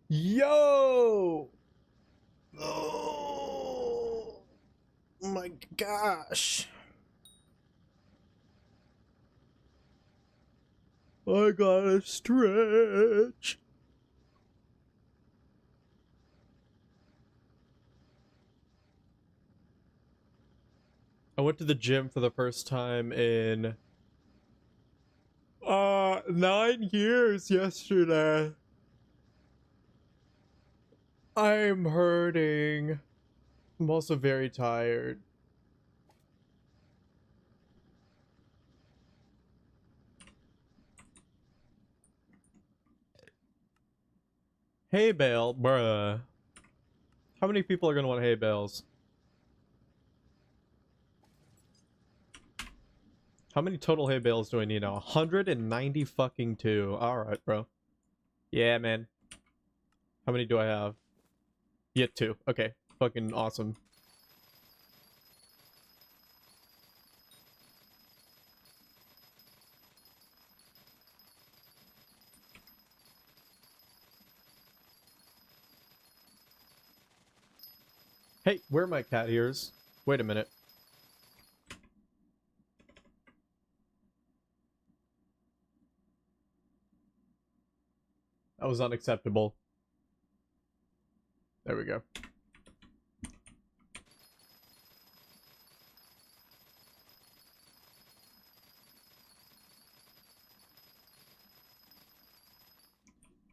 Yo! Oh my gosh. I gotta stretch. I went to the gym for the first time in 9 years yesterday. I'm hurting. I'm also very tired. Hay bale, bruh. How many people are gonna want hay bales? How many total hay bales do I need now? 190 fucking 2. Alright, bro. Yeah, man. How many do I have? Yeah, 2. Okay. Fucking awesome. Hey, where are my cat ears? Wait a minute. That was unacceptable. There we go.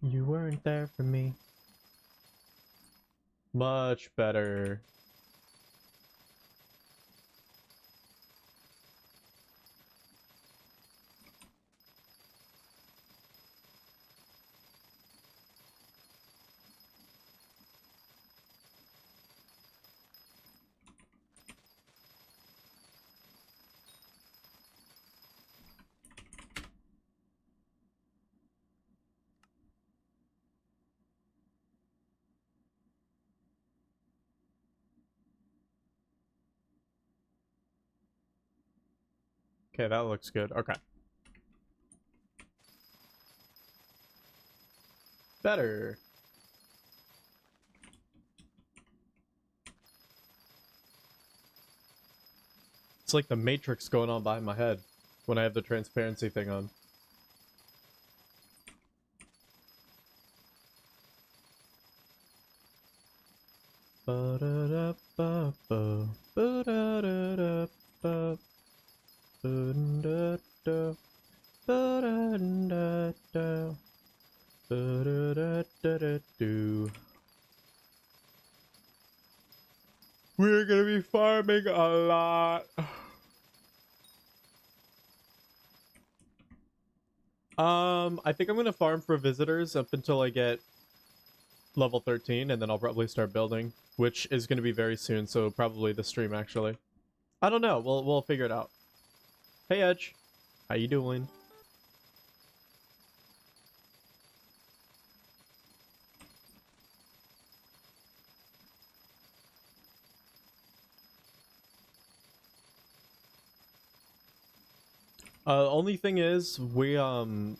You weren't there for me. Much better. Okay, that looks good. Okay. Better. It's like the Matrix going on behind my head when I have the transparency thing on. Ba-da-da-ba-ba. Ba-da-da-da-ba. Ba-da-da-da. Ba-da-da-da. Ba-da-da-da-da-do. We're gonna be farming a lot. I think I'm gonna farm for visitors up until I get level 13, and then I'll probably start building, which is gonna be very soon, so probably the stream, actually. I don't know, we'll figure it out. Hey, Edge. How you doing? Only thing is, we, don't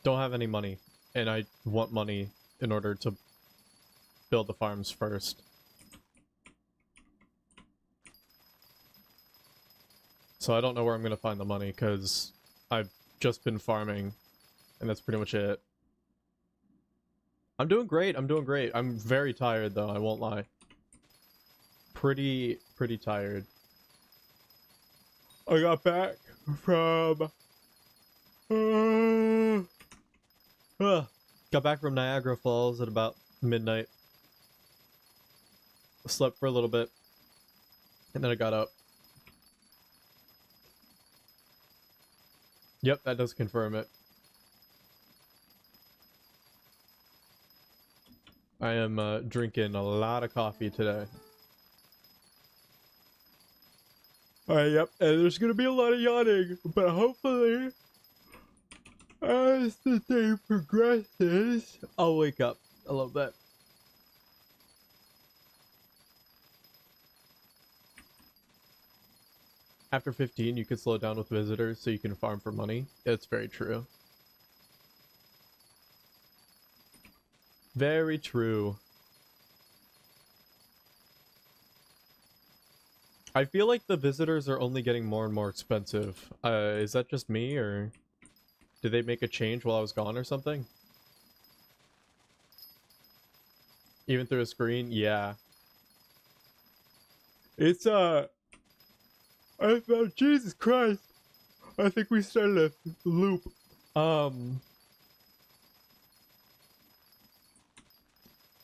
have any money, and I want money in order to build the farms first. So I don't know where I'm gonna find the money, because I've just been farming, and that's pretty much it. I'm doing great, I'm doing great. I'm very tired, though, I won't lie. Pretty tired. I got back from... got back from Niagara Falls at about midnight. Slept for a little bit, and then I got up. Yep, that does confirm it. I am drinking a lot of coffee today. Yep, and there's gonna be a lot of yawning, but hopefully, as the day progresses, I'll wake up a little bit. After 15, you can slow down with visitors so you can farm for money. It's very true. Very true. I feel like the visitors are only getting more and more expensive. Is that just me, or did they make a change while I was gone or something? Even through a screen? Yeah. It's, Jesus Christ. I think we started a loop.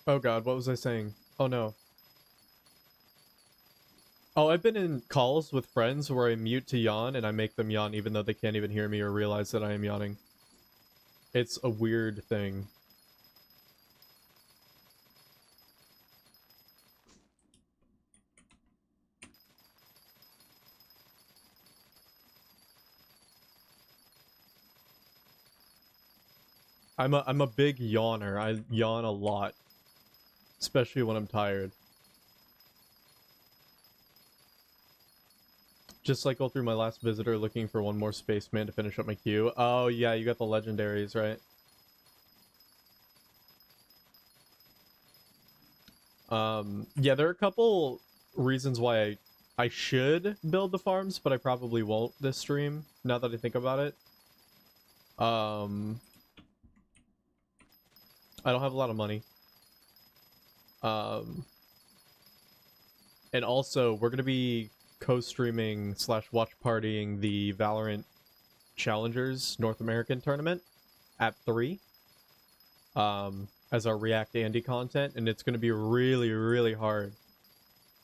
Oh god, what was I saying? Oh no. Oh, I've been in calls with friends where I mute to yawn and I make them yawn even though they can't even hear me or realize that I am yawning. It's a weird thing. I'm a big yawner. I yawn a lot. Especially when I'm tired. Just like go through my last visitor looking for one more spaceman to finish up my queue. Oh yeah, you got the legendaries, right? Yeah, there are a couple reasons why I should build the farms, but I probably won't this stream, now that I think about it. I don't have a lot of money. And also, we're gonna be co-streaming / watch partying the Valorant Challengers North American tournament at 3. As our React Andy content, and it's gonna be really, really hard.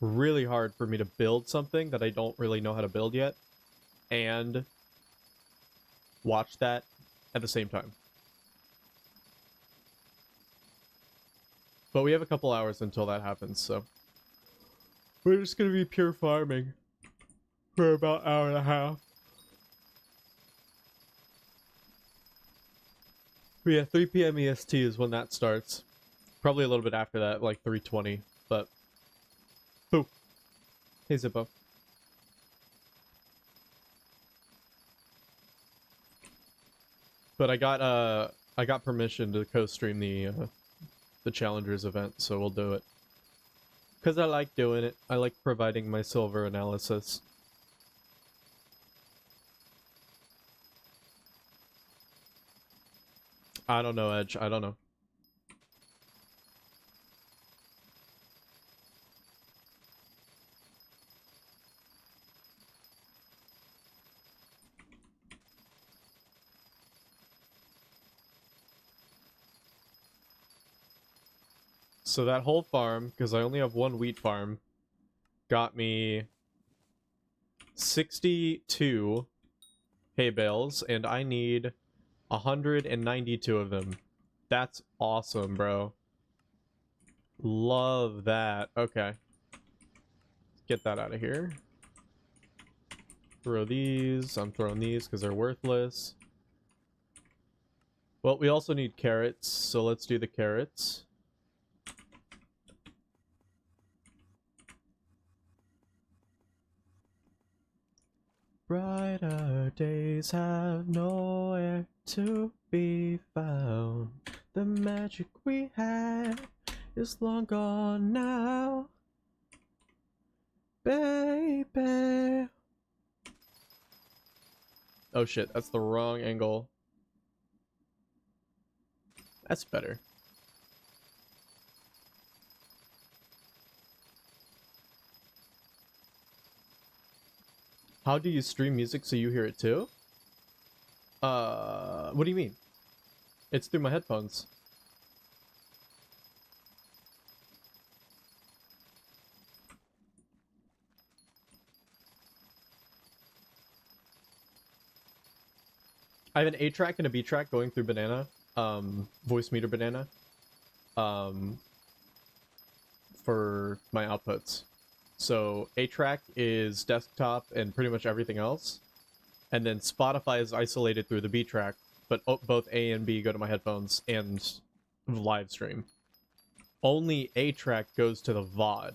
Really hard for me to build something that I don't really know how to build yet, and watch that at the same time. But we have a couple hours until that happens, so we're just gonna be pure farming for about an hour and a half. But yeah, 3 p.m. EST is when that starts. Probably a little bit after that, like 3:20, but... Who? Hey, Zippo. But I got permission to co-stream the Challengers event, so we'll do it. Because I like doing it. I like providing my silver analysis. I don't know, Edge. I don't know. So that whole farm, because I only have one wheat farm, got me 62 hay bales, and I need 192 of them. That's awesome, bro. Love that. Okay. Get that out of here. Throw these. I'm throwing these because they're worthless. Well, we also need carrots, so let's do the carrots. Brighter days have nowhere to be found. The magic we had is long gone now, baby. Oh shit, that's the wrong angle. That's better. How do you stream music so you hear it too? What do you mean? It's through my headphones. I have an A track and a B track going through Banana, voice meter Banana, for my outputs. So A track is desktop and pretty much everything else, and then Spotify is isolated through the B track, but both A and B go to my headphones and live stream. Only A track goes to the VOD,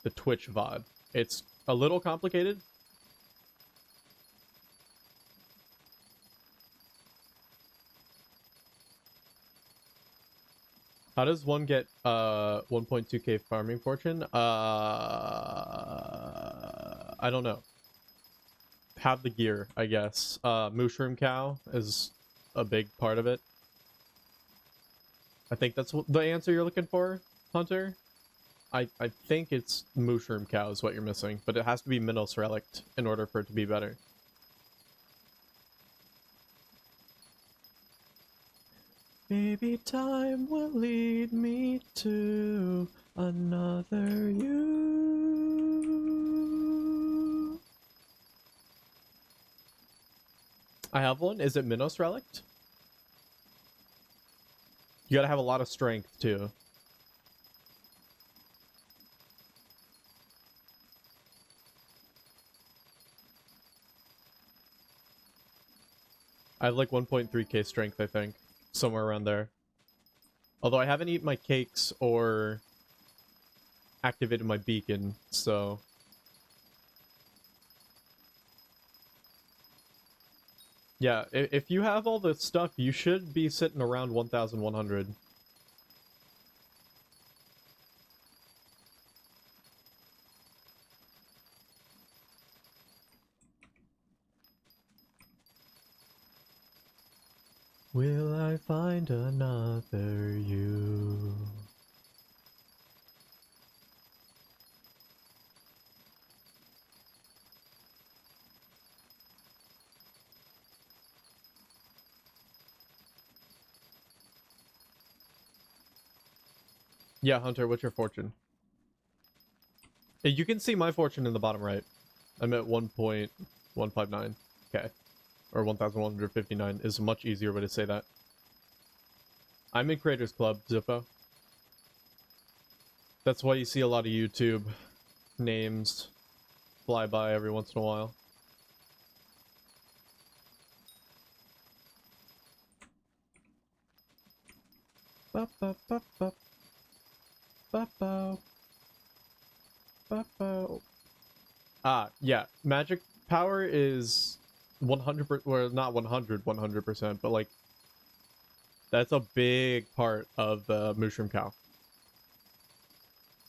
the Twitch VOD. It's a little complicated. How does one get 1.2k farming fortune? I don't know. Have the gear, I guess. Mushroom cow is a big part of it. I think that's the answer you're looking for, Hunter. I think it's mushroom cow is what you're missing, but it has to be Minos relict in order for it to be better. Maybe time will lead me to another you. I have one. Is it Minos relict? You gotta have a lot of strength too. I have like 1.3k strength, I think. Somewhere around there. Although I haven't eaten my cakes or activated my beacon, so... Yeah, if you have all the stuff, you should be sitting around 1,100. Will I find another you? Yeah, Hunter, what's your fortune? You can see my fortune in the bottom right. I'm at 1.159. Okay. Or 1,159 is a much easier way to say that. I'm in Creators Club, Zippo. That's why you see a lot of YouTube names fly by every once in a while. Yeah, magic power is 100%, well, not 100%, but like, that's a big part of the Mushroom Cow.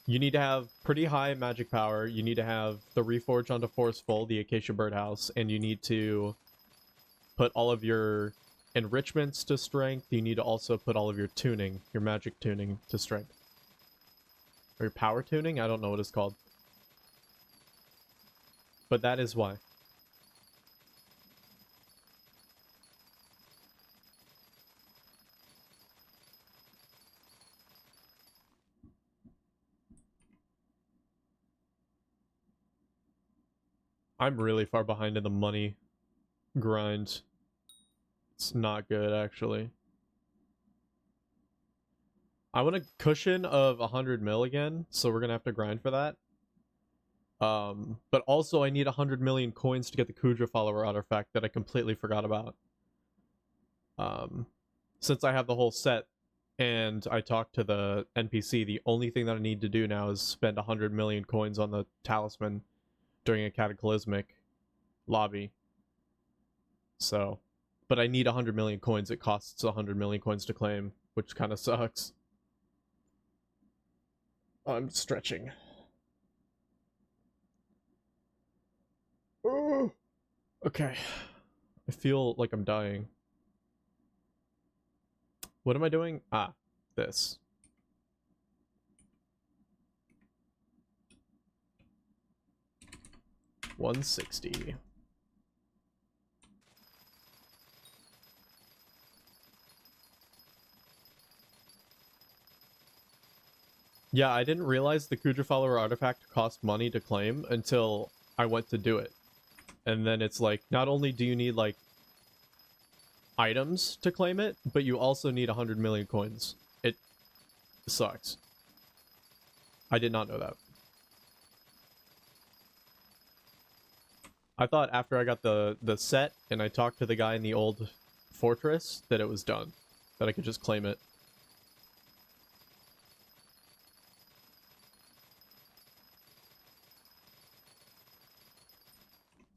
You need to have pretty high magic power, you need to have the Reforge onto Forceful, the Acacia Birdhouse, and you need to put all of your enrichments to strength. You need to also put all of your tuning, your magic tuning, to strength. Or your power tuning? I don't know what it's called. But that is why. I'm really far behind in the money grind. It's not good, actually. I want a cushion of 100 mil again, so we're gonna have to grind for that. But also I need 100 million coins to get the Kudra follower artifact that I completely forgot about. Since I have the whole set and I talked to the NPC, the only thing that I need to do now is spend 100 million coins on the talisman during a cataclysmic lobby. So, but I need 100 million coins. It costs 100 million coins to claim, which kind of sucks. I'm stretching. Oh, okay. I feel like I'm dying. What am I doing? Ah, this. $160. Yeah, I didn't realize the Kudra follower artifact cost money to claim until I went to do it. And then it's like, not only do you need, like, items to claim it, but you also need 100 million coins. It sucks. I did not know that. I thought after I got the set and I talked to the guy in the old fortress that it was done. That I could just claim it.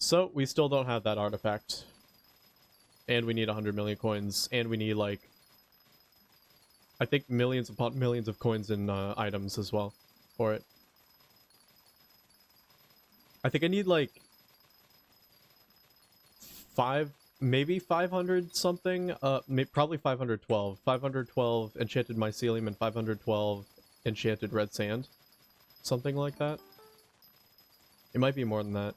So, we still don't have that artifact. And we need 100 million coins. And we need, like, I think millions upon millions of coins and items as well for it. I think I need like maybe 500 something. Probably 512. 512 enchanted mycelium and 512 enchanted red sand. Something like that. It might be more than that.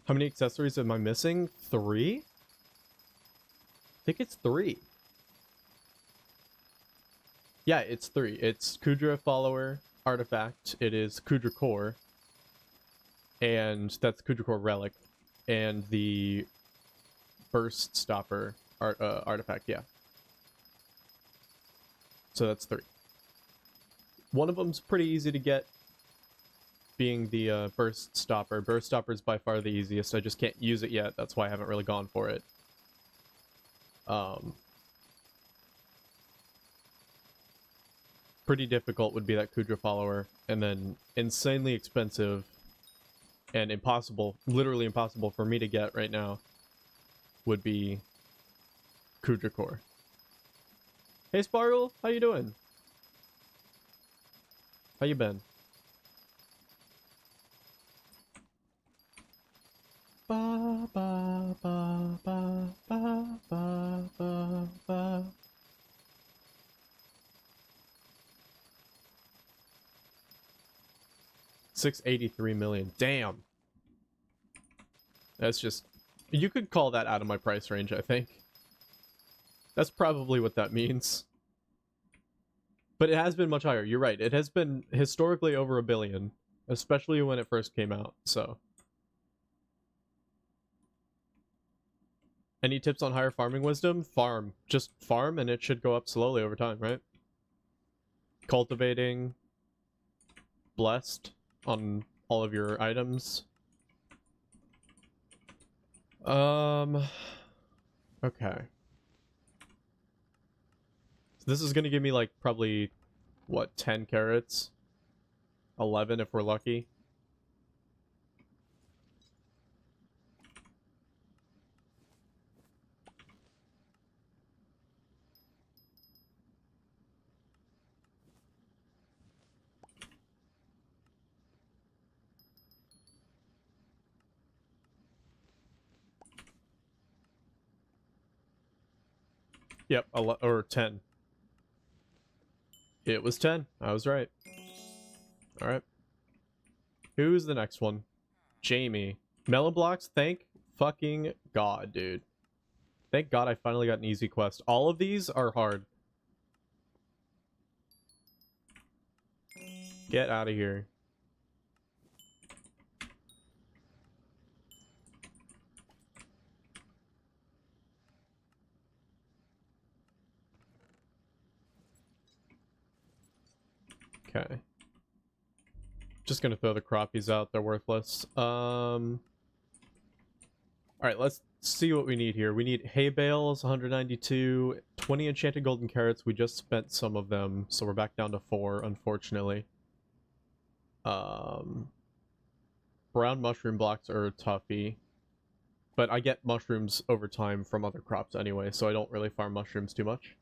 How many accessories am I missing? 3? I think it's 3. Yeah, it's 3. It's Kudra Follower Artifact. It is Kudra Core. And that's Kudra Core Relic. And the Burst Stopper Artifact, yeah. So that's 3. One of them's pretty easy to get, being the Burst Stopper. Burst Stopper is by far the easiest. I just can't use it yet. That's why I haven't really gone for it. Pretty difficult would be that Kudra Follower, and then insanely expensive and impossible, literally impossible for me to get right now, would be Kudra Core. Hey Sparkle, how you doing? How you been? Ba ba ba ba ba ba ba ba. $683 million. Damn. That's just... You could call that out of my price range, I think. That's probably what that means. But it has been much higher. You're right. It has been historically over $1 billion. Especially when it first came out, so... Any tips on higher farming wisdom? Farm. Just farm and it should go up slowly over time, right? Cultivating. Blessed on all of your items. Okay. So this is gonna give me like probably, what, 10 carrots? 11 if we're lucky. Yep, or 10. It was 10. I was right. Alright. Who's the next one? Jamie. Melon blocks? Thank fucking God, dude. Thank God I finally got an easy quest. All of these are hard. Get out of here. Okay. Just gonna throw the crappies out. They're worthless. Alright, let's see what we need here. We need hay bales, 192, 20 enchanted golden carrots. We just spent some of them, so we're back down to 4, unfortunately. Brown mushroom blocks are toughy. But I get mushrooms over time from other crops anyway, so I don't really farm mushrooms too much.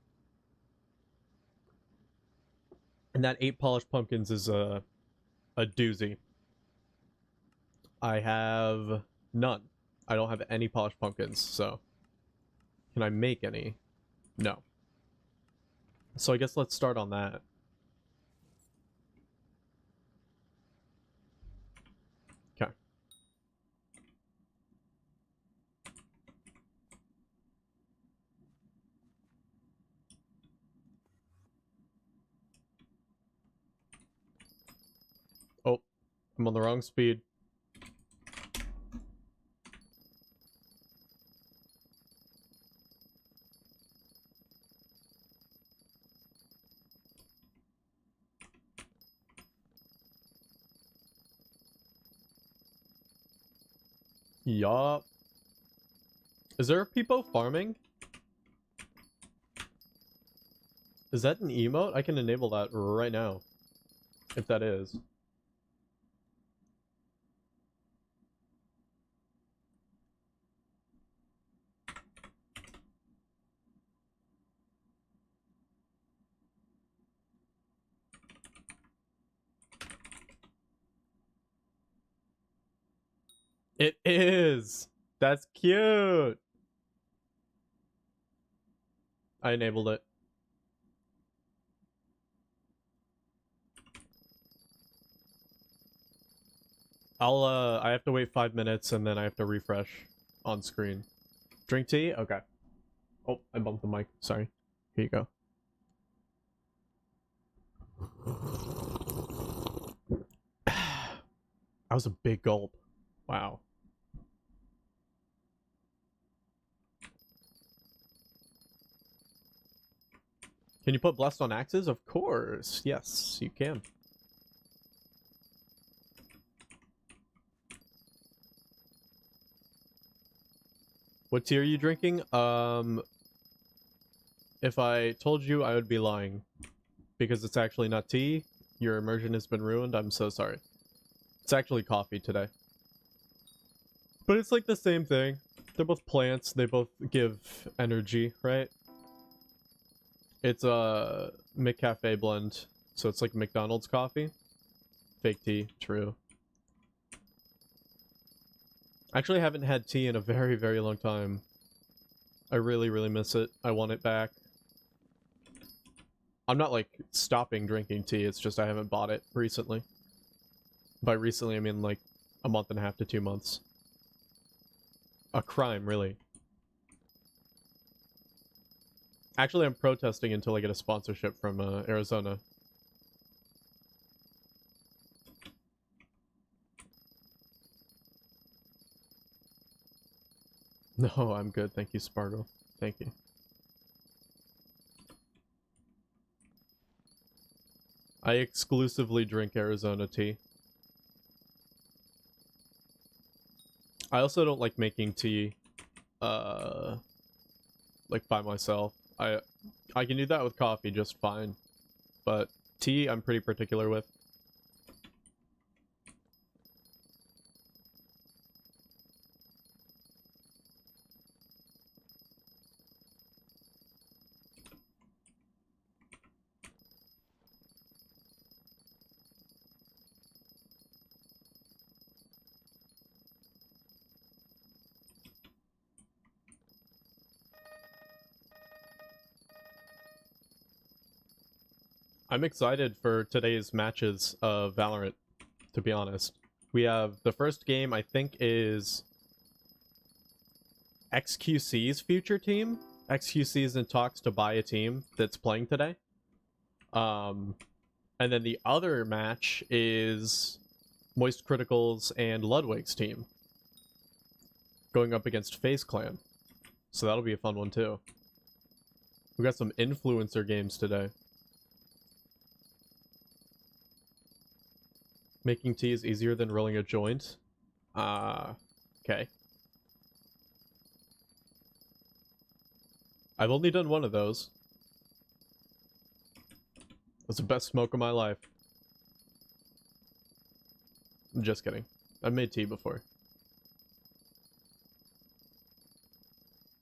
And that 8 polished pumpkins is a doozy. I have none. I don't have any polished pumpkins, so... Can I make any? No. So I guess let's start on that. Okay. Oh, I'm on the wrong speed. Yup. Is there a people farming? Is that an emote? I can enable that right now. If that is. It is. That's cute. I enabled it. I have to wait 5 minutes and then I have to refresh on screen. Drink tea? Okay. Oh, I bumped the mic. Sorry. Here you go. That was a big gulp. Wow. Can you put blessed on axes? Of course. Yes, you can. What tea are you drinking? If I told you, I would be lying. Because it's actually not tea. Your immersion has been ruined. I'm so sorry. It's actually coffee today. But it's like the same thing. They're both plants. They both give energy, right? It's a McCafe blend. So it's like McDonald's coffee. Fake tea. True. Actually, I haven't had tea in a very, very long time. I really, really miss it. I want it back. I'm not, like, stopping drinking tea. It's just I haven't bought it recently. By recently, I mean, like, a month and a half to 2 months. A crime, really. Actually, I'm protesting until I get a sponsorship from Arizona. No, I'm good. Thank you, Spargo. Thank you. I exclusively drink Arizona tea. I also don't like making tea, like by myself. I can do that with coffee just fine, but tea I'm pretty particular with. I'm excited for today's matches of Valorant, to be honest. We have the first game, I think, is XQC's future team. XQC is in talks to buy a team that's playing today. And then the other match is Moist Critical's and Ludwig's team going up against FaZe Clan. So that'll be a fun one too. We got some influencer games today. Making tea is easier than rolling a joint. Okay. I've only done one of those. It was the best smoke of my life. I'm just kidding. I've made tea before.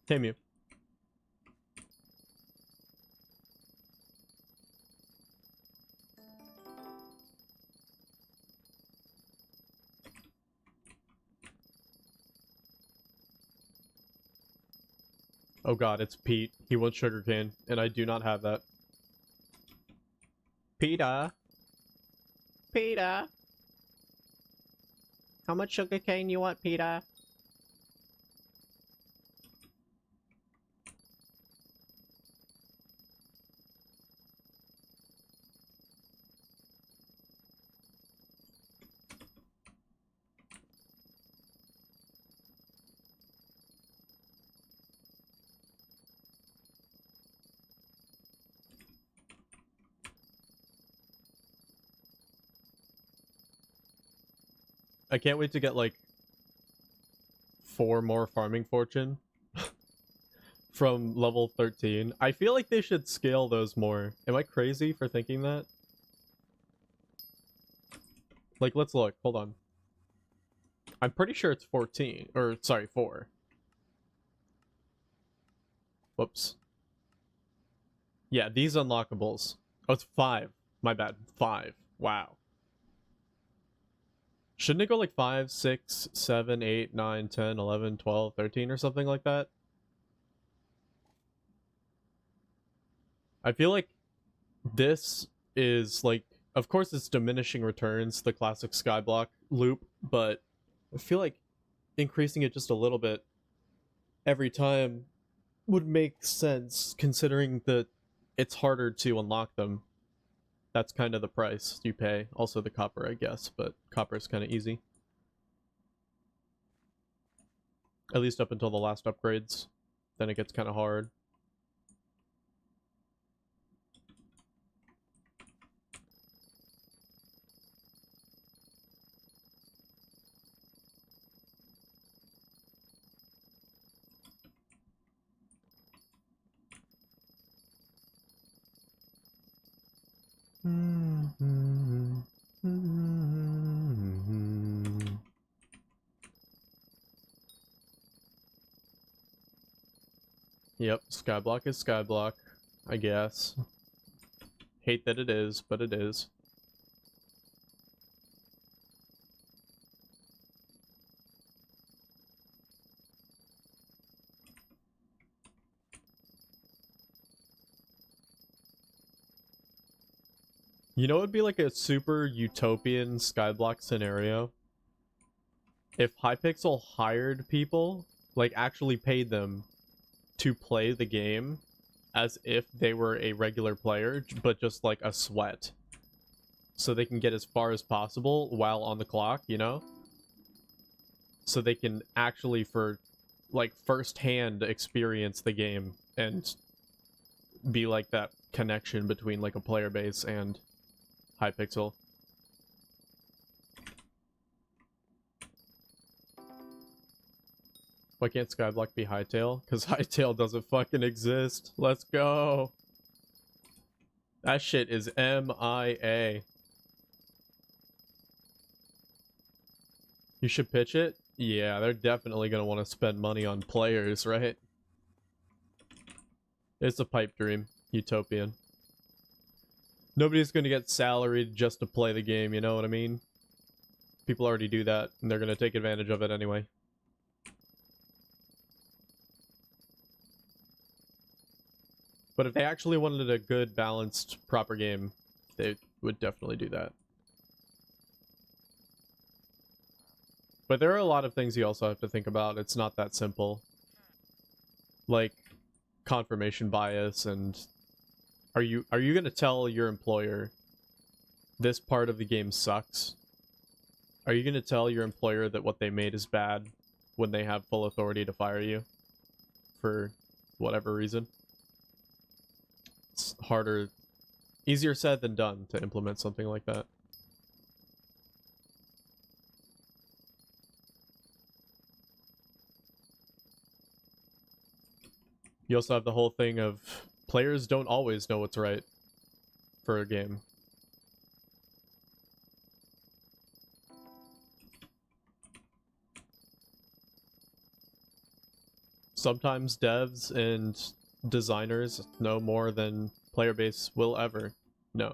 Hey, Mew. Oh god, it's Pete. He wants sugarcane, and I do not have that. Peter! Peter! How much sugarcane you want, Peter? I can't wait to get, like, 4 more farming fortune from level 13. I feel like they should scale those more. Am I crazy for thinking that? Like, let's look. Hold on. I'm pretty sure it's 14. Or, sorry, 4. Whoops. Yeah, these unlockables. Oh, it's 5. My bad. 5. Wow. Shouldn't it go like 5, 6, 7, 8, 9, 10, 11, 12, 13 or something like that? I feel like this is like, of course it's diminishing returns, the classic Skyblock loop, but I feel like increasing it just a little bit every time would make sense, considering that it's harder to unlock them. That's kind of the price you pay. Also the copper, I guess, but copper is kind of easy. At least up until the last upgrades. Then it gets kind of hard. Yep, Skyblock is Skyblock, I guess. Hate that it is, but it is. You know, it would be like a super utopian Skyblock scenario if Hypixel hired people, like actually paid them to play the game as if they were a regular player, but just like a sweat. So they can get as far as possible while on the clock, you know? So they can actually, for like first-hand, experience the game and be like that connection between like a player base and Hypixel. Why can't Skyblock be Hytale? Because Hytale doesn't fucking exist. Let's go. That shit is MIA. You should pitch it? Yeah, they're definitely gonna want to spend money on players, right? It's a pipe dream. Utopian. Nobody's gonna get salaried just to play the game, you know what I mean? People already do that, and they're gonna take advantage of it anyway. But if they actually wanted a good, balanced, proper game, they would definitely do that. But there are a lot of things you also have to think about. It's not that simple. Like confirmation bias, and are you gonna tell your employer this part of the game sucks? Are you gonna tell your employer that what they made is bad when they have full authority to fire you for whatever reason? It's harder, easier said than done to implement something like that. You also have the whole thing of players don't always know what's right for a game. Sometimes devs and designers know more than player base will ever know.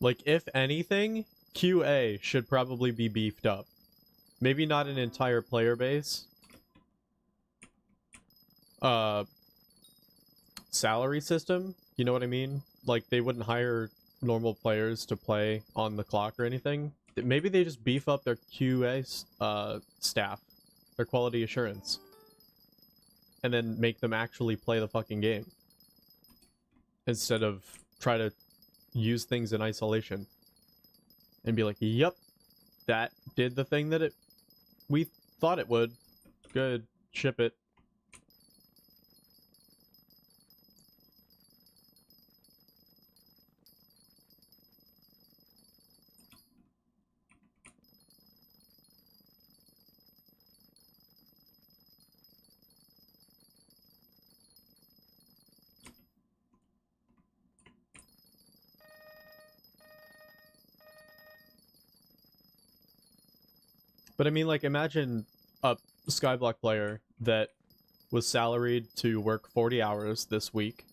Like, if anything, QA should probably be beefed up. Maybe not an entire player base. Salary system, you know what I mean? Like, they wouldn't hire normal players to play on the clock or anything. Maybe they just beef up their QA staff, their quality assurance, and then make them actually play the fucking game instead of try to use things in isolation and be like, yep, that did the thing that we thought it would. Good, ship it. But I mean, like, imagine a Skyblock player that was salaried to work 40 hours this week.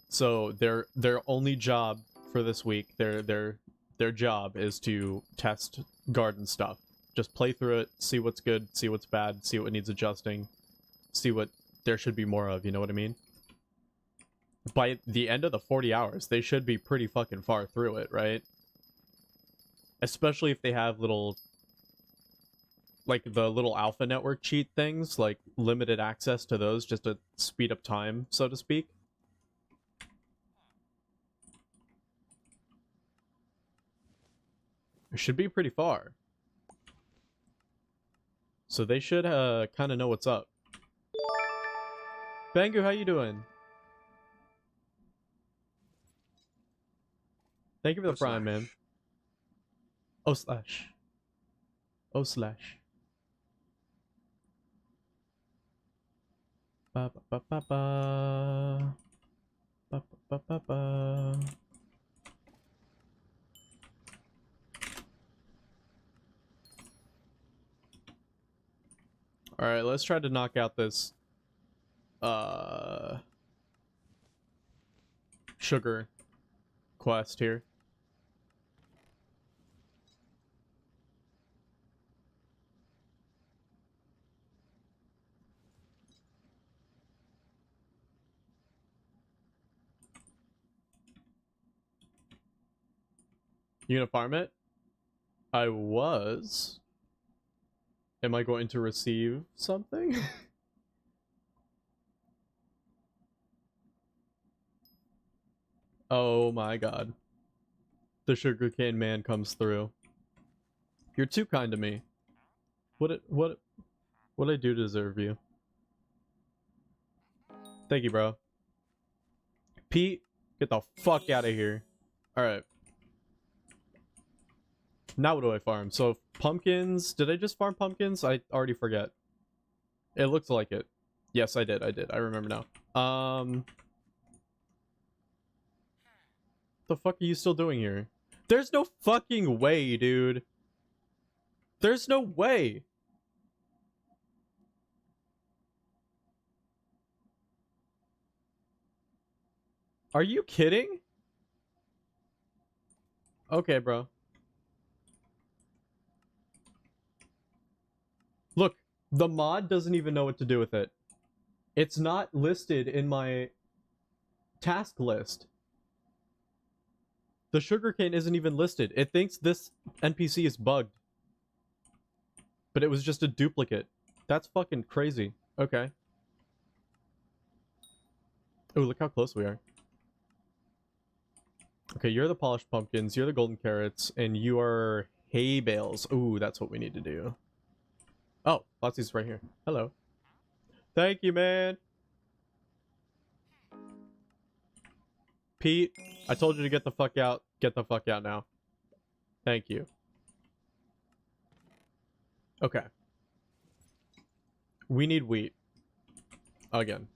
So their only job for this week, their job is to test garden stuff. Just play through it, see what's good, see what's bad, see what needs adjusting, see what there should be more of, you know what I mean? By the end of the 40 hours, they should be pretty fucking far through it, right? Especially if they have little, like the little alpha network cheat things, like limited access to those just to speed up time, so to speak. It should be pretty far. So they should kind of know what's up. Bangu, how you doing? Thank you for the prime, man. Oh slash. Oh slash. Ba ba ba ba ba. Ba ba ba ba. All right, let's try to knock out this sugar quest here. You gonna farm it? I was. Am I going to receive something? Oh my god. The sugarcane man comes through. You're too kind to me. What I do to deserve you? Thank you, bro. Pete, get the fuck out of here. Alright. Now what do I farm? So pumpkins, did I just farm pumpkins? I already forget. It looks like it. Yes, I did. I remember now. The fuck are you still doing here? There's no fucking way, dude. There's no way. Are you kidding? Okay, bro. Look, the mod doesn't even know what to do with it. It's not listed in my task list. The sugarcane isn't even listed. It thinks this NPC is bugged. But it was just a duplicate. That's fucking crazy. Okay. Oh, look how close we are. Okay, you're the polished pumpkins, you're the golden carrots, and you are hay bales. Ooh, that's what we need to do. Oh, Lottie's right here. Hello. Thank you, man. Pete, I told you to get the fuck out. Get the fuck out now. Thank you. Okay. We need wheat. Again.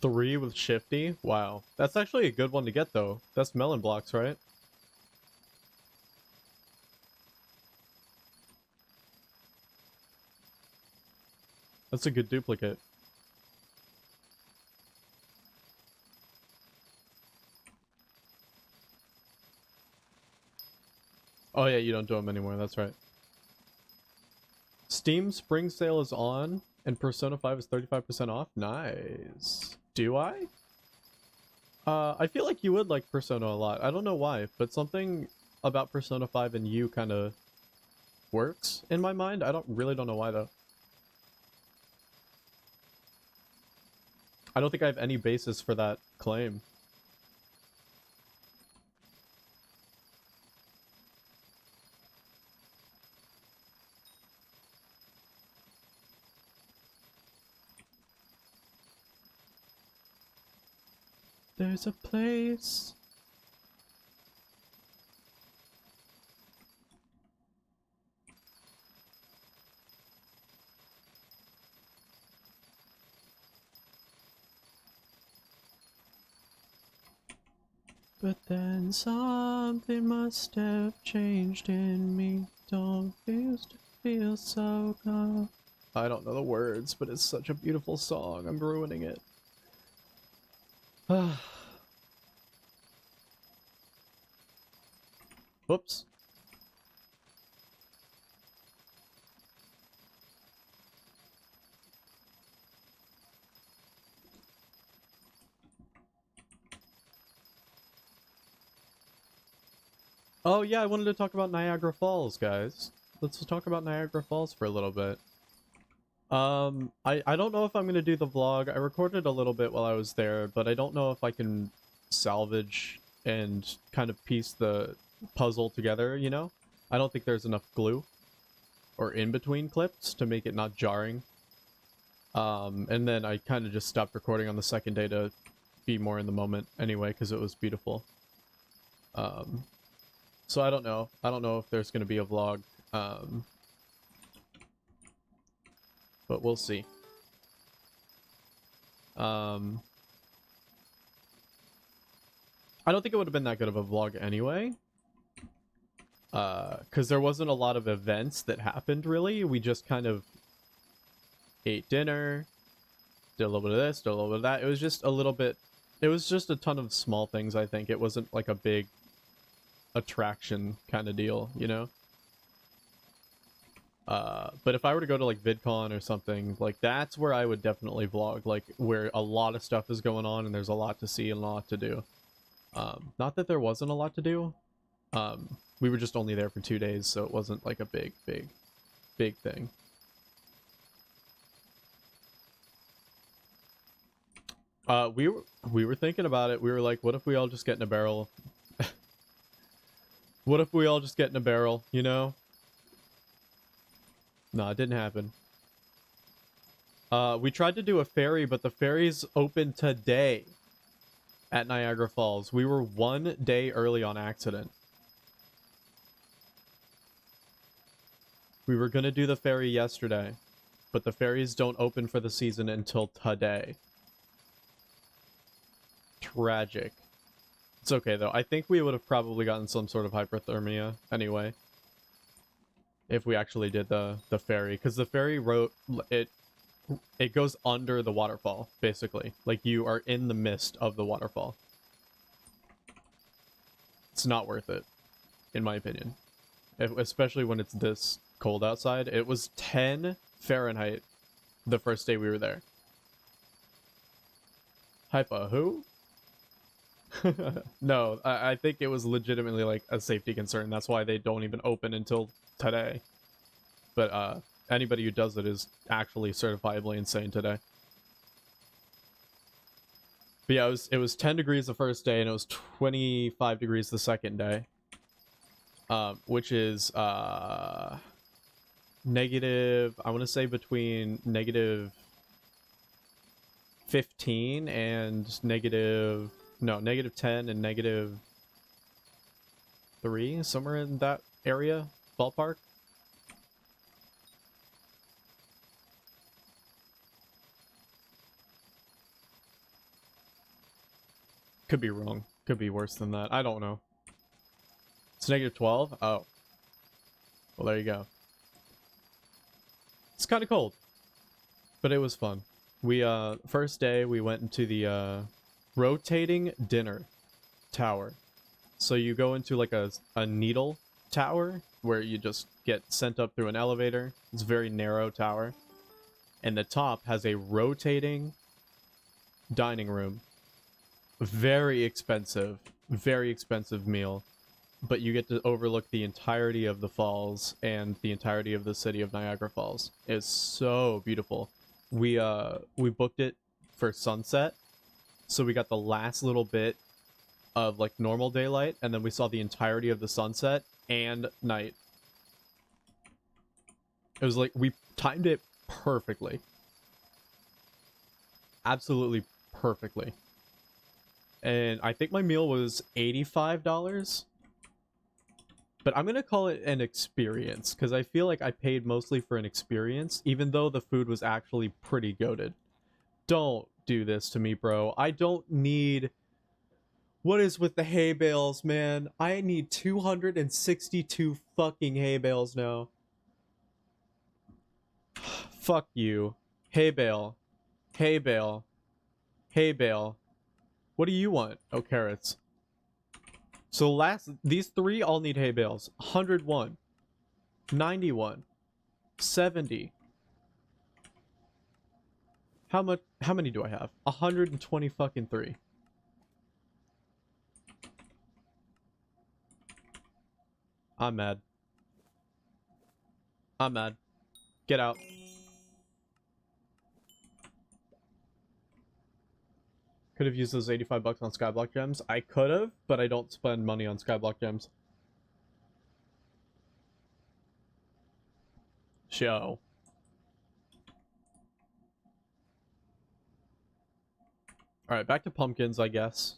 Three with Shifty? Wow. That's actually a good one to get, though. That's melon blocks, right? That's a good duplicate. Oh yeah, you don't do them anymore, that's right. Steam Spring Sale is on, and Persona 5 is 35% off? Nice. Do I? I feel like you would like Persona a lot. I don't know why, but something about Persona 5 and you kind of works in my mind. I really don't know why, though. I don't think I have any basis for that claim. There's a place. But then something must have changed in me. Don't used to feel so calm. I don't know the words, but it's such a beautiful song. I'm ruining it. Whoops. Oh yeah, I wanted to talk about Niagara Falls, guys. Let's talk about Niagara Falls for a little bit. I don't know if I'm gonna do the vlog. I recorded a little bit while I was there, but I don't know if I can salvage and kind of piece the puzzle together, you know? I don't think there's enough glue or in-between clips to make it not jarring. And then I kind of just stopped recording on the second day to be more in the moment anyway, because it was beautiful. So I don't know. I don't know if there's going to be a vlog. But we'll see. I don't think it would have been that good of a vlog anyway. Because there wasn't a lot of events that happened, really. We just kind of ate dinner, did a little bit of this, did a little bit of that. It was just a little bit... It was just a ton of small things, I think. It wasn't like a big attraction kind of deal, you know? But if I were to go to like VidCon or something, like that's where I would definitely vlog, like where a lot of stuff is going on and there's a lot to see and a lot to do. Not that there wasn't a lot to do. We were just only there for 2 days, so it wasn't like a big thing. We were thinking about it. We were like, what if we all just get in a barrel? What if we all just get in a barrel, you know? No, it didn't happen. We tried to do a ferry, but the ferry's open today at Niagara Falls. We were 1 day early on accident. We were gonna do the ferry yesterday, but the ferries don't open for the season until today. Tragic. It's okay, though. I think we would have probably gotten some sort of hypothermia anyway. If we actually did the ferry. Because the ferry it goes under the waterfall, basically. Like, you are in the midst of the waterfall. It's not worth it, in my opinion. Especially when it's this cold outside. It was 10 Fahrenheit the first day we were there. Hypa, who? No, I think it was legitimately like a safety concern. That's why they don't even open until today. But anybody who does it is actually certifiably insane today. But yeah, it was 10 degrees the first day and it was 25 degrees the second day. Which is negative, I want to say between negative 15 and negative 10 and negative 3, somewhere in that area, ballpark. Could be wrong. Could be worse than that. I don't know. It's negative 12? Oh. Well, there you go. It's kind of cold. But it was fun. We, first day, we went into the, rotating dinner tower. So you go into like a needle tower where you just get sent up through an elevator. It's a very narrow tower. And the top has a rotating dining room. Very expensive meal. But you get to overlook the entirety of the falls and the entirety of the city of Niagara Falls. It's so beautiful. We booked it for sunset. So we got the last little bit of like normal daylight, and then we saw the entirety of the sunset and night. It was like, we timed it perfectly. Absolutely perfectly. and I think my meal was $85. But I'm gonna call it an experience, because I feel like I paid mostly for an experience, even though the food was actually pretty goated. Don't do this to me, bro. I don't need... What is with the hay bales, man? I need 262 fucking hay bales now. Fuck you. Hay bale. Hay bale. Hay bale. What do you want? Oh, carrots. So these three all need hay bales. 101. 91. 70. How many do I have? 120 fucking 3. I'm mad. I'm mad. Get out. Could have used those 85 bucks on Skyblock gems. I could have, but I don't spend money on Skyblock gems. Show. Alright, back to pumpkins, I guess.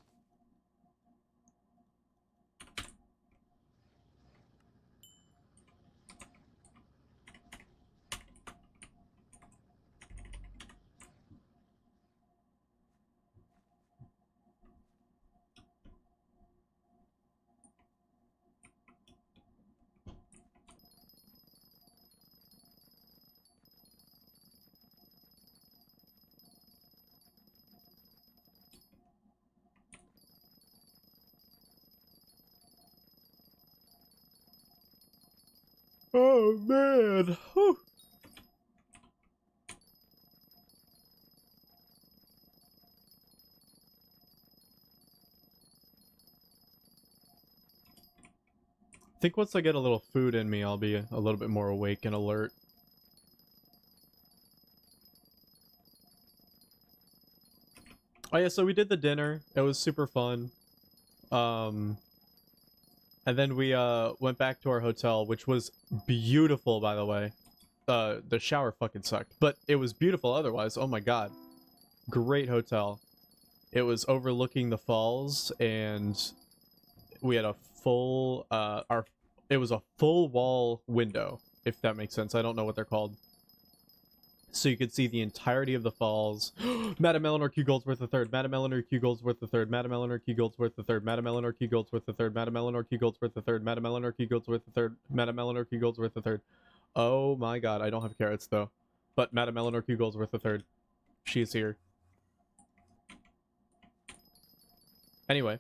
Oh, man. Whew. I think once I get a little food in me, I'll be a little bit more awake and alert. Oh yeah, so we did the dinner. It was super fun. And then we went back to our hotel, which was beautiful, by the way. The shower fucking sucked, but it was beautiful otherwise. Oh my god. Great hotel. It was overlooking the falls, and we had a full it was a full wall window, if that makes sense. I don't know what they're called. So you could see the entirety of the falls. Madam Eleanor Q. Goldsworth III, Madam Eleanor Q. Goldsworth III, Madam Eleanor Q. Goldsworth III, Madam Eleanor Q. Goldsworth III, Madam Eleanor Q. Goldsworth III, Madam Eleanor Q. Goldsworth III, Madam Eleanor Q. Goldsworth III. Oh my god, I don't have carrots though. But Madam Eleanor Q. Goldsworth III. She is here. Anyway.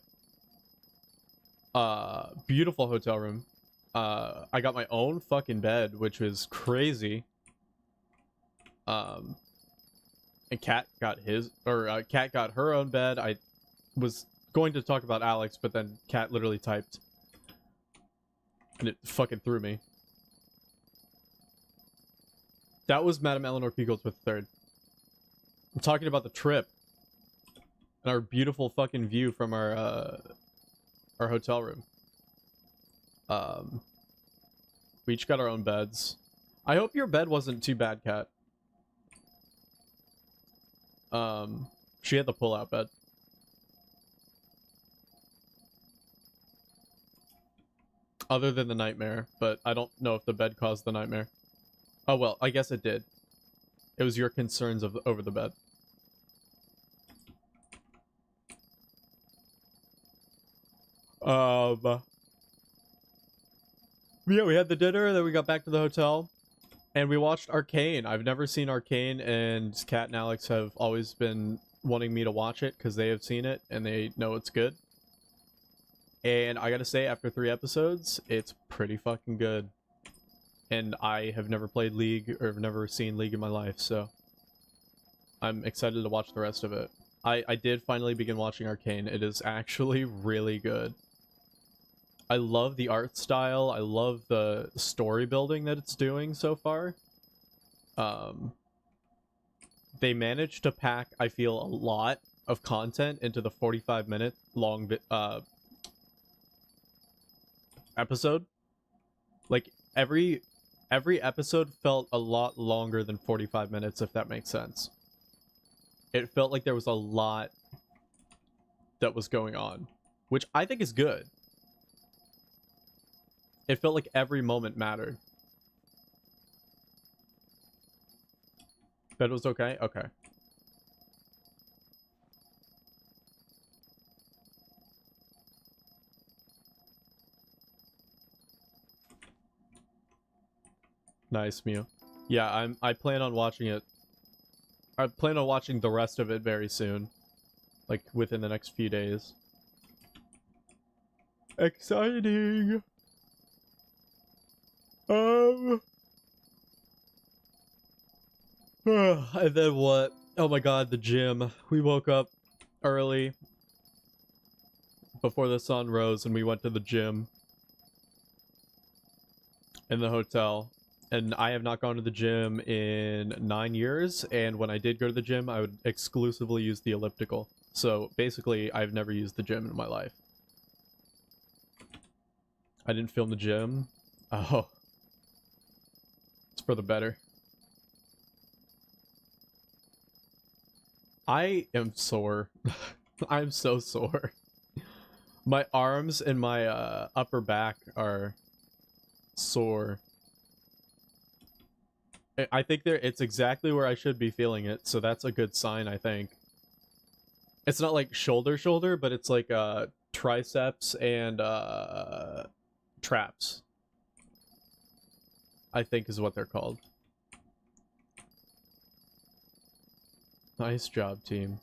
Beautiful hotel room. I got my own fucking bed, which was crazy. And Kat got Kat got her own bed. I was going to talk about Alex, but then Kat literally typed. And it fucking threw me. That was Madam Eleanor Q. Goldsworth III. I'm talking about the trip. And our beautiful fucking view from our hotel room. We each got our own beds. I hope your bed wasn't too bad, Kat. She had the pull-out bed. Other than the nightmare, but I don't know if the bed caused the nightmare. Oh well, I guess it did. It was your concerns over the bed. Yeah, we had the dinner, then we got back to the hotel. And we watched Arcane. I've never seen Arcane, and Kat and Alex have always been wanting me to watch it because they have seen it and they know it's good. And I gotta say, after 3 episodes, it's pretty fucking good. And I have never played League or have never seen League in my life, so I'm excited to watch the rest of it. I did finally begin watching Arcane. It is actually really good. I love the art style. I love the story building that it's doing so far. They managed to pack, I feel, a lot of content into the 45-minute long episode. Like every episode felt a lot longer than 45 minutes, if that makes sense. It felt like there was a lot that was going on, which I think is good. It felt like every moment mattered. Bed was okay? Okay. Nice, Mew. Yeah, I plan on watching it. I plan on watching the rest of it very soon. Like, within the next few days. Exciting! And then what? Oh my god, the gym. We woke up early before the sun rose and we went to the gym in the hotel. And I have not gone to the gym in 9 years, and when I did go to the gym, I would exclusively use the elliptical. So basically, I've never used the gym in my life. I didn't film the gym. Oh. It's for the better. I am sore. I'm so sore. My arms and my upper back are sore. I think it's exactly where I should be feeling it, so that's a good sign, I think. It's not like shoulder, but it's like triceps and traps. I think is what they're called. Nice job, team.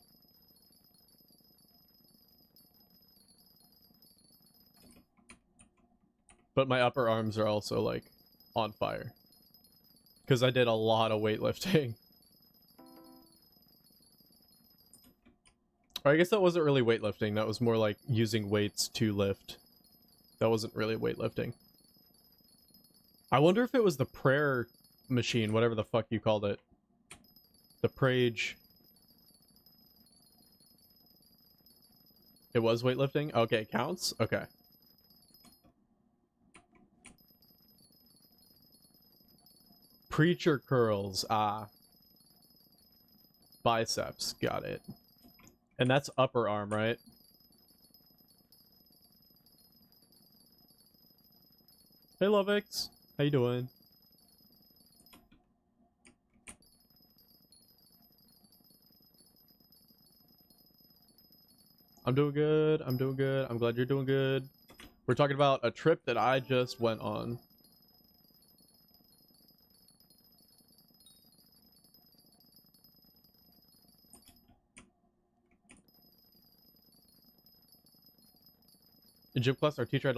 But my upper arms are also, like, on fire. Because I did a lot of weightlifting. Or I guess that wasn't really weightlifting. That was more like using weights to lift. That wasn't really weightlifting. I wonder if it was the prayer machine, whatever the fuck you called it. The Prage. It was weightlifting? Okay, counts? Okay. Preacher curls, biceps, got it. And that's upper arm, right? Hey, Lovix. How you doing? I'm doing good. I'm doing good. I'm glad you're doing good. We're talking about a trip that I just went on. In gym class, our teacher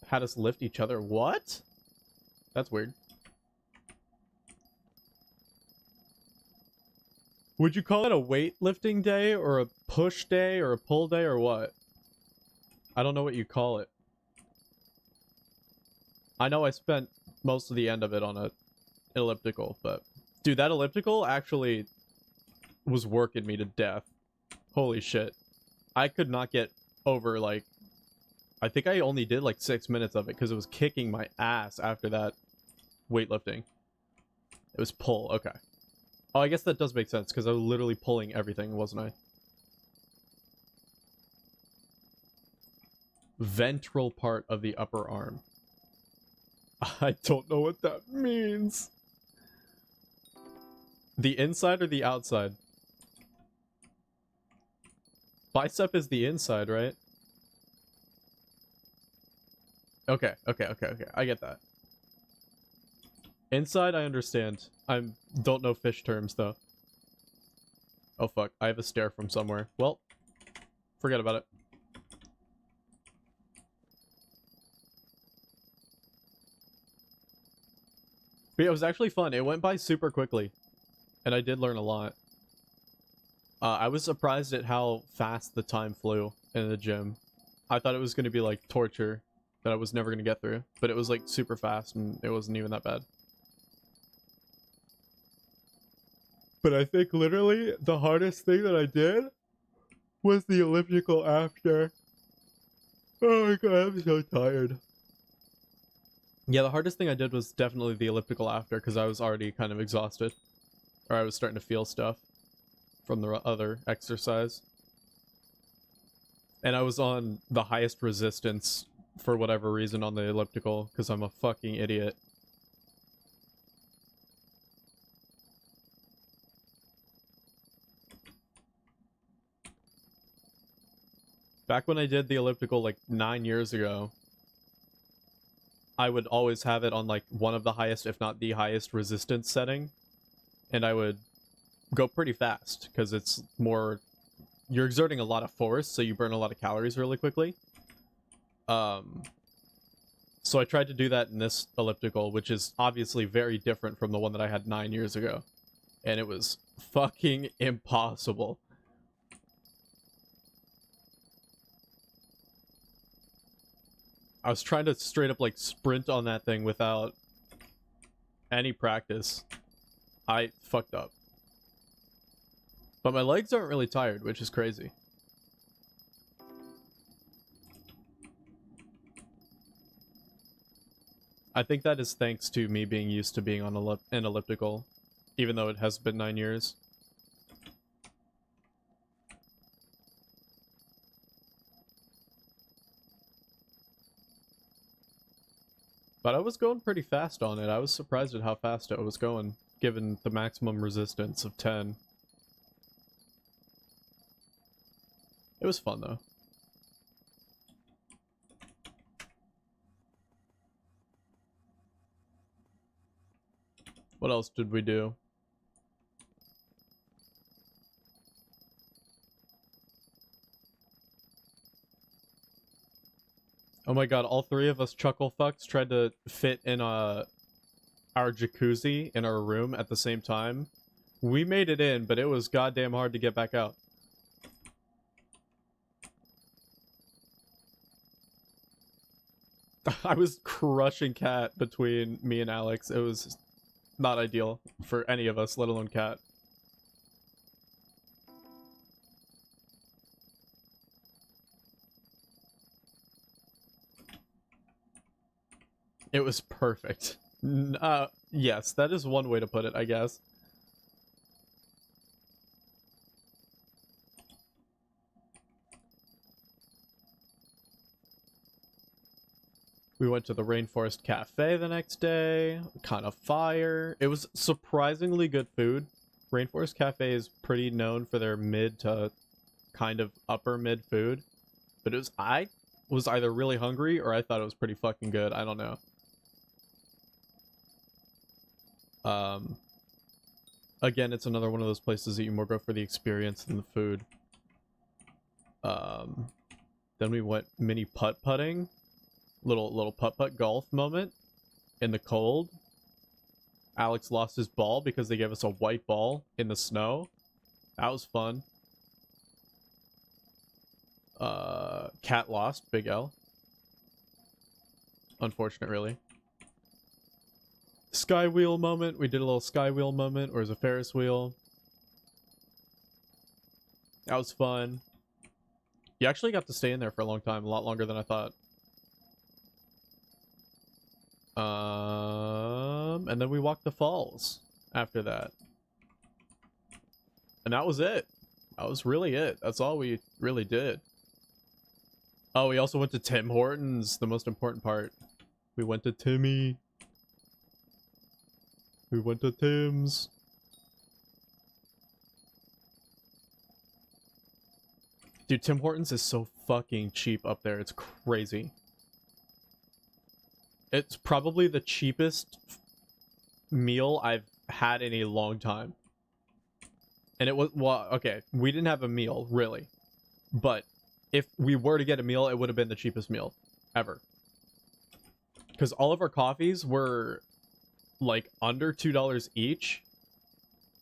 had us lift each other. What? That's weird. Would you call it a weightlifting day or a push day or a pull day or what? I don't know what you call it. I know I spent most of the end of it on a elliptical, but dude, that elliptical actually was working me to death. Holy shit. I could not get over, like, I think I only did like 6 minutes of it because it was kicking my ass after that weightlifting. It was pull, okay. Oh, I guess that does make sense because I was literally pulling everything, wasn't I? Ventral part of the upper arm. I don't know what that means. The inside or the outside? Bicep is the inside, right? Okay. I get that. Inside, I understand. I don't know fish terms, though. Oh, fuck. I have a stare from somewhere. Well, forget about it. But yeah, it was actually fun. It went by super quickly. And I did learn a lot. I was surprised at how fast the time flew in the gym. I thought it was going to be like torture that I was never going to get through. But it was like super fast and it wasn't even that bad. But I think literally the hardest thing that I did was the elliptical after. Oh my god, I'm so tired. Yeah, the hardest thing I did was definitely the elliptical after because I was already kind of exhausted. Or I was starting to feel stuff from the other exercise. And I was on the highest resistance for whatever reason on the elliptical, because I'm a fucking idiot. Back when I did the elliptical like 9 years ago, I would always have it on like one of the highest, if not the highest resistance setting. And I would go pretty fast, because it's more... You're exerting a lot of force, so you burn a lot of calories really quickly. So I tried to do that in this elliptical, which is obviously very different from the one that I had 9 years ago. And it was fucking impossible. I was trying to straight up like sprint on that thing without any practice. I fucked up. But my legs aren't really tired, which is crazy. I think that is thanks to me being used to being on an elliptical, even though it has been 9 years. But I was going pretty fast on it. I was surprised at how fast it was going, given the maximum resistance of 10. It was fun, though. What else did we do? Oh my god, all three of us chuckle fucks tried to fit in our jacuzzi in our room at the same time. We made it in, but it was goddamn hard to get back out. I was crushing Cat between me and Alex. It was not ideal for any of us, let alone Cat. It was perfect. Yes, that is one way to put it, I guess. We went to the Rainforest Cafe the next day. Kind of fire. It was surprisingly good food. Rainforest Cafe is pretty known for their mid to kind of upper mid food. But I was either really hungry or I thought it was pretty fucking good. I don't know. Again, it's another one of those places that you more go for the experience than the food. Then we went mini putt-putting. Little putt-putt golf moment in the cold. Alex lost his ball because they gave us a white ball in the snow. That was fun. Cat lost, big L. Unfortunate, really. Sky wheel moment. We did a little sky wheel moment, or as a Ferris wheel. That was fun. You actually got to stay in there for a long time, a lot longer than I thought. And then we walked the falls after that. And that was it. That was really it. That's all we really did. Oh, we also went to Tim Hortons, the most important part. We went to Timmy. We went to Tim's. Dude, Tim Hortons is so fucking cheap up there. It's crazy. It's probably the cheapest meal I've had in a long time. And it was, well, okay, we didn't have a meal, really. But if we were to get a meal, it would have been the cheapest meal ever. Because all of our coffees were, like, under $2 each.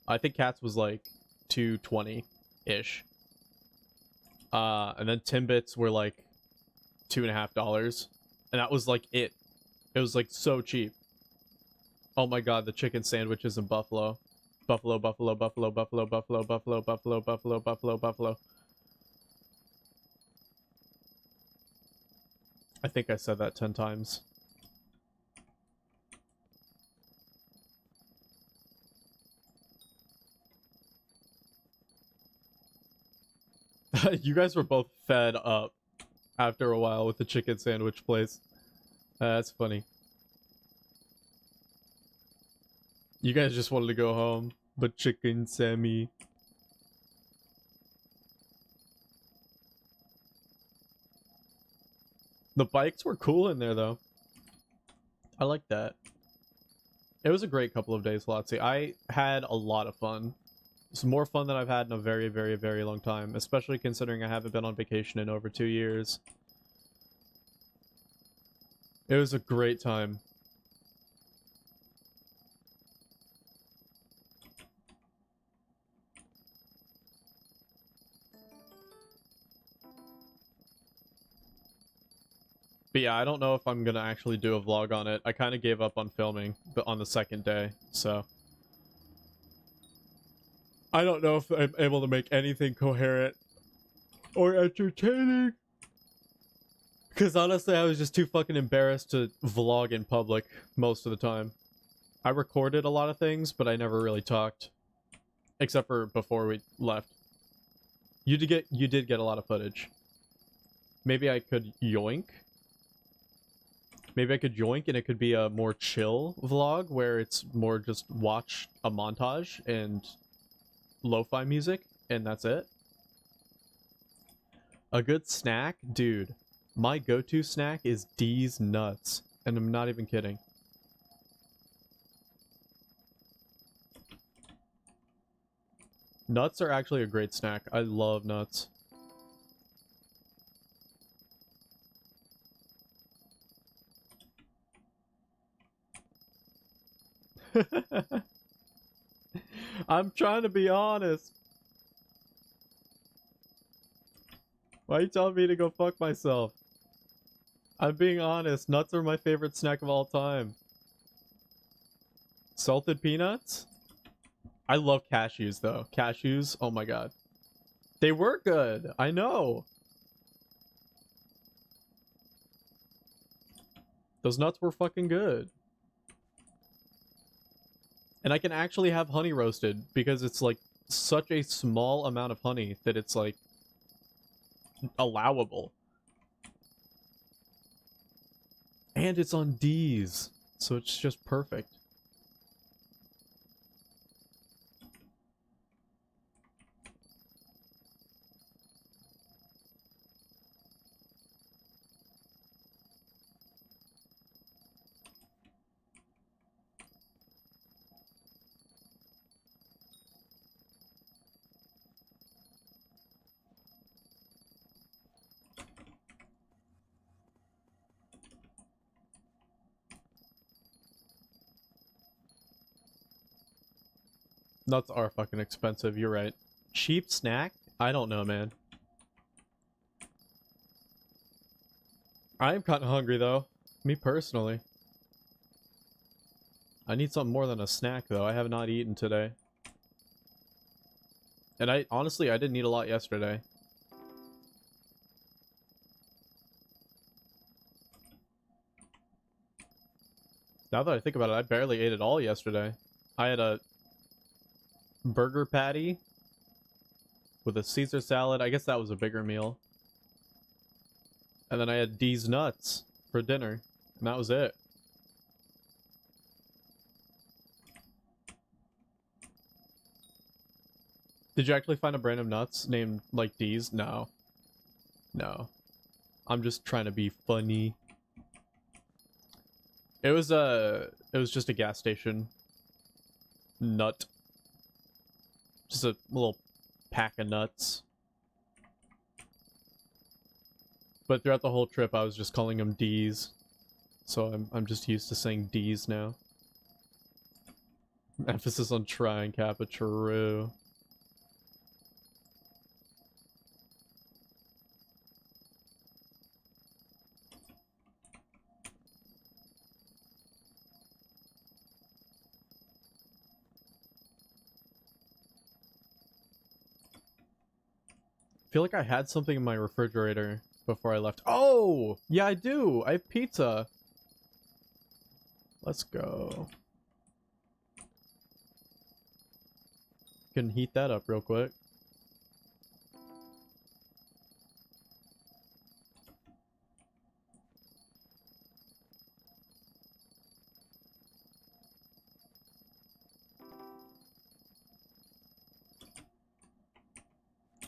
I think Cat's was, like, $2.20-ish. And then Timbits were, like, $2.50. And that was, like, it. It was, like, so cheap. Oh my god, the chicken sandwiches in Buffalo. Buffalo, Buffalo, Buffalo, Buffalo, Buffalo, Buffalo, Buffalo, Buffalo, Buffalo, Buffalo. I think I said that 10 times. You guys were both fed up after a while with the chicken sandwich place. That's funny. You guys just wanted to go home, but chicken Sammy. The bikes were cool in there though. I like that. It was a great couple of days, Lotsie. I had a lot of fun. It's more fun than I've had in a very, very, very long time, especially considering I haven't been on vacation in over 2 years. It was a great time. But yeah, I don't know if I'm gonna actually do a vlog on it. I kind of gave up on filming on the second day, so... I don't know if I'm able to make anything coherent or entertaining. Because honestly, I was just too fucking embarrassed to vlog in public most of the time. I recorded a lot of things, but I never really talked. Except for before we left. You did get a lot of footage. Maybe I could yoink? Maybe I could yoink and it could be a more chill vlog where it's more just watch a montage and lo-fi music and that's it. A good snack? Dude, my go-to snack is D's nuts. And I'm not even kidding. Nuts are actually a great snack. I love nuts. I'm trying to be honest. Why are you telling me to go fuck myself? I'm being honest. Nuts are my favorite snack of all time. Salted peanuts? I love cashews though. Cashews, oh my god. They were good. I know. Those nuts were fucking good. And I can actually have honey roasted because it's like such a small amount of honey that it's like allowable. And it's on D's, so it's just perfect. Nuts are fucking expensive, you're right. Cheap snack? I don't know, man. I am kind of hungry, though. Me personally. I need something more than a snack, though. I have not eaten today. And honestly, I didn't eat a lot yesterday. Now that I think about it, I barely ate it all yesterday. I had a burger patty with a Caesar salad. I guess that was a bigger meal. And then I had D's nuts for dinner. And that was it. Did you actually find a brand of nuts named like D's? No. No. I'm just trying to be funny. It was just a gas station nut. Just a little pack of nuts. But throughout the whole trip, I was just calling them D's. So I'm just used to saying D's now. Emphasis on trying, Kappa, true. I feel like I had something in my refrigerator before I left. Oh! Yeah, I do! I have pizza! Let's go. Can heat that up real quick.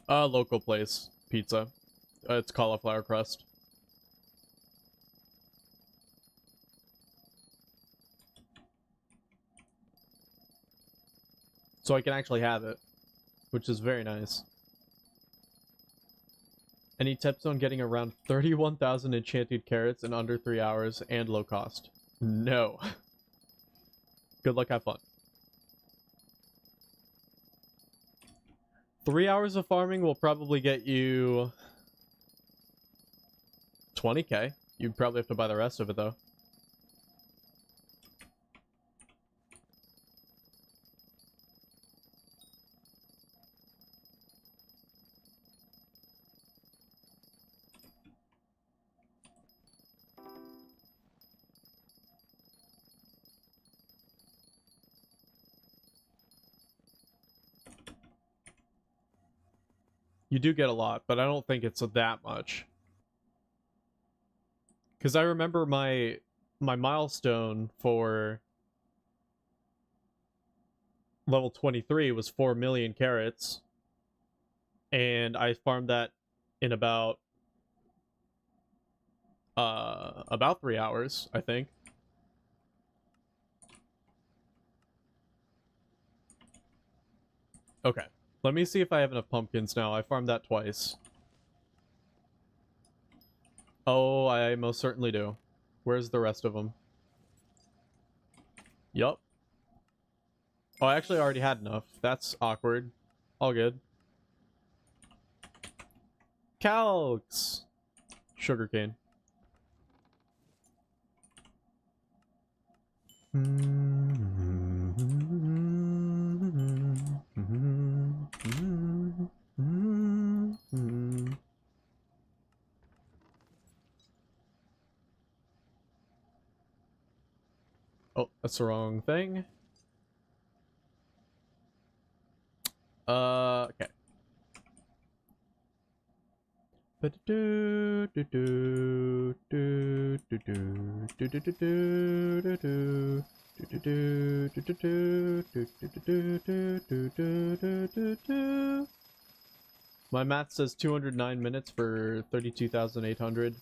Local place pizza. It's cauliflower crust. So I can actually have it, which is very nice. Any tips on getting around 31,000 enchanted carrots in under 3 hours and low cost? No. Good luck, have fun. 3 hours of farming will probably get you 20k. You'd probably have to buy the rest of it, though. You do get a lot, but I don't think it's that much. Because I remember my milestone for level 23 was 4 million carrots. And I farmed that in about 3 hours, I think. Okay. Let me see if I have enough pumpkins now. I farmed that twice. Oh, I most certainly do. Where's the rest of them? Yup. Oh, I actually already had enough. That's awkward. All good. Calx! Sugarcane. Oh, that's the wrong thing. Okay. My math says 209 minutes for 32,800.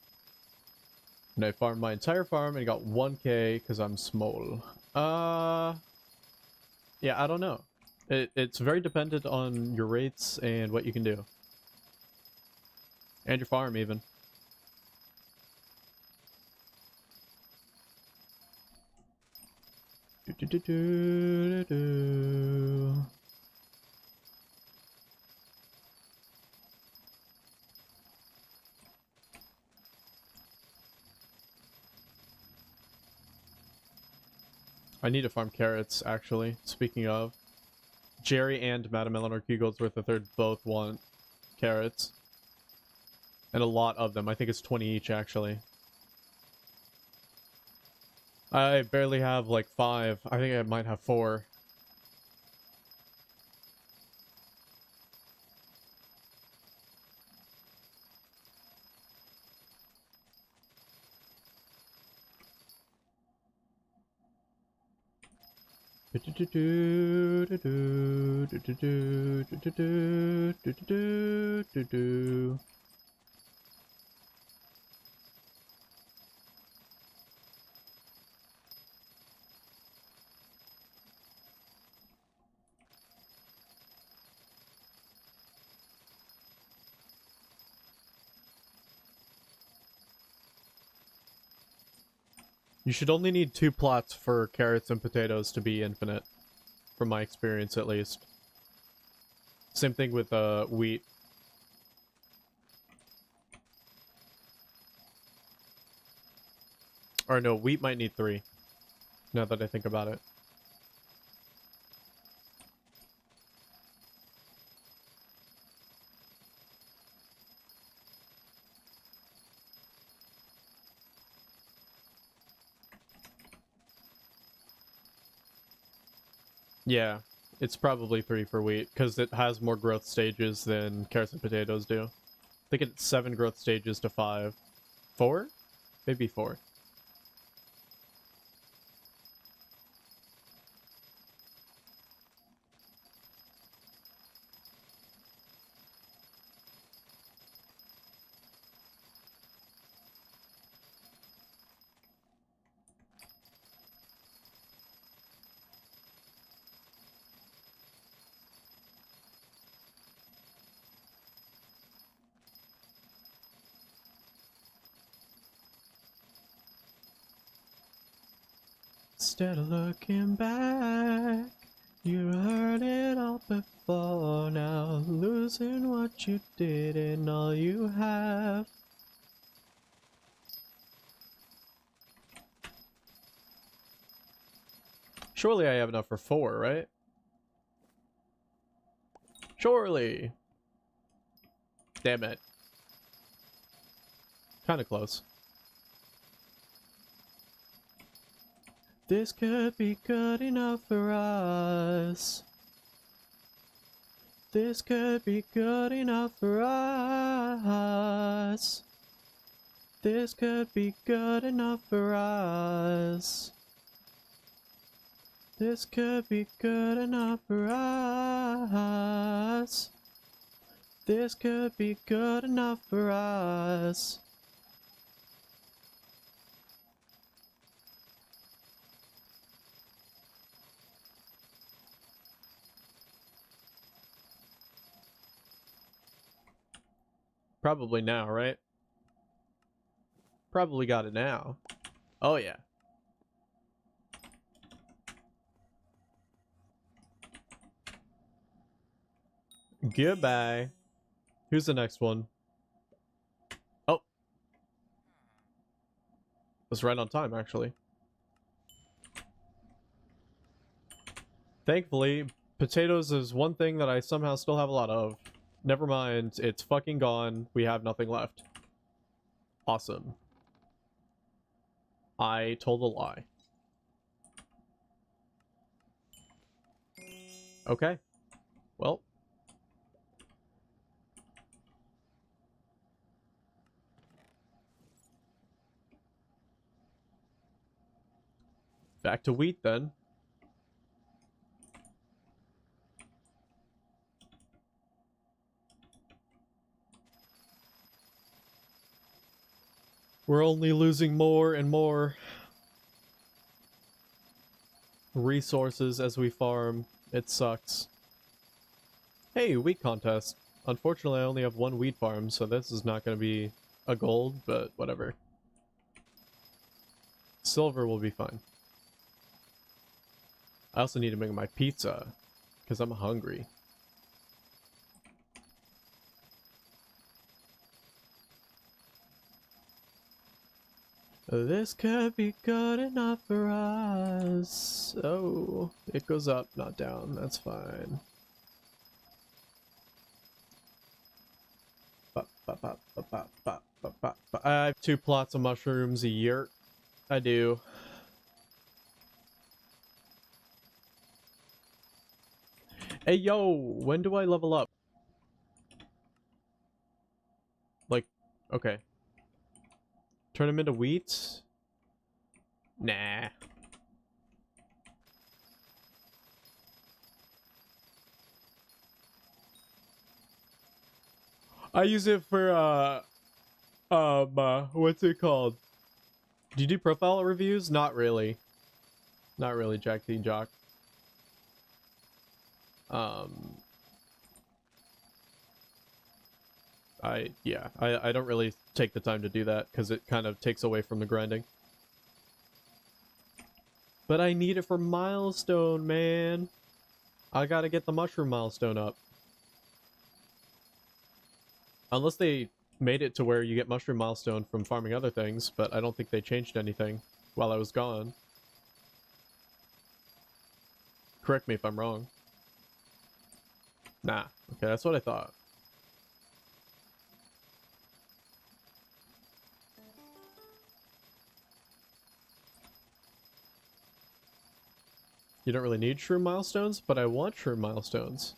And I farmed my entire farm and got 1k because I'm small. Yeah, I don't know. It's very dependent on your rates and what you can do. And your farm, even. I need to farm carrots, actually. Speaking of. Jerry and Madam Eleanor Kugoldsworth III both want carrots. And a lot of them. I think it's 20 each, actually. I barely have, like, 5. I think I might have 4. You should only need 2 plots for carrots and potatoes to be infinite. From my experience, at least. Same thing with wheat. Or no, wheat might need 3. Now that I think about it. Yeah, it's probably 3 for wheat, because it has more growth stages than carrots and potatoes do. I think it's 7 growth stages to 5. 4? Maybe 4. Instead of looking back, you heard it all before. Now losing what you did and all you have. Surely I have enough for 4, right? Surely. Damn it. Kinda close. This could be good enough for us. This could be good enough for us. This could be good enough for us. This could be good enough for us. This could be good enough for us. Probably now, right? Probably got it now. Oh yeah. Goodbye. Who's the next one? Oh. Was right on time, actually. Thankfully, potatoes is one thing that I somehow still have a lot of. Never mind, it's fucking gone. We have nothing left. Awesome. I told a lie. Okay. Well. Back to wheat then. We're only losing more and more resources as we farm. It sucks. Hey, wheat contest. Unfortunately, I only have one wheat farm, so this is not going to be a gold, but whatever. Silver will be fine. I also need to make my pizza, because I'm hungry. This could be good enough for us. Oh, it goes up, not down. That's fine. I have 2 plots of mushrooms a year. I do. Hey, yo, when do I level up? Like, okay. Turn them into wheat? Nah. I use it for, what's it called? Do you do profile reviews? Not really. Not really, Jack D. Jock. I don't really take the time to do that because it kind of takes away from the grinding. But I need it for milestone, man. I gotta get the mushroom milestone up. Unless they made it to where you get mushroom milestone from farming other things, but I don't think they changed anything while I was gone. Correct me if I'm wrong. Nah. Okay, that's what I thought. You don't really need shroom milestones, but I want shroom milestones.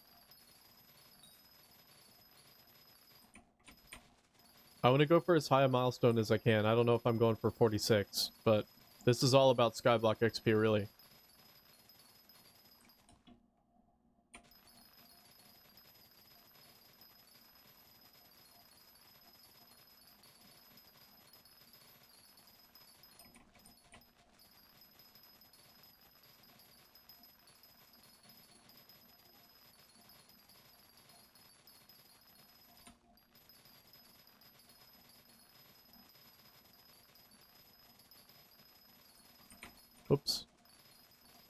I want to go for as high a milestone as I can. I don't know if I'm going for 46, but this is all about Skyblock XP, really. Oops.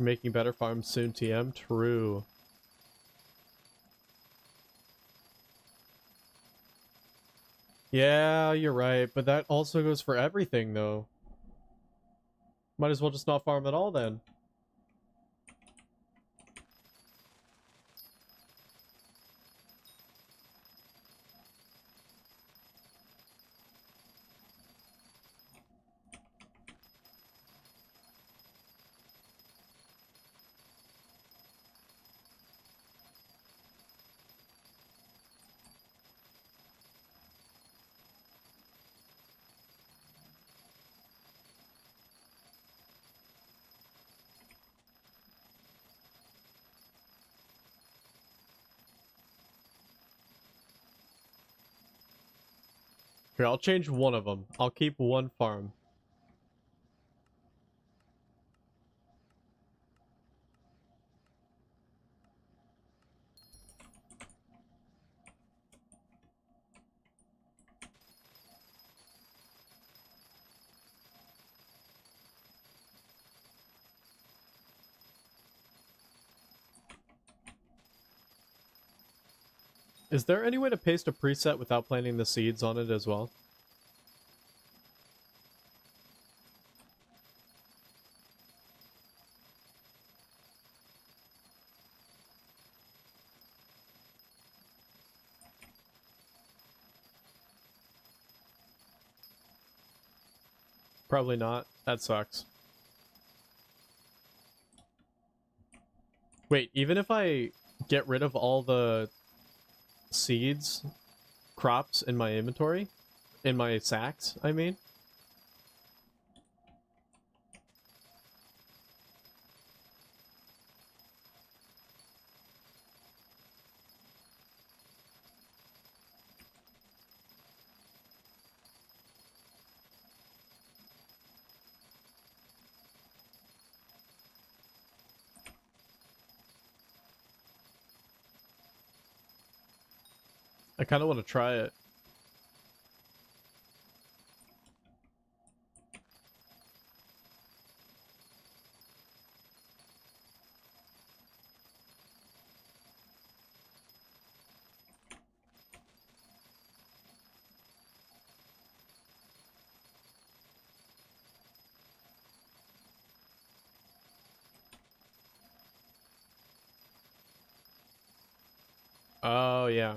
Making better farms soon, TM. True. Yeah, you're right, but that also goes for everything, though. Might as well just not farm at all, then. Here, I'll change one of them. I'll keep one farm. Is there any way to paste a preset without planting the seeds on it as well? Probably not. That sucks. Wait, even if I get rid of all the seeds, crops in my inventory, in my sacks, I mean? I kind of want to try it. Oh, yeah.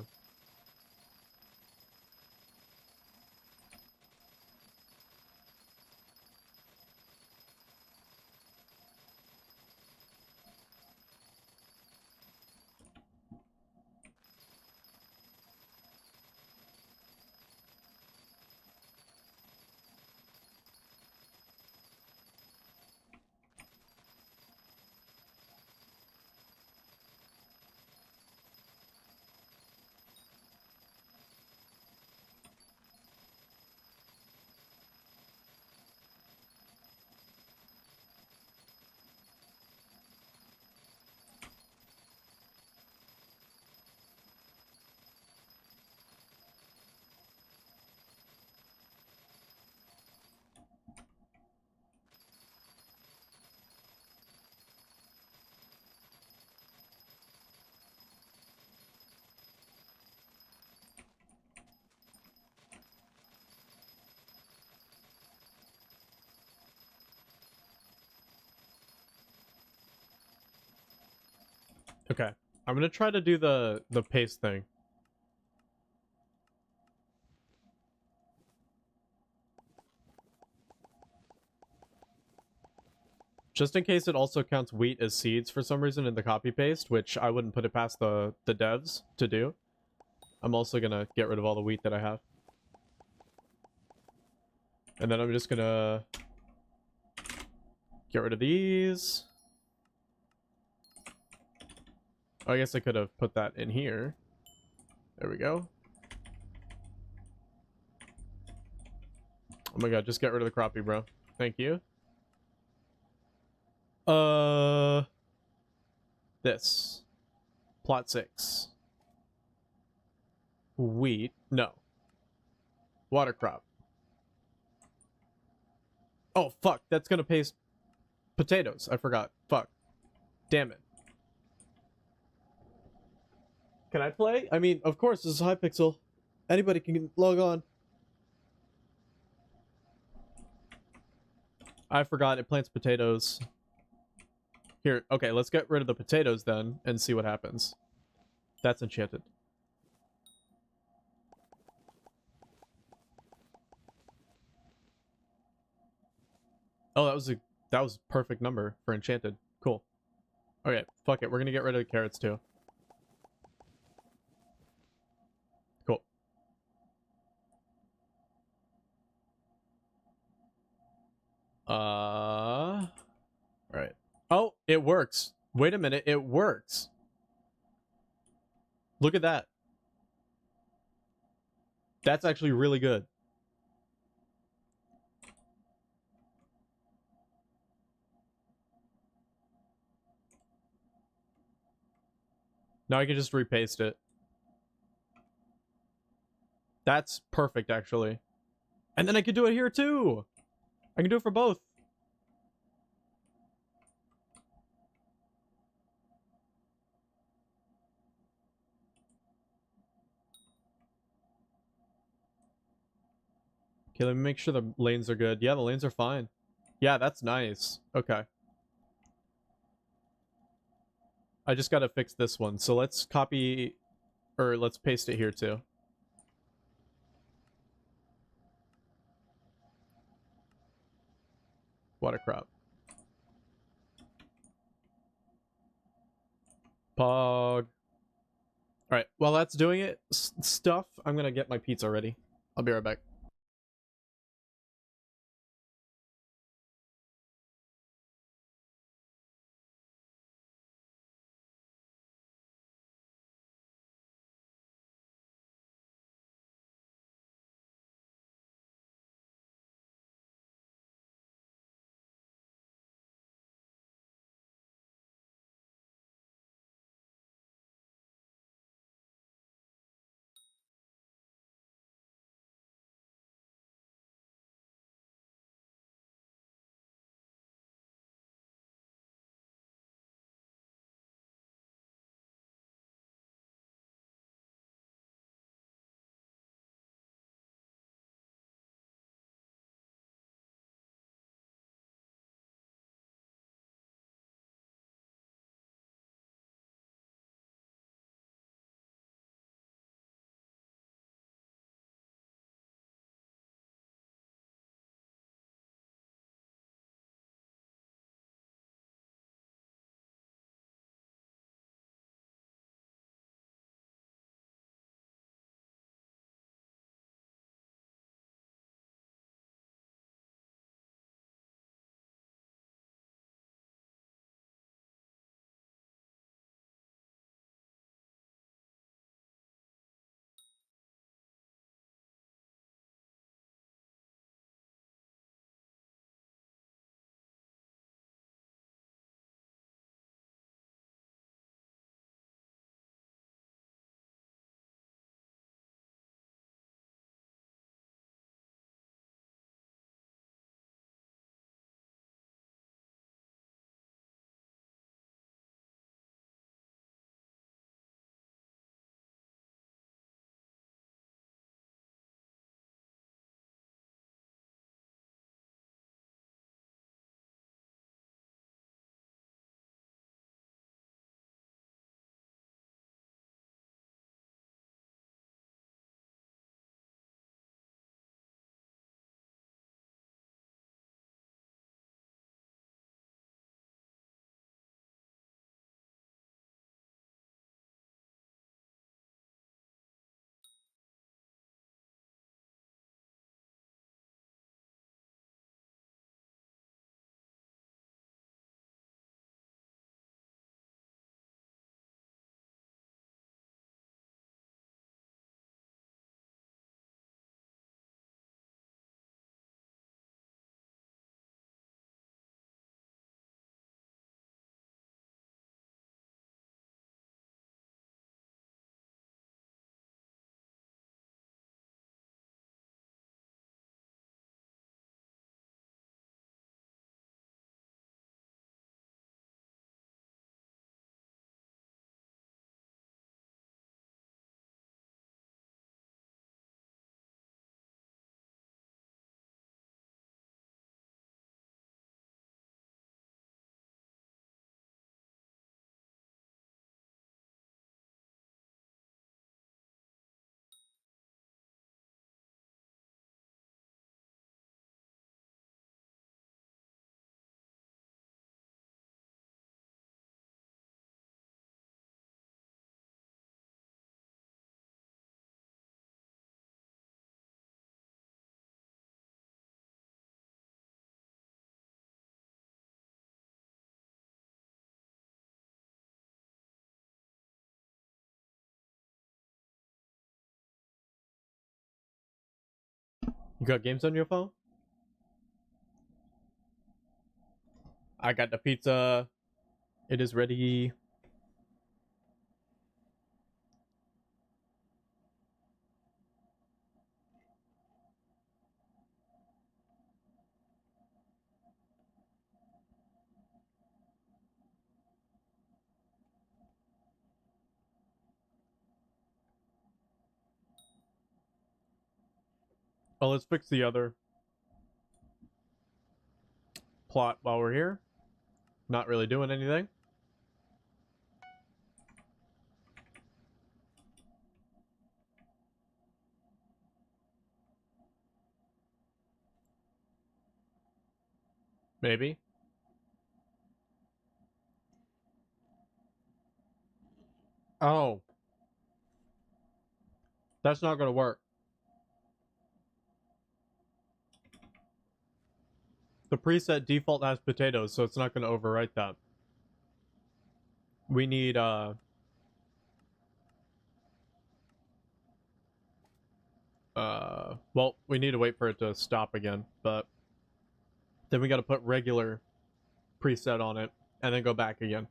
Okay. I'm gonna try to do the paste thing. Just in case it also counts wheat as seeds for some reason in the copy paste, which I wouldn't put it past the devs to do. I'm also gonna get rid of all the wheat that I have. And then I'm just gonna get rid of these. Oh, I guess I could have put that in here. There we go. Oh my god, just get rid of the crappie, bro. Thank you. This. Plot 6. Wheat. No. Water crop. Oh, fuck. That's gonna paste potatoes. I forgot. Fuck. Damn it. Can I play? I mean, of course, this is Hypixel. Anybody can log on. I forgot it plants potatoes. Here, okay, let's get rid of the potatoes then and see what happens. That's enchanted. Oh, that was a perfect number for enchanted. Cool. Okay, fuck it. We're gonna get rid of the carrots too. Cool. Right. Oh, it works. Wait a minute, it works. Look at that. That's actually really good. Now I can just repaste it. That's perfect, actually. And then I can do it here too. I can do it for both. Okay, let me make sure the lanes are good. Yeah, the lanes are fine. Yeah, that's nice. Okay. I just gotta fix this one. So let's copy, or let's paste it here too. Water crop. Pog. Alright, while that's doing it, stuff, I'm gonna get my pizza ready. I'll be right back. You got games on your phone? I got the pizza. It is ready. Oh, let's fix the other plot while we're here. Not really doing anything. Maybe. Oh, that's not gonna work. The preset default has potatoes, so it's not gonna overwrite that. We need well, we need to wait for it to stop again, but then we gotta put regular preset on it and then go back again.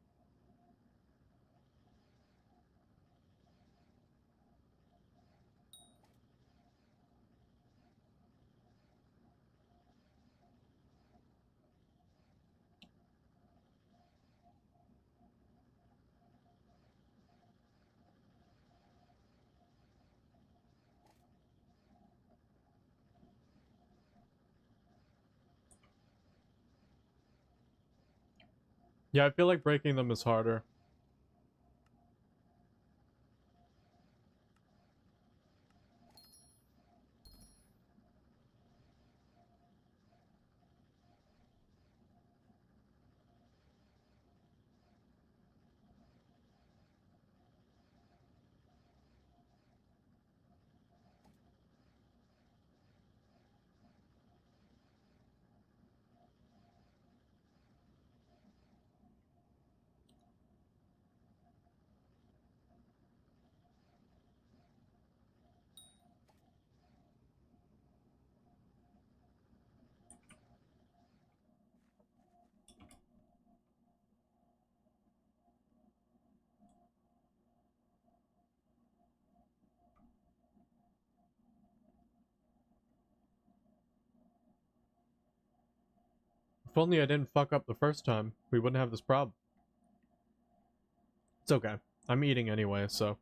Yeah, I feel like breaking them is harder. If only I didn't fuck up the first time, we wouldn't have this problem. It's okay. I'm eating anyway, so.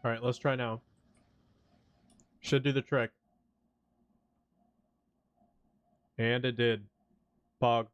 Alright, let's try now. Should do the trick. And it did. Pog.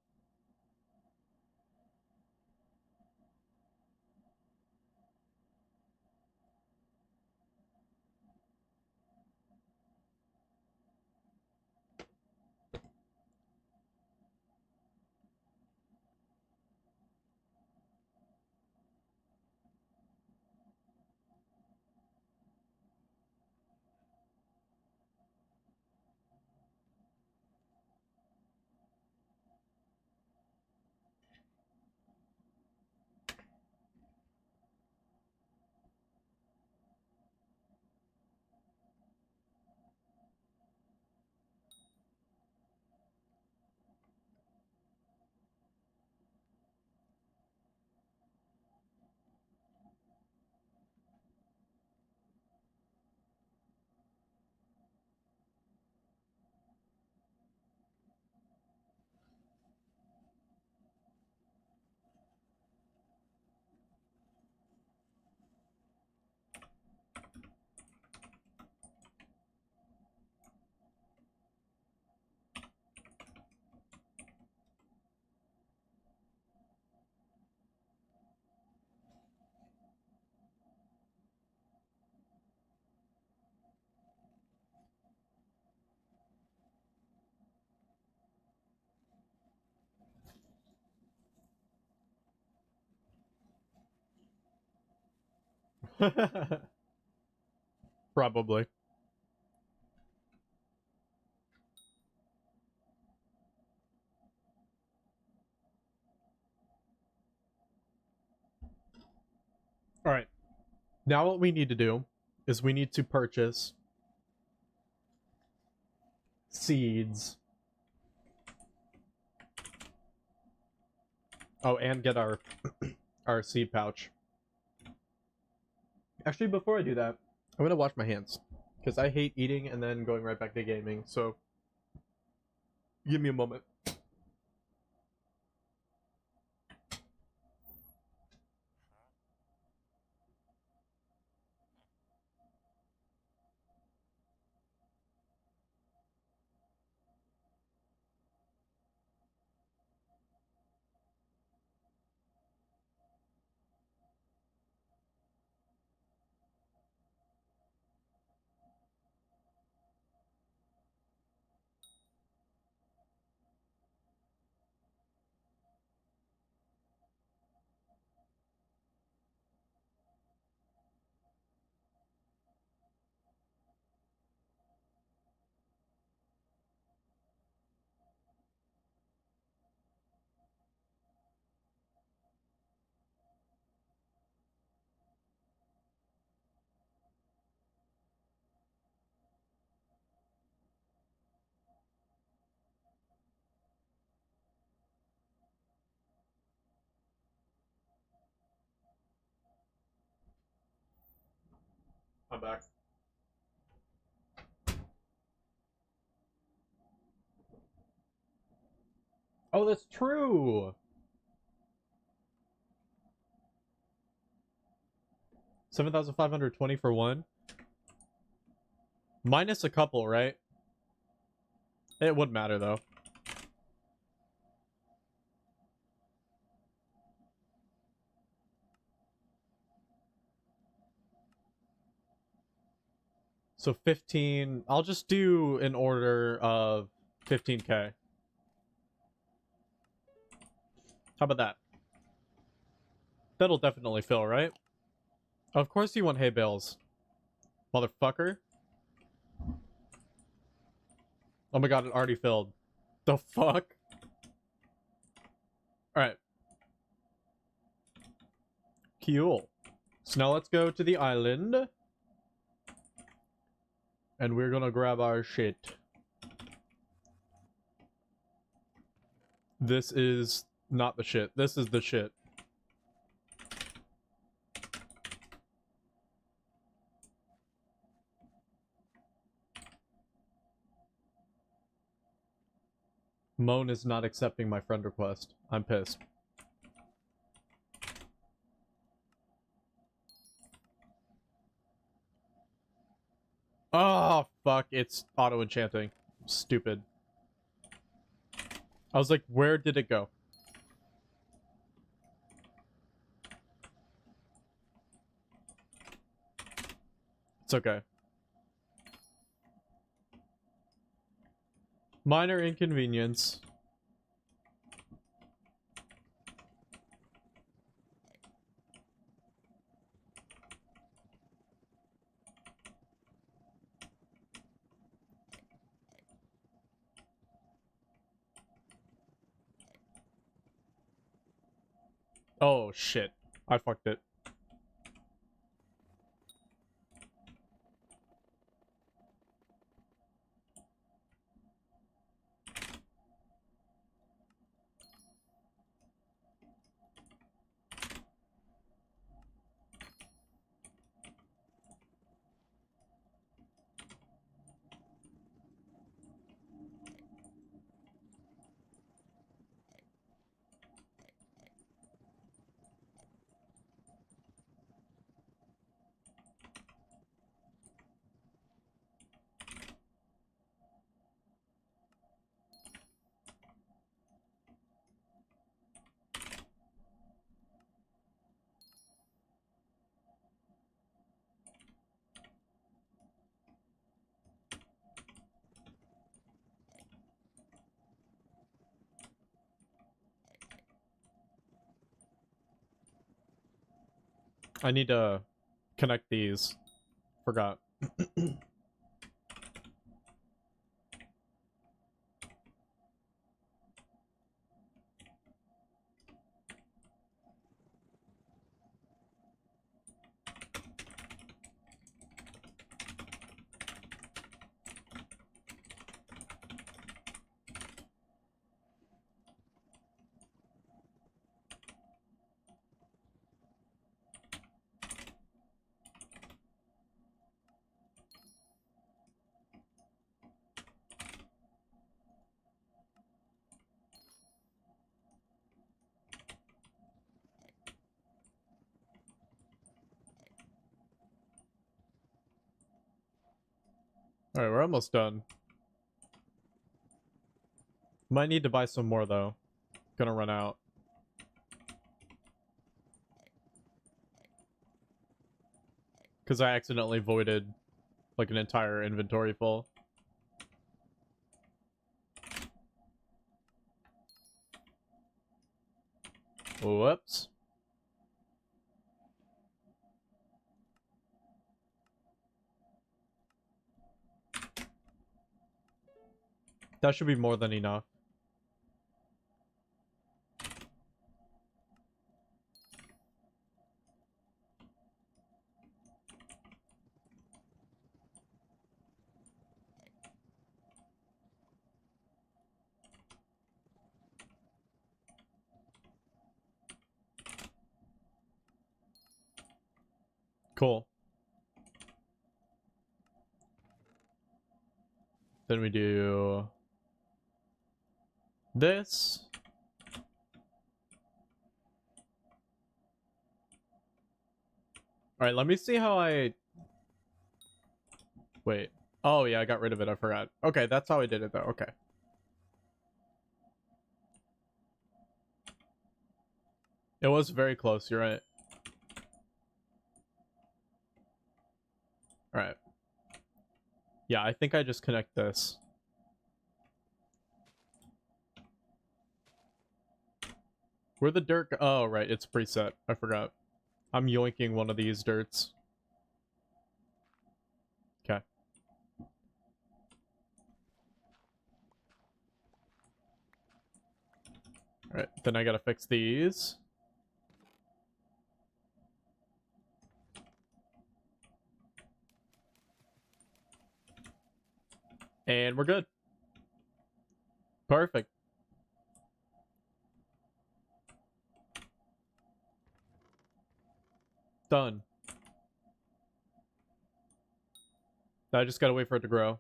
Probably. All right. Now what we need to do is we need to purchase seeds. Oh, and get our our seed pouch. Actually, before I do that, I'm gonna wash my hands because I hate eating and then going right back to gaming. So, give me a moment. I'm back. Oh, that's true. 7,520 for one. Minus a couple, right? It wouldn't matter though. So 15. I'll just do an order of 15k. How about that? That'll definitely fill, right? Of course you want hay bales, motherfucker. Oh my god, it already filled. The fuck? Alright. Cool. So now let's go to the island. And we're gonna grab our shit. This is not the shit. This is the shit. Moan is not accepting my friend request. I'm pissed. Oh, fuck. It's auto-enchanting. Stupid. I was like, where did it go? It's okay. Minor inconvenience. Oh, shit. I fucked it. I need to connect these. Forgot. Alright, we're almost done. Might need to buy some more, though. Gonna run out. Because I accidentally voided, like, an entire inventory full. Whoops. That should be more than enough. Cool. Then we do this. Alright, let me see how I... Wait. Oh, yeah, I got rid of it. I forgot. Okay, that's how I did it, though. Okay. It was very close. You're right. Alright. Yeah, I think I just connect this. Where the dirt... Oh, right. It's preset. I forgot. I'm yoinking one of these dirts. Okay. Alright, then I gotta fix these. And we're good. Perfect. Done. I just gotta wait for it to grow.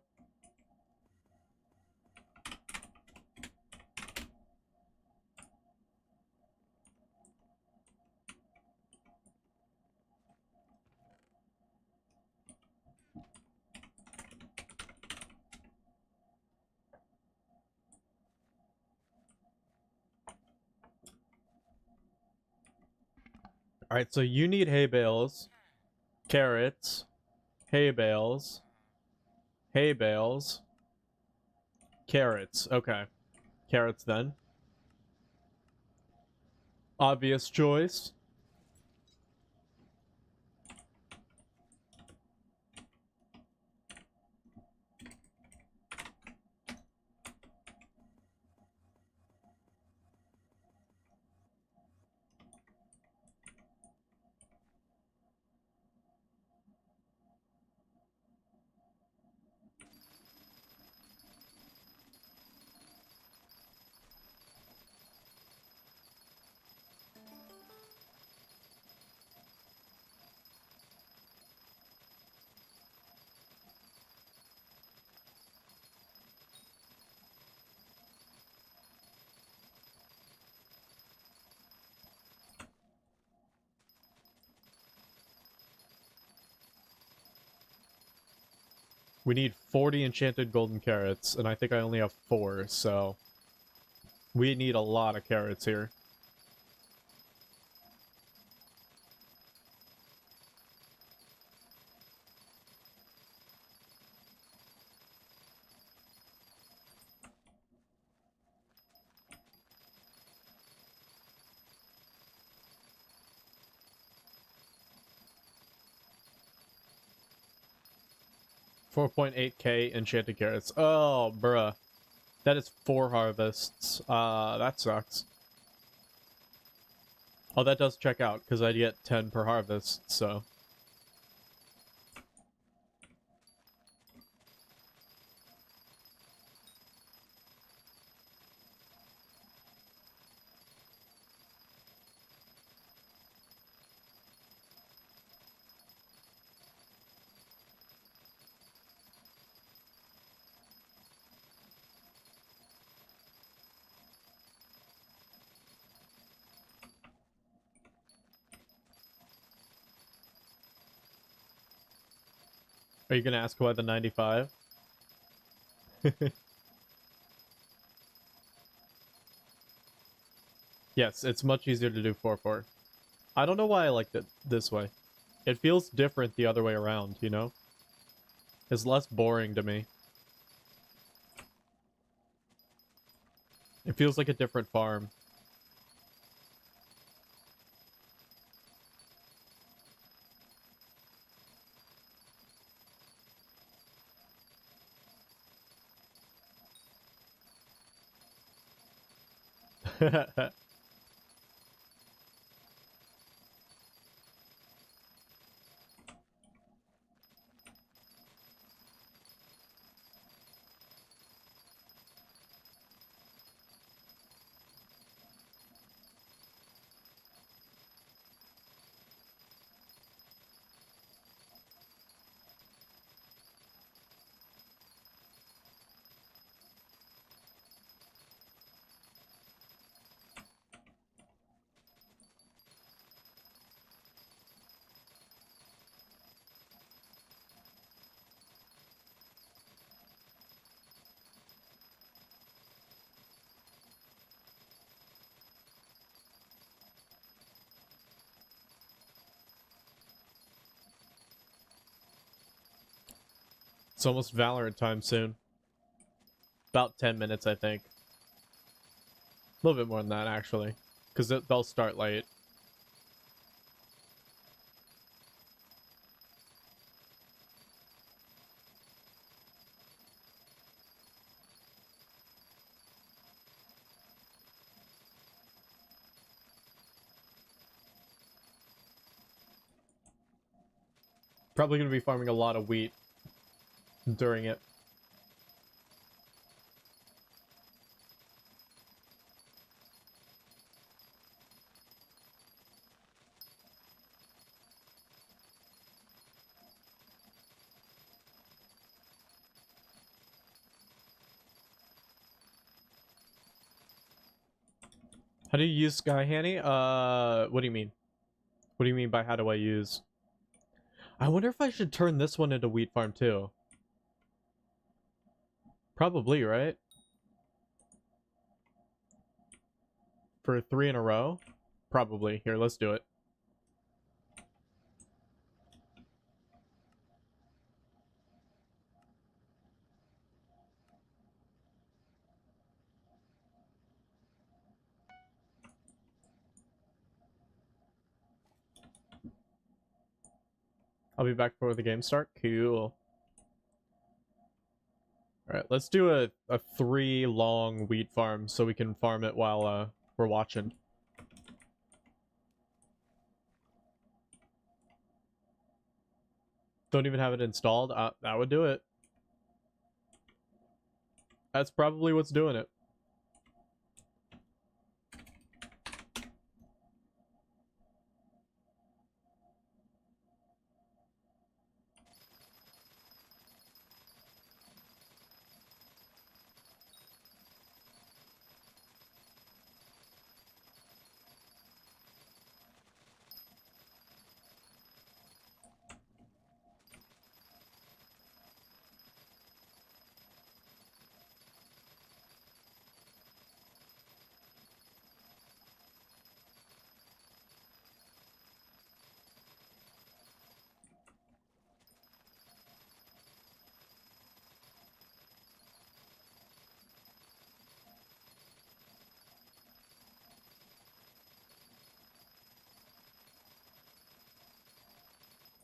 Alright, so you need hay bales, carrots, hay bales, hay bales, carrots. Okay. Carrots then. Obvious choice. We need 40 enchanted golden carrots, and I think I only have 4, so... We need a lot of carrots here. 4.8k enchanted carrots. Oh, bruh. That is 4 harvests. That sucks. Oh, that does check out, because I get 10 per harvest, so... Are you gonna ask why the 95? Yes, it's much easier to do 4-4. I don't know why I liked it this way. It feels different the other way around, you know? It's less boring to me. It feels like a different farm. It's almost Valorant time soon. About 10 minutes, I think. A little bit more than that, actually. Because they'll start late. Probably going to be farming a lot of wheat during it. How do you use Sky Hanny? What do you mean? What do you mean by how do I use? I wonder if I should turn this one into wheat farm too. Probably, right? For 3 in a row? Probably. Here, let's do it. I'll be back before the game start. Cool. Alright, let's do a 3 long wheat farm so we can farm it while we're watching. Don't even have it installed? That would do it. That's probably what's doing it.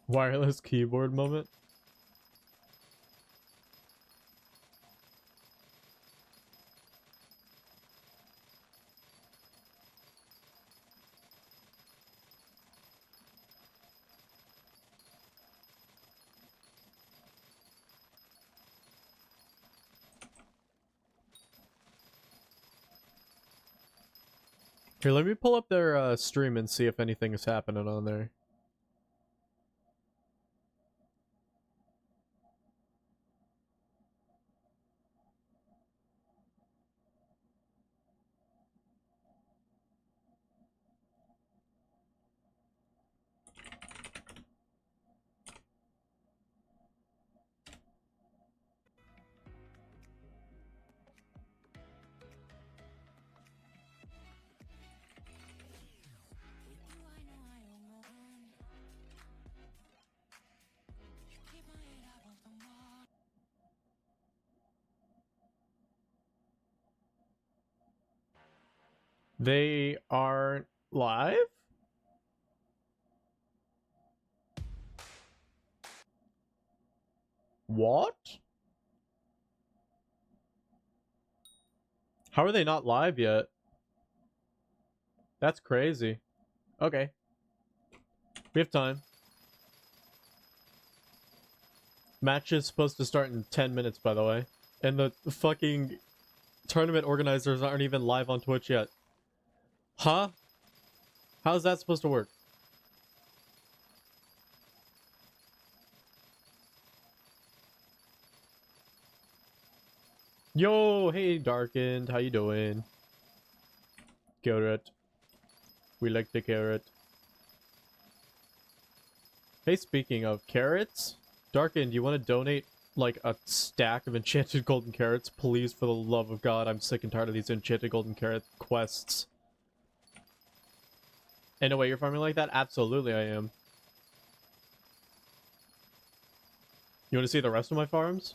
Wireless keyboard moment. Here, let me pull up their stream and see if anything is happening on there. They aren't live? What? How are they not live yet? That's crazy. Okay. We have time. Match is supposed to start in 10 minutes, by the way. And the fucking tournament organizers aren't even live on Twitch yet. Huh? How's that supposed to work? Yo, hey Darkened, how you doing? Carrot. We like the carrot. Hey, speaking of carrots, Darkened, you want to donate like a stack of enchanted golden carrots? Please, for the love of God, I'm sick and tired of these enchanted golden carrot quests. In a way, you're farming like that? Absolutely, I am. You want to see the rest of my farms?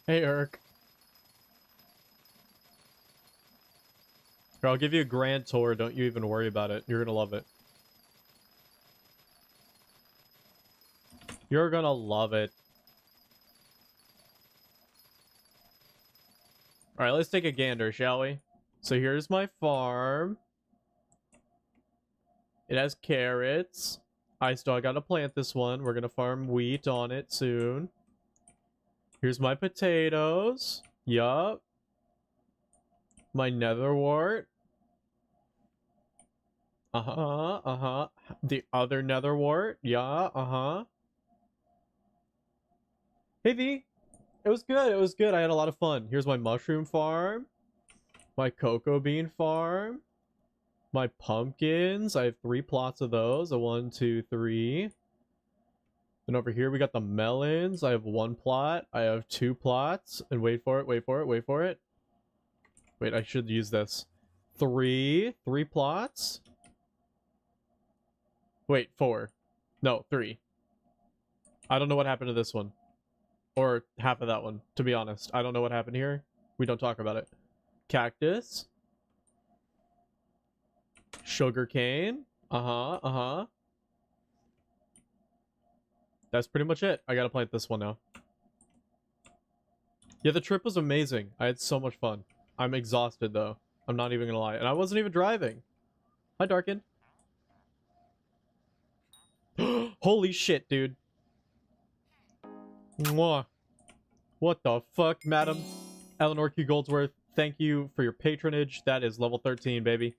Hey, Eric. Here, I'll give you a grand tour. Don't you even worry about it. You're gonna love it. You're gonna love it. Alright, let's take a gander, shall we? So here's my farm. It has carrots. I still gotta plant this one. We're gonna farm wheat on it soon. Here's my potatoes. Yup. My netherwort. Uh-huh, uh-huh. The other netherwort. Yeah, uh-huh. Hey, V. It was good, it was good. I had a lot of fun. Here's my mushroom farm. My cocoa bean farm. My pumpkins. I have 3 plots of those. A 1, 2, 3. And over here we got the melons. I have 1 plot. I have 2 plots. And wait for it, wait for it, wait for it. Wait, I should use this. 3 plots. Wait, 4. No, 3. I don't know what happened to this one. Or half of that one, to be honest. I don't know what happened here. We don't talk about it. Cactus. Sugarcane. Uh-huh, uh-huh. That's pretty much it. I gotta plant this one now. Yeah, the trip was amazing. I had so much fun. I'm exhausted, though. I'm not even gonna lie. And I wasn't even driving. Hi, Darken. Holy shit, dude. Mwah. What the fuck, madam? Eleanor Q. Goldsworth, thank you for your patronage. That is level 13, baby.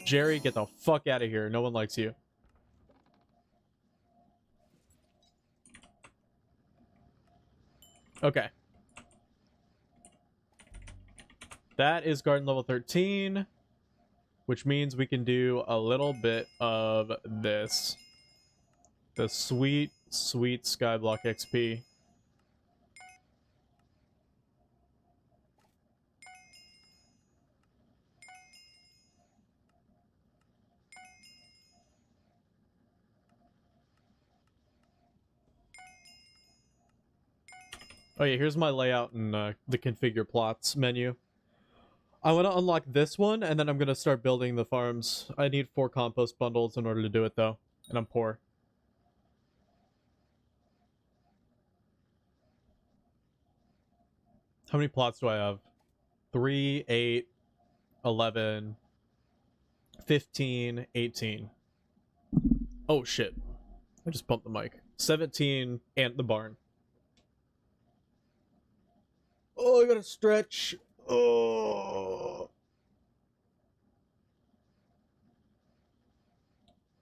Jerry, get the fuck out of here. No one likes you. Okay. That is garden level 13, which means we can do a little bit of this. The sweet, sweet Skyblock XP. Oh yeah, here's my layout in the configure plots menu. I want to unlock this one, and then I'm going to start building the farms. I need 4 compost bundles in order to do it, though. And I'm poor. How many plots do I have? 3, 8, 11, 15, 18. Oh shit. I just bumped the mic. 17 and the barn. Oh, I gotta stretch. Oh.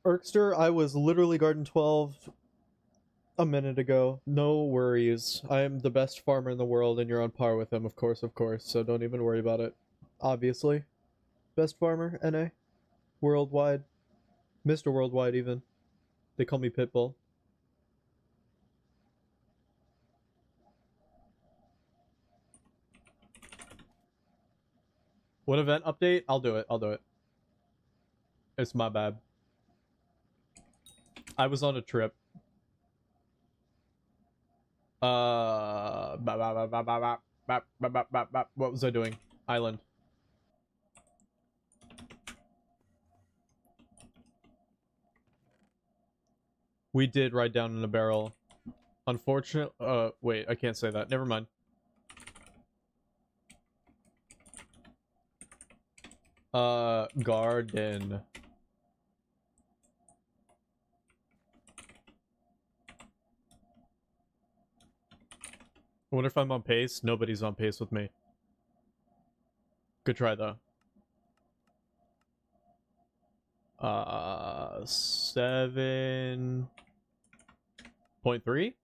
Erkster, I was literally Garden 12 a minute ago. No worries. I am the best farmer in the world and you're on par with him, of course, so don't even worry about it. Obviously. Best farmer, NA. Worldwide. Mr. Worldwide, even. They call me Pitbull. What event update? I'll do it. It's my bad. I was on a trip. What was I doing? Island. We did ride down in a barrel. Unfortunate. Wait, I can't say that. Never mind. Garden. I wonder if I'm on pace. Nobody's on pace with me. Good try, though. 7.3?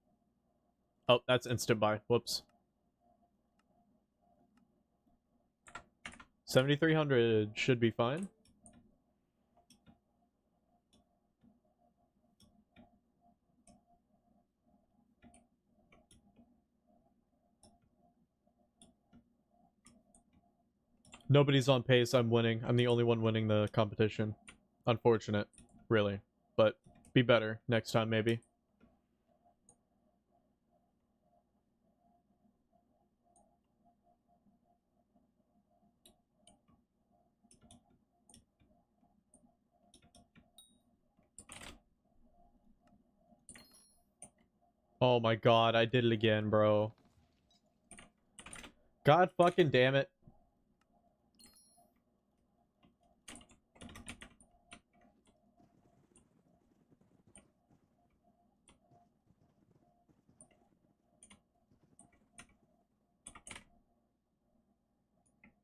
Oh, that's instant buy. Whoops. 7,300 should be fine. Nobody's on pace. I'm winning. I'm the only one winning the competition. Unfortunate, really. But be better next time, maybe. Oh my god, I did it again, bro. God fucking damn it.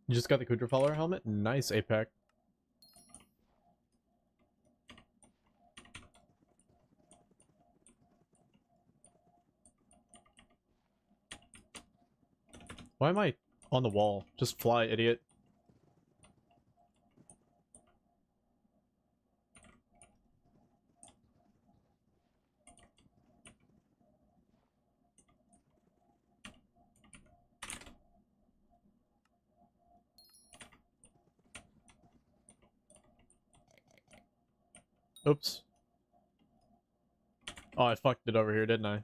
You just got the Kudra helmet? Nice, Apex. Why am I on the wall? Just fly, idiot. Oops. Oh, I fucked it over here, didn't I?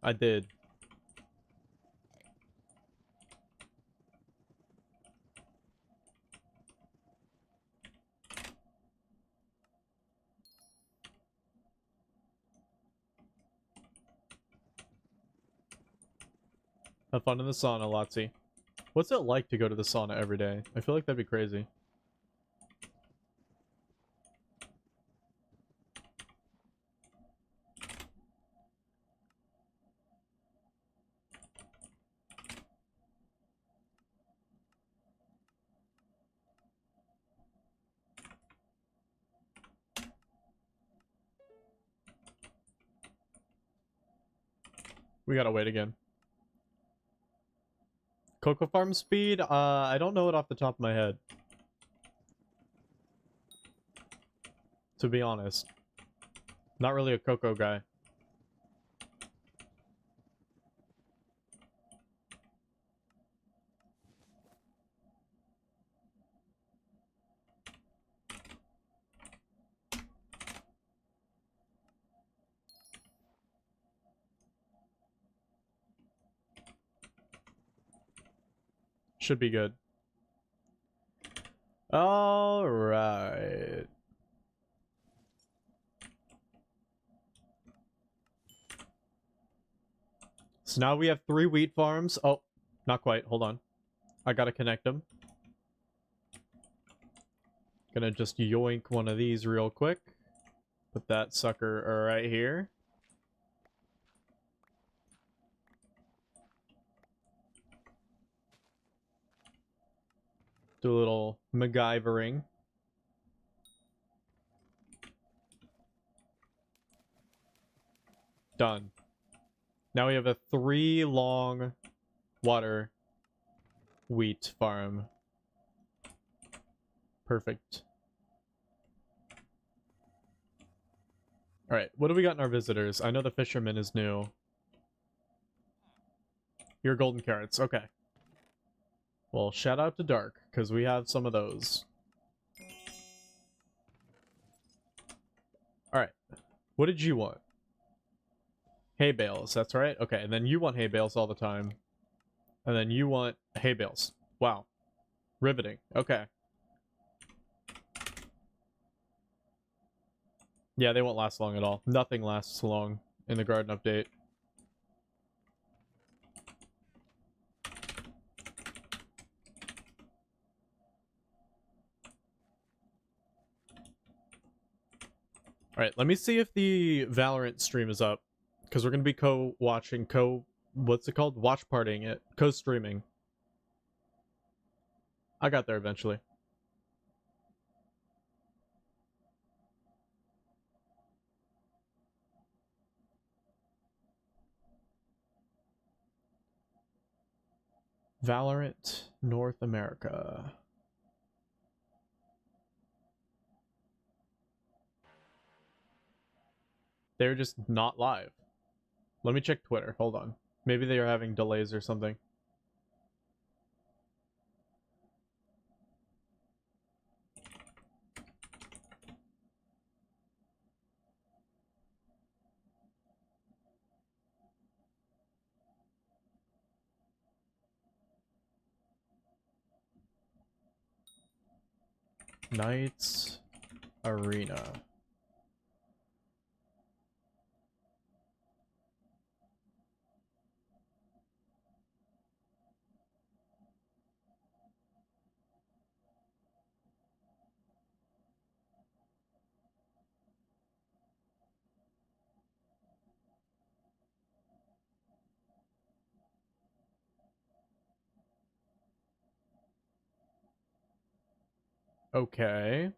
I did. Have fun in the sauna, Lotsie. What's it like to go to the sauna every day? I feel like that'd be crazy. We gotta wait again. Cocoa farm speed? I don't know it off the top of my head. To be honest. Not really a cocoa guy. Should be good. Alright. So now we have 3 wheat farms. Oh, not quite. Hold on. I gotta connect them. Gonna just yoink one of these real quick. Put that sucker right here. Do a little MacGyvering. Done. Now we have a 3 long water wheat farm. Perfect. Alright, what do we got in our visitors? I know the fisherman is new. Your golden carrots, okay. Well, shout out to Dark, because we have some of those. Alright, what did you want? Hay bales, that's right. Okay, and then you want hay bales all the time. And then you want hay bales. Wow. Riveting. Okay. Yeah, they won't last long at all. Nothing lasts long in the garden update. Alright, let me see if the Valorant stream is up. Because we're going to be co-watching, what's it called? Watch partying it. Co-streaming. I got there eventually. Valorant North America. They're just not live. Let me check Twitter. Hold on. Maybe they are having delays or something. Knights Arena. Okay.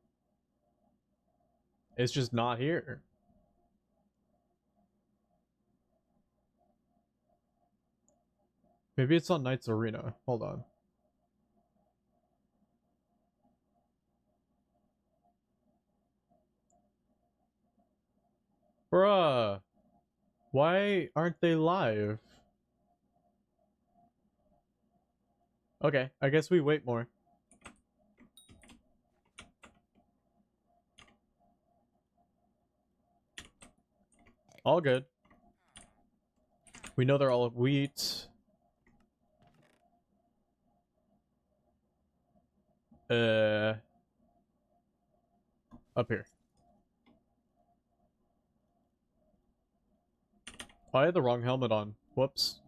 It's just not here. Maybe it's on Knights Arena. Hold on. Bruh. Why aren't they live? Okay, I guess we wait more. All good. We know they're all wheat. Up here. Oh, I had the wrong helmet on. Whoops.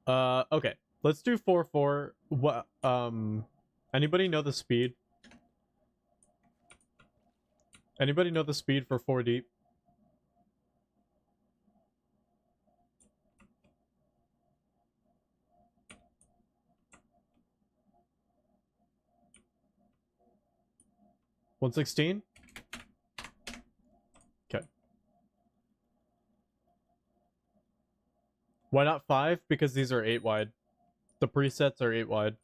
Okay. Let's do 4-4. What, anybody know the speed? Anybody know the speed for 4 deep? $116? Okay. Why not 5? Because these are 8 wide. The presets are 8 wide.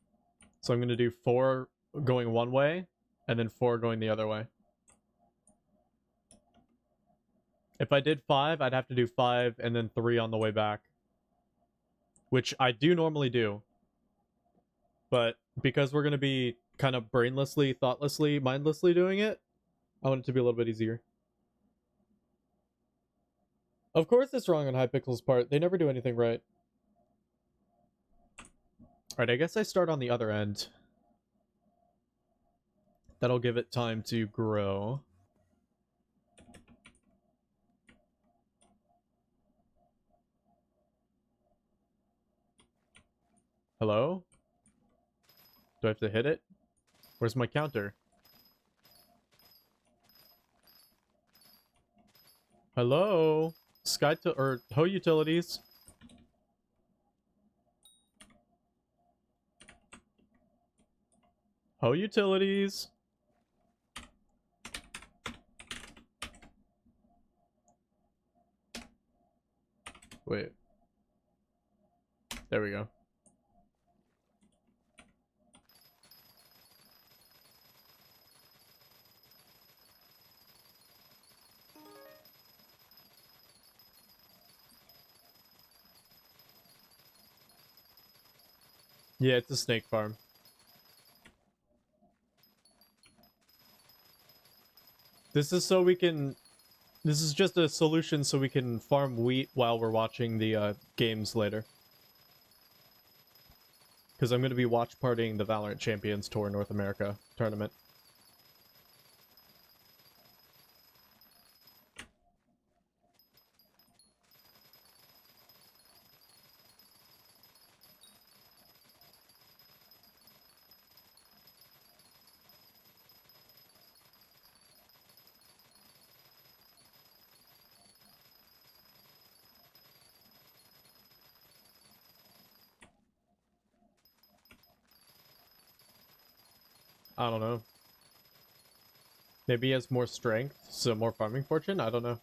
So I'm gonna do 4 going one way, and then 4 going the other way. If I did 5, I'd have to do 5 and then 3 on the way back. Which I do normally do. But because we're going to be kind of brainlessly, thoughtlessly, mindlessly doing it, I want it to be a little bit easier. Of course it's wrong on Hypixel's part. They never do anything right. Alright, I guess I start on the other end. That'll give it time to grow. Hello? Do I have to hit it? Where's my counter? Hello? Or Ho Utilities? Ho Utilities? Wait. There we go. Yeah, it's a snake farm. This is so we can... This is just a solution so we can farm wheat while we're watching the games later. Because I'm going to be watch partying the Valorant Champions Tour North America tournament. I don't know. Maybe he has more strength, so more farming fortune? I don't know.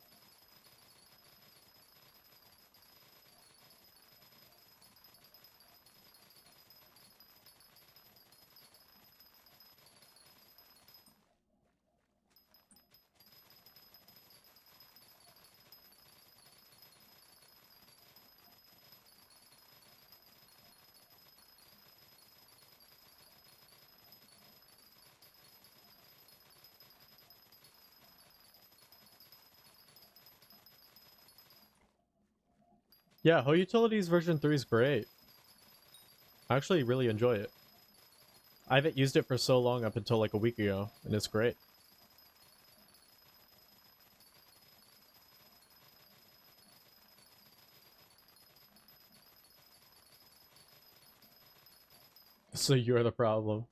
Yeah, Ho Utilities version 3 is great. I actually really enjoy it. I haven't used it for so long up until like a week ago, and it's great. So you're the problem.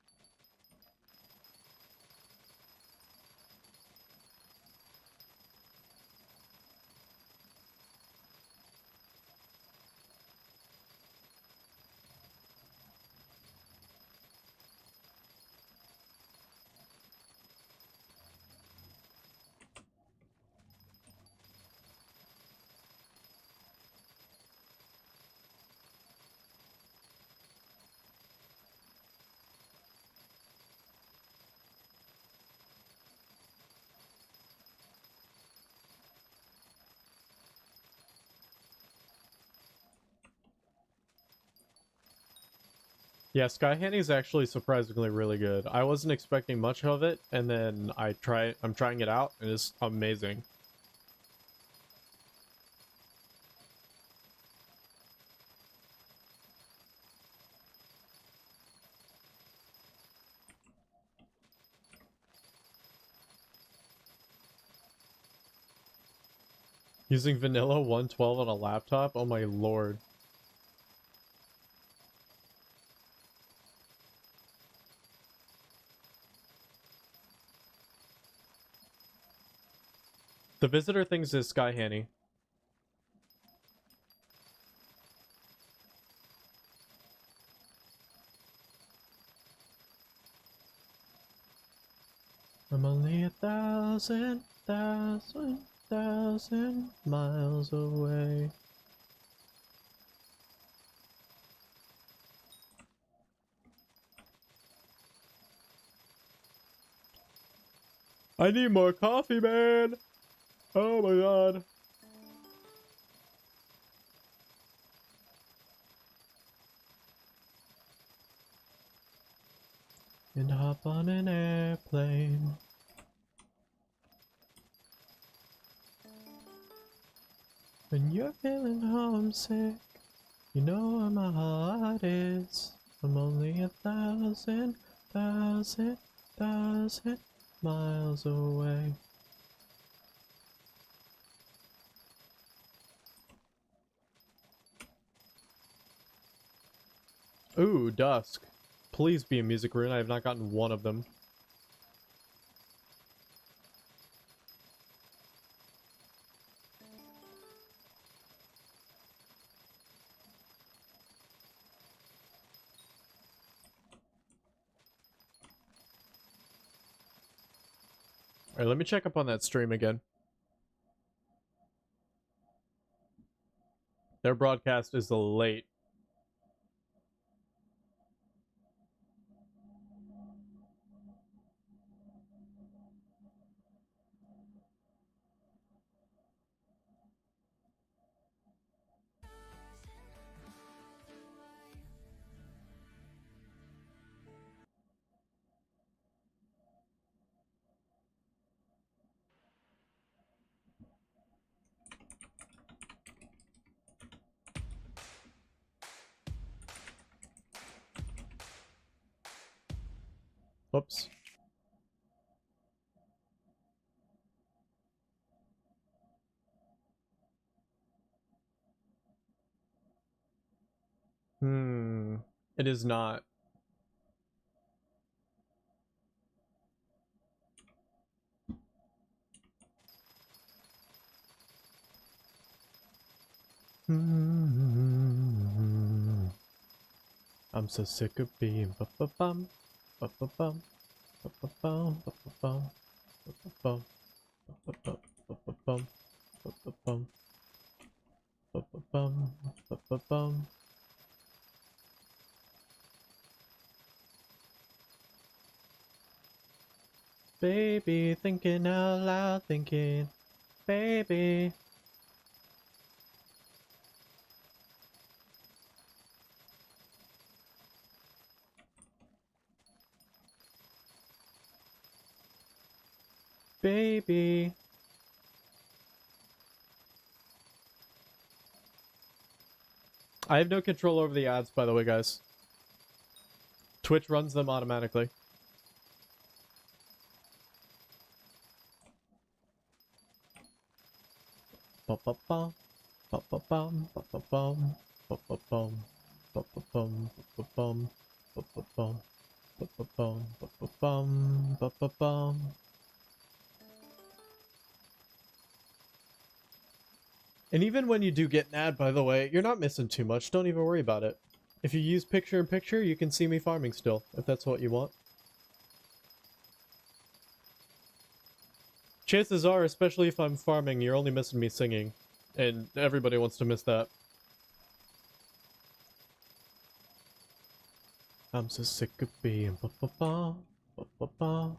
Yeah, Sky Handy is actually surprisingly really good. I wasn't expecting much of it, and then I'm trying it out, and it's amazing. Using vanilla 112 on a laptop? Oh my lord. The visitor thinks is Sky Handy. I'm only 1,000 miles away. I need more coffee, man! Oh my god. And hop on an airplane. When you're feeling homesick, you know where my heart is. I'm only 1,000 miles away. Ooh, Dusk. Please be a music rune. I have not gotten one of them. Alright, let me check up on that stream again. Their broadcast is late. Whoops. It is not. I'm so sick of being ba-ba-bum, ba-ba-bum, ba-ba-bum, ba-ba-bum, ba-ba-bum, ba-ba-bum, ba-ba-bum, ba-ba-bum, ba-ba-bum, ba-ba-bum. Baby, thinking out loud, thinking, baby. Baby. I have no control over the ads, by the way, guys. Twitch runs them automatically. Ba-ba-bum, ba-ba-bum, ba-ba-bum, ba-ba-bum, ba-ba-bum, ba-ba-bum, ba-ba-bum, ba-ba-bum, ba-ba-bum, ba-ba-bum. And even when you do get an ad, by the way, you're not missing too much. Don't even worry about it. If you use picture-in-picture, you can see me farming still, if that's what you want. Chances are, especially if I'm farming, you're only missing me singing. And everybody wants to miss that. I'm so sick of being ba-ba-ba, ba-ba-ba.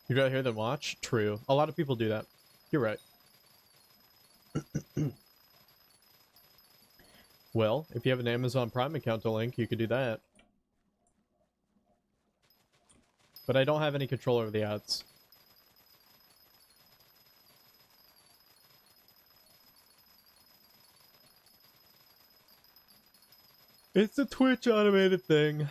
You'd rather hear than watch? True. A lot of people do that. You're right. Well, if you have an Amazon Prime account to link, you could do that. But I don't have any control over the ads. It's a Twitch automated thing.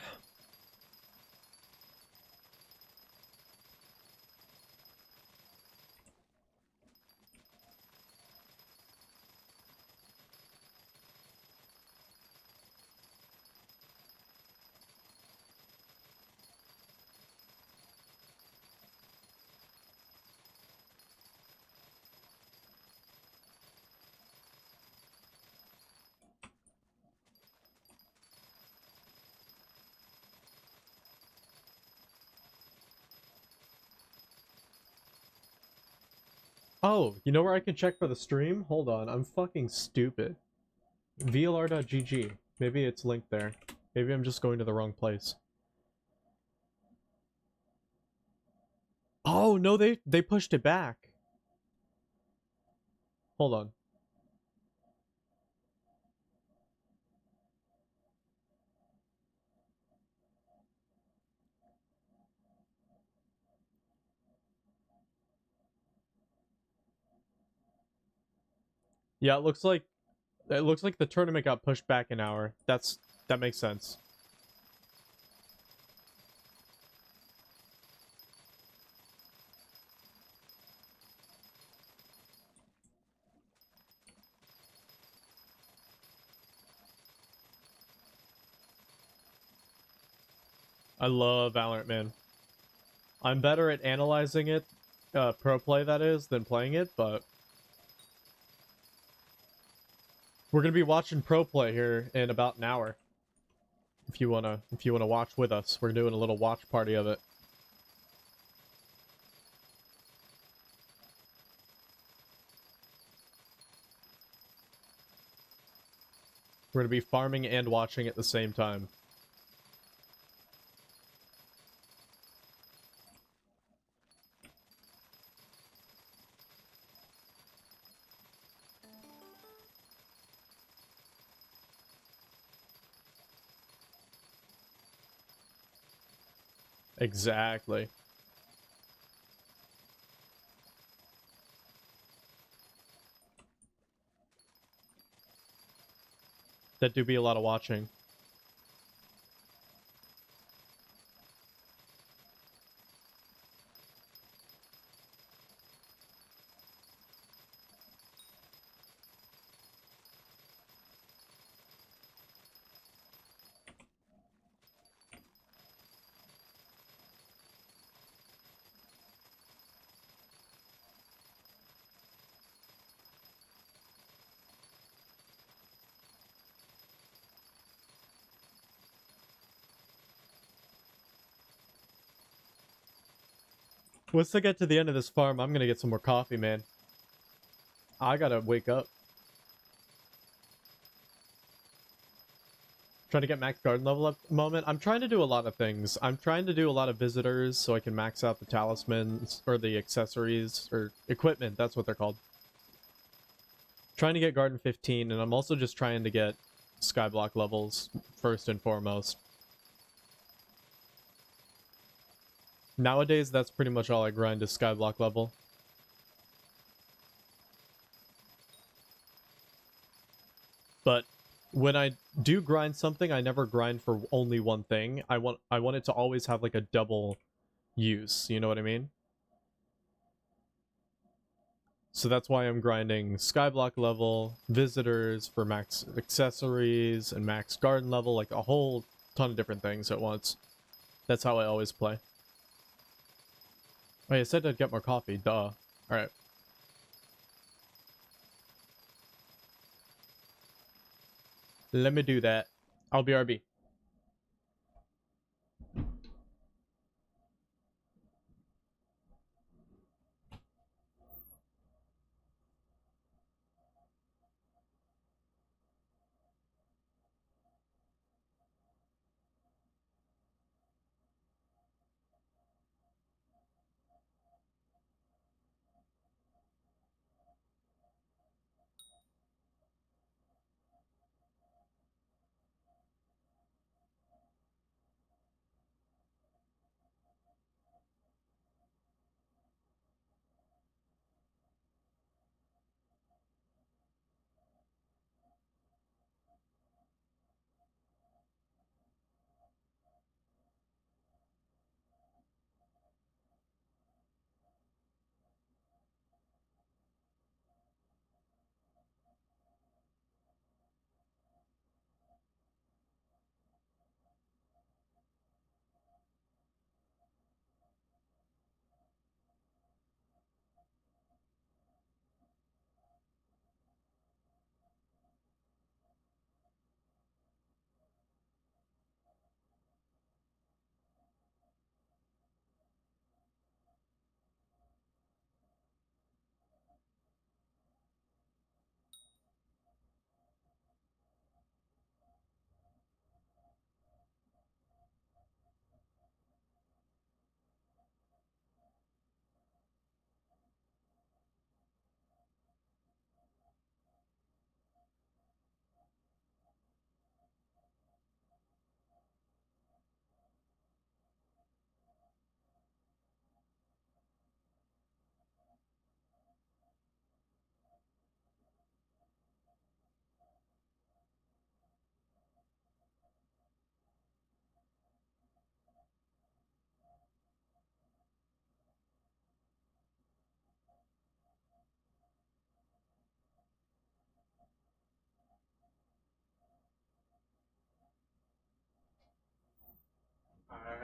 Oh, you know where I can check for the stream? Hold on, I'm fucking stupid. VLR.gg. Maybe it's linked there. Maybe I'm just going to the wrong place. Oh, no, they pushed it back. Hold on. Yeah, it looks like the tournament got pushed back an hour. That makes sense. I love Valorant, man. I'm better at analyzing it, pro play that is, than playing it, but we're gonna be watching pro play here in about an hour. If you wanna watch with us, we're doing a little watch party of it. We're gonna be farming and watching at the same time. Exactly. That do be a lot of watching. Once I get to the end of this farm, I'm gonna get some more coffee, man. I gotta wake up. Trying to get max garden level up at the moment. I'm trying to do a lot of things. I'm trying to do a lot of visitors so I can max out the talismans or the accessories or equipment. That's what they're called. Trying to get garden 15, and I'm also just trying to get skyblock levels first and foremost. Nowadays, that's pretty much all I grind is skyblock level. But when I do grind something, I never grind for only one thing. I want it to always have like a double use, you know what I mean? So that's why I'm grinding skyblock level, visitors for max accessories, and max garden level, like a whole ton of different things at once. That's how I always play. Wait, I said I'd get more coffee, duh. Alright. Let me do that. I'll be RB.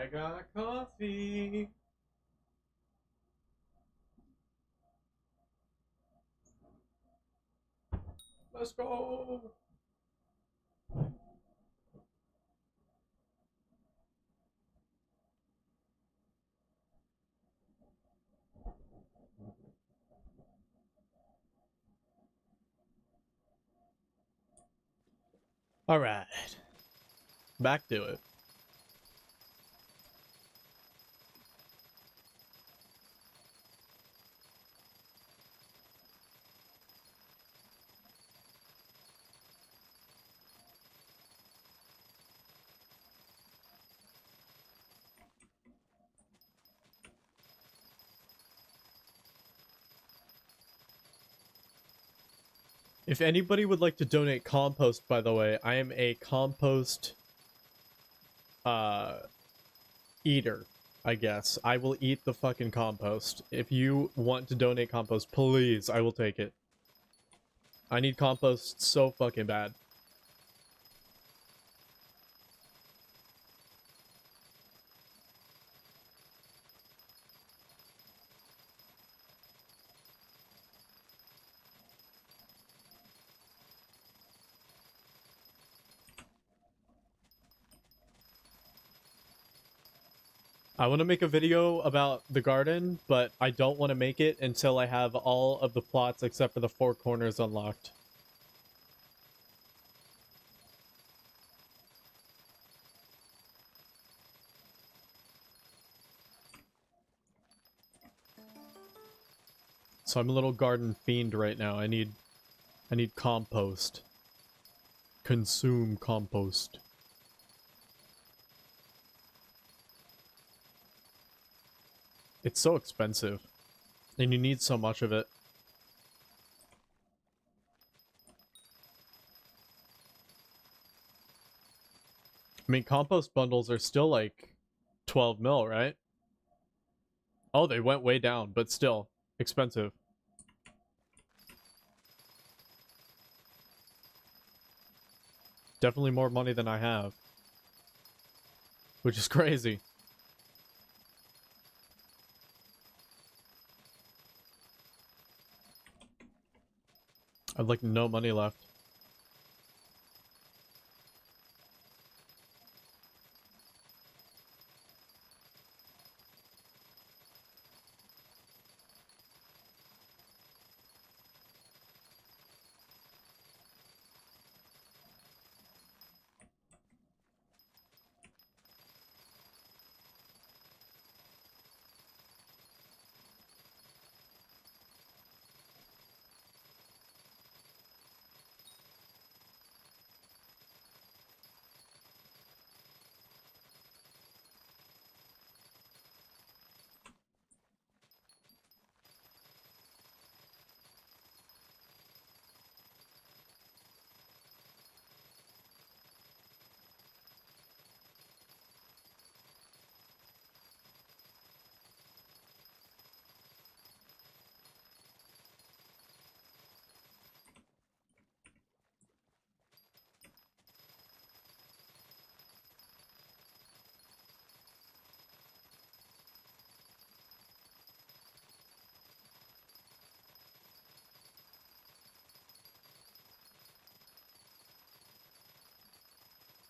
I got coffee. Let's go. All right. Back to it. If anybody would like to donate compost, by the way, I am a compost uh eater, I guess. I will eat the fucking compost. If you want to donate compost, please, I will take it. I need compost so fucking bad. I want to make a video about the garden, but I don't want to make it until I have all of the plots except for the 4 corners unlocked. So I'm a little garden fiend right now. I need compost. Consume compost. It's so expensive. And you need so much of it. I mean, compost bundles are still like 12 mil, right? Oh, they went way down, but still expensive. Definitely more money than I have. Which is crazy. I have like no money left.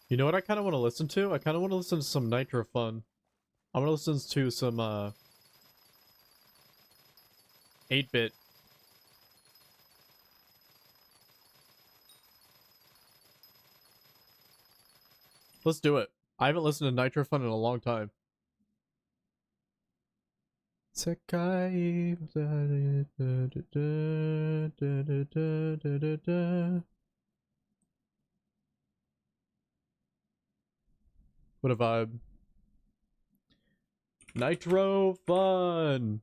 You know what I kind of want to listen to? I kind of want to listen to some Nitro Fun. I want to listen to some 8-bit. Let's do it. I haven't listened to Nitro Fun in a long time. Sekai. What a vibe. Nitro Fun.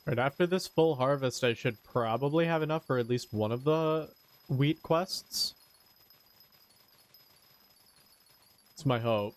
Right after this full harvest, I should probably have enough for at least one of the wheat quests. It's my hope.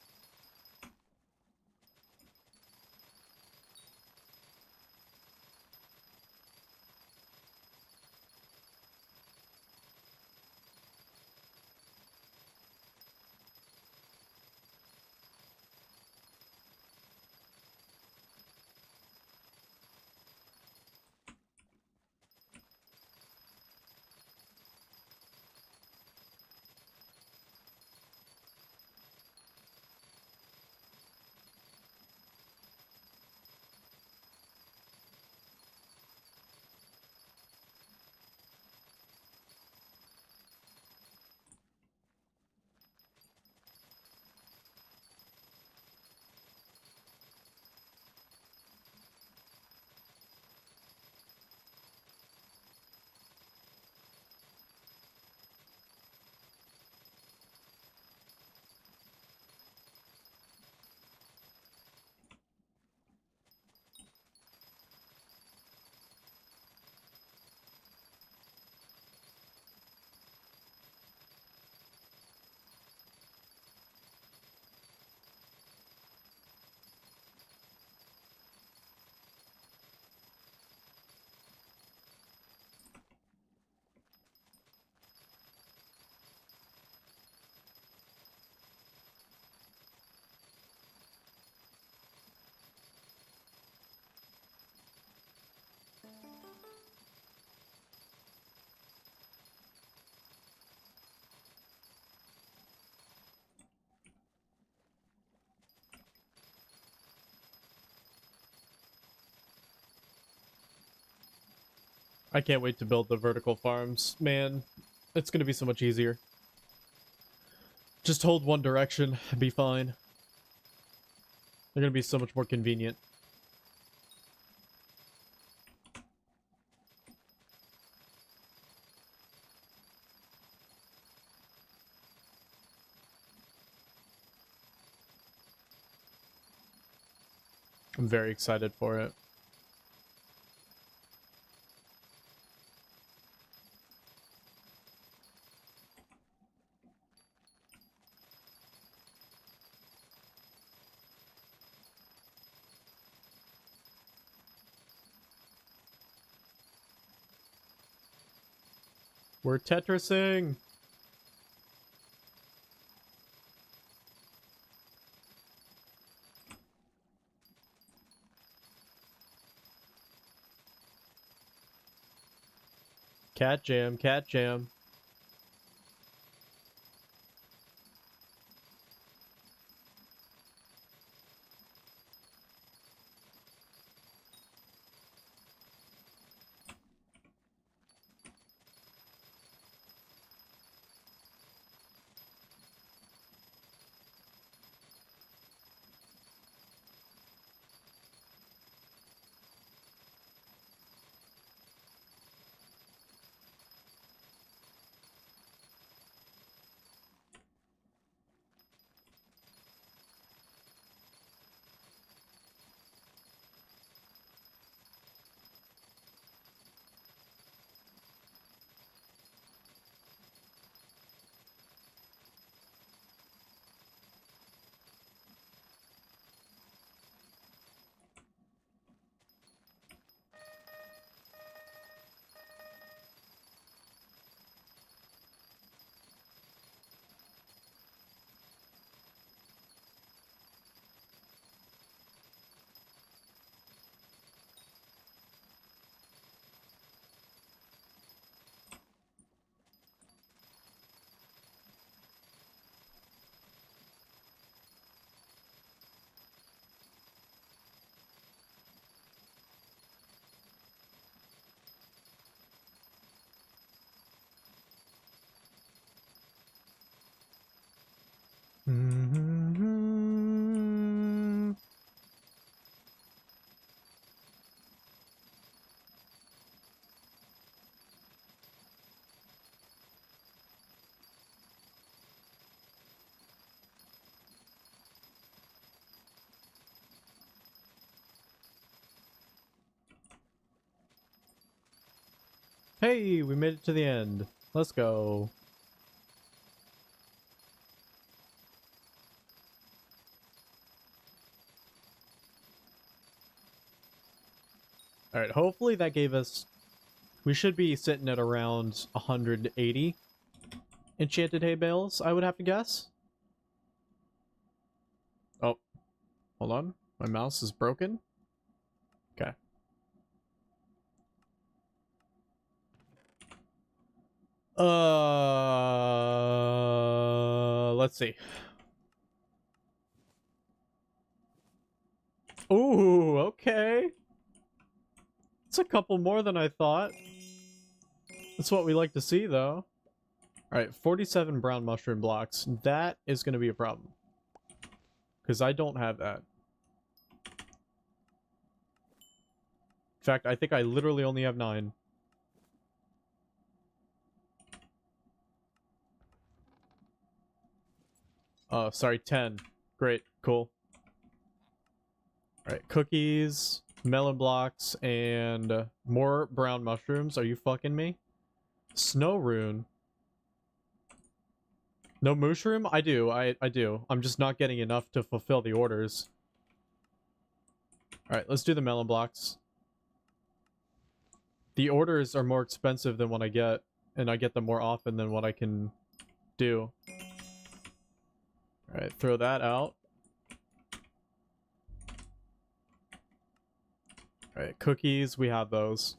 I can't wait to build the vertical farms. Man, it's gonna be so much easier. Just hold one direction, be fine. They're gonna be so much more convenient. I'm very excited for it. We're Tetrising! Cat jam, cat jam. Hey, we made it to the end. Let's go. Alright, hopefully that gave us... We should be sitting at around 180 enchanted hay bales, I would have to guess. Oh, hold on. My mouse is broken. Okay. Let's see. Ooh, okay. It's a couple more than I thought. That's what we like to see, though. Alright, 47 brown mushroom blocks. That is going to be a problem. Because I don't have that. In fact, I think I literally only have 9. Oh, sorry, 10. Great, cool. Alright, cookies, melon blocks, and more brown mushrooms. Are you fucking me? Snow rune. No mushroom? I do, I do. I'm just not getting enough to fulfill the orders. Alright, let's do the melon blocks. The orders are more expensive than what I get, and I get them more often than what I can do. Alright, throw that out. Alright, cookies, we have those.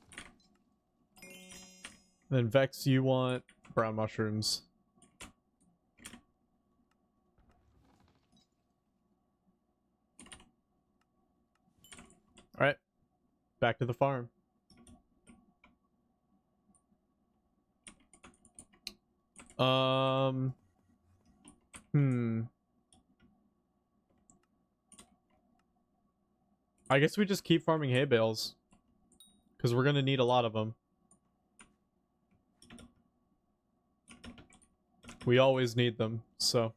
Then Vex, you want brown mushrooms. Alright, back to the farm. I guess we just keep farming hay bales. Because we're gonna need a lot of them. We always need them, so.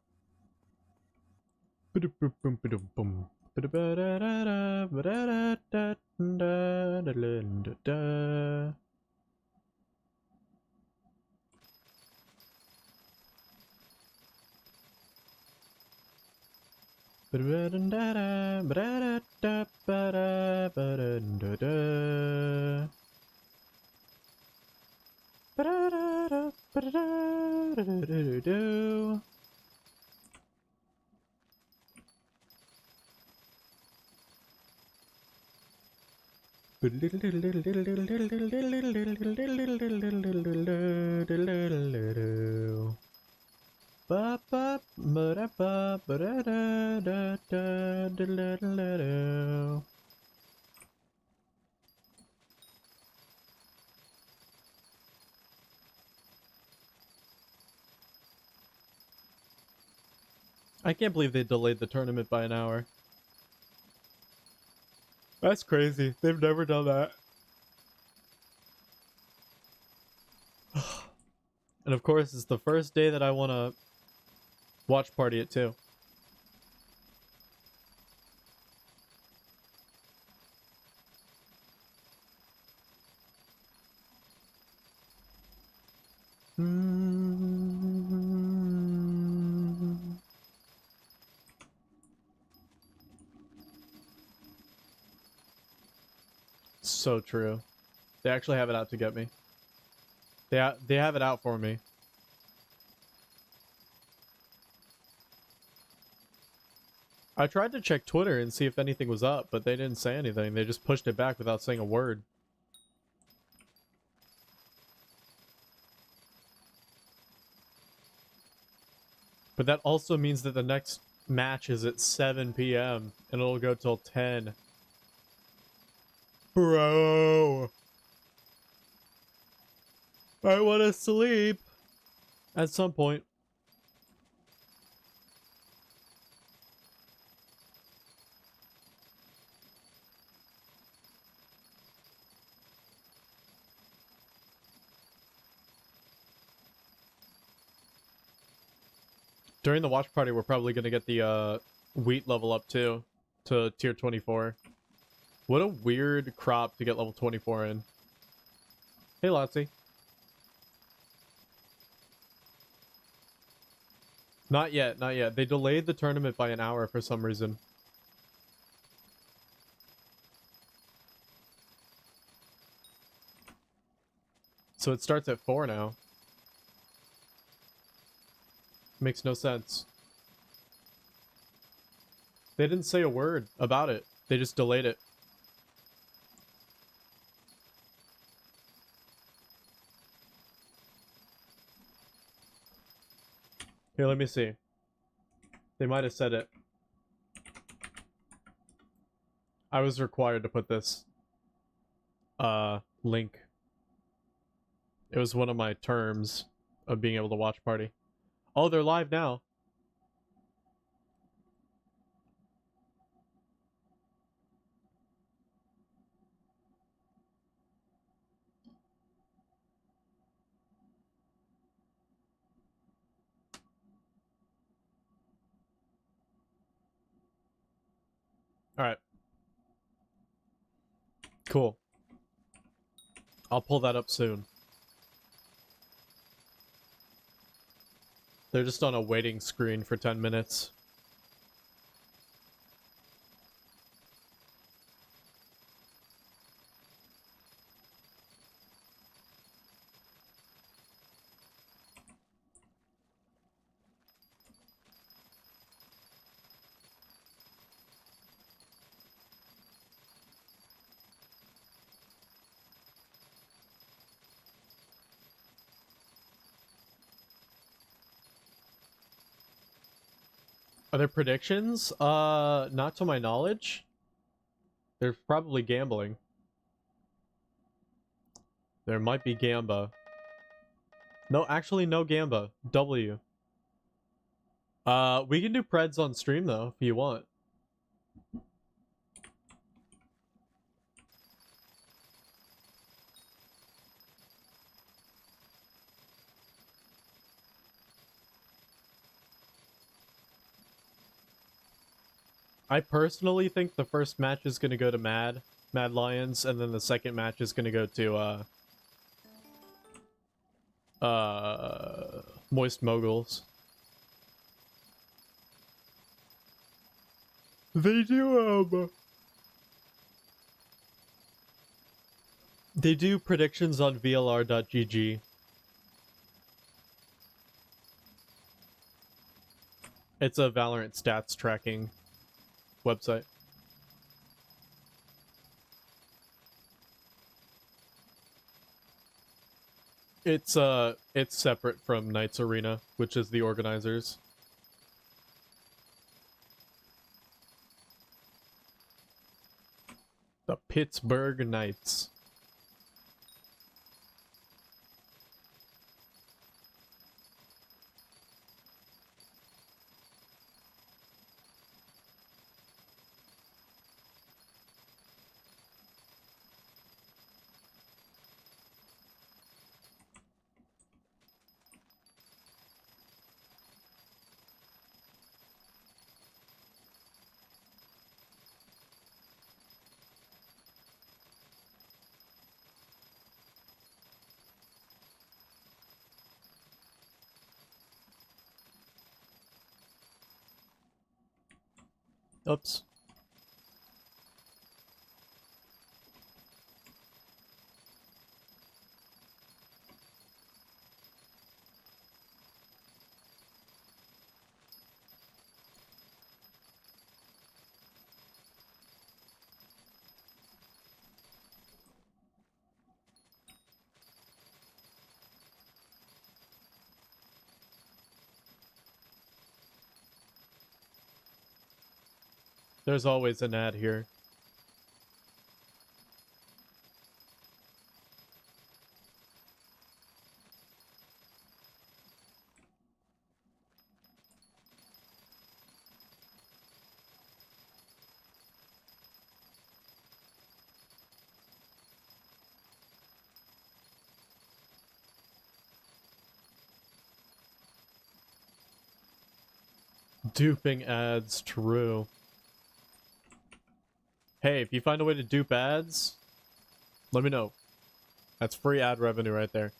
I can't believe they delayed the tournament by an hour. That's crazy. They've never done that. And of course, it's the first day that I want to watch party it too. So true. They actually have it out to get me. They have it out for me. I tried to check Twitter and see if anything was up, but they didn't say anything. They just pushed it back without saying a word. But that also means that the next match is at 7 p.m. and it'll go till 10. Bro. I want to sleep. At some point. During the watch party, we're probably going to get the wheat level up too. To tier 24. What a weird crop to get level 24 in. Hey, Lotsie. Not yet, not yet. They delayed the tournament by an hour for some reason. So it starts at 4 now. Makes no sense. They didn't say a word about it. They just delayed it. Here, let me see. They might have said it. I was required to put this link. It was one of my terms of being able to watch party. Oh, they're live now. Alright. Cool. I'll pull that up soon. They're just on a waiting screen for 10 minutes. Are there predictions? Not to my knowledge. They're probably gambling. There might be Gamba. No, actually no Gamba. W. We can do Preds on stream though, if you want. I personally think the first match is gonna go to Mad Lions, and then the second match is gonna go to Moist Moguls. They do predictions on VLR.gg. It's a Valorant stats tracking website. It's separate from Knights Arena, which is the organizers. The Pittsburgh Knights. Oops. There's always an ad here. Duping ads, true. Hey, if you find a way to dupe ads, let me know. That's free ad revenue right there.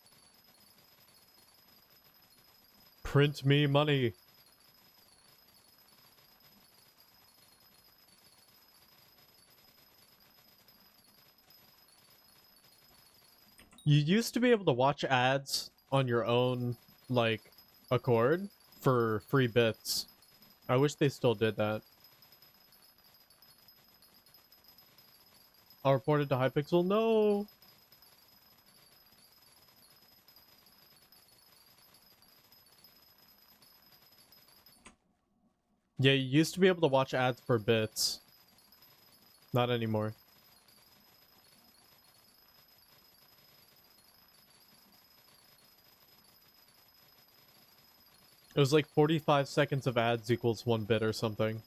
Print me money. You used to be able to watch ads on your own, like, accord for free bits. I wish they still did that. I'll report it to Hypixel. No! Yeah, you used to be able to watch ads for bits. Not anymore. It was like 45 seconds of ads equals 1 bit or something.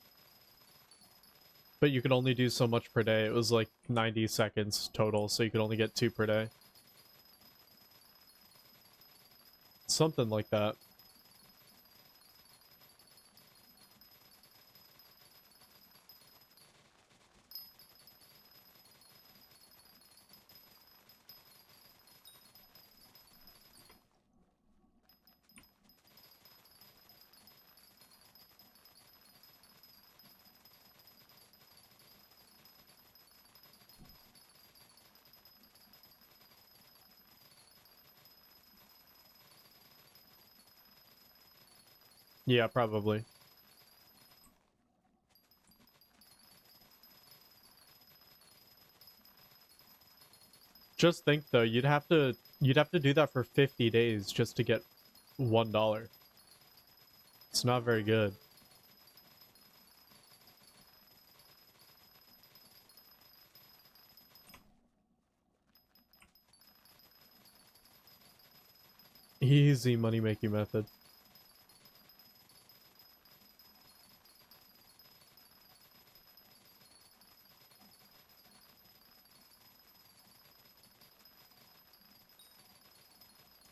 But you could only do so much per day. It was like 90 seconds total, so you could only get 2 per day. Something like that. Yeah, probably. Just think though, you'd have to do that for 50 days just to get $1. It's not very good. Easy money making method.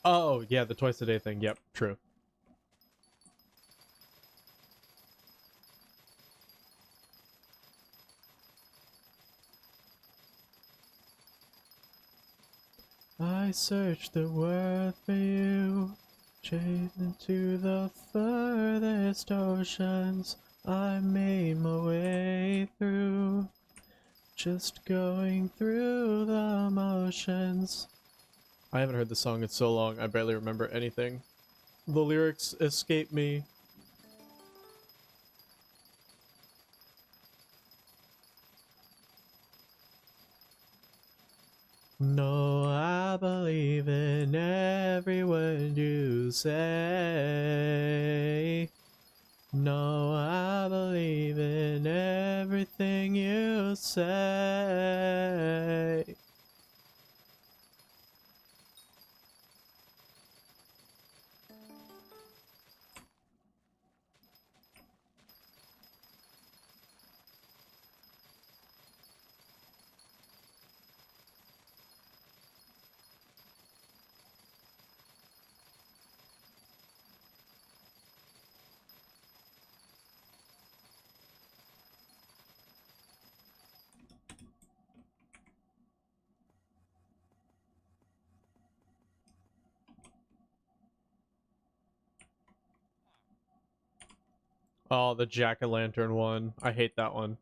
Oh, yeah, the twice a day thing. Yep, true. I searched the world for you, chasing to the furthest oceans. I made my way through, just going through the motions. I haven't heard the song in so long, I barely remember anything. The lyrics escape me. No, I believe in every word you say. No, I believe in everything you say. Oh, the jack-o'-lantern one. I hate that one.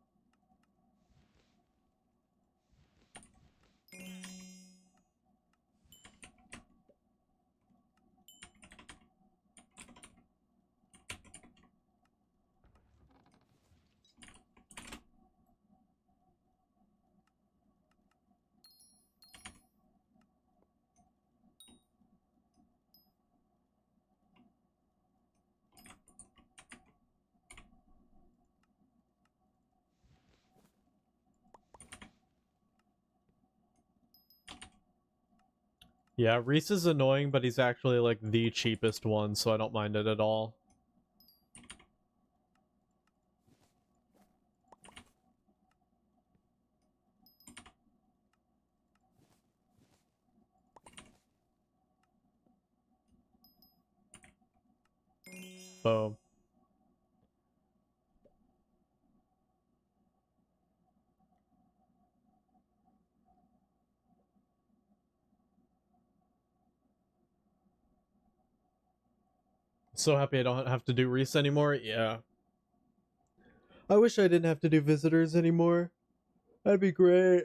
Yeah, Reese is annoying, but he's actually like the cheapest one, so I don't mind it at all. Boom. So happy I don't have to do Reese anymore. Yeah. I wish I didn't have to do visitors anymore. That'd be great.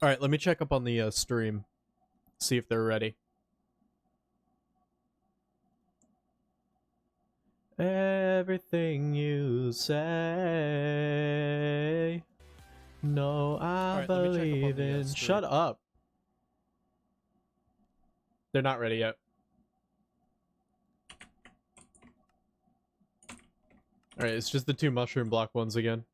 All right, let me check up on the stream, see if they're ready. Everything you say, no, I believe in. Shut up. They're not ready yet. All right, it's just the 2 mushroom block ones again.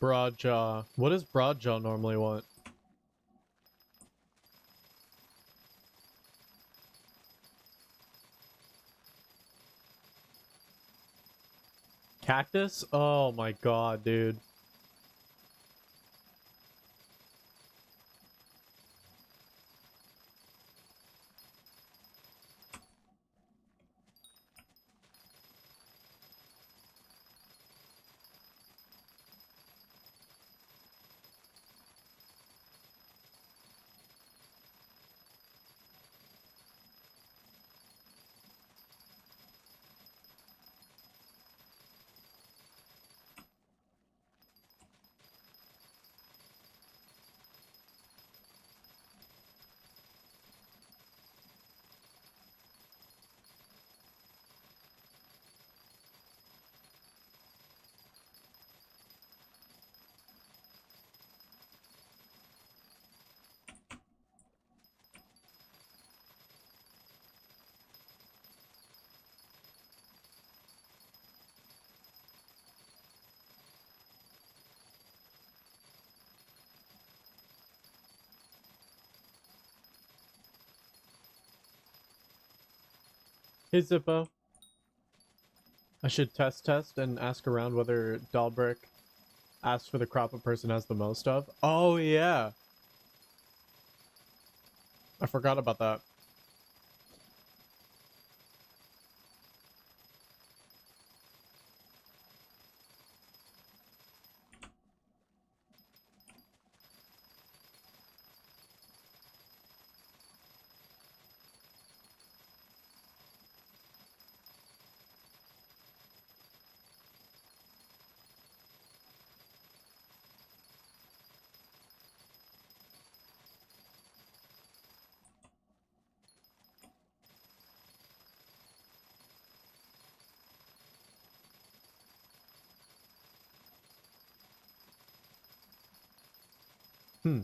Broadjaw. What does Broadjaw normally want? Cactus? Oh my god, dude. Hey Zippo. I should test and ask around whether Dalbrick asks for the crop a person has the most of. Oh yeah. I forgot about that. Hmm.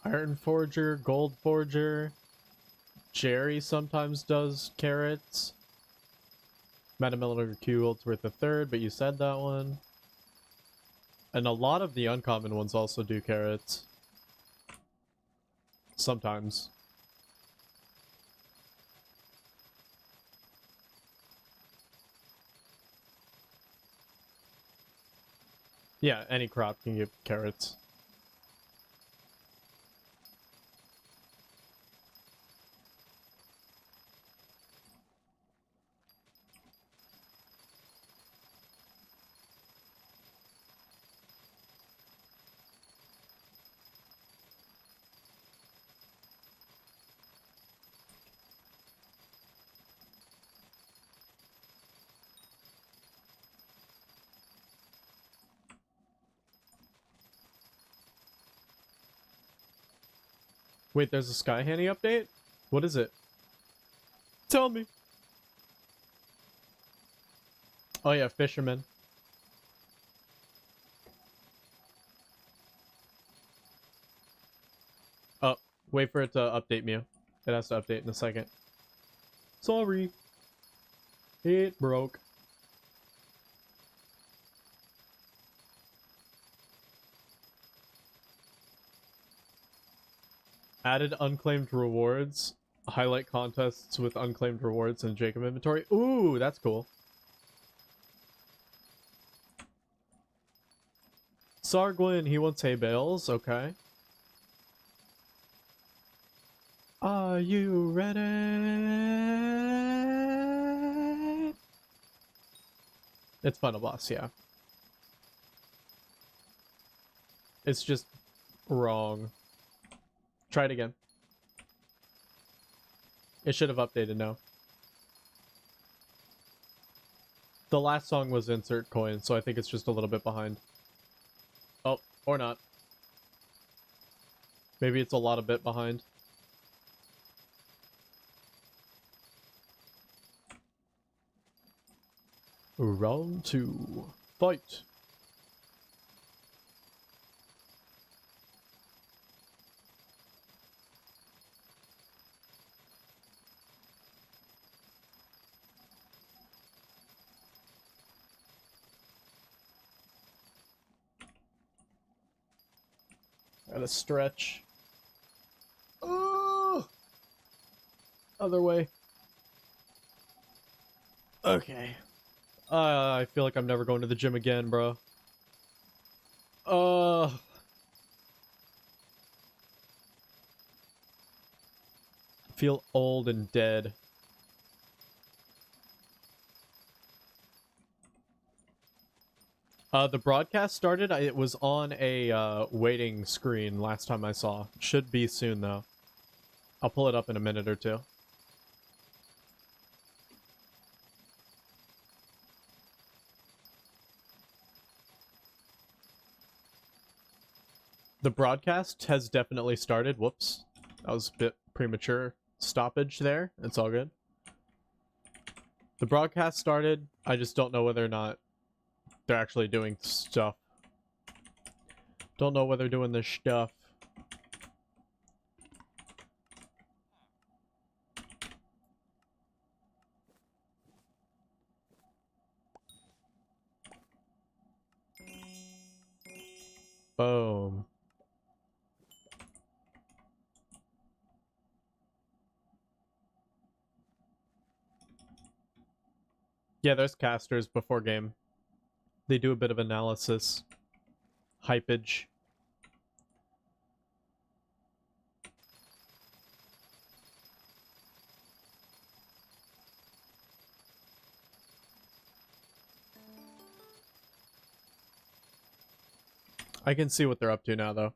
Iron Forger, Gold Forger. Jerry sometimes does carrots. Metamillimeter Q worth a third, but you said that one. And a lot of the uncommon ones also do carrots. Sometimes. Yeah, any crop can give carrots. Wait, there's a Sky Handy update? What is it? Tell me. Oh yeah, Fisherman. Oh, wait for it to update, Mew. It has to update in a second. Sorry. It broke. Added unclaimed rewards. Highlight contests with unclaimed rewards in Jacob inventory. Ooh, that's cool. Sargwin, he wants hay bales. Okay. Are you ready? It's Final Boss, yeah. It's just wrong. Try it again. It should have updated now. The last song was Insert Coin, so I think it's just a little bit behind. Oh, or not. Maybe it's a lot of bit behind. Round 2. Fight! Gotta stretch. Oh! Other way. Okay. I feel like I'm never going to the gym again, bro. Feel old and dead. The broadcast started. It was on a waiting screen last time I saw. Should be soon though. I'll pull it up in a minute or two. The broadcast has definitely started. Whoops. That was a bit premature stoppage there. It's all good. The broadcast started. I just don't know whether or not they're actually doing stuff. Don't know whether they're doing this stuff. Boom. Yeah, there's casters before game. They do a bit of analysis. Hypage. I can see what they're up to now, though.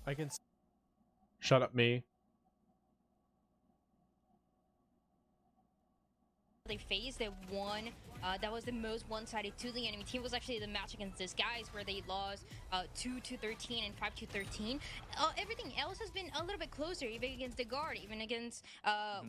I can... Shut up, me. They faced, they won. That was the most one-sided to the enemy team. Was actually the match against this guys where they lost 2-13 and 5-13. Everything else has been a little bit closer, even against the guard, even against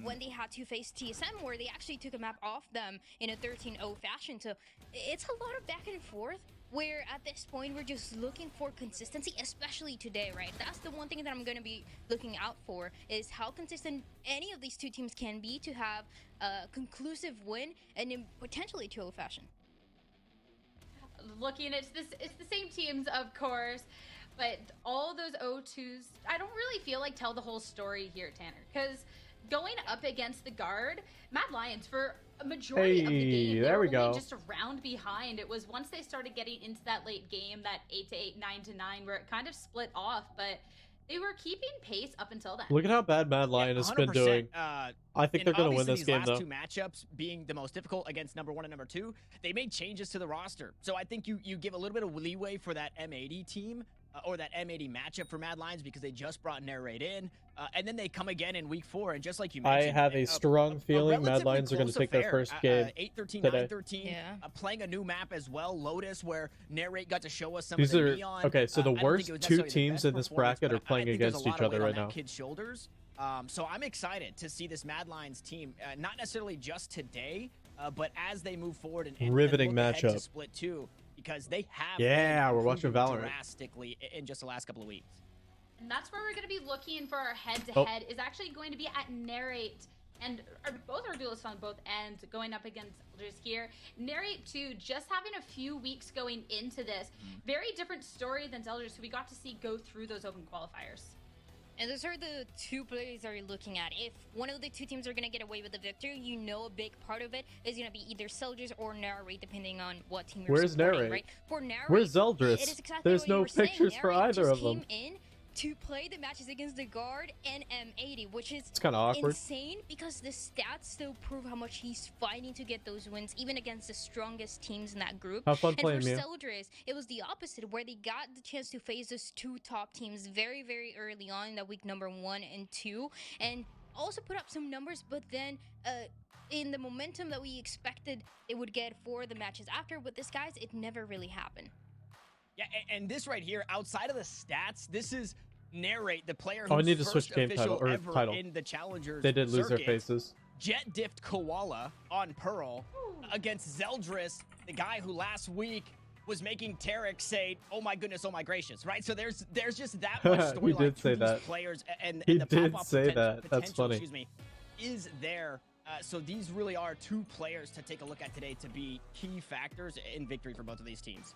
when they had to face TSM, where they actually took a map off them in a 13-0 fashion. So it's a lot of back and forth, where at this point we're just looking for consistency, especially today, right? That's the one thing that I'm going to be looking out for, is how consistent any of these two teams can be to have a conclusive win and in potentially 2-0 fashion. Looking at this, it's the same teams, of course, but all those 0-2s, I don't really feel like tell the whole story here, Tanner, because going up against the guard, Mad Lions, for a majority of the game, they were only just a round behind. It was once they started getting into that late game, that 8-8, 9-9, where it kind of split off, but they were keeping pace up until then. Look at how bad Mad Lion has been doing. I think they're going to win this game, though. Two matchups being the most difficult against number 1 and number 2, they made changes to the roster. So I think you give a little bit of leeway for that M80 team or that M80 matchup for Mad Lions because they just brought Narrate in, and then they come again in week 4, and just like you mentioned, I have a strong feeling Mad Lions are going to take their first game 8-13, today. 9-13, Yeah. playing a new map as well, Lotus, where Narrate got to show us some These of the are neon. okay. So the I don't think worst it was two necessarily the teams best in this performance, bracket are but I playing think there's a against lot each of other weight on right that now. kid's shoulders. So I'm excited to see this Mad Lions team, not necessarily just today, but as they move forward and Riveting look ahead to matchup. Split 2, because they have Yeah, been we're watching improving Valorant. drastically in just the last couple of weeks. And that's where we're going to be looking for our head-to-head is actually going to be at Narrate. And both our duelists on both ends going up against Elders here. Narrate, too, just having a few weeks going into this. Very different story than Elders, who we got to see go through those open qualifiers. And those are the two players that you're looking at. If one of the two teams are going to get away with the victory, you know a big part of it is going to be either Soldiers or Narrate, depending on what team you're Where's supporting, Narrate? right? For Narrate, Where's Zeldris? it is exactly There's what you no were saying. pictures for Narrate either just of them. came in to play the matches against the Guard and M80, which is It's kind of awkward. insane because the stats still prove how much he's fighting to get those wins, even against the strongest teams in that group. Have fun And playing, for Mia. Seldris, it was the opposite, where they got the chance to face those two top teams very, very early on in that week number 1 and 2, and also put up some numbers, but then in the momentum that we expected it would get for the matches after, with this guys, it never really happened. Yeah, and this right here, outside of the stats, this is Narrate, the player Oh, I who's need to first switch game official title, or ever title. in the Challengers They did lose their circuit. faces. Jet diffed Koala on Pearl against Zeldris, the guy who last week was making Tarek say, "Oh my goodness, oh my gracious!" Right? So there's just that much storyline He did to say these that. players, and He the did pop-off say that. That's potential, funny. Excuse me, is there. So these really are two players to take a look at today to be key factors in victory for both of these teams.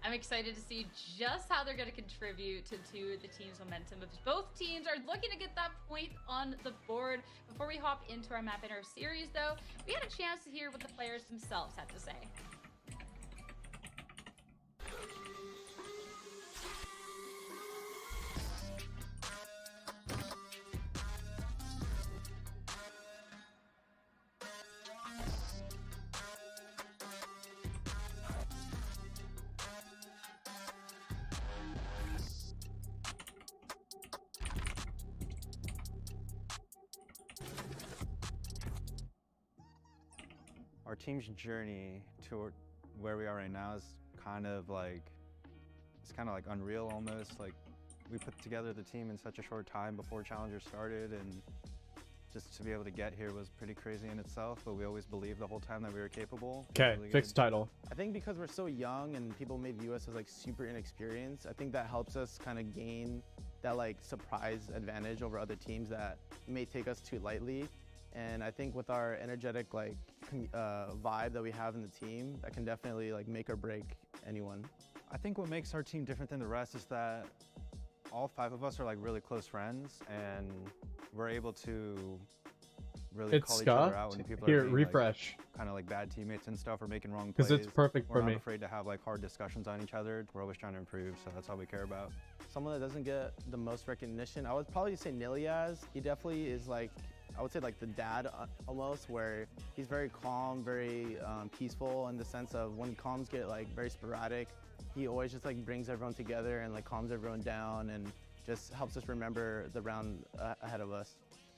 I'm excited to see just how they're going to contribute to the team's momentum. If both teams are looking to get that point on the board. Before we hop into our map in our series, though, we had a chance to hear what the players themselves had to say. Our team's journey to where we are right now is kind of like, it's kind of like unreal almost. Like, we put together the team in such a short time before Challenger started, and just to be able to get here was pretty crazy in itself, but we always believed the whole time that we were capable. Okay, Really fixed good. title. I think because we're so young and people may view us as like super inexperienced, I think that helps us kind of gain that like surprise advantage over other teams that may take us too lightly. And I think with our energetic like vibe that we have in the team, that can definitely like make or break anyone. I think what makes our team different than the rest is that all 5 of us are like really close friends, and we're able to really It's call each other out scuffed. when people Here, are being, refresh. like, kind of like bad teammates and stuff, or making wrong plays. Because it's perfect We're for not me. afraid to have like hard discussions on each other. We're always trying to improve, so that's all we care about. Someone that doesn't get the most recognition, I would probably say Niliaz. He definitely is like, I would say like the dad almost, where he's very calm, very peaceful in the sense of when comms get like very sporadic, he always just like brings everyone together and like calms everyone down and just helps us remember the round ahead of us.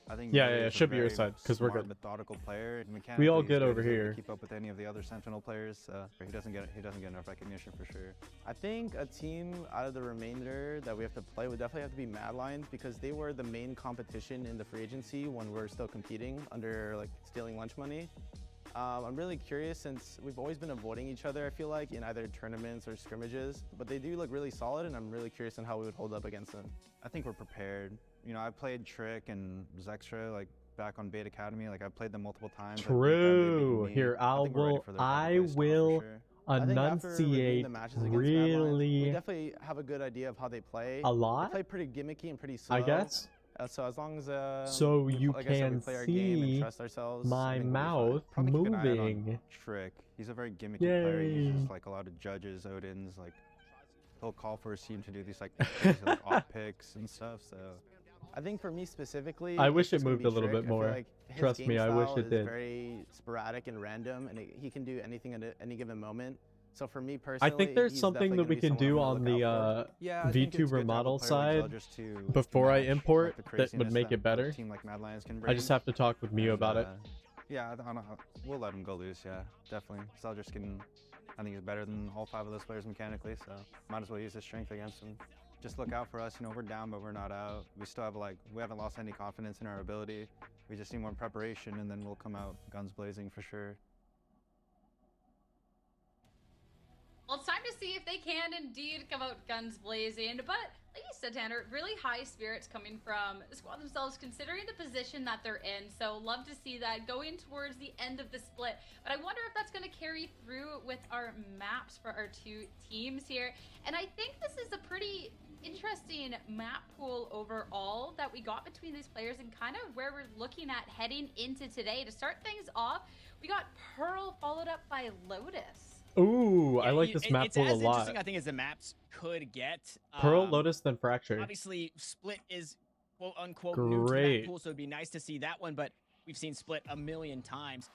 I think Yeah, Nili yeah, is a should be your very side, 'cause we're smart, good. methodical player. We all Mechanically, he's good good. over He's able to here. keep up with any of the other Sentinel players. He doesn't get enough recognition for sure. I think a team out of the remainder that we have to play would definitely have to be Mad Lions, because they were the main competition in the free agency when we're still competing under like stealing lunch money. I'm really curious, since we've always been avoiding each other, I feel like, in either tournaments or scrimmages, but they do look really solid, and I'm really curious on how we would hold up against them. I think we're prepared. You know, I played Trick and Zextra like back on Bait Academy. Like, I've played them multiple times. I beat them, they beat True. me. Here, I think we're ready for their I place, for will sure. I think after reviewing enunciate the matches against Mad Lions, we really definitely have a good idea of how they play. a lot, They play pretty gimmicky and pretty slow. I guess. So as long as So we, you like I said, we can play our game and see trust ourselves, I my think we'll be fine. mouth Probably keep an eye out on moving. Trick. He's a very gimmicky player. He Yay. uses like a lot of judges, Odins. Like, he'll call for his team to do these like crazy, like off picks and stuff. So I think for me specifically, I wish it's it gonna moved be a little Trick. bit I feel more. like his Trust game me, I wish style it is did. very sporadic and random, and he can do anything at any given moment. So for me personally, I think there's he's something definitely that gonna we be can someone do I'm on gonna look the out for. Yeah, I think it's V2 good to have a remodel player like side Zeldris to before I match, import like, the that would craziness make that it better. a team like Mad Lions can I bring. just have to talk with Mio And, about it. Yeah, I don't know. We'll let him go loose. Yeah, definitely. Zeldris can. I think he's better than all 5 of those players mechanically, so might as well use his strength against him. Just look out for us. You know, we're down, but we're not out. We still have we haven't lost any confidence in our ability. We just need more preparation, and then we'll come out guns blazing for sure. Well, it's time to see if they can indeed come out guns blazing. But like you said, Tanner, really high spirits coming from the squad themselves, considering the position that they're in. So love to see that going towards the end of the split. But I wonder if that's going to carry through with our maps for our 2 teams here. And I think this is a pretty interesting map pool overall that we got between these players, and kind of where we're looking at heading into today. To start things off, we got Pearl followed up by Lotus. Ooh, Yeah, I like this map it's pool a as lot. interesting, I think, as the maps could get. Pearl, Lotus, then Fracture. Obviously, Split is quote unquote new to the Great. map pool, so it'd be nice to see that one. But we've seen Split a million times.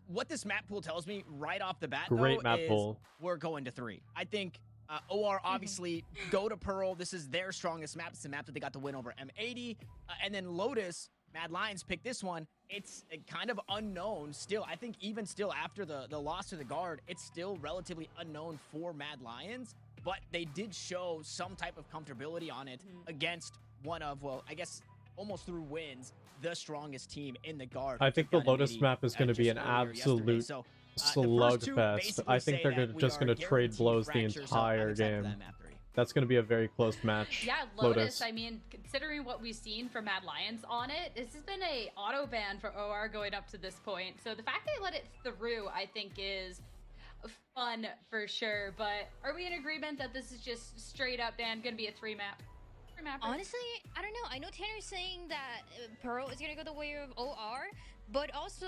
What this map pool tells me right off the bat, Great though, map is pool. we're going to 3. I think OR obviously go to Pearl. This is their strongest map. It's the map that they got to win over M80, and then Lotus. Mad Lions picked this one. It's kind of unknown still. I think even still after the loss to the guard, it's still relatively unknown for Mad Lions, but they did show some type of comfortability on it against one of, well, I guess almost through wins, the strongest team in the guard. I think the Took down Lotus M80, map is going to be just an earlier yesterday. absolute So, the first 2 slugfest. basically I think say they're that we just are going to trade guaranteed blows the fracture, so I'm entire excited for game. that map 3. That's going to be a very close match. Yeah, Lotus, I mean, considering what we've seen from Mad Lions on it, this has been a auto ban for OR going up to this point. So the fact they let it through, I think, is fun for sure. But are we in agreement that this is just straight up, Dan, going to be a 3-map? Honestly, I don't know. I know Tanner's saying that Pearl is going to go the way of OR, but also,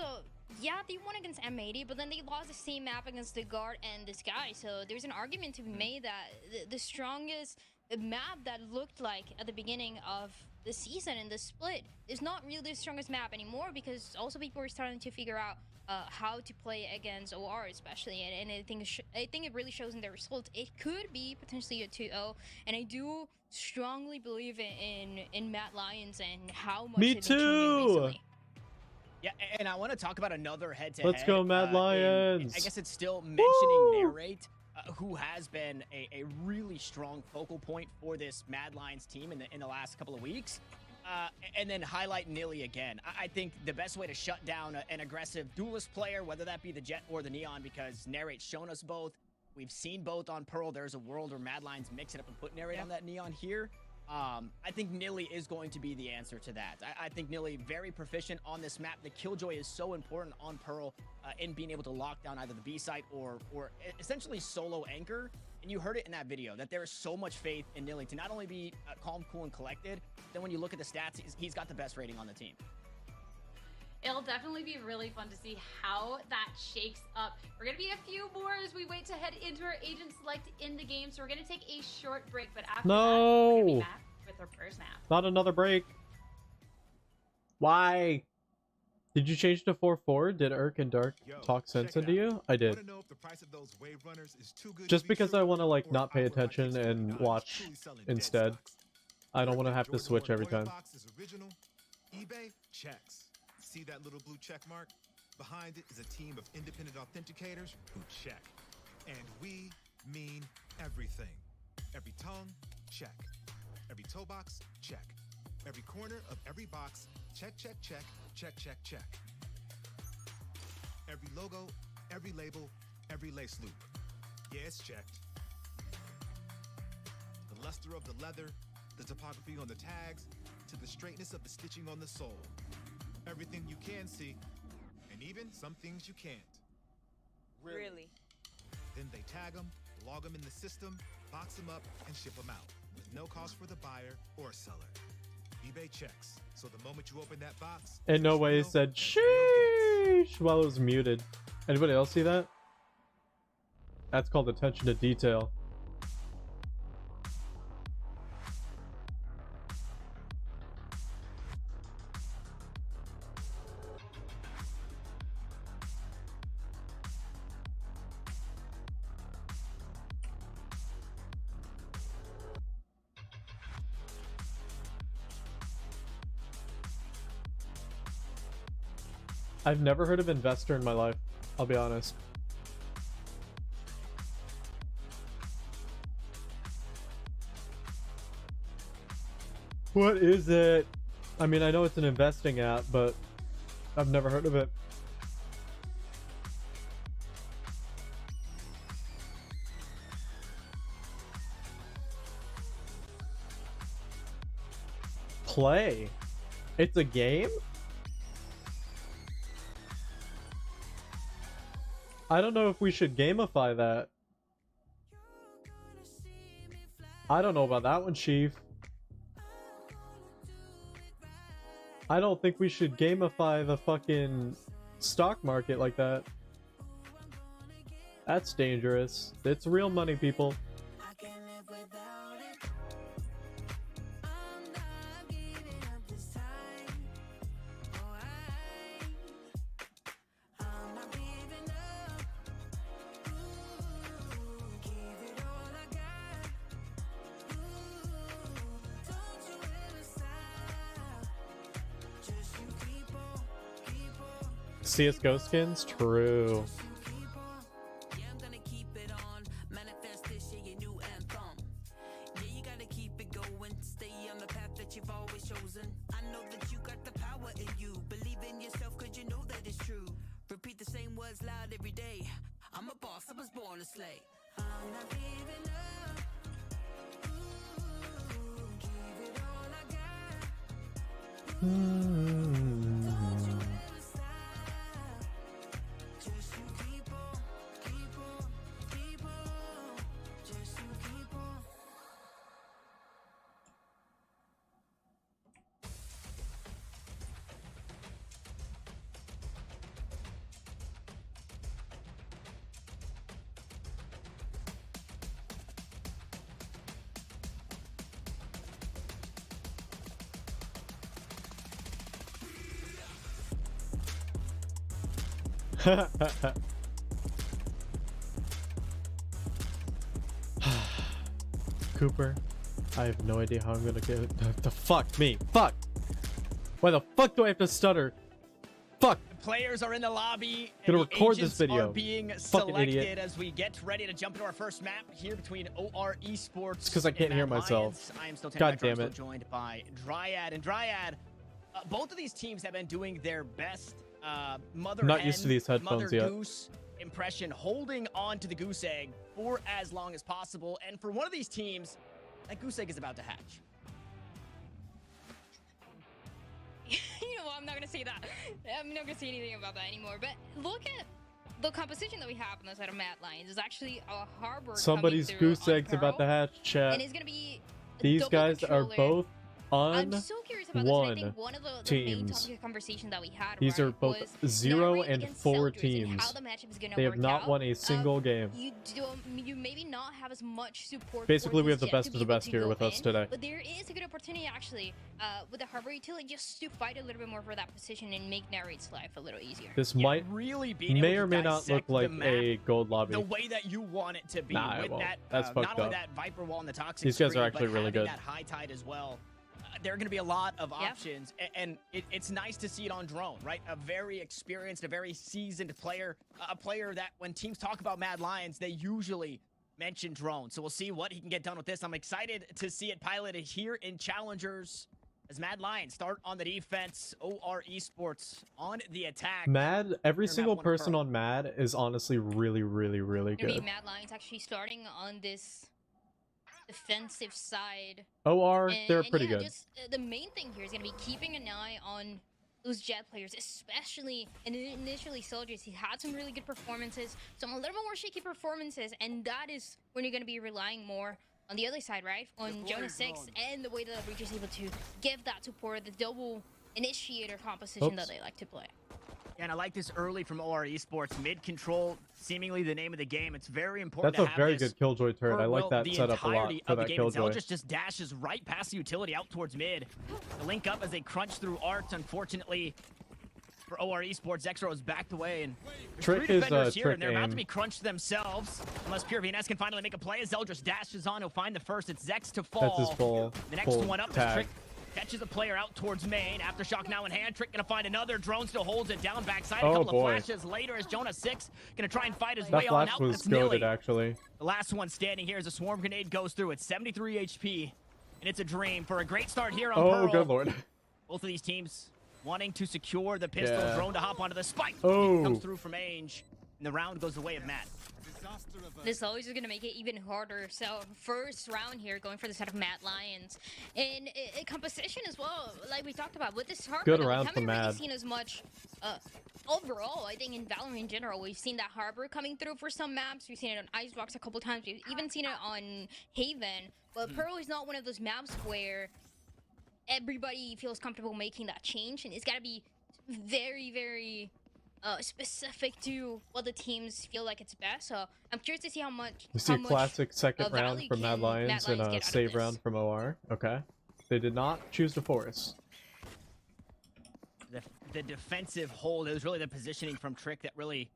yeah, they won against M80, but then they lost the same map against the guard and this guy. So there's an argument to be made that the strongest map that looked like at the beginning of the season in the split is not really the strongest map anymore, because also people are starting to figure out how to play against OR especially, and I think it really shows in their results. It could be potentially a 2-0, and I do strongly believe in Mad Lions and how much Me they've been changing too! recently. Yeah, and I want to talk about another head-to-head. Let's go, Mad Lions! I guess it's still mentioning Narrate, who has been a really strong focal point for this Mad Lions team in the last couple of weeks. And then highlight Nilly again. I think the best way to shut down an aggressive duelist player, whether that be the Jet or the Neon, because Narrate's shown us both. We've seen both on Pearl. There's a world where Mad Lions mix it up and put Narrate on that Neon here. I think Nilly is going to be the answer to that. I think Nilly very proficient on this map. The Killjoy is so important on Pearl in being able to lock down either the B site or essentially solo anchor. And you heard it in that video that there is so much faith in Nilly to not only be calm, cool, and collected, then when you look at the stats, he's got the best rating on the team. It'll definitely be really fun to see how that shakes up. We're going to be a few more as we wait to head into our agent select in the game. So we're going to take a short break, but after that, we're going to be back with our first map. Not another break. Why? Did you change to 4-4? Did Irk and Dark talk sense into you? I did. Just because I want to like not pay attention and watch instead. I don't want to have to switch every time. eBay checks. See that little blue check mark? Behind it is a team of independent authenticators who check. And we mean everything. Every tongue, check. Every toe box, check. Every corner of every box, check, check, check, check, check, check. Every logo, every label, every lace loop. Yeah, it's checked. The luster of the leather, the topography on the tags, to the straightness of the stitching on the sole. Everything you can see, and even some things you can't. Really? Then they tag them, log them in the system, box them up, and ship them out, with no cost for the buyer or seller. eBay checks, so the moment you open that box... In no way said sheesh while it was muted. Anybody else see that? That's called attention to detail. I've never heard of investor in my life. I'll be honest. What is it? I mean, I know it's an investing app, but I've never heard of it. Play? It's a game? I don't know if we should gamify that. I don't know about that one, Chief. I don't think we should gamify the fucking stock market like that. That's dangerous. It's real money, people. CSGO skins? True. Cooper, I have no idea how I'm gonna get it. The fuck me. Fuck. Why the fuck do I have to stutter? Fuck. Players are in the lobby. Gonna and the record this agents video. Are being Fucking selected idiot. as we get ready to jump into our first map here between OR Esports. It's 'cause I can't and hear Mad myself. Lions. I am still God damn I'm it. still joined by Dryad and Dryad. Both of these teams have been doing their best mother Not hen, used to these headphones mother yet. goose impression, holding on to the goose egg for as long as possible. And for one of these teams, that goose egg is about to hatch. You know what? I'm not gonna say that. I'm not gonna say anything about that anymore. But look at the composition that we have on the side of Mad Lions. Is actually a harbor. Somebody's coming through goose on egg's about to Pearl, hatch, chat. and it's gonna be a These double guys are controller. both I'm so curious about this. And I think one one of the main teams. topic of conversation that we had. These right, are both was 0 narrate and against 4 Soldiers and teams. how the matchup is gonna They have work not out. won a single game. You maybe not have as much support. Basically, for we have this the jet best to of be the able best to here go with us in, today. But there is a good opportunity actually with the harbor utility just to fight a little bit more for that position and make narrate's life a little easier. This Yeah, might really being may able or to may not look dissect the like map a gold lobby. the way that you want it to be. Nah, it with won't. that, That's not fucked only up. that Viper wall and the toxic These guys are screen, actually but really having good. that high tide as well. There are going to be a lot of options, and it's nice to see it on drone, right? A very experienced, a very seasoned player, a player that when teams talk about Mad Lions, they usually mention drone. So we'll see what he can get done with this. I'm excited to see it piloted here in Challengers as Mad Lions start on the defense. OR Esports on the attack. Mad, every They're single map one person Pearl. on Mad is honestly really, really, really Gonna be good. Mad Lions actually starting on this defensive side. OR, And- they're and pretty yeah, good. Just, the main thing here is going to be keeping an eye on those jet players, especially and initially Soldiers. He had some really good performances, some a little bit more shaky performances, and that is when you're going to be relying more on the other side, right? On Jonas 6 and the way that Breach is able to give that support, the double initiator composition that they like to play. And I like this early from OR Esports. Mid control, seemingly the name of the game. It's very important That's to a have very this good Killjoy turret. for, I like well, that the setup a lot entirety for of the that game. And Killjoy. Zeldris just dashes right past the utility out towards mid. The link up as they crunch through Arts. Unfortunately for OR Esports, Zexro is backed away. And there's Trick three is, defenders here, trick and they're about aim. to be crunched themselves. Unless Pure VNS can finally make a play as Zeldris dashes on. He'll find the first. It's Zex to fall. That's his full The next full one up is tag. Trick. Catches a player out towards main. Aftershock now in hand. Trick gonna find another. Drone still holds it down backside. A Oh, couple boy. of flashes later as Jonah 6 gonna try and fight his That way on flash out. was It's Nilly. goated, actually. The last one standing here as a swarm grenade goes through. It's 73 HP, and it's a dream for a great start here on Oh, Pearl. good lord. Both of these teams wanting to secure the pistol. Yeah. Drone to hop onto the spike. Oh. Comes through from Ainge, and the round goes the way of Matt. This always is going to make it even harder. So first round here, going for the set of Mad Lions. And composition as well, like we talked about. With this Harbor, Good we round haven't for really Mad. seen as much overall. I think in Valorant in general, we've seen that Harbor coming through for some maps. We've seen it on Icebox a couple times. We've even seen it on Haven. But Pearl is not one of those maps where everybody feels comfortable making that change. And it's got to be very, very... specific to what the teams feel like it's best. So I'm curious to see how much. We see a classic second value round from Mad can Lions and get a out of save this. round from OR. Okay. They did not choose to force. The defensive hold, it was really the positioning from Trick that really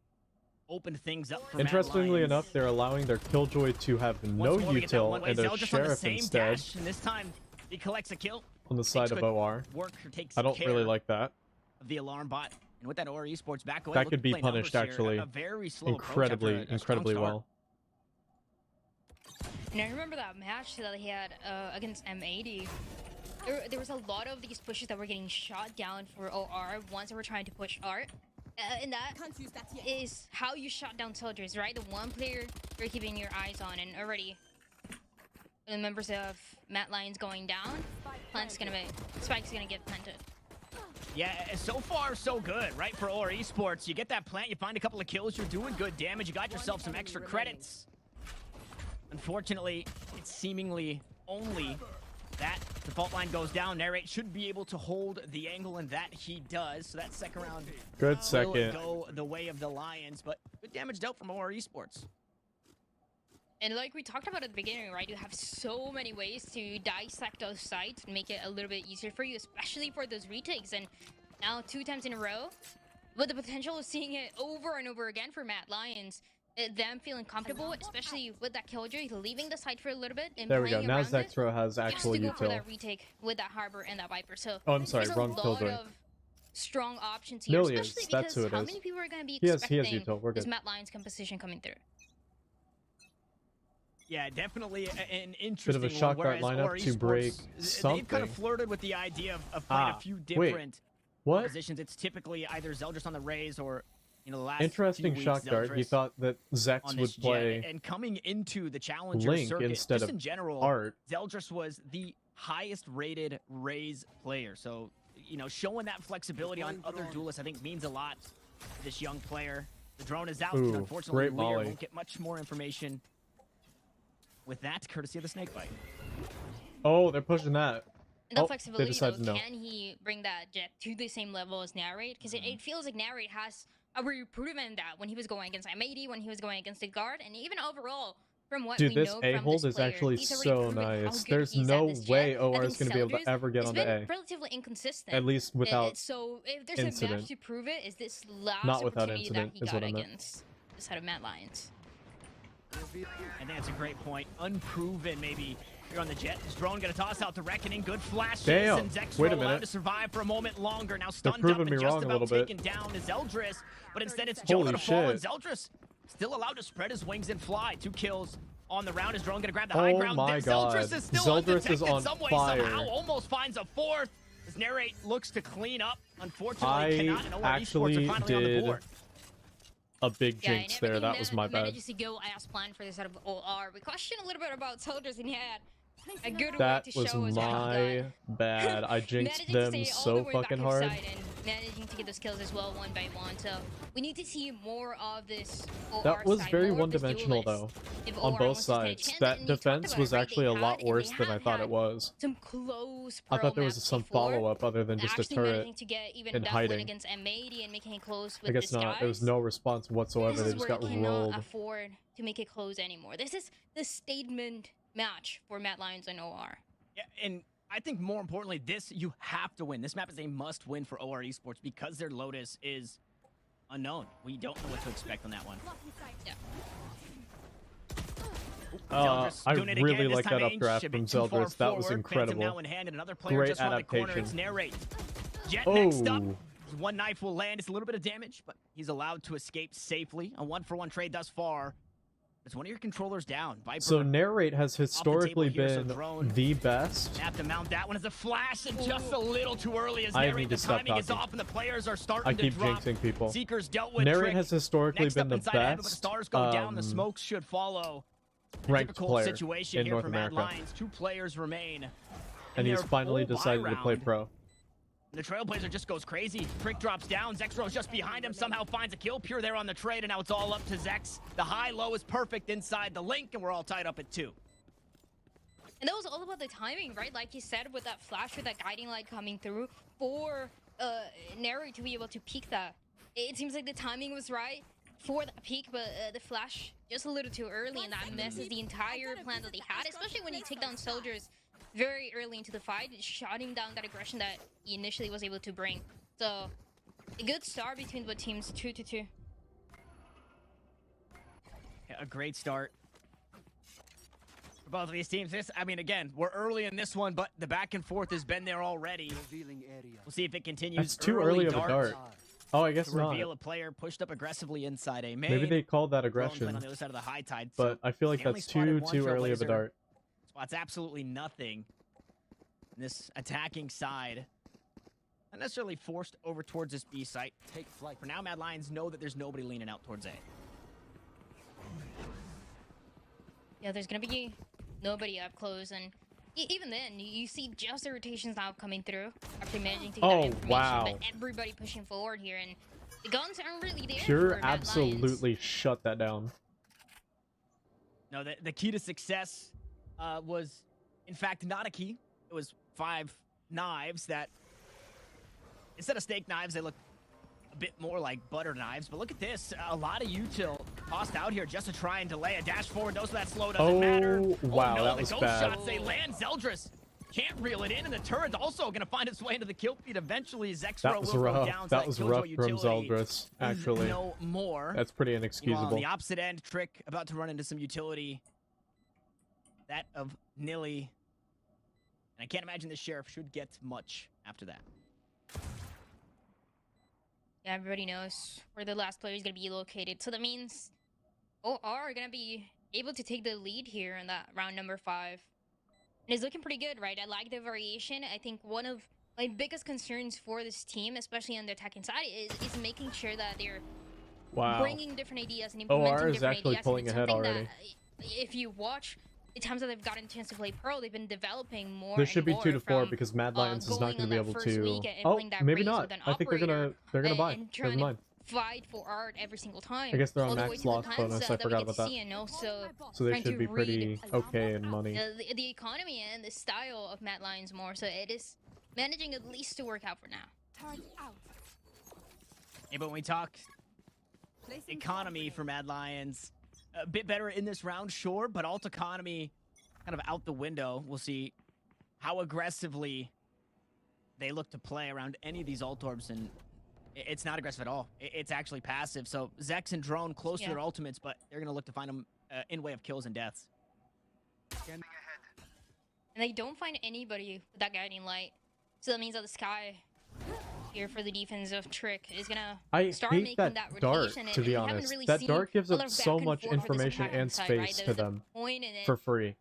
opened things up for Mad Interestingly Lions. enough, they're allowing their Killjoy to have no Once more, we get that util one-way and their Zell just on the Sheriff same instead dash, and this time he collects a kill. on the side of good OR. Work or takes I don't care really like that. of the alarm bot. And with that OR Esports back, go That ahead, could look be to play punished, numbers here. actually, A very slow approach after a strong incredibly start. well. And I remember that match that he had against M80. There was a lot of these pushes that were getting shot down for OR once they were trying to push Art. And that is how you shot down soldiers, right? The one player you're keeping your eyes on, and already the members of Mad Lions going down. Spike's gonna get planted. Yeah, so far so good, right? For OR Esports, you get that plant, you find a couple of kills, you're doing good damage, you got yourself some extra credits. Unfortunately, it's seemingly only that default line goes down. Narrate should be able to hold the angle, and that he does. So that second round Good will second. go the way of the Lions, but good damage dealt from OR Esports. And like we talked about at the beginning, right? You have so many ways to dissect those sites and make it a little bit easier for you, especially for those retakes. And now 2 times in a row, with the potential of seeing it over and over again for Mad Lions, them feeling comfortable, especially with that Killjoy leaving the site for a little bit and There we go. playing Now around it, Zexro has actual to go for util. that retake with that Harbor and that Viper. So Oh, I'm sorry, there's wrong a lot Killjoy. of strong options here, Nilly is, especially that's because who it how is. many people are going to be He has expecting util, we're this good. Mad Lions composition coming through? Yeah, definitely an interesting Bit of a shock one. dart Whereas lineup OR to Esports, break they've kind of something. flirted with the idea of playing a few different What? positions. It's typically either Zeldris on the Raze or, you know, the last Interesting few shock weeks, dart. He Zeldris thought that on Zex this would jet. play And coming into the Challenger Link circuit, instead just of in general, Art. Zeldris was the highest rated Raze player. So, you know, showing that flexibility on other duelists, I think, means a lot to this young player. The drone is out. Ooh, Unfortunately, great Lear molly. won't get much more information with that, courtesy of the snake bite. Oh, they're pushing that. The Oh, flexibility, they decided though, no. can he bring that jet to the same level as Narrate? Because it feels like Narrate has already proven that when he was going against M80, when he was going against the guard, and even overall, from what Dude, we this know from A-hold this is player, actually he's already so proven how nice. good There's he's at no this jet. way I OR think is going to be able to Zeldris ever get has onto been A. relatively inconsistent. At least without So if there's a incident. match to prove it, is this last Not without opportunity incident, that he is got what I meant. against the side of Mad Lions. I think that's a great point. Unproven, maybe. Here on the jet, is drone gonna toss out the reckoning. Good flashes, Damn. and Zexro Wait a allowed minute. to survive for a moment longer. Now stunned up proving and me just wrong a about little bit. taken down is Zeldris, but instead it's Holy Jonah to fall, and shit. Zeldris still allowed to spread his wings and fly. 2 kills on the round. Is drone gonna grab the high Oh ground? my God. Zeldris is still Zeldris undetected is on some way, fire. somehow, almost finds a 4th. As Narrate looks to clean up. Unfortunately, I cannot, and OR Esports actually are finally on the did board. a big Yeah, and jinx there. everything That was my bad. manages to go as planned for this out of OR. We questioned a little bit about soldiers, and he had a good That way to was show us how my bad. I jinxed them so fucking hard. And managing to get those kills as well, one by one. So we need to see more of this OR That was side, very more of this one-dimensional, duelist. though, If on OR both wants to stand a sides. chance, That and we talked defense about was it, right? actually They a lot had, and worse they than I have thought it had was. Some close I Pearl thought there was maps some before. follow-up other than just a Actually turret managing to get even and that hiding. win against M80 and making it close with I guess this not. There was guys. no response whatsoever. This They is just where got you cannot rolled. afford to make it close anymore. This is the statement match for Mad Lions and OR. Yeah, and I think more importantly, this you have to win. This map is a must-win for OR Esports because their Lotus is unknown. We don't know what to expect on that one. Yeah. Zeldris I doing it really again, this like time that inch updraft a bit from too far Zeldris. That was forward. incredible. Phantom now in hand, and another player Great just around the corner. adaptation. It's Narrate. Jet next up. Oh, One knife will land. It's a little bit of damage, but he's allowed to escape safely. A 1-for-1 trade thus far. It's one of your controllers down. Viper. so Narrate has historically here, so been drone. the best. Have to mount that one as a flash, and just a little too early as I Narrate. need The to stop timing is talking. off, and the players are starting I to keep drop. jinxing people. Seekers dealt with Narrate Trick. has historically Next been up the inside Heaven, but the best stars go down. The smokes should follow. ranked Difficult player situation in here North for Mad America, Lions. 2 players remain. and he's their finally full buy decided to play round. pro. The Trailblazer just goes crazy. Trick drops down. Zexro's just behind him. Somehow finds a kill. Pure there on the trade, and now it's all up to Zex. The high-low is perfect inside the link, and we're all tied up at 2. And that was all about the timing, right? Like you said, with that flash, with that guiding light coming through, for Neri to be able to peek that. It seems like the timing was right for that peek, but the flash just a little too early, and that messes the entire plan that they had, especially when you take down soldiers very early into the fight, shutting down that aggression that he initially was able to bring. So, a good start between both teams, 2-2. Yeah, a great start for both of these teams. I mean, again, we're early in this one, but the back and forth has been there already. We'll see if it continues. That's too early of a dart. Oh, I guess to not. reveal a player pushed up aggressively inside a main. Maybe they called that Drone playing aggression, on the other side of the high tide. but I feel like Stanley that's spotted one too early of a Trailblazer. dart. Spots absolutely nothing. And this attacking side, not necessarily forced over towards this B site. Take flight. For now, Mad Lions know that there's nobody leaning out towards A. Yeah, there's gonna be nobody up close, and even then, you see just the rotations now coming through after managing to get that information, wow. but everybody pushing forward here, and the guns aren't really there. Pure for Mad Lions. absolutely shut that down. No, the key to success was, in fact, not a key. It was 5 knives that, instead of steak knives, they look a bit more like butter knives. But look at this. A lot of util tossed out here just to try and delay a dash forward. Those that slow doesn't matter. Wow, no, that the was ghost bad. shots, they land. Zeldris can't reel it in, and the turret's also going to find its way into the kill feed. Eventually, Zexro That was will go rough. down. That was rough from utility Zeldris, is actually. no more. That's pretty Meanwhile, inexcusable. on the opposite end, Trick about to run into some utility. That of Nilly. And I can't imagine the Sheriff should get much after that. Yeah, everybody knows where the last player is going to be located. So that means OR are going to be able to take the lead here in that round number 5. And it's looking pretty good, right? I like the variation. I think one of my biggest concerns for this team, especially on the attacking side, is making sure that they're bringing different ideas and implementing OR is different actually ideas. pulling And it's ahead something already. that, if you watch the times that they've gotten a chance to play Pro, they've been developing more. This should be and 2 more to 4 from, because Mad Lions is not going going to on be that able first to. week and Oh, playing that maybe race not. with an I think they're gonna buy. and trying Never mind. to fight for art every single time. I guess they're on all the max way to the loss plans bonus. I that we forgot get to about that. see, and also So they trying should to be read pretty okay in money. the economy and the style of Mad Lions more. So it is managing at least to work out for now. Yeah, but when we talk economy for Mad Lions, a bit better in this round, sure, but alt economy kind of out the window. We'll see how aggressively they look to play around any of these alt orbs, and it's not aggressive at all. It's actually passive. So Zex and Drone close to their ultimates, but they're going to look to find them in way of kills and deaths. And they don't find anybody with that guiding light. So that means that the Sky here for the defense of Trick is gonna I start hate making that that dart, rotation. to and be we haven't honest. really That seen dart gives a up lot of so back and much forth with this information attacking and side, right? space to There's a them point, and then for free.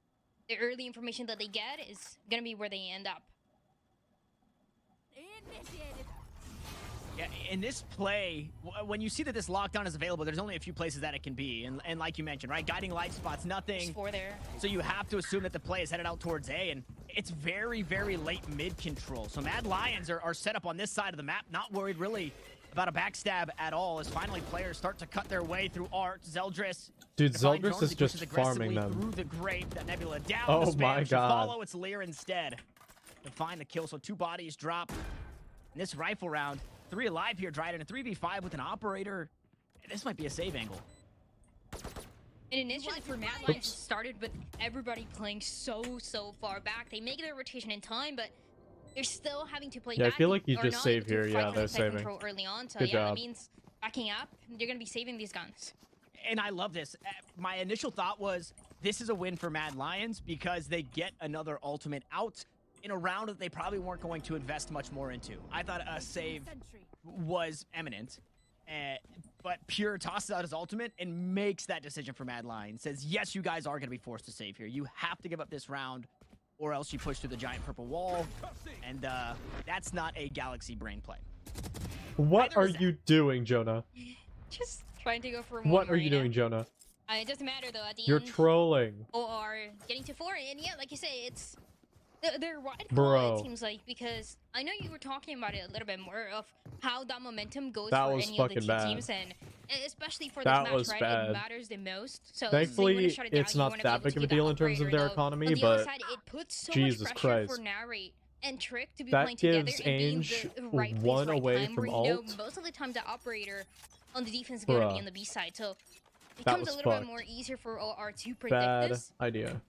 the early information that they get is gonna be where they end up. Yeah, in this play, when you see that this lockdown is available, there's only a few places that it can be. And like you mentioned, right, guiding light spots, nothing. Four there. So you have to assume that the play is headed out towards A, and it's very, very late mid control. So Mad Lions are set up on this side of the map, not worried really about a backstab at all, as finally players start to cut their way through Art. Zeldris. Dude, gonna find Zeldris Jones. is He just pushes aggressively farming them. through the grape. That Nebula down. Oh the spam my should God. follow. It's Lear instead to find the kill. So 2 bodies drop in this rifle round. 3 alive here, Dryden. A 3v5 with an operator. This might be a save angle. And initially for Mad Lions, it started with everybody playing so far back. They make their rotation in time, but they're still having to play Yeah, I back. feel like you or just not save able to here. fight Yeah, on they're the side saving. control early on. So Good yeah, that job. means backing up, they're going to be saving these guns. And I love this. My initial thought was, this is a win for Mad Lions because they get another ultimate out in a round that they probably weren't going to invest much more into. I thought a save was imminent, but Pure tosses out his ultimate and makes that decision for Mad Lions. Says, yes, you guys are going to be forced to save here. You have to give up this round, or else you push through the giant purple wall, and that's not a Galaxy brain play. What are you doing, Jonah? Just trying to go for What are you doing, Jonah? It doesn't matter though. At the You're end, trolling. or getting to 4, and yeah, like you say, it's they're wide Bro. it seems like, because I know you were talking about it a little bit more of how that momentum goes That for was any of the fucking two bad. teams, and especially for this That match, was right? bad. It matters the most. So you wanna Thankfully, shut it down, it's you not wanna be that able to big of a get that deal in terms of operator, their though. economy, On the other but side, it puts so Jesus much pressure Christ. for Narrate and Trick to be That playing together gives and being Ainge the right place, one right away time, from where you know ult. most of the time the operator on the defense is going to be Bruh. on the B side. So it That becomes a was little bit fucked. more easier for OR to predict Bad this. idea.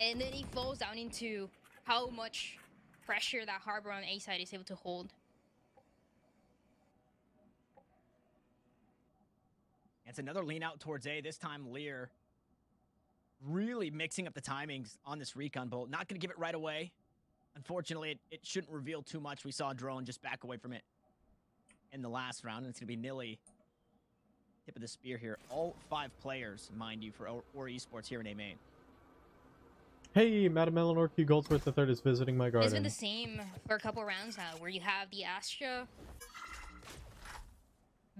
And then he falls down into how much pressure that Harbor on A side is able to hold. It's another lean out towards A. This time, Lear really mixing up the timings on this recon bolt. Not going to give it right away. Unfortunately, it shouldn't reveal too much. We saw Drone just back away from it in the last round, and it's going to be Nilly. Tip of the spear here. All 5 players, mind you, for OR Esports here in A main. Hey, Madam Eleanor Q Goldsworth III is visiting my garden. It's been the same for a couple rounds now, where you have the Astra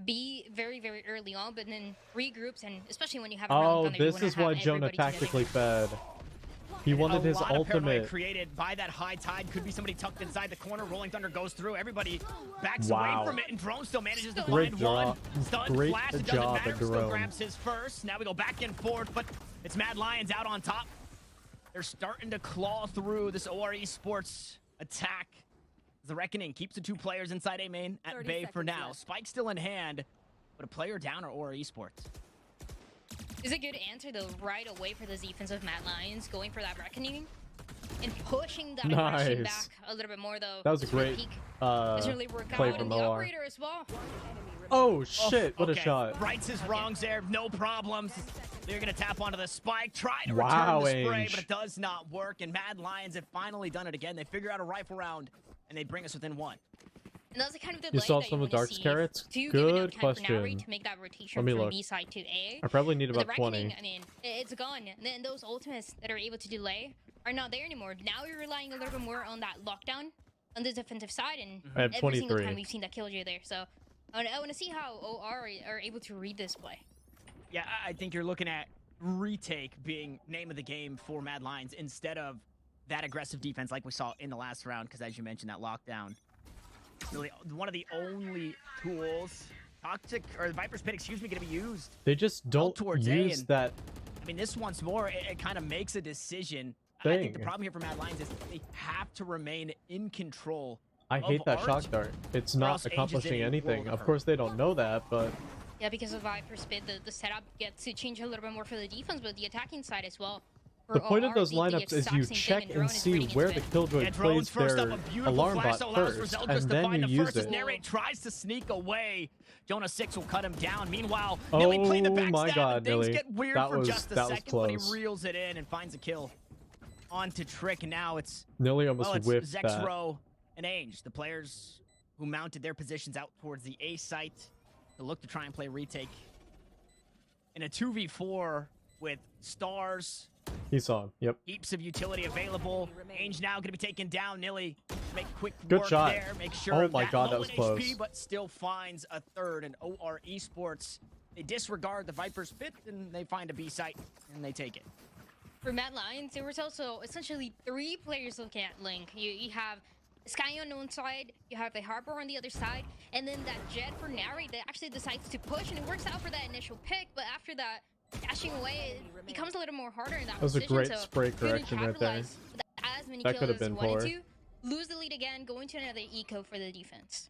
be very, very early on, but then regroups, and especially when you have a round Oh, done, you this wanna is why have Jonah everybody together. tactically fed. He wanted his A lot of paranoia ultimate. created by that high tide. Could be somebody tucked inside the corner. Rolling Thunder goes through. Everybody backs Wow. away from it, and Drone still manages to Great find job. one. Stunned Great flash. It job, doesn't matter. Still Drone. grabs his first. Now we go back and forth, but it's Mad Lions out on top. They're starting to claw through this OR Esports attack. The Reckoning keeps the 2 players inside A main at bay for now. Spike still in hand, but a player down are OR Esports. Is a good answer though, right away for the defensive Mad Lions, going for that Reckoning and pushing that aggression Nice. back a little bit more though. That was a to the great peak. Doesn't really work play out, from and the OR. operator as well. Oh shit! What a Okay. shot! Rights his wrongs there, no problems. They're gonna tap onto the spike, try to Wow, return the spray, Ainge. but it does not work. And Mad Lions have finally done it again. They figure out a rifle round, and they bring us within 1. And that's the kind of delay You saw that some you of wanna Dark's see carrots? to give Good enough time for Nari question. to make that rotation Let me from look. B side to A. I probably need But the about Reckoning, 20. I mean, it's gone. And then those ultimates that are able to delay are not there anymore. Now you're relying a little bit more on that lockdown on the defensive side, and I have every single 23. time we've seen that Killjoy there. So I want to see how OR are able to read this play. Yeah, I think you're looking at retake being name of the game for Mad Lions instead of that aggressive defense like we saw in the last round, because as you mentioned, that lockdown. Really, one of the only tools, Toxic, or Viper's Pit, excuse me, going to be used. They just don't towards A, use and- that. I mean, this once more, it kind of makes a decision. I think the Thing. problem here for Mad Lions is they have to remain in control. I of hate that art, shock dart. It's or not else Ainge is in accomplishing a anything. world Of hurt. course, they don't know that, but Yeah, because of Viper's Pit, the setup gets to change a little bit more for the defense, but the attacking side as well. For the point of OR, those the lineups is exact you same thing, check Drone and is see reading where into the it. Killjoy Yeah, Drone's plays first their up, a beautiful alarm flash bot that allows first, Zelgris and to then find you the use first as it. Narrate tries to sneak away. Jonah 6 will cut him down. Meanwhile, Oh Nilly playing the my backstab, God, and things Nilly. get weird That for was- just a that was second, but he close. reels it in and finds a kill. On to Trick, and now it's Nilly almost well, it's whiffed that. Zexro and Ainge, the players who mounted their positions out towards the A site to look to try and play retake. In a 2v4 with stars, He saw him. Yep. heaps of utility available. Ainge now going to be taken down. Nilly make quick Good work shot. there. Make sure Oh my that God, that low was in close. HP, but still finds a third. And OR Esports, they disregard the Viper's Pit, and they find a B site, and they take it. For Mad Lions, there was also essentially 3 players looking at Link. You have Sky on one side, you have the Harbor on the other side, and then that Jet for Narrate that actually decides to push, and it works out for that initial pick, but after that, dashing away, it becomes a little more harder in that was a position. great so spray couldn't correction right there. capitalize with as many That kills could have as been wanted poor. to. Lose the lead again, going to another eco for the defense.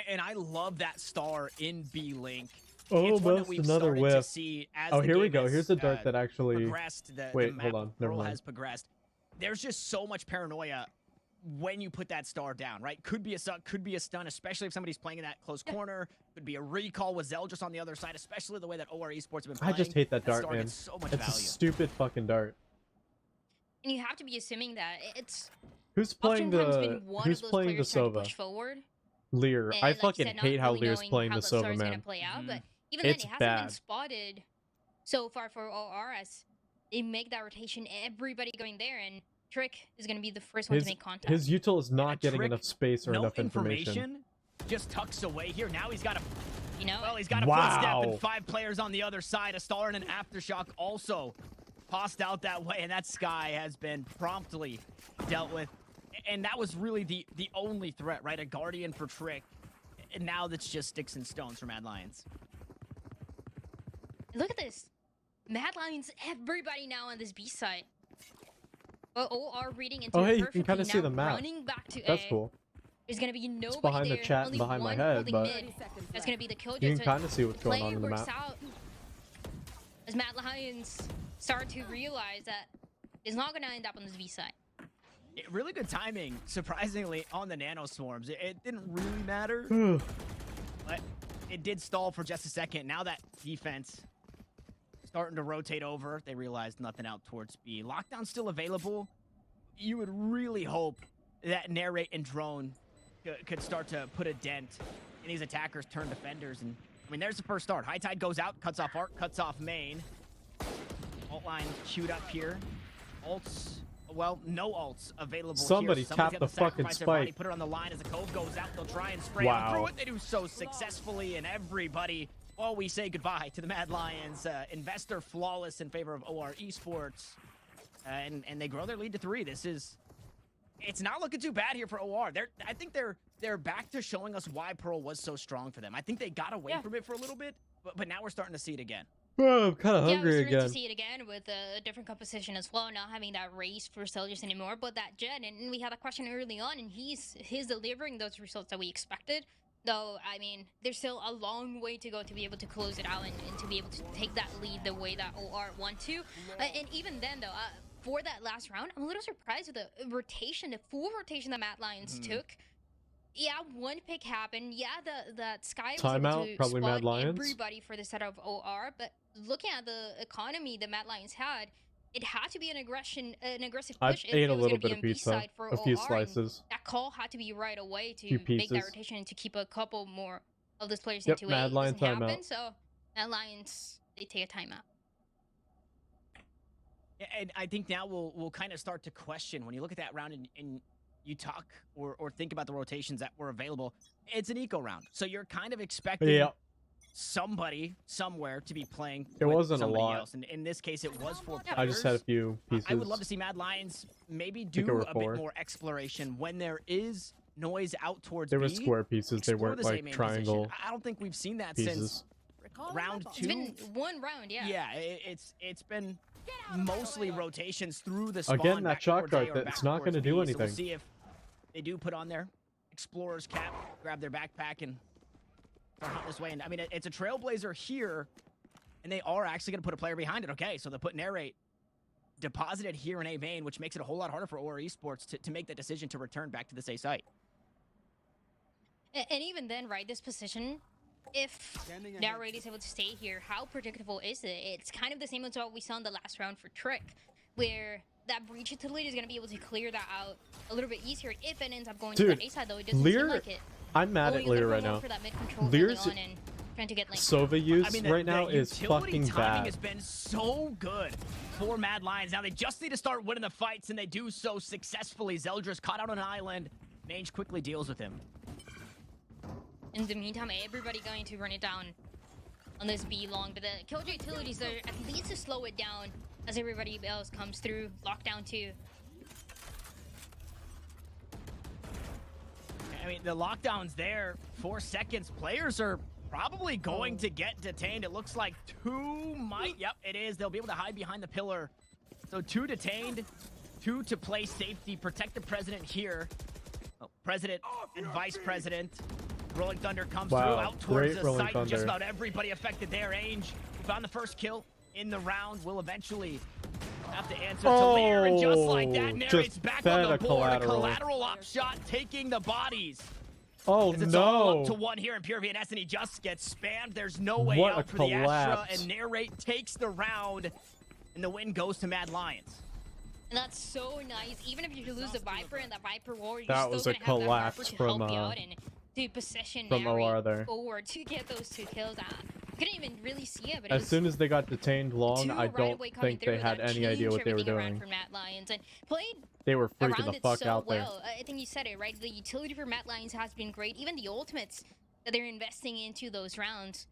And I love that star in B Link. Oh, It's one that that's we've another started to whiff. see as Oh, the here we game go. has, Here's a dart that actually. progressed. The Wait, map hold on. Never role mind. has progressed. There's just so much paranoia when you put that star down, right? Could be a suck, could be a stun, especially if somebody's playing in that close corner. Could be a recall with Zeldris on the other side, especially the way that OR Esports have been playing. I just hate that dart, star man. gets so much It's a value. stupid fucking dart. And you have to be assuming that it's Who's playing oftentimes the been one Who's of those playing the players trying to Sova? push forward. Lear. And I like you fucking said, not hate how really Lear's knowing playing how the star Sova, is gonna man. play out, Mhm. but even It's then, it hasn't been bad. spotted so far for OR as they make that rotation. Everybody going there, and Trick is gonna be the first one to make contact. His util is not getting Trick, enough space or no enough information. just tucks away here. Now he's got a You know, Well, he's got a footstep and 5 players on the other side. A star and an aftershock also tossed out that way, and that Sky has been promptly dealt with. And that was really the only threat, right? A Guardian for Trick. And now that's just sticks and stones for Mad Lions. look at this. Mad Lions, everybody now on this B side. OR reading into Oh, it hey, you can perfectly. kind of see Now the map. running back to That's A. cool. There's gonna be nobody behind the there. chat and only behind my one head, holding but mid. That's gonna be the killjoy. You can kind of see what's going on Play in the works map. out as Mad Lions start to realize that it's not gonna end up on this B side. Really good timing, surprisingly, on the Nano Swarms. It didn't really matter, but it did stall for just a second. Now that defense starting to rotate over, they realized nothing out towards B. Lockdown still available. You would really hope that Narrate and Drone could start to put a dent in these attackers turn defenders. And I mean, there's the first start. High Tide goes out, cuts off Arc, cuts off main. Alt line queued up here. Alts, well, no alts available Somebody here. tap got the to fucking sacrifice their body, spike. put it on the line as the Cove goes out. They'll try and spray Wow. on through it. They do so successfully, and everybody, well, we say goodbye to the Mad Lions. Investor flawless in favor of OR Esports. And they grow their lead to 3. It's not looking too bad here for OR. I think they're back to showing us why Pearl was so strong for them. I think they got away from it for a little bit, but now we're starting to see it again. Oh, I'm kind of Yeah, we're hungry starting again. to see it again with a different composition as well, not having that race for Celsius anymore, but that Jet, and we had a question early on, and he's delivering those results that we expected. Though, I mean, there's still a long way to go to be able to close it out and to be able to take that lead the way that OR want to. And even then, though, for that last round, I'm a little surprised with the rotation, the full rotation that Mad Lions took. Yeah, one pick happened. Yeah, that Sky was able Timeout, to probably spot Mad Lions. everybody for the set of OR, but looking at the economy the Mad Lions had, it had to be an aggressive I push if ate it a was little going to be bit on of B pizza, side for a few OR, and slices. that call had to be right away to Few make that pieces. rotation and to keep a couple more of those players Yep, into Mad A. Lion It doesn't happen, timeout. so Mad Lions, they take a timeout. Yeah, and I think now we'll kind of start to question when you look at that round and you talk or think about the rotations that were available. It's an eco round, so you're kind of expecting Yeah. somebody somewhere to be playing. It with wasn't a somebody lot. else. And in this case, it was 4 players. I just had a few pieces. I would love to see Mad Lions maybe think there do were a 4. bit more exploration when there is noise out towards They were B. square pieces. They Explore weren't this A like main triangle position. I don't think we've seen that pieces. since round 2. It's been one round, yeah. Yeah, it's been mostly rotations through the spawn. Again, that back shock towards A dart, or that's back not towards gonna do B. So anything. we'll see if they do put on their explorer's cap, grab their backpack, and start hunting this way. And I mean, it's a trailblazer here, and they are actually going to put a player behind it. Okay, so they'll put Narrate deposited here in A main, which makes it a whole lot harder for OR Esports to make that decision to return back to this A site. And even then, right, this position, if Narrate is able to stay here, how predictable is it? It's kind of the same as what we saw in the last round for Trick, where that breach utility is going to be able to clear that out a little bit easier if it ends up going to Dude, the A side, though it doesn't Lear, seem like it. I'm mad at Going a little Lear right more now. for that mid control Lear's early on and trying to get lane. Sova use I mean, right now the is utility fucking timing bad. has been so good for Mad Lions. Now they just need to start winning the fights, and they do so successfully. Zeldris caught out on an island. Mange quickly deals with him. In the meantime, everybody going to run it down on this B long, but the killjoy utilities there at least to slow it down as everybody else comes through. Lockdown 2. I mean, the lockdown's there. 4 seconds. Players are probably going to get detained. It looks like 2 might. Yep, it is. They'll be able to hide behind the pillar. So 2 detained, 2 to play safety, protect the president here. Oh, president and vice president. Rolling Thunder comes Wow, through out towards great the Rolling site. Just Thunder. about everybody affected there. Ainge found the first kill in the round. Will eventually Have to answer to Lear, and just like that, Oh, Narrate's just back fed on the a board. collateral. A collateral up shot, taking the bodies. Oh As it's all no! up to one here in Pure VNS, and he just gets spammed. There's no way What a out for the Astra, collapse. and Narrate takes the round, and the win goes to Mad Lions. And that's so nice. Even if you lose the Viper and that Viper war, you're That still was a gonna have that collapse Viper to from, help you out and to position from Mary OR there. forward to get those 2 kills. Couldn't even really see it, but it As was soon as they got detained long, 2 I right don't away coming think they through had that any idea changed what they were everything around doing. for Mad Lions and played They were freaking around the it fuck so out there. well. I think you said it right. The utility for Mad Lions has been great. Even the ultimates that they're investing into those rounds,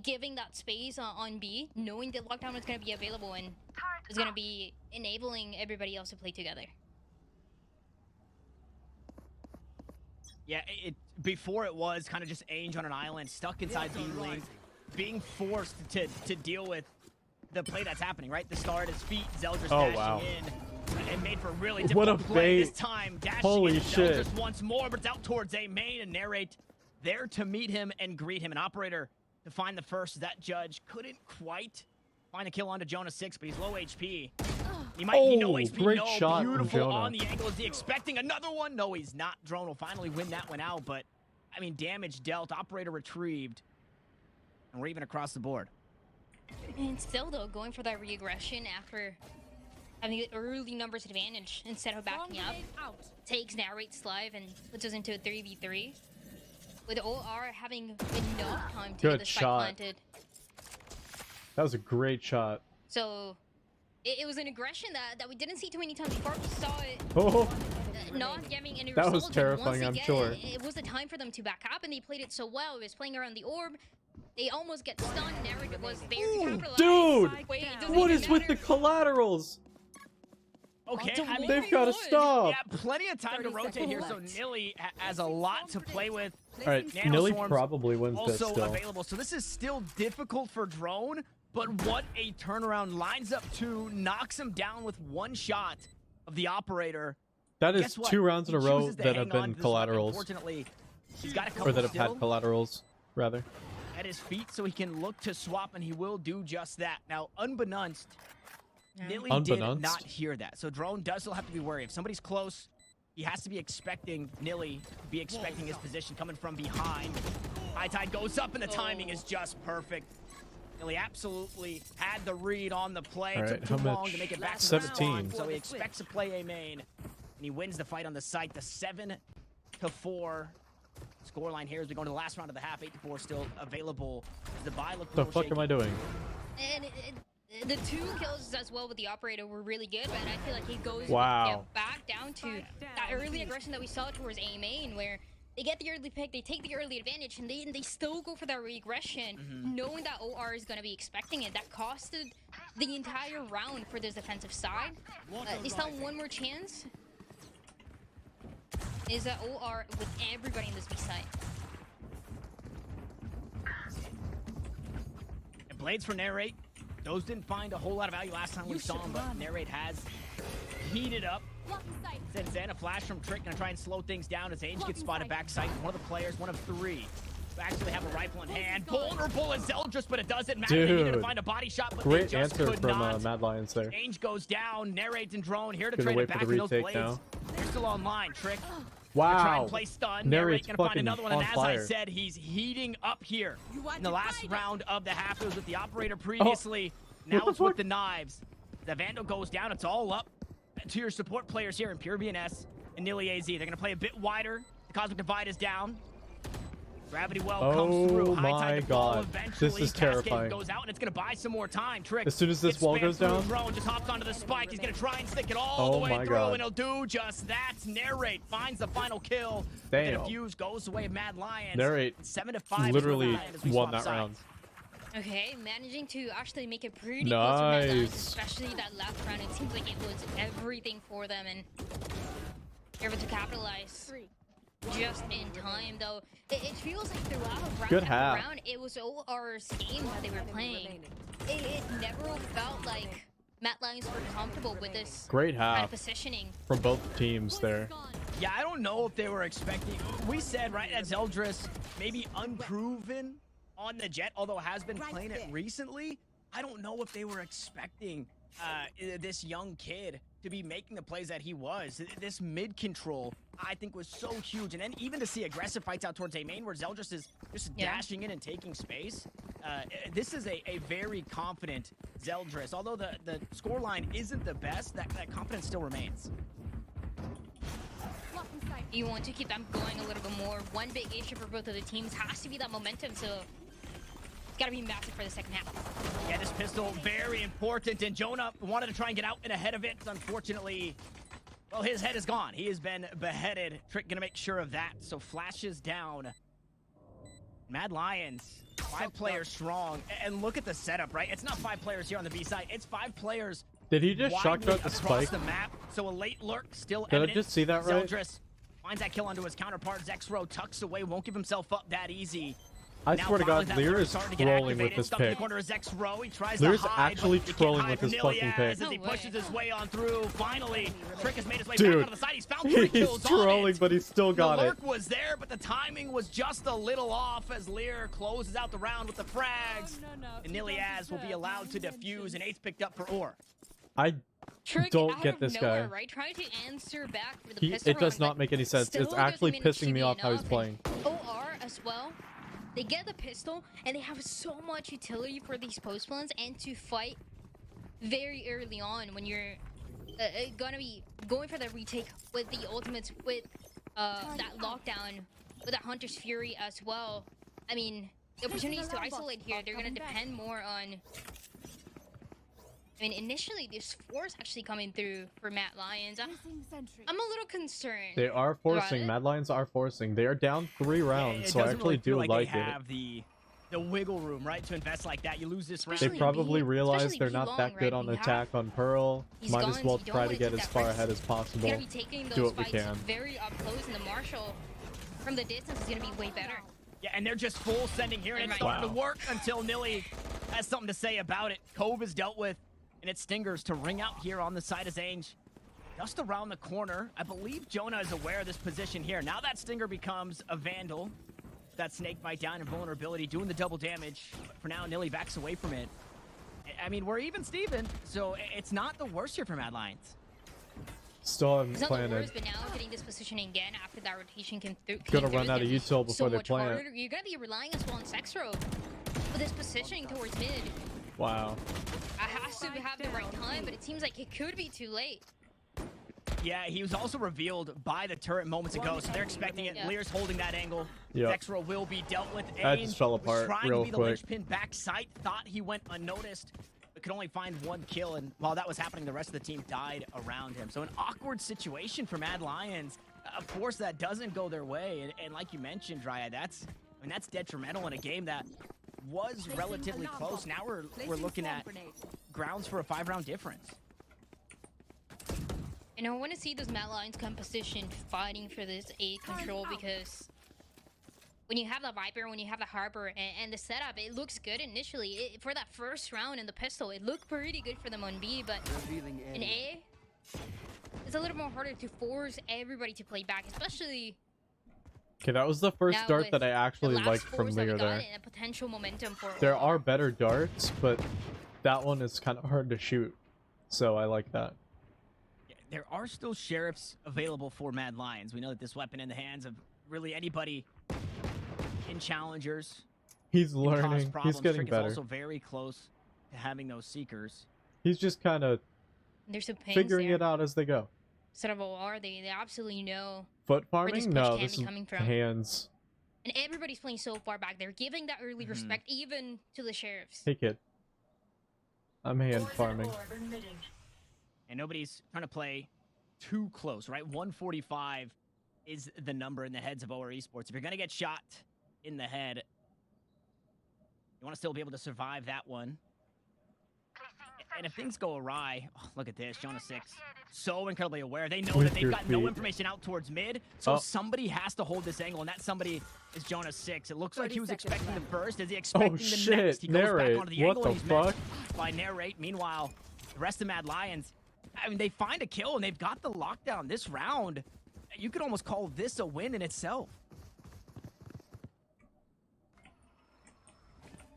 giving that space on B, knowing that lockdown was going to be available and is going to be enabling everybody else to play together. Yeah, before it was kind of just Ainge on an island, stuck inside B lane, being forced to deal with the play that's happening, right? The star at his feet, Zeldris dashing in, and made for a really What difficult a play bait. this time. Dashing Holy in, shit. Zeldris once more, but it's out towards A main, and Narrate there to meet him and greet him. An operator to find the first. That Judge couldn't quite find a kill onto Jonah 6, but he's low HP. He might be no HP. Great No, shot from beautiful Jonah. on the angle. Is he expecting another one? No, he's not. Drone will finally win that one out, but I mean, damage dealt. Operator retrieved, and we're even across the board. And still, though, going for that re-aggression after having the early numbers advantage instead of backing up, takes Narrate's live and puts us into a 3v3. With OR having enough time to Good get the spike shot. planted. That was a great shot. So, it was an aggression that we didn't see too many times before. We saw it Oh, not getting any That was results. and terrifying, once I'm again, sure. It was the time for them to back up, and they played it so well. It was playing around the orb. They almost get stunned. Narrate was there to capitalize. dude! Wait, it doesn't What even is with the matter. collaterals? Okay, Onto I mean, They've got to One. stop. yeah, plenty of time to rotate here, so Nilly has a lot to play with. All right, Nano Nilly Swarm's probably wins this Also still. available, so this is still difficult for Drone, but what a turnaround. Lines up 2, knocks him down with 1 shot of the operator. That is Guess what? 2 rounds in a He row chooses to that hang have on been to this weapon. collaterals. Unfortunately, he's got a couple Or that have still had collaterals, rather. at his feet, so he can look to swap, and he will do just that. Now, unbeknownst, Nilly did Unbeknownst? not hear that. So Drone does still have to be wary. If somebody's close, he has to be expecting Nilly, be expecting his position coming from behind. High Tide goes up, and the timing is just perfect. Nilly absolutely had the read on the play. All It right, took too how long much? to make it back to 17. the spawn, so he expects to play a main, and he wins the fight on the site. The 7-4 scoreline here as we go into the last round of the half. 8-4 still available. The buy look The fuck am I doing? And the 2 kills as well with the operator were really good, but I feel like he goes Wow. back down to that early aggression that we saw towards A main, where they get the early pick, they take the early advantage, and they still go for that regression, knowing that OR is going to be expecting it. That costed the entire round for this defensive side. They still have 1 more chance. Is that OR with everybody in this B side? And Blades for Narrate. Those didn't find a whole lot of value last time we saw him, but Narrate has heated up. Since then, a flash from Trick gonna try and slow things down as Ainge gets spotted backside. One of the players, one of 3, who actually have a rifle in hand. Vulnerable as Zeldris, but it doesn't matter. They needed to Dude. find a body shot, but Great they just answer could from not. Mad Lions there. Ainge goes down. Narrate and Drone here to Gonna trade wait it for back the in those retake blades. now. They're still online. Trick. Try Wow. and play stun. Narrate's Narrate gonna find fucking another one, and on as fire. I said, he's heating up here. In the last round of the half, it was with the operator previously. Now What the it's with fuck? the knives. The Vandal goes down. It's all up to your support players here in Pure VNS and Nilly AZ. They're gonna play a bit wider. The Cosmic Divide is down. Gravity Well comes through. Oh High my Tide to fall God. eventually. This is Cascade terrifying. goes out, and it's gonna buy some more time. Trick. As soon as this gets wall spammed goes through. down? Drone just hops onto the spike. He's gonna try and stick it all the Oh way my through, God. and he'll do just that. Narrate finds the final kill. Damn. The defuse goes away. Mad Lions. Narrate 7-5. literally as we won swap that round. sides. Okay, managing to actually make it pretty close for Mad Lions, Nice. especially that last round. It seems like it was everything for them, and they're able to capitalize just in time. Though it feels like throughout round Good after half. round, it was OR's game that they were playing. It never felt like Mad Lions were comfortable with this Great kind of half positioning. from both teams there. Yeah, I don't know if they were expecting. We said, right, that Zeldris maybe unproven on the Jet, although has been playing it recently. I don't know if they were expecting this young kid to be making the plays that he was. This mid control, I think, was so huge. And then even to see aggressive fights out towards A main where Zeldris is just dashing in and taking space. This is a very confident Zeldris. Although the scoreline isn't the best, that confidence still remains. You want to keep them going a little bit more. One big issue for both of the teams has to be that momentum, so it's got to be massive for the second half. Yeah, this pistol, very important, and Jonah wanted to try and get out and ahead of it. Unfortunately, well, his head is gone. He has been beheaded. Trick gonna make sure of that, so flashes down. Mad Lions, 5 players strong, and look at the setup, right? It's not 5 players here on the B side, it's 5 players. Did he just shock out the spike? The map, so a late lurk still Did evident. I just see that right? Zeldris finds that kill onto his counterpart. Zexro tucks away, won't give himself up that easy. I Now swear to God, finally that Lear lurk is starting to get trolling with activated. this Stuck in the pick. corner of Zexro. He tries Lear's to hide, actually but you can't trolling hide with from this fucking Nilyaz pick. as he No pushes way. his way on through. Finally, Trick has made his way Dude, back out of the side. He's found 3 He's kills on trolling, it. but he still got The it. lurk was there, but the timing was just a little off as Lear closes out the round with the frags. And Nilyaz will be allowed to defuse, and 8th picked up for Or. I Trick don't out get of this nowhere, guy. right? Trying to answer back for the pistol It does run, not but make any sense. still It's actually doesn't pissing me manage off to how be he's enough. playing. And OR as well. They get the pistol, and they have so much utility for these post plans and to fight very early on when you're gonna be going for the retake with the ultimates, with that lockdown, with that Hunter's Fury as well. I mean, the opportunities to isolate here, they're gonna depend more on... I mean, initially, there's force actually coming through for Matt Lions. I'm a little concerned. They are forcing. about it. Mad Lions are forcing. They are down 3 rounds, It so I doesn't actually really feel do like like they it. have the wiggle room, right, to invest like that. You lose this round. They Especially probably B- realize especially they're B not long, that good right? on You have attack on Pearl. these Might guns, as well you don't try to wanna get take as that far risk. ahead as possible. You're gonna be taking those Do what we fights can. very up close, and the Marshall from the distance is gonna be way better. Yeah, and they're just full sending here, and it's starting to work until Nilly has something to say about it. Cove is dealt with, and it's Stingers to ring out here on the side of Zange. Just around the corner. I believe Jonah is aware of this position here. Now that Stinger becomes a Vandal. That snake bite down and vulnerability, doing the double damage. But for now, Nilly backs away from it. I mean, we're even Steven, so it's not the worst here for Mad Lions. Still haven't It's not the planted. worst, but now getting this positioning again after that rotation came through. Gonna run out of util so before they much plant. harder. You're gonna be relying as well on Sexro with this positioning towards mid. Wow. I has to have the right time, but it seems like it could be too late. Yeah, he was also revealed by the turret moments ago, so they're expecting it. Yeah. Lear's holding that angle. Yep. Zexro will be dealt with. That Aang just fell was apart trying real to be quick. the linchpin back sight, thought he went unnoticed, but could only find 1 kill, and while that was happening, the rest of the team died around him. So an awkward situation for Mad Lions. Of course, that doesn't go their way, and like you mentioned, Dryad, that's detrimental in a game that was relatively close. Now we're looking at grounds for a 5-round difference. And I want to see those Mad Lions come positioned fighting for this A control, because when you have the Viper, when you have the Harbor, and the setup, it looks good initially. For that first round in the pistol, it looked pretty good for them on B, but in A, it's a little more harder to force everybody to play back, especially Okay, that was the first now dart with that I the actually last liked from force that we Lear got there. and a potential momentum for There OR. are better darts, but that one is kind of hard to shoot. So I like that. There are still sheriffs available for Mad Lions. We know that this weapon in the hands of really anybody in challengers He's can cause learning. problems. He's getting Trick better. is also very close to having those seekers. He's just kind of There's some pings figuring there. it out as they go. Instead of OR, they absolutely know. Foot Where this farming? push No, can this be is coming from. hands. And everybody's playing so far back. They're giving that early respect even to the sheriffs. Hey kid. I'm hand farming. And nobody's trying to play too close, right? 145 is the number in the heads of OR Esports. If you're going to get shot in the head, you want to still be able to survive that one. And if things go awry, oh, look at this, Jonah 6. So incredibly aware. They know With that they've your got no feet. information out towards mid, so Oh. somebody has to hold this angle, and that somebody is Jonah 6. It looks like he was expecting the burst. Is he expecting the shit, next? He goes Narrate. back onto the What angle, the and he's met fuck? by Narrate. Meanwhile, the rest of Mad Lions, I mean, they find a kill, and they've got the lockdown this round. You could almost call this a win in itself.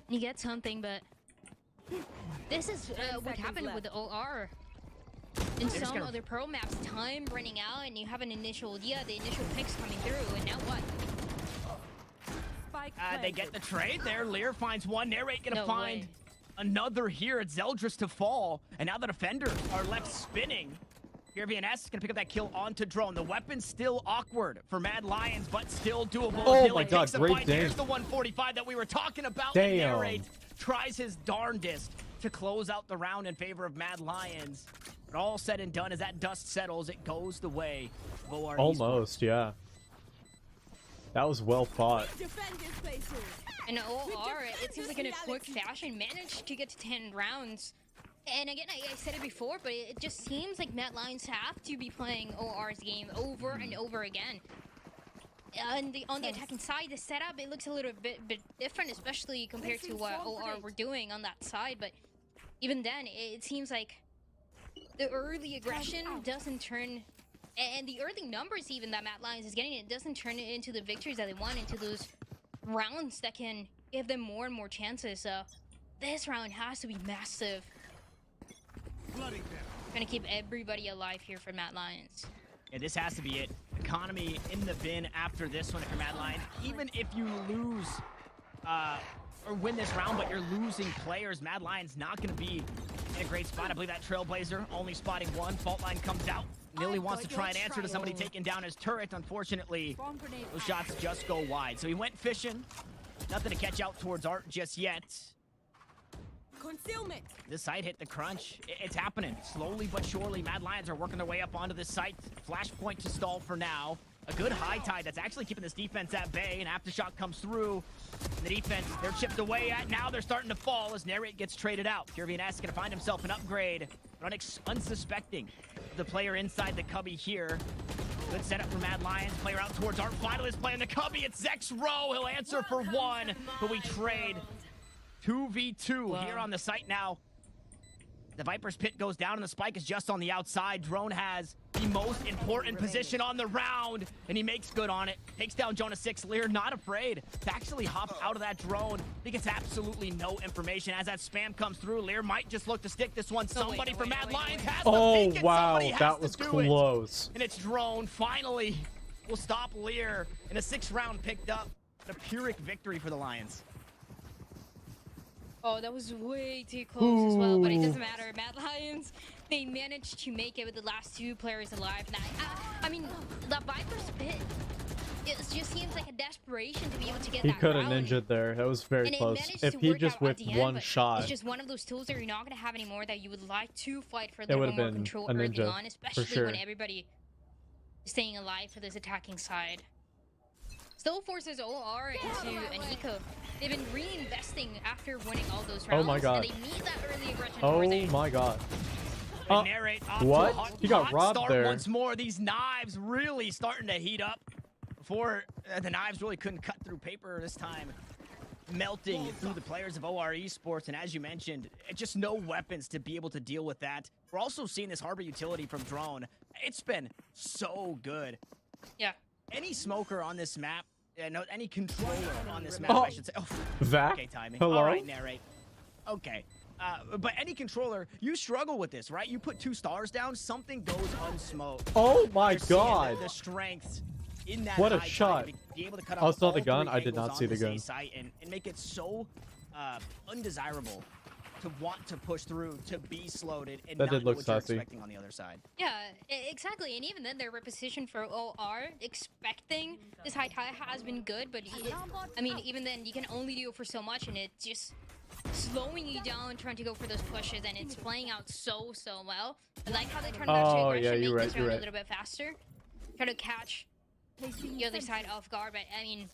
You get something, but This is what happened with the OR. In some other pro maps, time running out, and you have an initial, the initial picks coming through, and now what? They get the trade there. Lear finds one. Narrate gonna find way. another here. It's Zeldris to fall, and now the defenders are left spinning. Here, VNS is gonna pick up that kill onto Drone. The weapon's still awkward for Mad Lions, but still doable. Oh Nilly my God, takes the great fight. damn. There's the 145 that we were talking about. Damn. Narrate tries his darndest to close out the round in favor of Mad Lions. But all said and done, as that dust settles, it goes the way of OR Almost, yeah. That was well fought. And OR, it seems like in a quick fashion, managed to get to 10 rounds. And again, I said it before, but it just seems like Mad Lions have to be playing OR's game over and over again. On the attacking side, the setup, it looks a little bit different, especially compared to what OR were doing on that side. But even then, it seems like the early aggression doesn't turn, and the early numbers even that Mad Lions is getting, it doesn't turn it into the victories that they want, into those rounds that can give them more and more chances. So this round has to be massive. Trying to keep everybody alive here for Mad Lions. Yeah, this has to be it. Economy in the bin after this one if you're Mad Lions. Even if you lose or win this round, but you're losing players, Mad Lions not going to be in a great spot. I believe that Trailblazer only spotting one. Fault line comes out. Nilly wants to try and answer to somebody taking down his turret. Unfortunately, those shots just go wide. So he went fishing. Nothing to catch out towards Art just yet. Concealment. This site hit the crunch. It's happening. Slowly but surely, Mad Lions are working their way up onto this site. Flashpoint to stall for now. A good high tide that's actually keeping this defense at bay. An aftershock comes through. The defense, they're chipped away at. Now they're starting to fall as Narrate gets traded out. Kirvian S is going to find himself an upgrade. But unsuspecting. The player inside the cubby here. Good setup for Mad Lions. Player out towards Art. Finalist playing the cubby. It's Zex Rowe. He'll answer for one. But we trade 2v2 here on the site now. The Viper's pit goes down and the spike is just on the outside. Drone has the most important position on the round, and he makes good on it. Takes down Jonah 6. Lear not afraid to actually hop out of that drone. He gets absolutely no information as that spam comes through. Lear might just look to stick this one. Somebody for Mad Lions has to peek it. Wow, Somebody has that to was do close. it. And it's Drone finally will stop Lear in a 6th round picked up. A Pyrrhic victory for the Lions. Oh, that was way too close as well, but it doesn't matter. Mad Lions, they managed to make it with the last 2 players alive. Now, I mean, the Viper's pit, it just seems like a desperation to be able to get that He could have round. ninja'd there. That was very And close. it managed If to he work just out at whipped the end, one but shot, it's just one of those tools that you're not going to have anymore that you would like to fight for it the would have more been control a early ninja, on, for especially sure. when everybody is staying alive for this attacking side. Still forces OR into an eco. They've been reinvesting after winning all those rounds. Oh my God. And they need that early aggression Oh towards it. my God. Narrate off to a What? hot, He got hot robbed start there. once more. These knives really starting to heat up. Before the knives really couldn't cut through paper this time. Melting through the players of OR Esports, and as you mentioned, just no weapons to be able to deal with that. We're also seeing this harbor utility from Drone. It's been so good. Yeah. Any smoker on this map, no, any controller on this map, I should say. Oh, Vac? okay, timing. Hello? All right, Narrate. Okay. But any controller, you struggle with this, right? You put 2 stars down, something goes unsmoked. Oh my You're seeing God. the strength in that What a high shot. tide to be able to cut Oh, off saw the all gun? 3 I did angles not see on the this A gun. site and make it so undesirable to want to push through, to be slowed and That not did know look what you're saucy. expecting on the other side. Yeah, exactly. And even then, their reposition for OR, expecting this high tide has been good, but I mean, even then, you can only do it for so much, and it's just slowing you down, trying to go for those pushes, and it's playing out so well. I like how they turn back to Oh, aggression, yeah, make you're right, this you're round right. a little bit faster, try to catch the other side off guard. But I mean,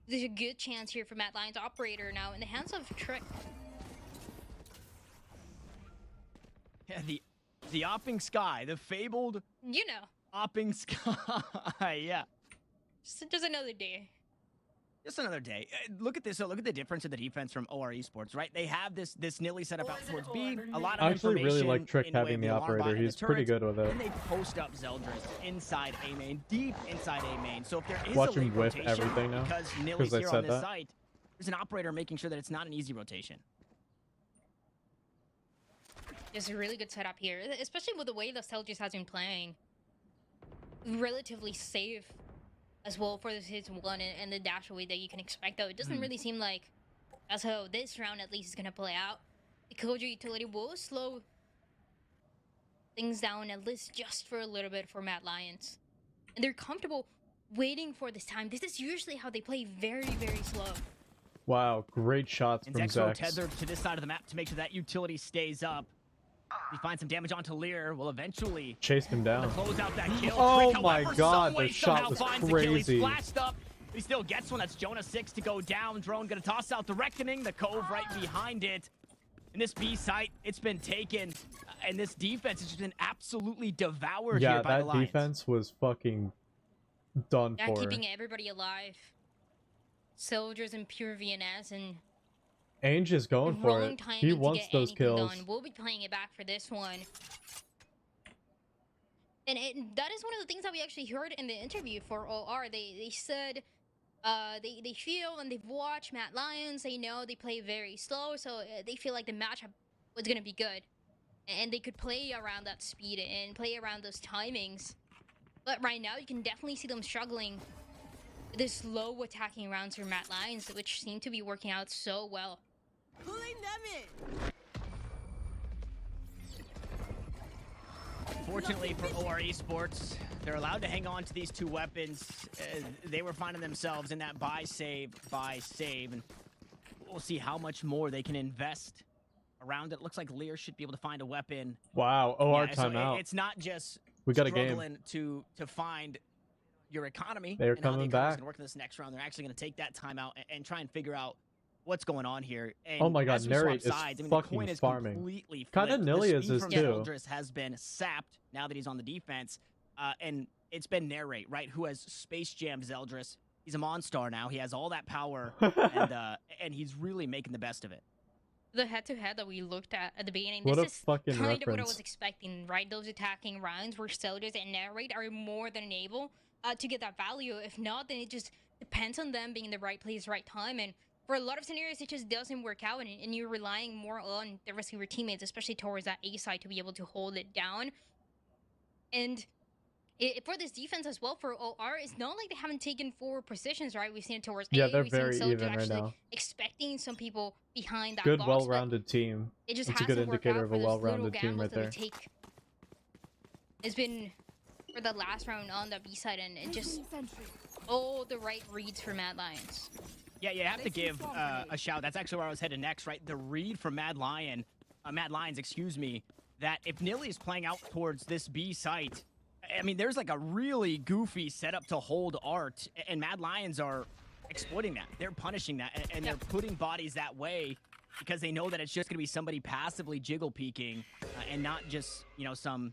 there's a good chance here for Mad Lions operator now in the hands of Trick. Yeah, the Opping Sky, the fabled You know, Opping Sky, yeah. just another day. Just another day. Look at this. So look at the difference in the defense from OR Esports, right? They have this Nilly set up out towards B. A lot of I actually really information like Trick in the way having of the alarm bot operator. and the He's pretty turrets, good with it. And they post up Zeldris inside A main, deep inside A main. So if there is Watch a him late whiff rotation, everything now, because 'cause Nilly's they here said on this that. site, there's an operator making sure that it's not an easy rotation. Just a really good setup here, especially with the way the Celtics has been playing. Relatively safe as well for the season 1 and the dash away that you can expect, though. It doesn't really seem like that's how this round at least is going to play out. The Kojo utility will slow things down at least just for a little bit for Mad Lions. And they're comfortable waiting for this time. This is usually how they play, very, very slow. Wow, great shots And from Zexo Zex. tethered to this side of the map to make sure that utility stays up. He finds some damage onto Lear. Will eventually Chased him down. close out that kill. Oh Trick, my however, God, some way, the shot somehow was finds the kill. He's crazy. flashed up. He still gets one. That's Jonah 6 to go down. Drone gonna toss out the Reckoning. The Cove right behind it. And this B site, it's been taken. And this defense has just been absolutely devoured Yeah, here by the that Lions. defense was fucking done Yeah, for. keeping everybody alive. Soldiers and pure VNS and Ainge is going for wrong it. timing He to wants get those anything kills. done. We'll be playing it back for this one. And that is one of the things that we actually heard in the interview for OR. They said they feel and they've watched Mad Lions. They know they play very slow, so they feel like the matchup was going to be good. And they could play around that speed and play around those timings. But right now, you can definitely see them struggling with the slow attacking rounds for Mad Lions, which seem to be working out so well. Pulling them in. Fortunately for OR Esports, they're allowed to hang on to these two weapons. They were finding themselves in that buy, save, and we'll see how much more they can invest around it. Looks like Lear should be able to find a weapon. Wow, OR Yeah, so timeout. it's not just We got a game. struggling to find your economy. They're and how the coming economy's back. gonna work in this next round. They're actually going to take that timeout and try and figure out what's going on here. And Oh my God, as we swap Narrate is sides, I mean, fucking the coin is farming. completely Kinda flipped. Nilia's The is speed too. from Eldris has been sapped now that he's on the defense, and it's been Narrate, right, who has space jammed Zeldris. He's a Monstar now. He has all that power, and he's really making the best of it. The head-to-head that we looked at the beginning, What a this is fucking kind of what I reference. was expecting, right? Those attacking rounds where Soldiers and Narrate are more than able to get that value. If not, then it just depends on them being in the right place, right time. And for a lot of scenarios, it just doesn't work out, and you're relying more on the rest of your teammates, especially towards that A side, to be able to hold it down. And for this defense as well, for OR, it's not like they haven't taken forward positions, right? We've seen it towards Yeah, A. they're We've seen very Soldier even right actually now. expecting some people behind that Good, box, but well-rounded team. it just It's a good hasn't worked indicator out of for a those little well-rounded team gambles right that we there. take. It's been for the last round on the B side, and it just all the right reads for Mad Lions. Yeah, you have to give a shout. That's actually where I was headed next, right? The read from Mad Lions, excuse me, that if Nilly is playing out towards this B site, I mean, there's like a really goofy setup to hold Art, and Mad Lions are exploiting that. They're punishing that, and they're putting bodies that way because they know that it's just going to be somebody passively jiggle peeking and not just, you know, some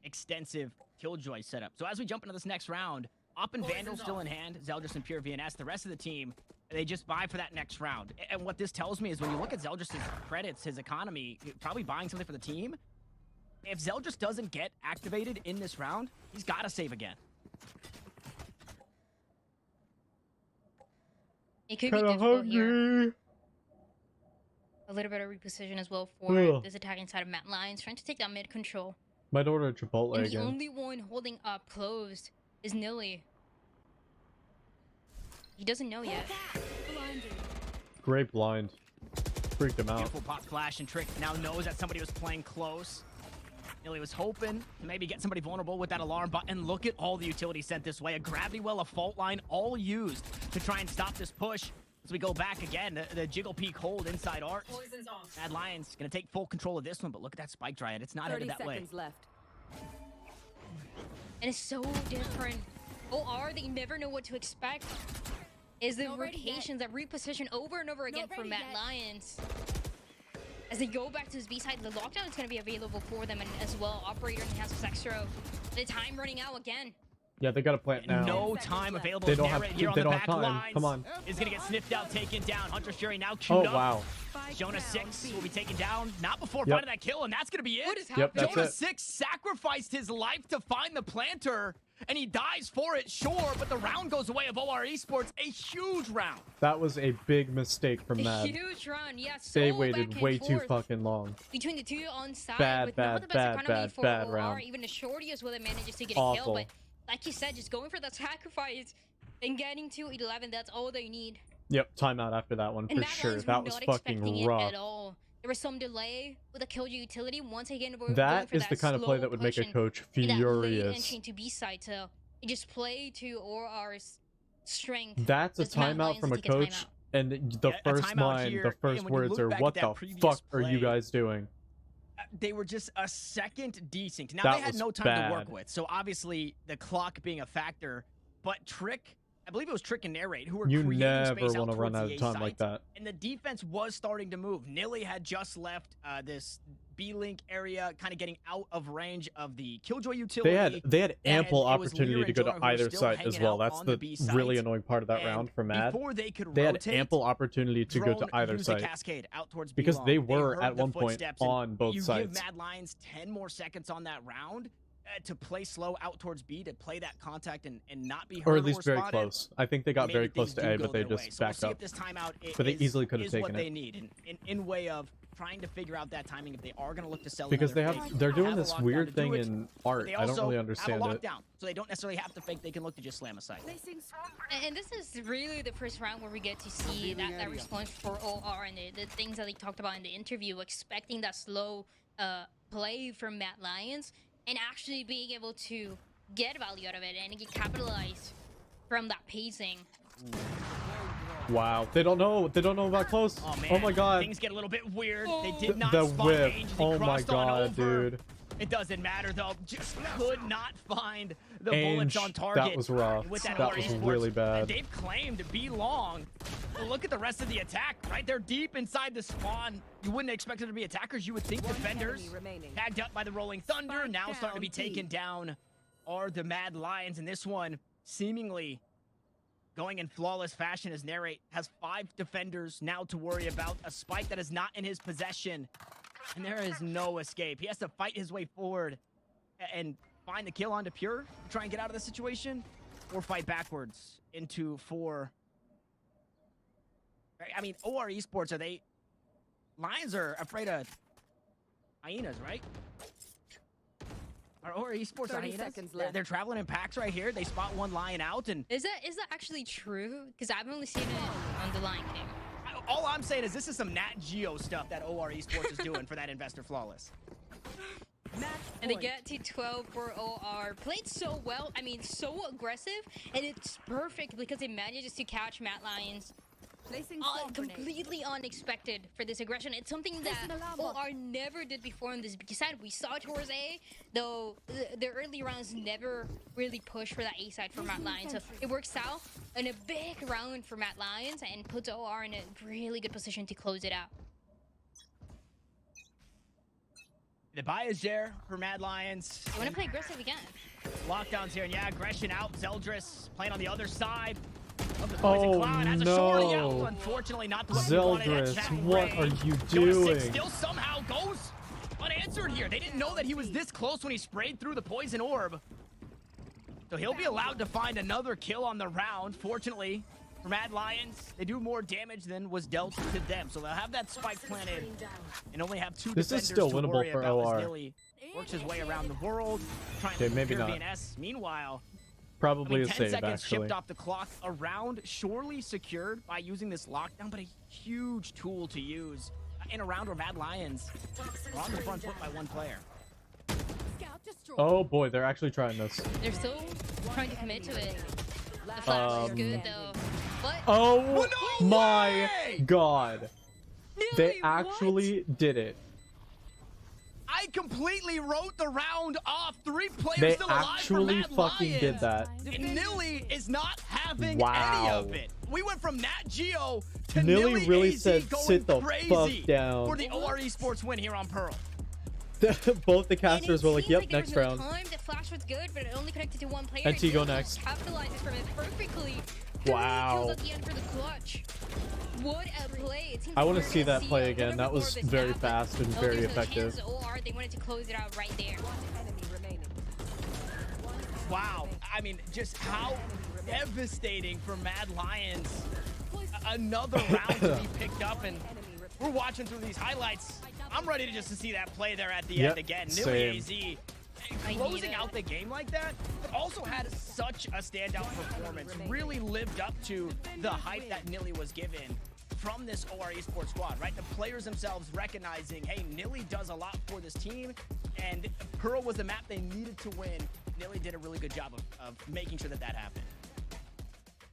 extensive killjoy setup. So as we jump into this next round, Op and Vandal still in hand, Zeldris and Pure VNS. The rest of the team, they just buy for that next round. And what this tells me is when you look at Zeldris' credits, his economy, probably buying something for the team, if Zeldris doesn't get activated in this round, he's got to save again. It could be Kinda difficult here. hungry. A little bit of reposition as well for Ugh. this attacking side of Mad Lions, trying to take that mid control. Might order Chipotle And the again. only one holding up closed is Nilly. He doesn't know yet. Great blind. Freaked him out. Beautiful pop flash, and Trick now knows that somebody was playing close. Nilly was hoping to maybe get somebody vulnerable with that alarm bot, and look at all the utilities sent this way. A gravity well, a fault line, all used to try and stop this push. As we go back again, the jiggle peek hold inside Art. Mad Lions gonna take full control of this one, but look at that Spike Dryad. It's not headed that way. Left. And it's so different. OR, they never know what to expect. Is the Not ready yet. rotations that reposition over and over again Not for ready Mad yet. Lions. As they go back to his B side, the lockdown is going to be available for them, and as well, Operator in the hands of Sextro. The time running out again. Yeah, they gotta plant now. No time available. They don't have- Narrate here on they the don't back have time. lines. Come on. Is gonna get sniffed out, taken down. Hunter Sherry now Oh, queued up. wow. Jonah 6 will be taken down, not before Yep. finding that kill, and that's gonna be it. What is Yep, happening? that's Jonah it. 6 sacrificed his life to find the planter, and he dies for it, sure, but the round goes away of OR Esports, a huge round. That was a big mistake from A Mad. huge run, yeah. So They back waited and way too forth fucking long. between the two on side. Bad, with not the best bad, economy bad, for bad OR, round. even the shorty as well that manages to get a kill. Awful. But like you said, just going for that sacrifice and getting to 11, that's all they need. Yep, timeout after that one And for Mad sure. Lions That were was not expecting fucking it rough. at all. There was some delay with the Killjoy utility. Once again, we're going That for is that the kind of play slow that would make a push coach and that late furious. entry into B side. So it just play to OR's strength. That's a Let's Mad timeout Lions from a take coach, timeout. and the Yeah, a first timeout line, here, the and first when you words look are, back "What at that the previous fuck are you play, guys doing?" They were just a second decent. Now, That they had was no time bad. to work with, so obviously the clock being a factor, but Trick, I believe it was Trick and Narrate, who were You creating never space want to run towards out the of A time site, like that. and the defense was starting to move. Nilly had just left this B-Link area, kind of getting out of range of the Killjoy utility. They had ample and it was opportunity Lear to and go Jonah to who were either still side as hanging well. out That's on the B really site. annoying part of that And round for Mad. before they could They had rotate, ample opportunity to go to Drone either used a side. cascade out towards Because B-Long. they were heard at the one point footsteps, and on both you sides. give Mad Lions 10 more seconds on that round to play slow out towards B, to play that contact and not be heard Or at least very spotted. close. I think they got Maybe very things close to do A, go but they their way. just So we'll backed see up. if this timeout But they easily could have is what taken they it. need in way of trying to figure out that timing if they are going to look to sell Because another fake. they're doing Have a this lockdown weird to do thing it, in but art. they I don't also really have a understand it. lockdown, so they don't necessarily have to fake. They can look to just slam a site. And this is really the first round where we get to see that response for OR and the things that they talked about in the interview, expecting that slow play from Mad Lions and actually being able to get value out of it and get capitalized from that pacing. Wow, they don't know. They don't know about close. Oh, man. Oh my god. Things get a little bit weird. They did not The spot whip. range. They Oh my crossed on god, over. dude. It doesn't matter though. Just could not find the Ainge, bullets on target. that was rough. And with that That OR was Esports, really bad. They've claimed to be long. Well, look at the rest of the attack, right? They're deep inside the spawn. You wouldn't expect them to be attackers. You would think defenders. Tagged up by the Rolling Thunder. Now starting to be taken down are the Mad Lions. And this one seemingly going in flawless fashion as Narrate has 5 defenders now to worry about. A spike that is not in his possession. And there is no escape. He has to fight his way forward and find the kill onto Pure to try and get out of the situation, or fight backwards into 4. I mean, OR Esports, are they... Lions are afraid of hyenas, right? Are OR Esports 30 hyenas? seconds They're left. traveling in packs right here. They spot one lion out, and Is that actually true? Because I've only seen it on The Lion King. all I'm saying is this is some Nat Geo stuff that OR Esports is doing for that Investor Flawless. And they get to 12 for OR. Played so well. I mean, so aggressive. And it's perfect because it manages to catch Mad Lions. Placing Completely unexpected for this aggression. It's something that Placing alarm bot. OR never did before in this B side. We saw towards A, though the early rounds never really pushed for that A side for Mad Lions. So it works out in a big round for Mad Lions and puts OR in a really good position to close it out. The buy is there for Mad Lions. They want to play aggressive again. Lockdowns here, and yeah, aggression out. Zeldris playing on the other side of the Poison Oh, Cloud. Has a shorty out. no. Unfortunately, not the one we wanted at Zeldris, chat what are range. you Jonah Six doing? still somehow goes unanswered here. They didn't know that he was this close when he sprayed through the Poison Orb. So he'll be allowed to find another kill on the round. Fortunately, for Mad Lions, they do more damage than was dealt to them. So they'll have that spike planted and only have 2 This is defenders still to winnable worry for about as OR. Nilly works his way around the world, trying Okay, to maybe secure not. VNS. Meanwhile, Probably I a mean, 10 save, seconds actually. shipped off the clock. A round surely secured by using this lockdown, but a huge tool to use in a round where Mad Lions are on the front foot by 1 player. Oh boy, they're actually trying this. They're still trying to commit to it. The flash is good though. But Oh no my way! god. They Nilly, what? actually did it. I completely wrote the round off. 3 players They still alive actually for Mad fucking Lions. did that. And Nilly is not having any Wow. of it. We went from Nat Geo to Nilly Nilly really AZ said, going "Sit the crazy fuck down." for the OR Esports win here on Pearl. Both the casters were like, yep, there next was no round. Time. The flash was good, but it only connected to 1 player. And T go Nilly next. Capitalizes from it perfectly. Wow. 3 kills at the end for the clutch. What a play. It seems I wanna like we're see gonna that play a again. little That bit was more of a very snap, but fast and no, very there's no effective. chance. OR, they wanted to close it out right there. Wow. I mean, just how devastating for Mad Lions. Another round to be picked up, and we're watching through these highlights. I'm ready to just to see that play there at the end again. Nilly AZ closing out the game like that, but also had such a standout performance. Really lived up to the hype that Nilly was given from this OR Esports squad, right? The players themselves recognizing, hey, Nilly does a lot for this team, and Pearl was the map they needed to win. Nilly did a really good job of making sure that that happened.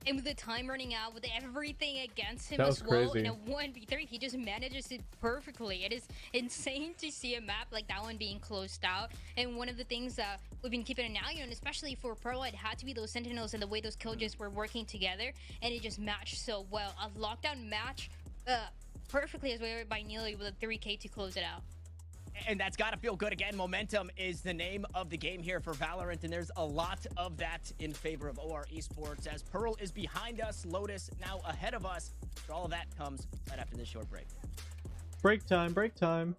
And with the time running out, with everything against him That was as well, crazy. in a 1v3, he just manages it perfectly. It is insane to see a map like that one being closed out. And one of the things that we've been keeping an eye on, especially for Pearl, it had to be those Sentinels and the way those Killjoys were working together. And it just matched so well. A lockdown match perfectly as well by Neely with a 3K to close it out. And that's got to feel good. Again, momentum is the name of the game here for Valorant, and there's a lot of that in favor of OR Esports as Pearl is behind us, Lotus now ahead of us. So all of that comes right after this short break. Break time, break time.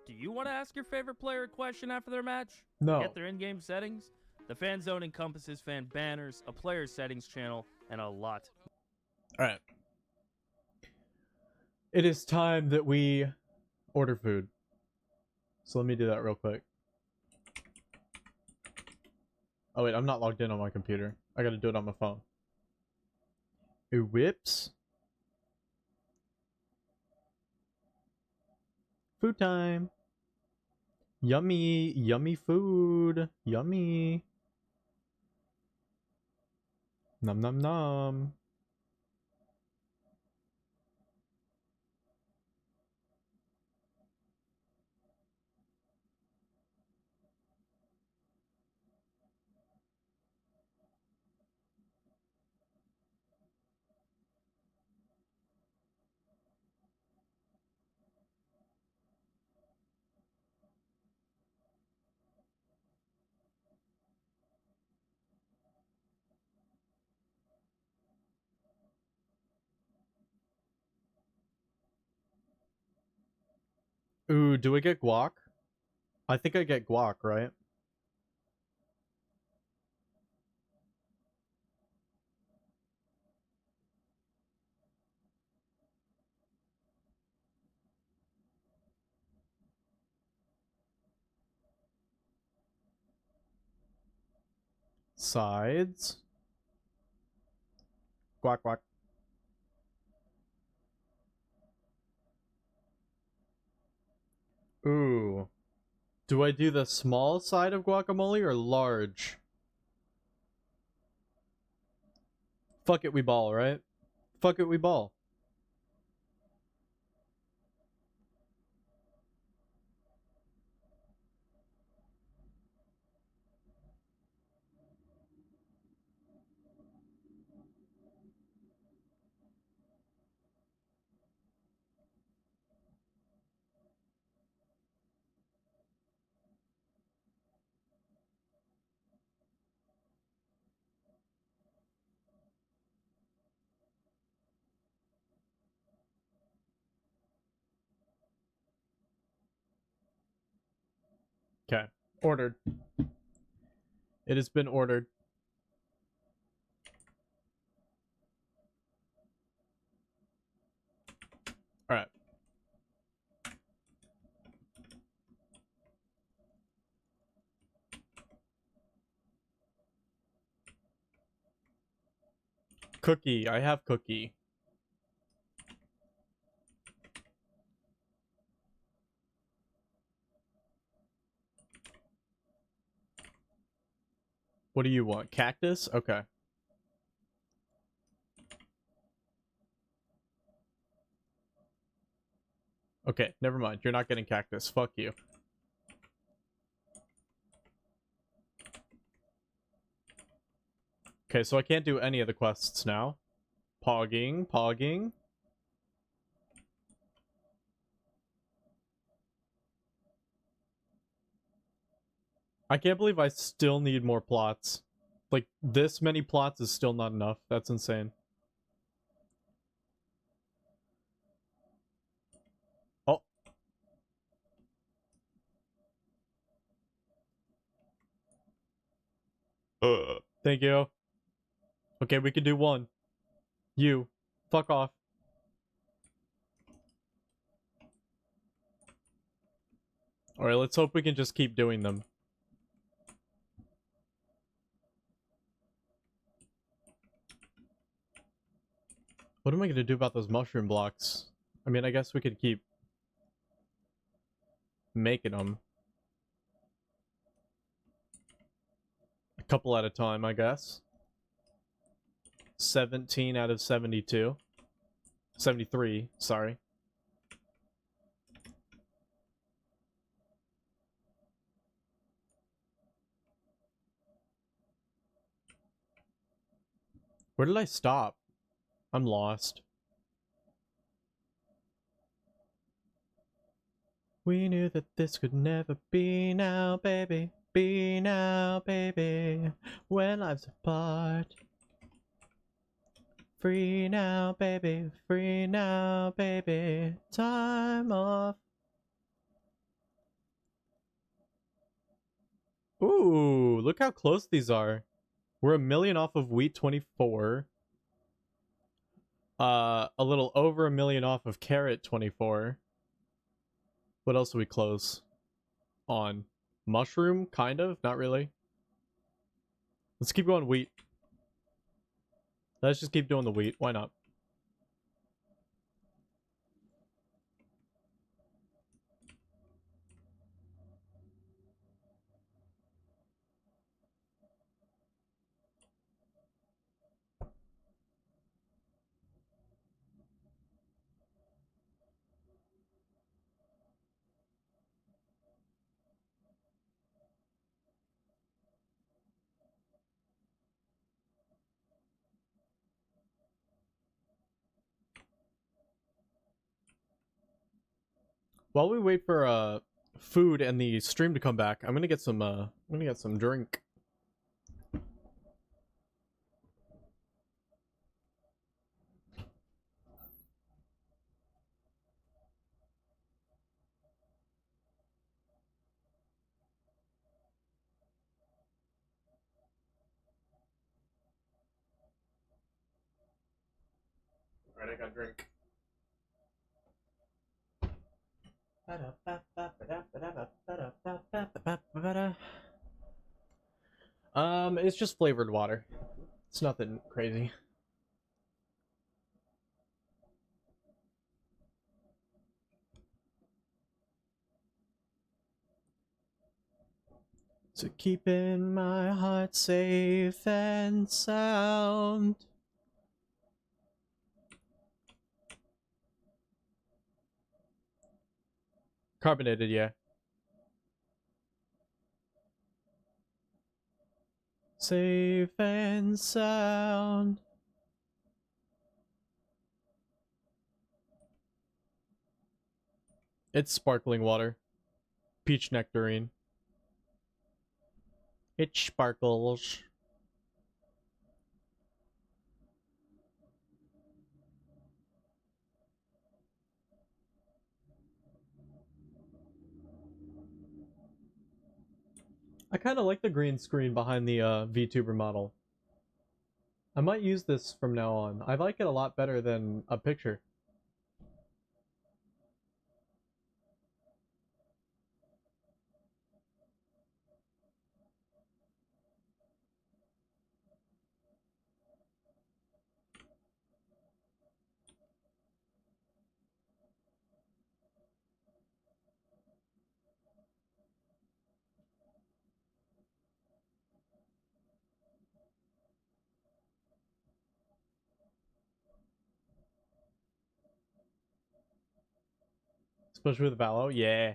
Do you want to ask your favorite player a question after their match? No. Get their in-game settings? The fan zone encompasses fan banners, a player settings channel, and a lot. All right. It is time that we order food. So let me do that real quick. Oh wait, I'm not logged in on my computer. I gotta do it on my phone. Ooh, whips. Food time. Yummy, yummy food. Yummy. Nom nom nom. Ooh, do we get guac? I think I get guac, right? Sides. Guac guac. Ooh. Do I do the small side of guacamole or large? Fuck it, we ball, right? Fuck it, we ball. Okay. Ordered. It has been ordered. Alright. Cookie. I have cookie. What do you want? Cactus? Okay. Okay, never mind. You're not getting cactus. Fuck you. Okay, so I can't do any of the quests now. Pogging, pogging. I can't believe I still need more plots. Like, this many plots is still not enough. That's insane. Oh. Thank you. Okay, we can do one. You. Fuck off. Alright, let's hope we can just keep doing them. What am I gonna do about those mushroom blocks? I mean, I guess we could keep making them. A couple at a time, I guess. 17 out of 72. 73, sorry. Where did I stop? I'm lost. We knew that this could never be now, baby. Be now, baby. When life's apart. Free now, baby. Free now, baby. Time off. Ooh, look how close these are. We're 1,000,000 off of wheat 24. A little over 1,000,000 off of carrot 24. What else are we close on? Mushroom, kind of, not really. Let's keep going wheat. Let's just keep doing the wheat. Why not? While we wait for food and the stream to come back, I'm gonna get some drink. Alright, I got drink. It's just flavored water. It's nothing crazy. To keeping my heart safe and sound. Carbonated, yeah. Safe and sound. It's sparkling water. Peach nectarine. It sparkles. I kind of like the green screen behind the VTuber model. I might use this from now on. I like it a lot better than a picture. Especially with Valo, yeah.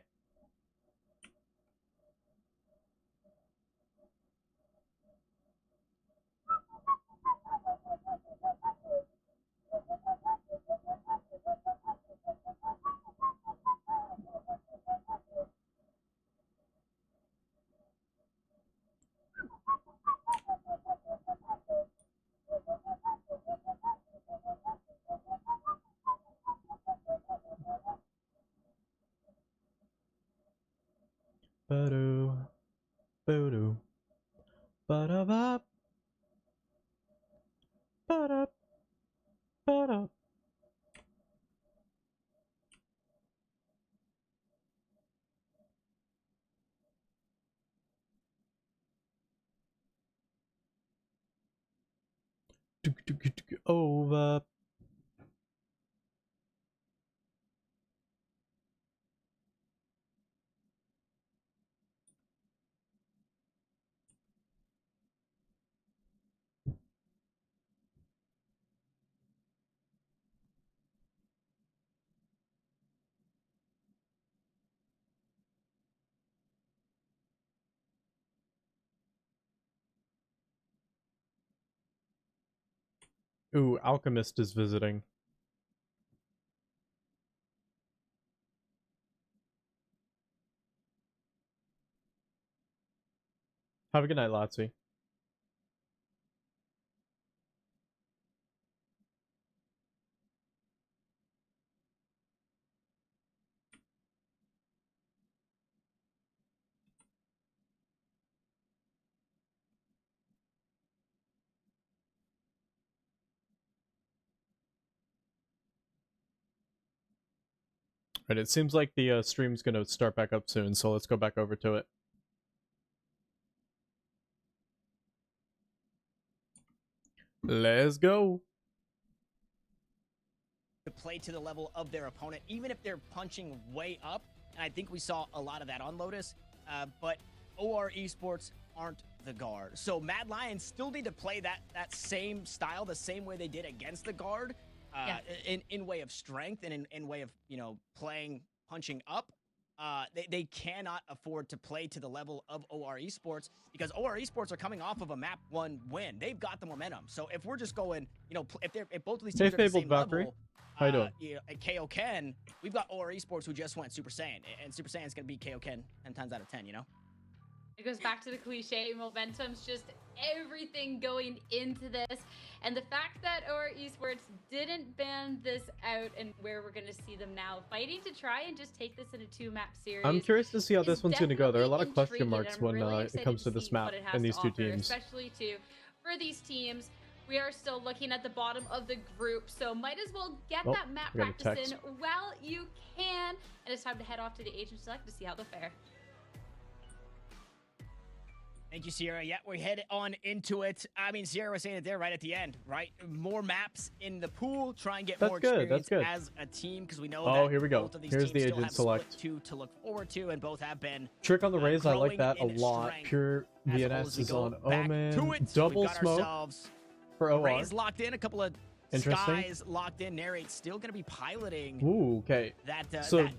Ba-do, ba-do, ba-da-ba. Over. Ooh, Alchemist is visiting. Have a good night, Lotsie. Right, it seems like the stream's gonna start back up soon, so let's go back over to it. Let's go. To play to the level of their opponent, even if they're punching way up. And I think we saw a lot of that on Lotus. But OR Esports aren't the guard. So Mad Lions still need to play that same style, the same way they did against the guard, in way of strength and in way of, you know, playing, punching up. They cannot afford to play to the level of OR Esports because OR Esports are coming off of a map 1 win. They've got the momentum. So if we're just going, you know, if both of these teams are at the same level, how you doing? At KO Ken, we've got OR Esports who just went Super Saiyan, and Super Saiyan's gonna beat KO Ken 10 times out of 10. You know. It goes back to the cliche, momentum's just everything going into this. And the fact that OR Esports didn't ban this out and where we're going to see them now fighting to try and just take this in a 2-map series. I'm curious to see how this one's going to go. There are a lot of question marks when it comes to this map and these two teams. Especially too, for these teams, we are still looking at the bottom of the group, so might as well get that map practice in while you can. And it's time to head off to the Agent Select to see how they fare. Thank you, Sierra. Yeah, we head on into it. I mean, Sierra was saying it there right at the end, right? More maps in the pool, try and get more experience as a team, because we know that here we go. Both of these Here's teams the still Agent have Select. two to look forward to, and both have been Trick on the Raze, I like that a lot. strength. Pure As a whole, VNS as we is go on back Omen. to it, Double we've got smoke ourselves for OR. Raze locked in, a couple of Interesting. Skies locked in. Narrate's still going to be piloting Ooh, okay. that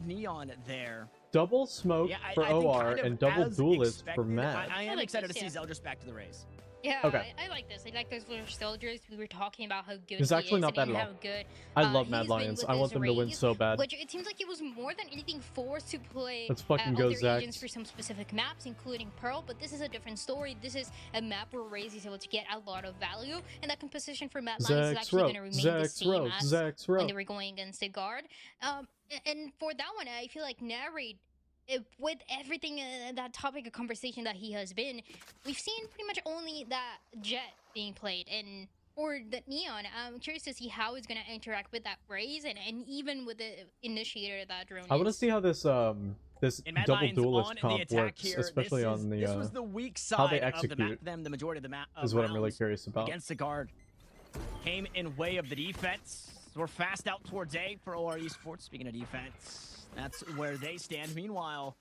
neon there. Double smoke for OR and double duelist for Matt. I am excited to see Zeldris back to the Raze. Yeah, okay. I like this. I like those little soldiers. We were talking about how good It's actually not bad and at all. how good I love Mad Lions. I want them to win so bad. Which it seems like he was more than anything forced to play Let's fucking go, other Zach. agents for some specific maps, including Pearl. But this is a different story. This is a map where Raze is able to get a lot of value, and that composition for Mad Lions is actually going to remain the same as when they were going against the guard. And for that one, I feel like Narrate, with everything that topic of conversation that he has been, we've seen pretty much only that Jet being played, and or the Neon. I'm curious to see how it's going to interact with that Raze and even with the initiator that drone. I want to see how this this double duelist comp works, here, especially on the this was the weak side how they of the map. execute. The majority of the map is what I'm really curious about. Against the guard, came in way of the defense. We're fast out towards A for OR Esports. Speaking of defense, that's where they stand. Meanwhile,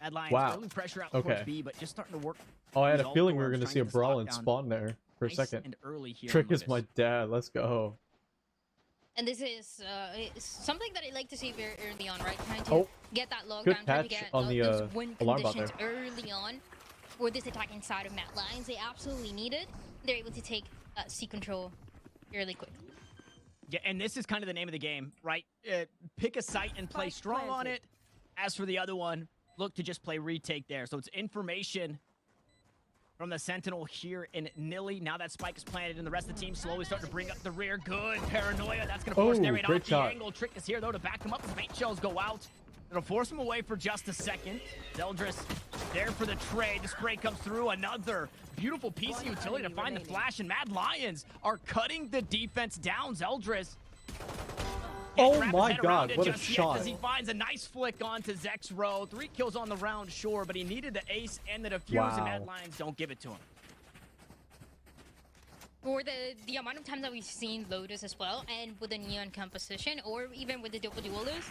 Mad Lions building pressure out towards B, but just starting to work. Oh, I had a feeling we were going to see a brawl and spawn there for a second. And early here Trick is my dad. Let's go. And this is something that I like to see very early on, right? Trying to get that low ground, trying to get on the those win alarm conditions bot there. early on for this attacking side of Mad Lions. They absolutely need it. They're able to take C control fairly quick. Yeah, and this is kind of the name of the game, right? Pick a site and play strong on it. As for the other one, look to just play retake there. So it's information from the Sentinel here in Nilly. Now that spike is planted and the rest of the team slowly starting to bring up the rear. Good paranoia. That's going to force Narrate off the angle. Trick is here, though, to back him up. The main shells go out. It'll force him away for just a second. Zeldris there for the trade. The spray comes through. Another beautiful piece of utility to find the flash, and Mad Lions are cutting the defense down. Zeldris. Oh my god, what a shot. As he finds a nice flick onto Zek's row. 3 kills on the round, sure, but he needed the ace and the defuse, and Mad Lions don't give it to him. for the amount of times that we've seen Lotus as well, and with the Neon composition, or even with the double duelist,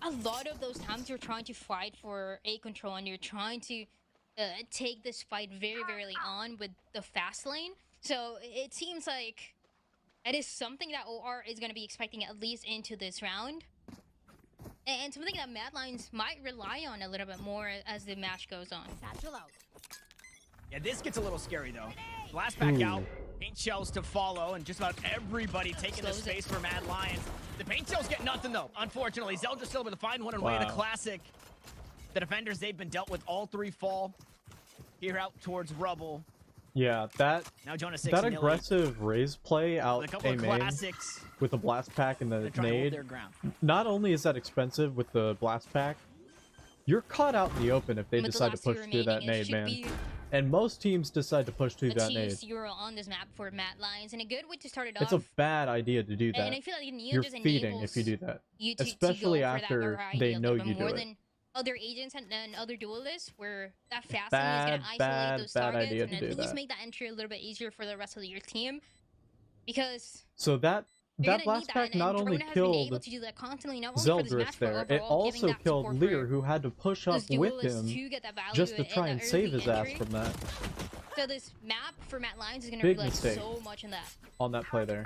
a lot of those times you're trying to fight for A control and you're trying to take this fight very, very early on with the fast lane. So it seems like it is something that OR is going to be expecting at least into this round. And something that Mad Lions might rely on a little bit more as the match goes on. Satchel out. Yeah, this gets a little scary though. Blast back out, paint shells to follow, and just about everybody taking the space for Mad Lions. The paint shells get nothing though, unfortunately. Zelda's still able to find one and way in a classic. The defenders, they've been dealt with, all three fall here out towards rubble. Yeah, that Now Jonah 6 that and aggressive raise play out with a couple A of main classics. with the blast pack and the They're trying to hold nade. their ground. Not only is that expensive with the blast pack, you're caught out in the open if they With the decide to last two push through that remaining, it nade, man. should be And most teams decide to push through a that nade. 2-0 on this map for Mad Lions, and a good way to start it It's off. a bad idea to do that. And I feel like Neon You're just feeding enables if you do that. you to Especially go for after that variety they a know little bit you do more it. than other agents and other duelists, where that fast lane is going to isolate Bad those idea targets to and do at least that. make that entry a little bit easier for the rest of your team. Because So that you're that gonna need blast pack and not only Drone has been able killed to do that constantly, not only for this Zeldris match, there, but it overall, giving also that killed support Lear, for who had to push up those with duelists him to get that value just to in try that and save early his ass entry. from that So this map for Mad Lions is going to Big rely mistake. so much on that. on that play there.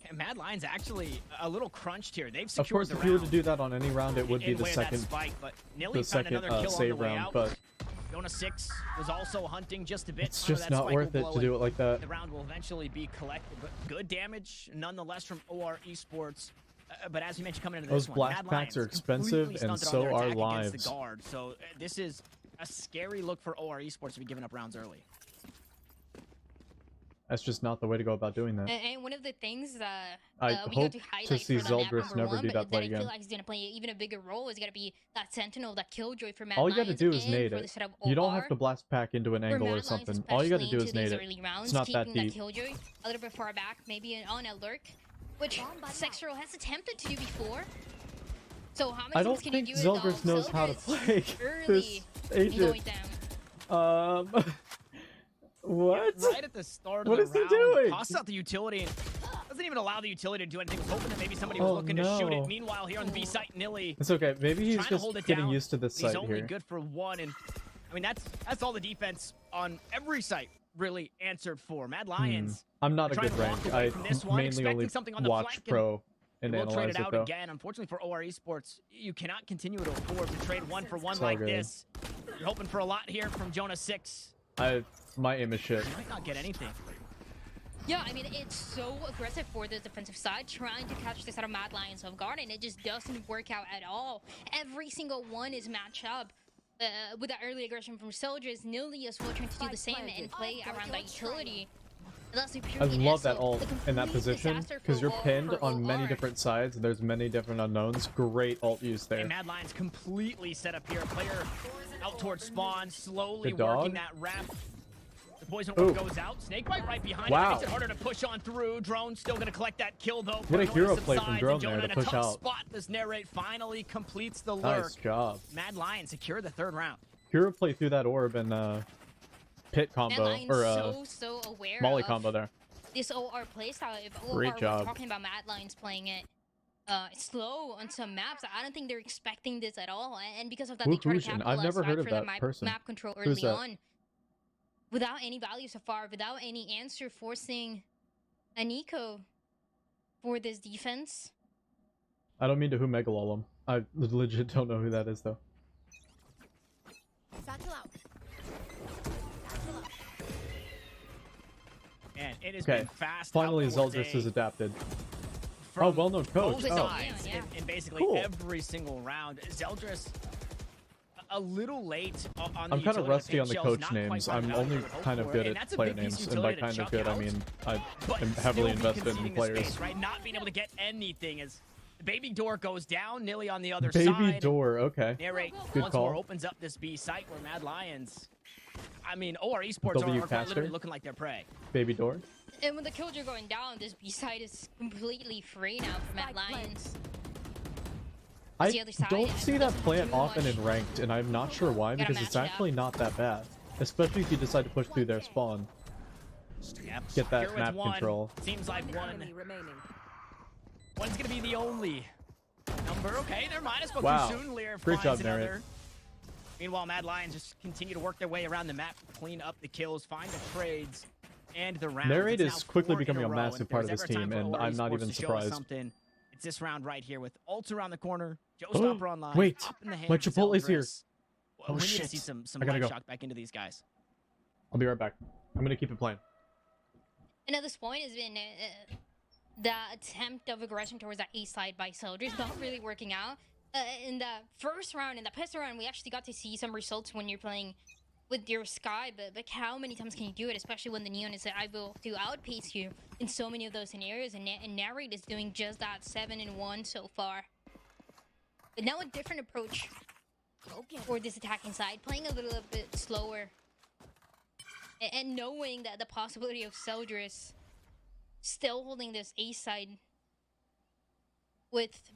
And Mad Lions actually a little crunched here. They've Of secured course, the if you were to round. do that on any round, it would be in the way of that second spike, but Nilly found another kill on the save way round, out. but Jonah 6 was also hunting just a bit. it's just not worth it to do it like that. The round will eventually be collected, but good damage nonetheless from OR Esports. But as we mentioned coming into Those this one, blast Mad packs are Lions expensive, completely and stunted on so their are attack against lives. the guard. So this is a scary look for OR Esports to be giving up rounds early. That's just not the way to go about doing that. And one of the things that I we hope got to highlight see for the map Zeldris number never one, do but that play I again. feel like he's going to play even a bigger role, is going to be that Sentinel, that Killjoy for Mad All you Lions. gotta do is and nade for the it. setup You don't OR. have to blast pack into an For angle Mad or Lions, something. All you gotta especially do is into nade these it. early rounds, It's not that keeping deep. Killjoy a little bit far back, maybe on a lurk, which Sexero has attempted to do before. So how many I don't times can you think do it? Zeldris knows how to play early this and going agent. down. What? Right at the start of What the is he round, doing? tosses out the utility and doesn't even allow the utility to do anything. Was hoping that maybe somebody was Oh, looking to shoot it. no. Meanwhile, here on the B site, Nilly It's okay. Maybe he's trying to just hold it getting down. used to this He's site only here. good for one, and I mean that's all the defense on every site really answered for. Mad Lions. I'm not a trying good to walk rank. away I from this one, mainly expecting only something on the watch flank, and pro and We'll trade analyze it it out though. again. Unfortunately for OR Esports, you cannot continue to afford to trade one for one It's all like good. this. You're hoping for a lot here from Jonah 6. My aim is shit. You might not get anything. Yeah, I mean, it's so aggressive for the defensive side, trying to catch this out of Mad Lions off guard, and it just doesn't work out at all. Every single one is matched up with that early aggression from Soldiers. Nilly as well trying to do the same and play around that utility. That's I purely love that Esso, ult the in that complete position disaster because for you're OR pinned on many OR. different sides and there's many different unknowns. Great ult use there. And Mad Lions completely set up here. Player out towards spawn, slowly Good dog. working that ramp. The poison Ooh. orb goes out. Snakebite right behind it. Wow. Makes it harder to push on through. Drone still going to collect that kill, though. What a Paranoia hero play from subsides, Drone and Jonah there to in a push tough out. spot. This narrate finally completes the lurk. Nice job. Mad Lions secure the third round. Hero play through that orb and pit Mad combo Lions or so aware molly of combo there. this OR playstyle. If OR Great were job. talking about Mad Lions playing it slow on some maps, I don't think they're expecting this at all. And because of that, they try to Who's in? I've capitalize never heard right of for the that person. map control Who's early that? on. Without any value so far, without any answer, forcing an eco for this defense. I don't mean to megalol him. I legit don't know who that is though. Satchel out. Satchel out. And it has Okay. been fast. Finally, out for Zeldris day is adapted. from Oh, well-known coach. both Oh. sides Yeah. in basically Cool. every single round. Zeldris a little late on the I'm kind of utility rusty paint on the shells, coach not quite names. finding I'm out only what we hope kind of for, good and at that's a player big piece names, of and by utility to kind of chuck good, I out, mean I but am still heavily be invested in conceding the players. space, right? Not being able to get anything as the baby door goes down, Nilly on the other Baby side. door, okay. Narrate Good once call. more opens up this B site where Mad Lions. I mean, OR Esports W are quite literally caster. looking like they're prey. Baby door. And with the Killjoy going down, this B side is completely free now for Mad Lions. I the other side, don't it see that doesn't plant do often much. in ranked, and I'm not sure why Gotta because it's match it up. actually not that bad. Especially if you decide to push through their spawn. Yep. get that Here with map one. control. Seems like Enemy remaining. one's gonna be the only number. Okay, never mind. I spoke Wow. too soon. Lear Great finds job, Narrate. another. Meanwhile, Mad Lions just continue to work their way around the map, clean up the kills, find the trades, and the rounds. Narrate It's is now quickly 4 in becoming a row, massive and part of if this there's ever team, time for and OR I'm not Esports even to show us surprised. something, it's this round right here with Ult around the corner, Showstopper online. Wait, up in the hands my of Chipotle's here. Zeldris. Oh, We need to shit. see some I gotta life go. shock back into these guys. I'll be right back. I'm gonna keep it playing. And at this point has been the attempt of aggression towards that A side by soldiers not really working out. In the first round, in the pistol round, we actually got to see some results when you're playing with your Sky, but how many times can you do it, especially when the Neon is able to outpace you in so many of those scenarios, and Narrate is doing just that, 7-1 so far. But now a different approach for this attacking side, playing a little bit slower, and knowing that the possibility of Zeldris still holding this A side with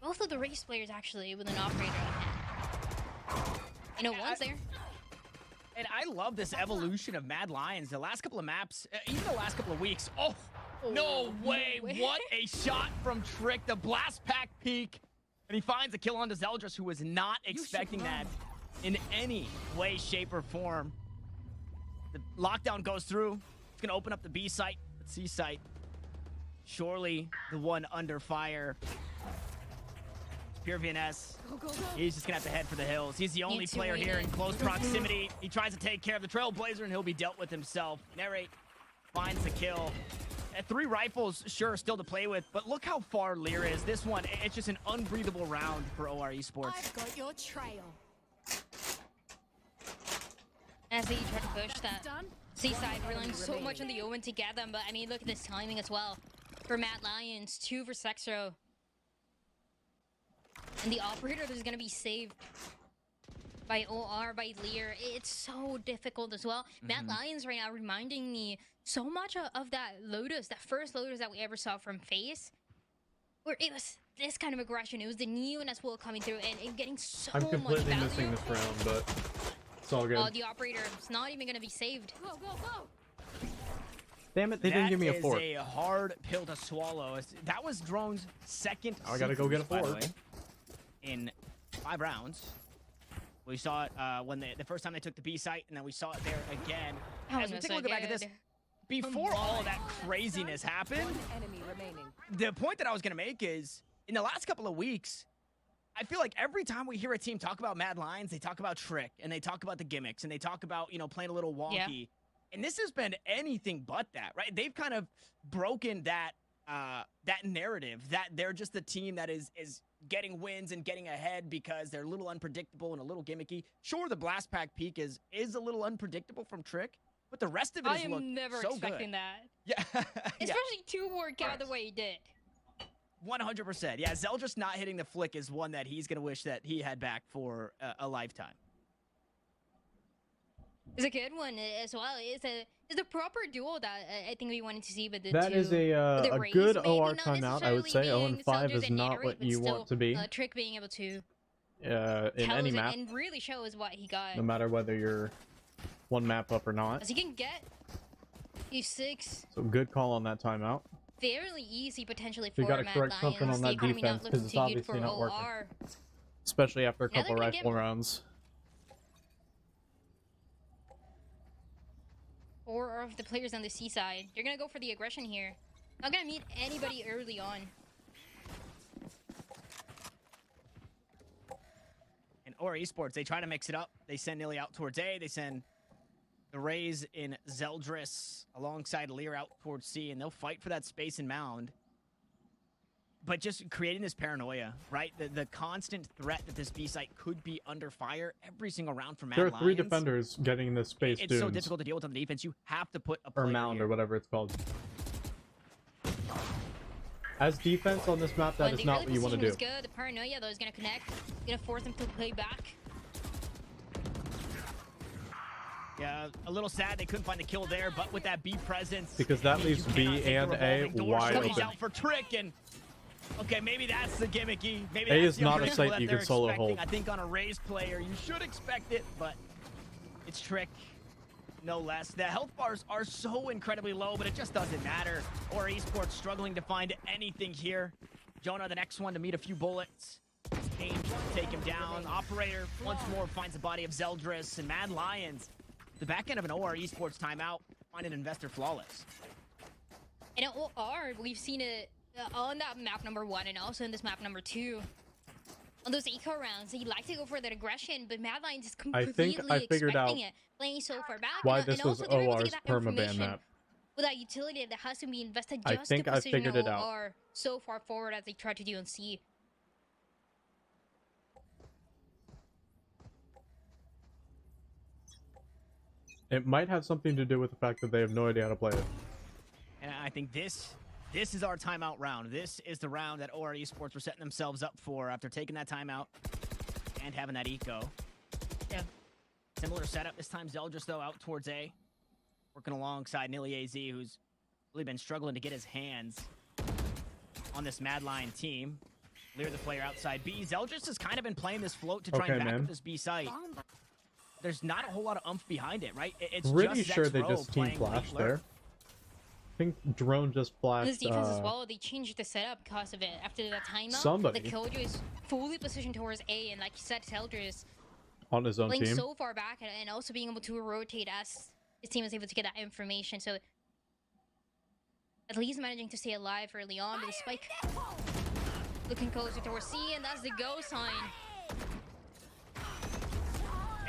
both of the race players actually with an operator on hand. You know, one's there. And I love this evolution of Mad Lions. The last couple of maps, even the last couple of weeks. Oh, no way. What a shot from Trick. The blast pack peak. And he finds a kill onto Zeldris, who was not expecting that in any way, shape, or form. The lockdown goes through. It's going to open up the B site, the C site. Surely the one under fire. Pure VNS. He's just gonna have to head for the hills. He's the only player here in close proximity. He tries to take care of the Trailblazer, and he'll be dealt with himself. Narrate finds the kill. 3 rifles, sure, still to play with, but look how far Lear is. This one, it's just an unbreathable round for OR Esports. I've got your trail. As they try to push that Done. Seaside, relying so much on the Owen to get them, but I mean, look at this timing as well. For Mad Lions, 2 for Sexro. And the operator is going to be saved by OR, by Lear. It's so difficult as well. Mad Lions right now reminding me so much of that Lotus, that first Lotus that we ever saw from FaZe, where it was this kind of aggression. It was the Neon as well coming through and getting so much I'm completely value. missing this round, but it's all good. The operator is not even going to be saved. Go, go, go. Damn it, they didn't give me a 4. That is a hard pill to swallow. That was Drone's second I gotta go get a by the 4. way, in 5 rounds. We saw it when the first time they took the B site, and then we saw it there again. That As we was take a so look back at this, good. before all of that craziness happened, One enemy remaining. the point that I was going to make is, in the last couple of weeks, I feel like every time we hear a team talk about Mad Lions, they talk about Trick, and they talk about the gimmicks, and they talk about, playing a little wonky. And this has been anything but that, right? They've kind of broken that that narrative that they're just the team that is getting wins and getting ahead because they're a little unpredictable and a little gimmicky. Sure, the blast pack peak is a little unpredictable from Trick, but the rest of it I has am looked never so expecting good. that. Yeah, Especially to work out the way he did. 100%. Yeah, Zeldris not hitting the flick is one that he's gonna wish that he had back for a lifetime. It's a good one as well. It's a proper duel that I think we wanted to see with the That two. is with a the Rays, good maybe OR not timeout, I would say. necessarily 0-5 being is Zeldris not and what Narrate, you but want to be still, Trick being able to in any pose map, and really show us what he got. no matter whether you're one map up or not. As he can get E6 So good call on that timeout. fairly easy potentially We for gotta Mad correct Lions. something on The that economy defense, not 'cause looking it's too good obviously for not working. OR. Especially after a Now they're couple gonna rifle get- rounds. 4 of the players on the C side. They're gonna go for the aggression here. Not gonna meet anybody early on. And OR Esports, they try to mix it up. They send Nilly out towards A. They send the Rays in Zeldris alongside Lear out towards C, and they'll fight for that space and mound. But just creating this paranoia, right? The constant threat that this B site could be under fire every single round from Mad There are 3 Lions. defenders getting this space It's so dunes, difficult to deal with on the defense. You have to put a or player mound, here. or whatever it's called. As defense on this map, that When is the not early what you want to position do. was good. The paranoia though is gonna connect. Gonna force them to play back. Yeah, a little sad they couldn't find the kill there, but with that B presence, Because that you leaves cannot B take the and A revolving door. wide So he's open. out for Trick, and okay, maybe that's the gimmicky. Maybe A that's is the not a unpredictable site that you can they're solo expecting. hold. I think on a Raze player, you should expect it, but it's Trick. no less. The health bars are so incredibly low, but it just doesn't matter. Or Esports struggling to find anything here. Jonah, the next one to meet a few bullets. Aim to take him down. Operator once more finds the body of Zeldris, and Mad Lions, the back end of an OR Esports timeout, find an investor flawless. And at OR, we've seen it on that map number 1 and also in this map number 2. On those eco rounds, they like to go for that aggression, but Mad Lions is completely I figured out expecting it, playing so far back. why and this was also they're able to OR's get that permaban information map. with that utility that has to be invested I just think to I position figured it out. OR so far forward as they try to do on C. It might have something to do with the fact that they have no idea how to play it. And I think this is our timeout round. This is the round that OR Esports were setting themselves up for after taking that timeout and having that eco. Yeah. Similar setup. This time Zeldris, though, out towards A. Working alongside Nilly AZ, who's really been struggling to get his hands on this Mad Lion team. Lear the player outside B. Zeldris has kind of been playing this float to try and back up this B site. There's not a whole lot of oomph behind it, right? It's Pretty just sure Zex they Row just team playing flashed Lurk. there. I think drone just flashed. This defense as well, they changed the setup because of it. After that timeout, Somebody. the Killjoy is fully positioned towards A, and like you said, Zeldris on his own playing team. so far back and also being able to rotate as his team is able to get that information. So at least managing to stay alive early on, but the spike looking closer towards C, and that's the go sign.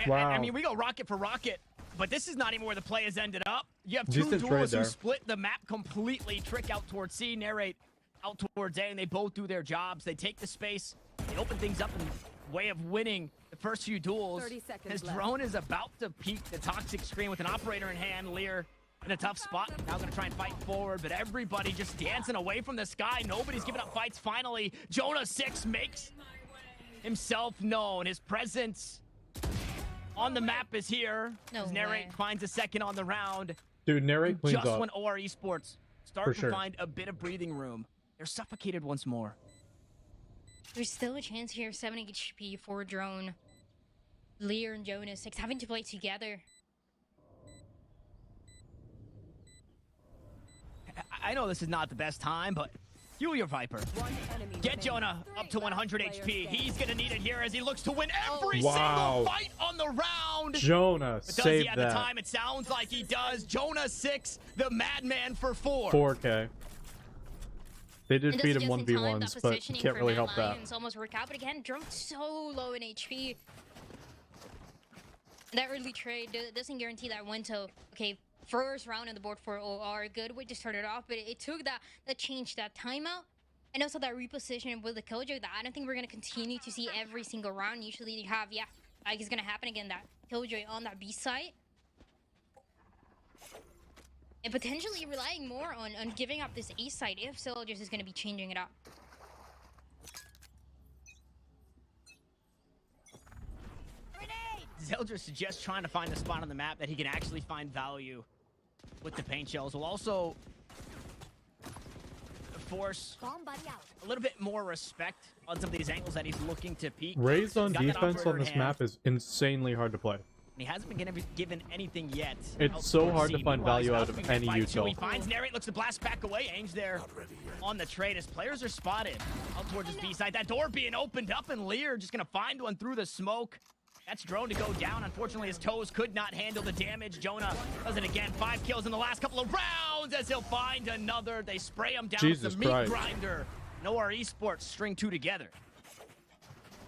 Wow. I mean, we go rocket for rocket, but this is not even where the play has ended up. You have two Decent trade duels who there. split the map completely. Trick out towards C, Narrate out towards A, and they both do their jobs. They take the space. They open things up in way of winning the first few duels. 30 seconds His left. drone is about to peak the toxic screen with an operator in hand. Lear in a tough spot. Now going to try and fight forward, but everybody just dancing away from the sky. Nobody's giving up fights finally. Jonah 6 makes himself known. His presence on the map is here. No As Narrate way. finds a second on the round. Dude, narrate cleans Just up. when OR Esports start For to sure. find a bit of breathing room, they're suffocated once more. There's still a chance here, 7 HP for drone. Lear and Jonas having to play together. I know this is not the best time, but fuel your Viper. One enemy Get remaining. Jonah up to 100 Player HP. standing. He's gonna need it here as he looks to win every Wow. single fight on the round. Jonah, But does he save have the that. time? It sounds like he does. Jonah 6, the madman for 4. 4K. They did And beat just him in time, 1v1s, that but positioning can't for really Mad help that. Lions almost worked out, but again, drone so low in HP. That early trade doesn't guarantee that win, so, okay, first round on the board for OR, good way to start it off, but it took that change, that timeout, and also that repositioning with the Killjoy that I don't think we're going to continue to see every single round. Usually you have, yeah, like it's going to happen again, that Killjoy on that B site. And potentially relying more on giving up this A side if Soldiers is going to be changing it up. Zeldris is just trying to find a spot on the map that he can actually find value with the paint shells. Will also force Bomb buddy out. a little bit more respect on some of these angles that he's looking to peek. Raised on Got that defense operator on this in hand, map is insanely hard to play. and he hasn't been given anything yet. It's out so towards hard to C. find Meanwhile, value he's out of helping any fight, so util. he finds Narrate, looks to blast back away. Aim's there on the trade as players are spotted out towards his B side. That door being opened up, and Lear just gonna find one through the smoke. That's drone to go down. Unfortunately, his toes could not handle the damage. Jonah does it again. 5 kills in the last couple of rounds as he'll find another. They spray him down Jesus with the meat Christ. grinder. Noah Esports string 2 together.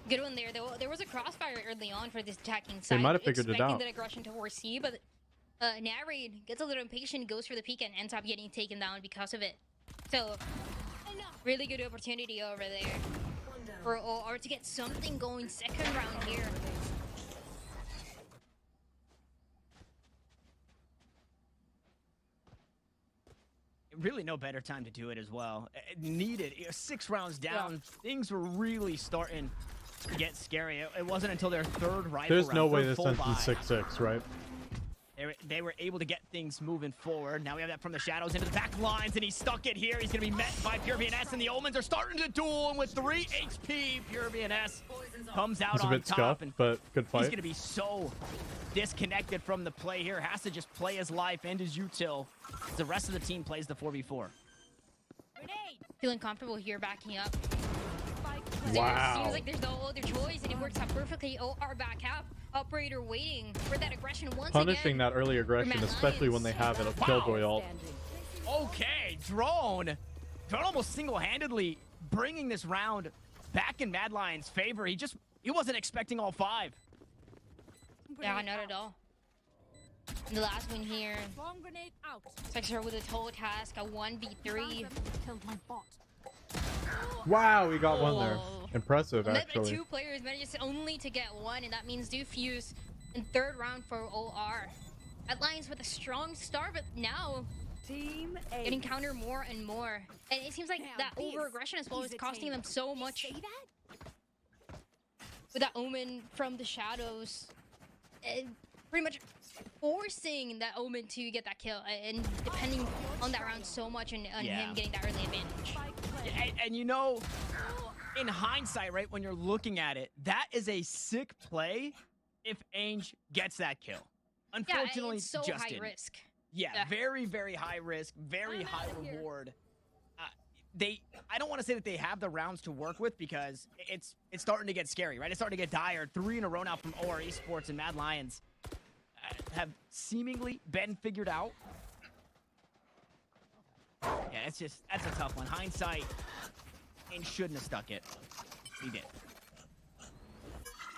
Good one there. There was a crossfire early on for this attacking side. might have figured it expecting out. that aggression towards C, but Narrate gets a little impatient, goes for the peek, and ends up getting taken down because of it. So, really good opportunity over there for OR to get something going second round here. Really no better time to do it as well. It needed 6 rounds down. Things were really starting to get scary. It wasn't until their third rifle There's round, no way third this full ends in buy. 6-6, right? They were able to get things moving forward. Now we have that from the shadows into the back lines, and he stuck it here. He's going to be met by Pure VNS, and the Omens are starting to duel, and with 3 HP, Pure VNS comes out It's a on bit top. scuffed, And but good he's fight. going to be so disconnected from the play here. Has to just play his life and his util. The rest of the team plays the 4v4. Feeling comfortable here, backing up. Wow. Seems like there's no other choice, and it works out perfectly. OR back half. Operator waiting for that aggression once Punishing again. that early aggression, Mad especially when they have it. A Killjoy ult. Okay, Drone almost single-handedly bringing this round back in Mad Lion's favor. He wasn't expecting all 5. Yeah, not at all. And the last one here. Spectre with a total task, a 1v3. Wow, we got one there. Oh. Impressive, Met by actually. 2 players manages only to get 1, and that means Diffuse in 3rd round for OR. At Lions with a strong start, but now Team getting A. countered more and more. And it seems like that over-aggression as well is costing them so much. With that Omen from the shadows. Pretty much forcing that Omen to get that kill. And depending on that round so much and on him getting that early advantage. And you know, in hindsight, right, when you're looking at it, that is a sick play if Ainge gets that kill. Unfortunately, yeah, it's so just high didn't. risk. Yeah, very, very high risk, very high reward. I don't want to say that they have the rounds to work with because it's starting to get scary, right? It's starting to get dire. 3 in a row now from OR Esports, and Mad Lions have seemingly been figured out. Yeah, that's a tough one. Hindsight, and shouldn't have stuck it. He did.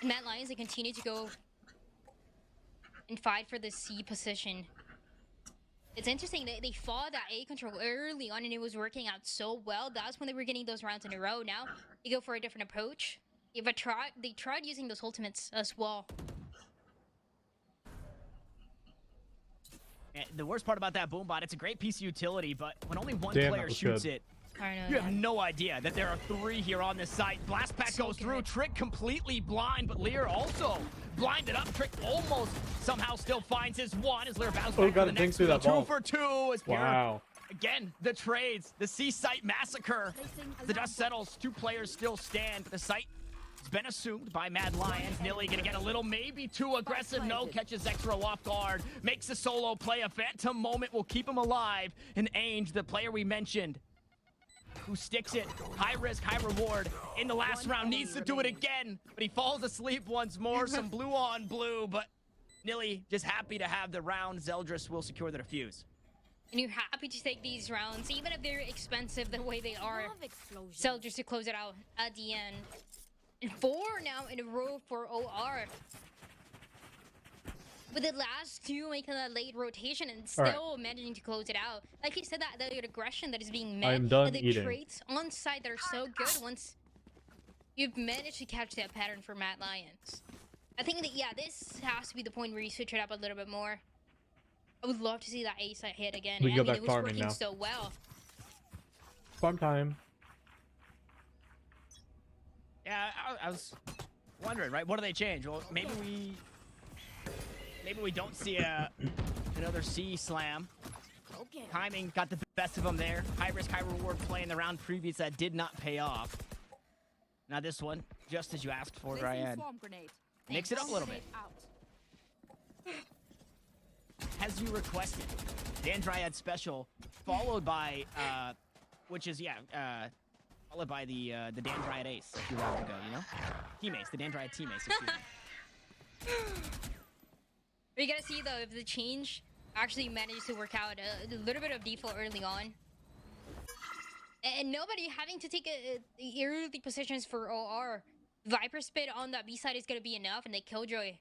And Mad Lions, they continue to go and fight for the C position. It's interesting that they fought that A control early on and it was working out so well. That's when they were getting those rounds in a row. Now they go for a different approach. They tried using those ultimates as well. And the worst part about that Boombot, it's a great piece of utility, but when only one Damn, player that was shoots good. it, I know, you have no idea that there are 3 here on this site. Blast Pack goes through. Trick completely blind, but Lear also blinded up. Trick almost somehow still finds his 1 as Lear bounces back got to a the dink next through that 2 ball. for 2. As Pierre, Wow. again, the trades, the C site massacre. The dust settles. 2 players still stand, but the site has been assumed by Mad Lions. Nilly gonna get a little, maybe too aggressive. No, catches Xero off guard. Makes a solo play. A phantom moment will keep him alive. And Ainge, the player we mentioned, who sticks it, high risk, high reward, in the last round, needs to do it again, but he falls asleep once more. Some blue on blue, but Nilly just happy to have the round. Zeldris will secure the defuse. And you're happy to take these rounds, even if they're expensive the way they are. So just to close it out at the end. And 4 now in a row for OR. With the last 2 making a late rotation and still managing to close it out. Like you said, that the aggression that is being met. I'm done and the eating. traits on site that are so good once you've managed to catch that pattern for Mad Lions. I think that, yeah, this has to be the point where you switch it up a little bit more. I would love to see that A site hit again. We I go mean, back it was farming working now. so well. Farm time. Yeah, I was wondering, right? What do they change? Well, maybe we don't see another C slam. Timing got the best of them there. High risk, high reward play in the round previous that did not pay off. Now this one, just as you asked for, Dryad. Mix it up a little bit. As you requested, Dan Dryad special, followed by, followed by the Dan Dryad ace a few rounds ago, you know? Teammates, the Dan Dryad teammates, excuse me. We gotta see though if the change actually managed to work out. A little bit of default early on. And nobody having to take early positions for OR. Viper spit on that B side is gonna be enough, and they Killjoy.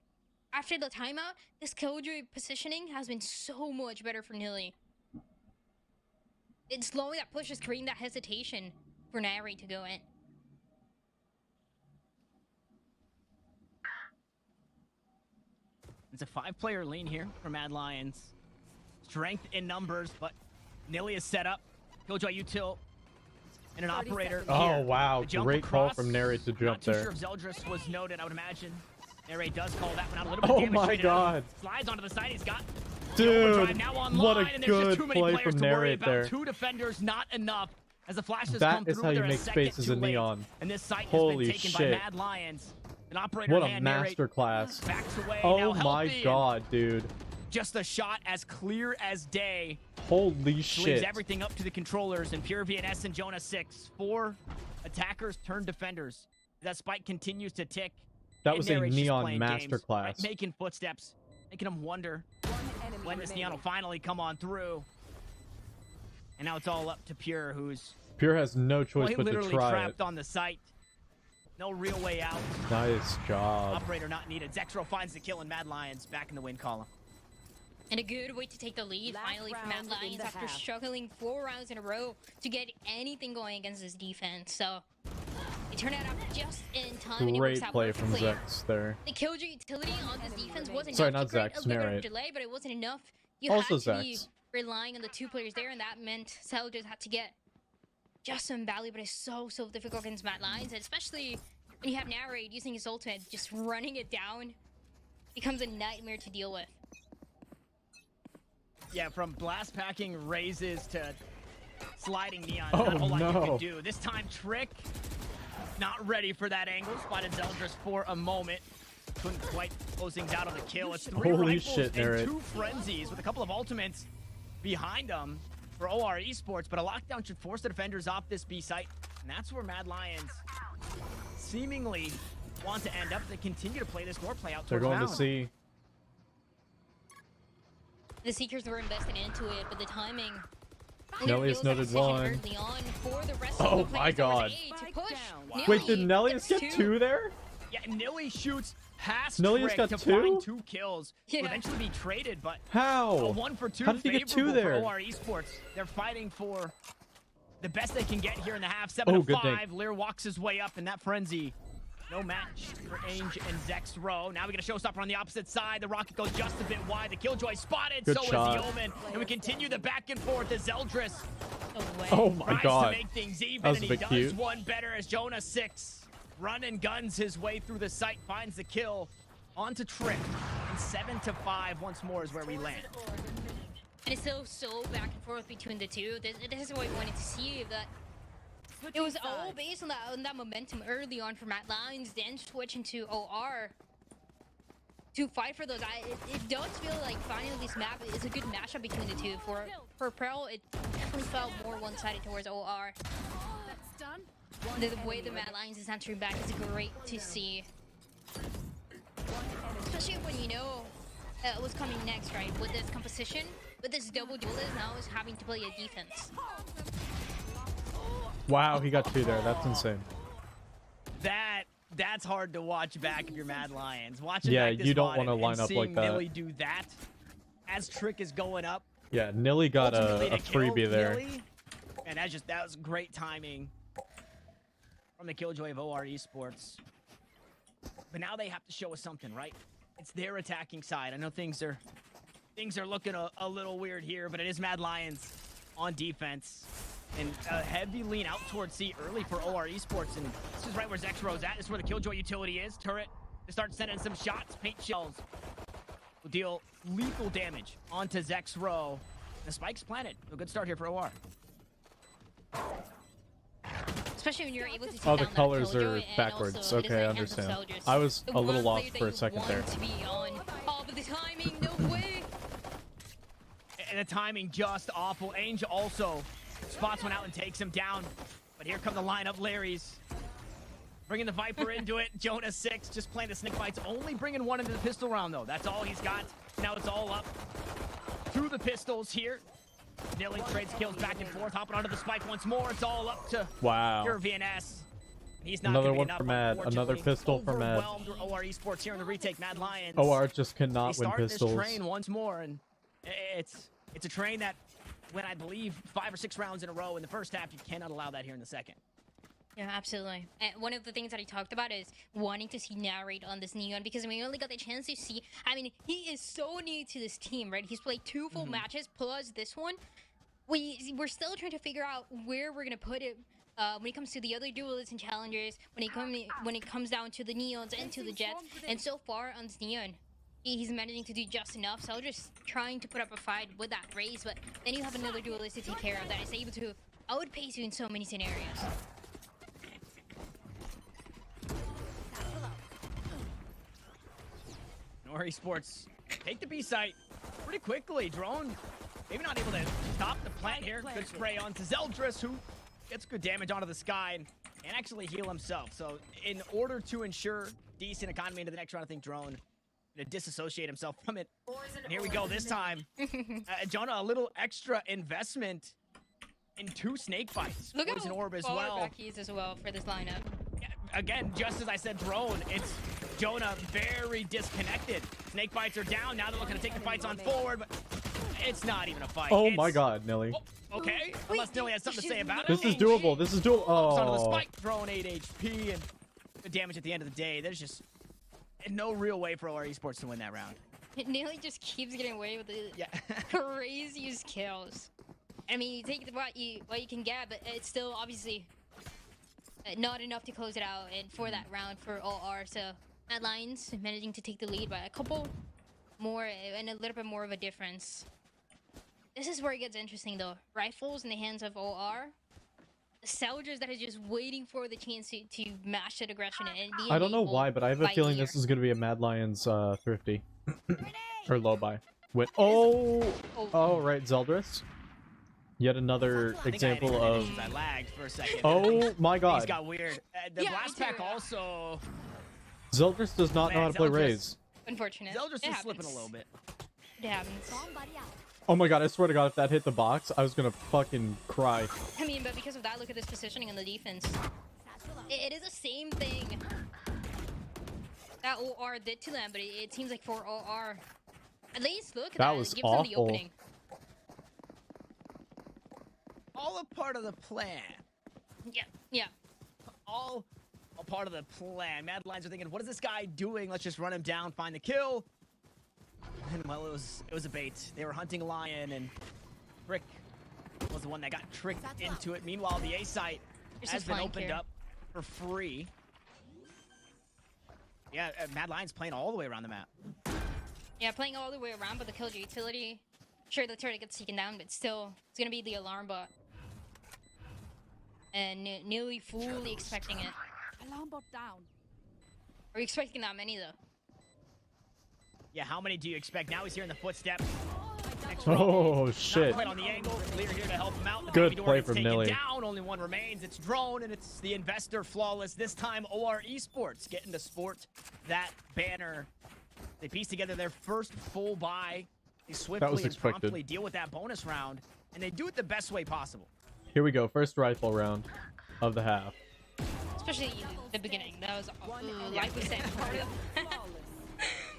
After the timeout, this Killjoy positioning has been so much better for Nilly. It's slowing that push, is creating that hesitation for Nari to go in. It's a 5-player lean here for Mad Lions. Strength in numbers, but Nilly is set up. Killjoy util and an operator. Oh, here. wow. The jump Great call across. from Nary to Not jump too there. sure if Zeldris was noted, I would imagine. Narrate does call that one out a little bit. Oh damage my straight out. god. Slides onto the side. He's got Dude, overdrive now online, what a and there's just good too many play players from to worry Narrate about. there. 2 defenders, not enough. As the flashes That come is through, how you they're a make second spaces too in late. Neon. And this site has Holy been taken shit. by Mad Lions. An operator What a hand, Narrate masterclass. backs away. Oh now my healthy, god, dude. Just a shot as clear as day. Holy Leaves shit. everything up to the controllers and Pure VNS and Jonah 6. 4 attackers turned defenders. That spike continues to tick. That and was a Narrate's just Neon playing games, masterclass. right? Making footsteps, making them wonder when this Neon will finally come on through. And now it's all up to Pure, who's Pure has no choice but to literally try trapped it. on the site. No real way out. Nice job. Operator not needed. Zexro finds the kill and Mad Lions back in the win column. And a good way to take the lead Last finally from Mad round in Lions the after half. struggling 4 rounds in a row to get anything going against this defense. So it turned out just in time. and it Great works out play from perfectly. Zex there. The killjoy utility on this defense wasn't Sorry, enough not to create Zex, a little bit Narrate. of delay, but it wasn't enough. You Also had to be Zex. relying on the 2 players there, and that meant Soldiers had to get just some value, but it's so difficult against Mad Lions, and especially when you have Narrate using his ultimate, just running it down becomes a nightmare to deal with. Yeah, from blast packing raises to sliding Neon. Oh, Not a whole lot you no. can do. This time, Trick not ready for that angle. Spotted Zeldris for a moment. Couldn't quite close things out on the kill. It's 3 Holy rifles shit, and Narrate. 2 frenzies with a couple of ultimates behind them for OR Esports, but a lockdown should force the defenders off this B site, and that's where Mad Lions seemingly want to end up. They continue to play this door play out They're towards going to Mound. see. The Seekers were invested into it, but the timing. Nellius noted 1. Early on for the rest Oh of the my players. There was god. an A to push. Wow. Wait, did Nelly Nellius gets get 2 there? Yeah, Nilly shoots past Nellius Trick got to 2? find 2 kills. Will Yeah. eventually be traded, but How? a 1 for 2 How did he get 2 favorable there? for OR Esports. They're fighting for the best they can get here in the half. 7 Oh, to good 5. Lear walks his way up in that frenzy. No match for Ainge and Zexro. Now we get a showstopper on the opposite side. The rocket goes just a bit wide. The Killjoy spotted. Good so shot. is the Omen. And we continue the back and forth as Zeldris Oh my tries god. to make things even, That was and a he bit does cute. one better as Jonah 6 run and guns his way through the site, finds the kill onto Trick, and 7 to 5 once more is where we land. And it's still so back and forth between the two. This is what we wanted to see. That it was all based on that momentum early on for Mad Lions, then switch into OR to fight for those. It does feel like finally this map is a good matchup between the two. For Pearl, it definitely felt more one-sided towards OR. That's done. The way the Mad Lions is answering back is great to see. Especially when you know what's coming next, right? With this composition, with this double duelist now is having to play a defense. Wow, he got 2 there. That's insane. That's hard to watch back if you're Mad Lions. Watching Yeah, back this you don't VOD wanna and line up seeing like that. Nilly do that as Trick is going up. Yeah, Nilly got ultimately a to kill freebie there. Nilly. And that was great timing from the Killjoy of OR Esports. But now they have to show us something, right? It's their attacking side. I know things are looking a little weird here, but it is Mad Lions on defense. And a heavy lean out towards C early for OR Esports. And this is right where Zexro's at. This is where the Killjoy utility is. Turret to start sending some shots. Paint shells will deal lethal damage onto Zexro. The spike's planted. A good start here for OR. Especially when you're able to take Oh, the down that colors Killjoy, are and backwards. also it is Okay, I like Anthem understand. Soldiers. I was The a little one lost player that for a you second want there. To be on. Oh, but the timing, no way. And the timing just awful. Angel also spots one out and takes him down. But here come the lineup, Larry's. Bringing the Viper into it. Jonah 6 just playing the snake fights. Only bringing 1 into the pistol round, though. That's all he's got. Now it's all up to the pistols here. Nilly trades kills back and forth. Hopping onto the spike once more. It's all up to Wow. Pure VNS. He's not Another gonna be one enough, for Mad. Another unfortunately. pistol for Mad. Overwhelmed with OR Esports here in the retake. Mad Lions. OR just They cannot win start pistols. this train once more, and it's a train that went, I believe, 5 or 6 rounds in a row in the first half. You cannot allow that here in the second. Yeah, absolutely. And one of the things that he talked about is wanting to see Narrate on this Neon because we only got the chance to see. I mean, he is so new to this team, right? He's played 2 full matches plus this one. We're still trying to figure out where we're gonna put it when it comes to the other duelists and challengers, when it comes down to the Neons and to the Jets, and so far on this Neon, he's managing to do just enough. So just trying to put up a fight with that raise, but then you have another duelist to take care of that is able to outpace you in so many scenarios. Nor Esports take the B site pretty quickly. Drone maybe not able to stop the plant here. Good spray onto Zeldris, who gets good damage onto the sky and actually heal himself. So in order to ensure decent economy into the next round, I think Drone to disassociate himself from it. And here we go this time. Jonah, a little extra investment in 2 snake bites. Look at Poison orb as far well. back he is as well for this lineup. Yeah, again, just as I said, Drone, it's Jonah very disconnected. Snake bites are down. Now they're looking to take the fights on forward, but it's not even a fight. Oh It's- my god, Nilly. Oh, okay, unless Nilly has something to say about it. This is doable. This is doable. Son of the Oh. spike, Drone 8 HP and the damage at the end of the day. There's just no real way for OR Esports to win that round. It nearly just keeps getting away with the Yeah. craziest kills. I mean, you take what you can get, but it's still obviously not enough to close it out and for that round for OR. So Mad Lions managing to take the lead by a couple more and a little bit more of a difference. This is where it gets interesting though. Rifles in the hands of OR. Soldiers that are just waiting for the chance to match that aggression and be I don't know enabled why, but I have a by feeling ear. this is going to be a Mad Lions thrifty. Or low buy. With oh right, Zeldris. Yet another I think I had example internet of issues. I lagged for a second. oh my Things god. got weird. The Yeah, blast me too. pack also. Zeldris does not know how to play Zeldris- Raze. Unfortunate. Zeldris It is slipping a happens. little bit. It happens. Oh my god, I swear to god, if that hit the box, I was gonna fucking cry. I mean, but because of that, look at this positioning on the defense. It is the same thing that OR did to them, but it seems like for OR, at least look at That that. was It gives them the awful. opening. All a part of the plan. Yeah. All a part of the plan. Mad Lions are thinking, what is this guy doing? Let's just run him down, find the kill. And well, it was a bait. They were hunting a lion, and Rick was the one that got tricked into it. Meanwhile, the A site There's has a been flank opened here. up for free. Yeah, Mad Lions playing all the way around the map. Yeah, playing all the way around, but the kill utility. Sure, the turret gets taken down, but still, it's gonna be the alarm bot. And nearly fully expecting it. Alarm bot down. Are we expecting that many though? Yeah, how many do you expect? Now he's hearing the footsteps. Next Oh Not shit. quite on the angle. Lear here to help him out. The Good baby door play gets from taken Nilly. down. Only one remains. It's Drone, and it's the investor flawless. This time, OR Esports getting to sport that banner. They piece together their first full buy. They swiftly and expected. promptly deal with that bonus round, and they do it the best way possible. Here we go, first rifle round of the half. Especially the beginning. That was, like we said, part of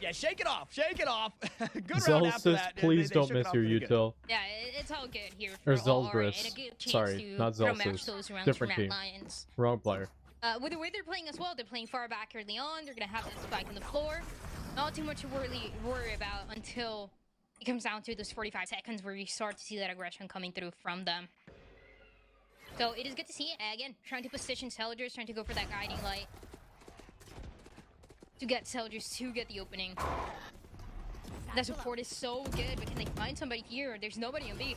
Yeah, shake it off. Shake it off. Good round after Zelsis, that. please They don't shook it miss off your pretty good. util. Yeah, it's all good here Or for OR, Zeldris. and a good chance Sorry, to not throw match Zelsis. those rounds Different for Mad team. Lions. Wrong player. With the way they're playing as well, they're playing far back early on. They're gonna have that spike on the floor. Not too much to worry about until it comes down to those 45 seconds where you start to see that aggression coming through from them. So it is good to see it. Again, trying to position Soldiers, trying to go for that guiding light to get Soldiers to get the opening. That support is so good, but can they find somebody here? There's nobody on B.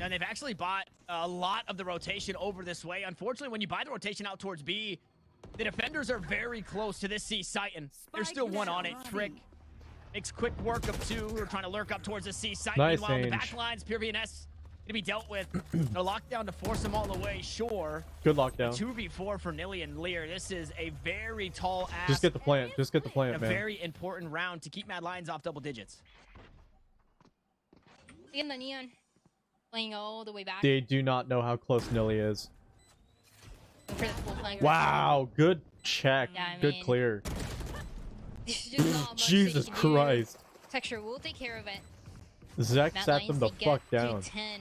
And they've actually bought a lot of the rotation over this way. Unfortunately, when you buy the rotation out towards B, the defenders are very close to this C site, and there's still one on it. Trick makes quick work of two who are trying to lurk up towards the C site. Nice Meanwhile, in the range. back lines, Pure VNS to be dealt with. A lockdown to force them all the way, sure. Good lockdown. 2v4 for Nilly and Lear. This is a very tall ass. Just get the plant. Just get the a plant, man. very important round to keep Mad Lions off double digits. Again, the Neon playing all the way back They do not know how close Nilly is. for the full flank. Wow, good check. Yeah, I Good mean- clear. There's just not much Jesus they can do. Christ. Texture will take care of it. Zek Mad sat them Lions, the they fuck get down. to 10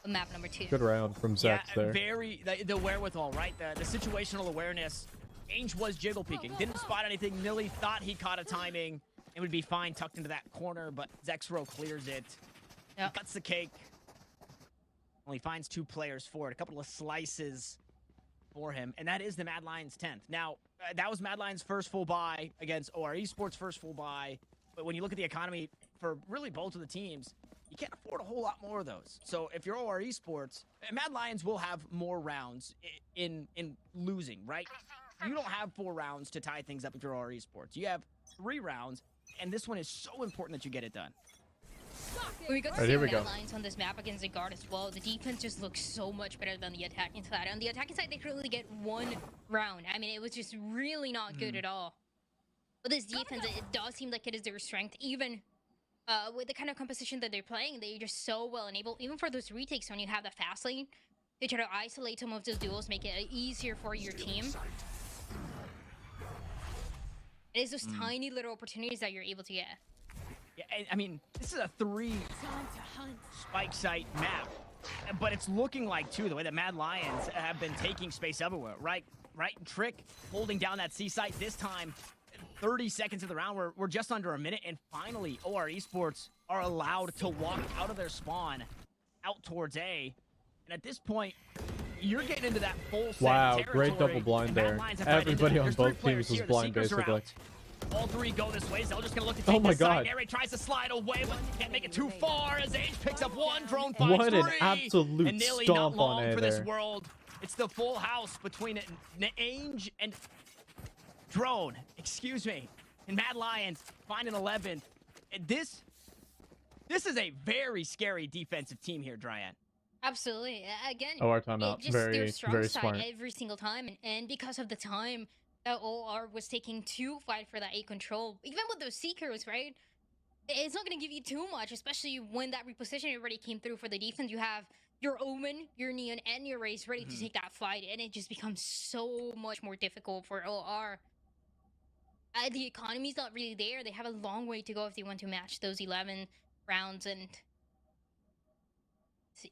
of map number 2. Good round from Zek there. Very the wherewithal, right? The situational awareness. Ainge was jiggle peeking, didn't spot anything. Nilly thought he caught a timing and would be fine tucked into that corner, but Zexro clears it. Yep. Cuts the cake. Only finds 2 players for it. A couple of slices for him, and that is the Mad Lions 10th. Now, that was Mad Lions' first full buy against OR Esports' first full buy. But when you look at the economy for really both of the teams, you can't afford a whole lot more of those. So if you're OR Esports, Mad Lions will have more rounds in losing, right? You don't have 4 rounds to tie things up if you're OR Esports. You have 3 rounds, and this one is so important that you get it done. We got to Right, see here we Mad go. Lions on this map against the guard as well. The defense just looks so much better than the attacking side. On the attacking side, they could only get 1 round. I mean, it was just really not good at all. But this defense, it does seem like it is their strength. Even with the kind of composition that they're playing, they're just so well enabled. Even for those retakes, when you have the fast lane, they try to isolate some of those duels, make it easier for your team. It is those tiny little opportunities that you're able to get. Yeah, I mean, this is a 3 spike site map, but it's looking like, too, the way that Mad Lions have been taking space everywhere, right? Trick holding down that C site this time. 30 seconds of the round, we're just under a minute, and finally, OR Esports are allowed to walk out of their spawn out towards A. And at this point, you're getting into that full set Wow, territory. great double blind And Mad there. Lions have tried to Everybody do it. on There's both 3 players teams was here. The blind, Seekers are basically. out. All 3 go this way. Zell just gonna look to Oh take my the side. God. Nary tries to slide away, but can't make it too far as Age picks up 1. Drone What finds an 3. absolute And nearly stomp not on long A for this there. world. It's the full house between Ainge and Drone. Excuse me. And Mad Lions find an 11th. And this is a very scary defensive team here, Dryan. Absolutely. Again, OR timeout. it just Very, their strong very side smart. every single time, and because of the time that OR was taking to fight for that A control, even with those Seekers, right? It's not going to give you too much, especially when that repositioning already came through for the defense. You have your Omen, your Neon, and your Raze ready to take that fight, and it just becomes so much more difficult for OR. The economy's not really there. They have a long way to go if they want to match those 11 rounds, and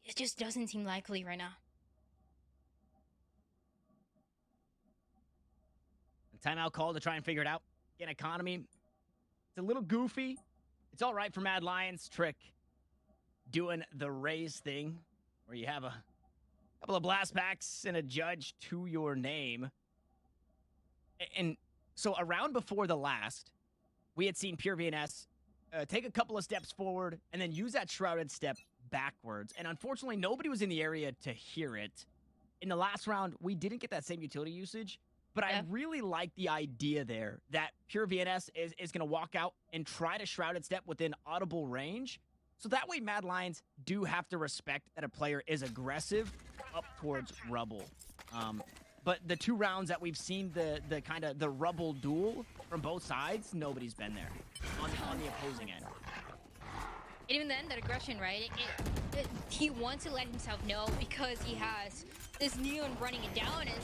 it just doesn't seem likely right now. Timeout call to try and figure it out. Again, economy, it's a little goofy. It's all right for Mad Lions. Trick doing the Raze thing, where you have a couple of blast packs and a judge to your name. And so a round before the last, we had seen Pure VNS take a couple of steps forward and then use that shrouded step backwards. And unfortunately, nobody was in the area to hear it. In the last round, we didn't get that same utility usage, but I really like the idea there that Pure VNS is going to walk out and try to shrouded step within audible range. So that way Mad Lions do have to respect that a player is aggressive up towards rubble. But the 2 rounds that we've seen the kind of the rubble duel from both sides, nobody's been there on the opposing end. And even then, that aggression, right? He wants to let himself know because he has this Neon running it down, and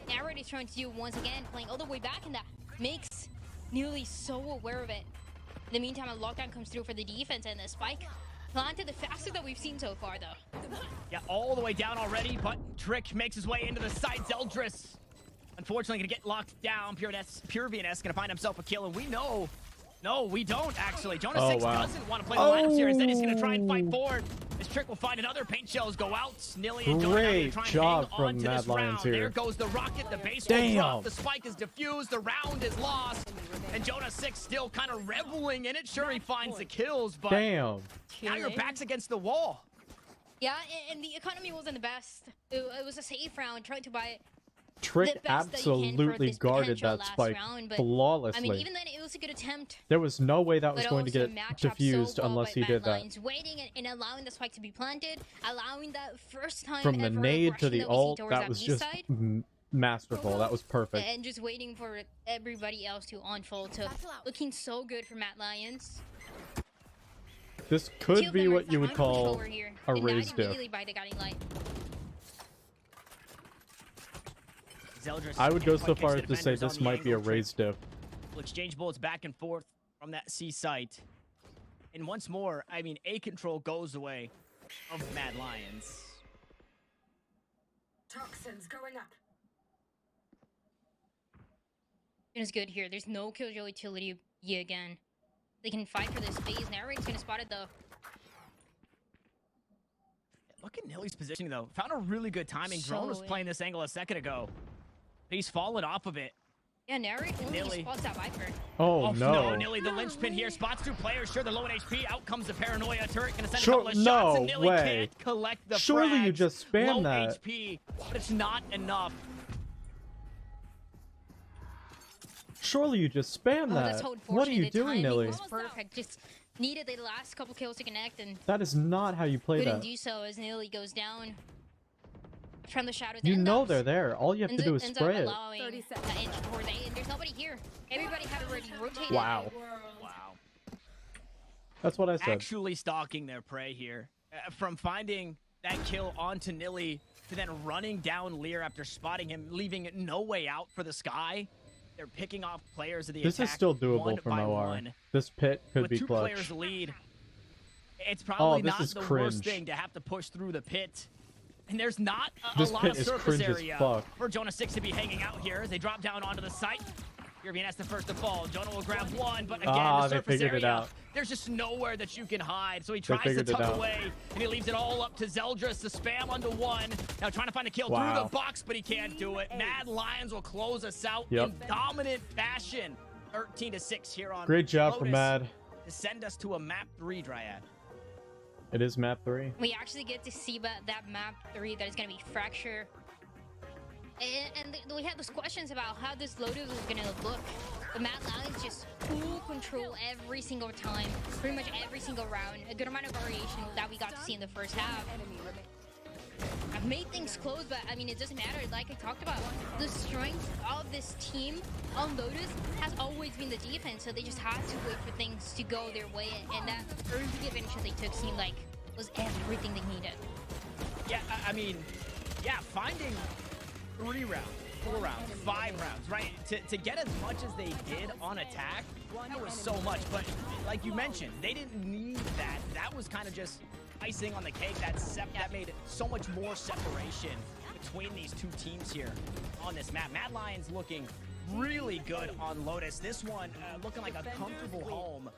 Narrate is trying to do once again, playing all the way back, and that makes Nearly so aware of it. In the meantime, a lockdown comes through for the defense, and the spike planted the fastest that we've seen so far, though. Yeah, all the way down already, but Trick makes his way into the side. Zeldris, unfortunately, gonna get locked down. Pure VNS gonna find himself a kill, and we know. No, we don't, actually. Jonah 6 doesn't want to play the lineup here. Instead, he's going to try and fight forward. This Trick will find another. Paint shells go out. Nilly and Jonah are trying to hang on to this round. There goes the rocket. The base will drop. The spike is diffused. The round is lost. And Jonah 6 still kind of reveling in it. Sure, he finds the kills, but now your back's against the wall. Yeah, and the economy wasn't the best. It was a safe round, trying to buy it. Trick absolutely guarded that spike flawlessly. I mean, even then, it was a good attempt. There was no way that was going to get diffused unless he did that. Waiting and allowing the spike to be planted, allowing that first time from the nade to the ult, that was just masterful. That was perfect. And just waiting for everybody else to unfold. So looking so good for Mad Lions. This could be what you would call a raised diff. By the guiding light. I would go so far as to say this might be a raised diff. We'll exchange bullets back and forth from that C site. And once more, I mean, A control goes the way of Mad Lions. Toxins going up. It's good here. There's no killjoy utility again. They can fight for this phase. Narrator's gonna spot it though. Look at Nilly's positioning, though. Found a really good timing. Drone was So playing this angle a second ago. He's fallen off of it. Yeah, Nary only Nilly. spots that Viper. Oh, no. Nilly, the linchpin here. Spots 2 players. Sure, they're low in HP. Out comes the Paranoia turret. Gonna send a couple of shots, and Nilly can't collect the Surely you frags. just spam low that. HP, but it's not enough. Surely you just spam Oh, that's that. so What are you unfortunate. The doing, timing Nilly? was perfect. Just needed the last couple kills to connect and That is not how you play couldn't that. do so as Nilly goes down from the shadows. You and know ends they're up- there. All you have to ends do up- is ends up spray it. allowing 30 the seconds. inch toward the end. There's nobody here. Everybody had already rotated. Wow. Wow. That's what I said. Actually stalking their prey here. From finding that kill onto Nilly to then running down Lear after spotting him, leaving no way out for the Sky. They're picking off players of the This attack is still one doable for by Mawar. one. This pit could With be 2 clutch. players lead, it's probably this not is the cringe. worst thing to have to push through the pit. And there's not a This lot pit of is surface cringe as area fuck. for Jonah 6 to be hanging out here as they drop down onto the site. European has the first to fall. Jonah will grab one, but again, the They surface figured it area, out. there's just nowhere that you can hide. So he tries to figured it tuck out. away, and he leaves it all up to Zeldris to spam onto one. Now trying to find a kill through Wow. the box, but he can't do it. Mad Lions will close us out Yep. in dominant fashion. 13-6 here on Great job from Lotus Mad. to send us to a map 3, Dryad. It is map 3. We actually get to see that map 3 that is going to be Fracture. And we had those questions about how this Lotus was going to look. The Mad Lions just full control every single time, pretty much every single round. A good amount of variation that we got to see in the first half. Enemy remaining. I've made things close, but I mean, it doesn't matter. Like I talked about, the strength of this team on Lotus has always been the defense, so they just had to wait for things to go their way, and that early advantage that they took seemed like was everything they needed. Yeah, I mean, yeah, finding 3 rounds, 4 rounds, 5 rounds, right? To get as much as they did on attack, that was so much. But like you mentioned, they didn't need that. That was kind of just icing on the cake. That made so much more separation between these 2 teams here on this map. Mad Lions looking really good on Lotus. This one looking like a comfortable home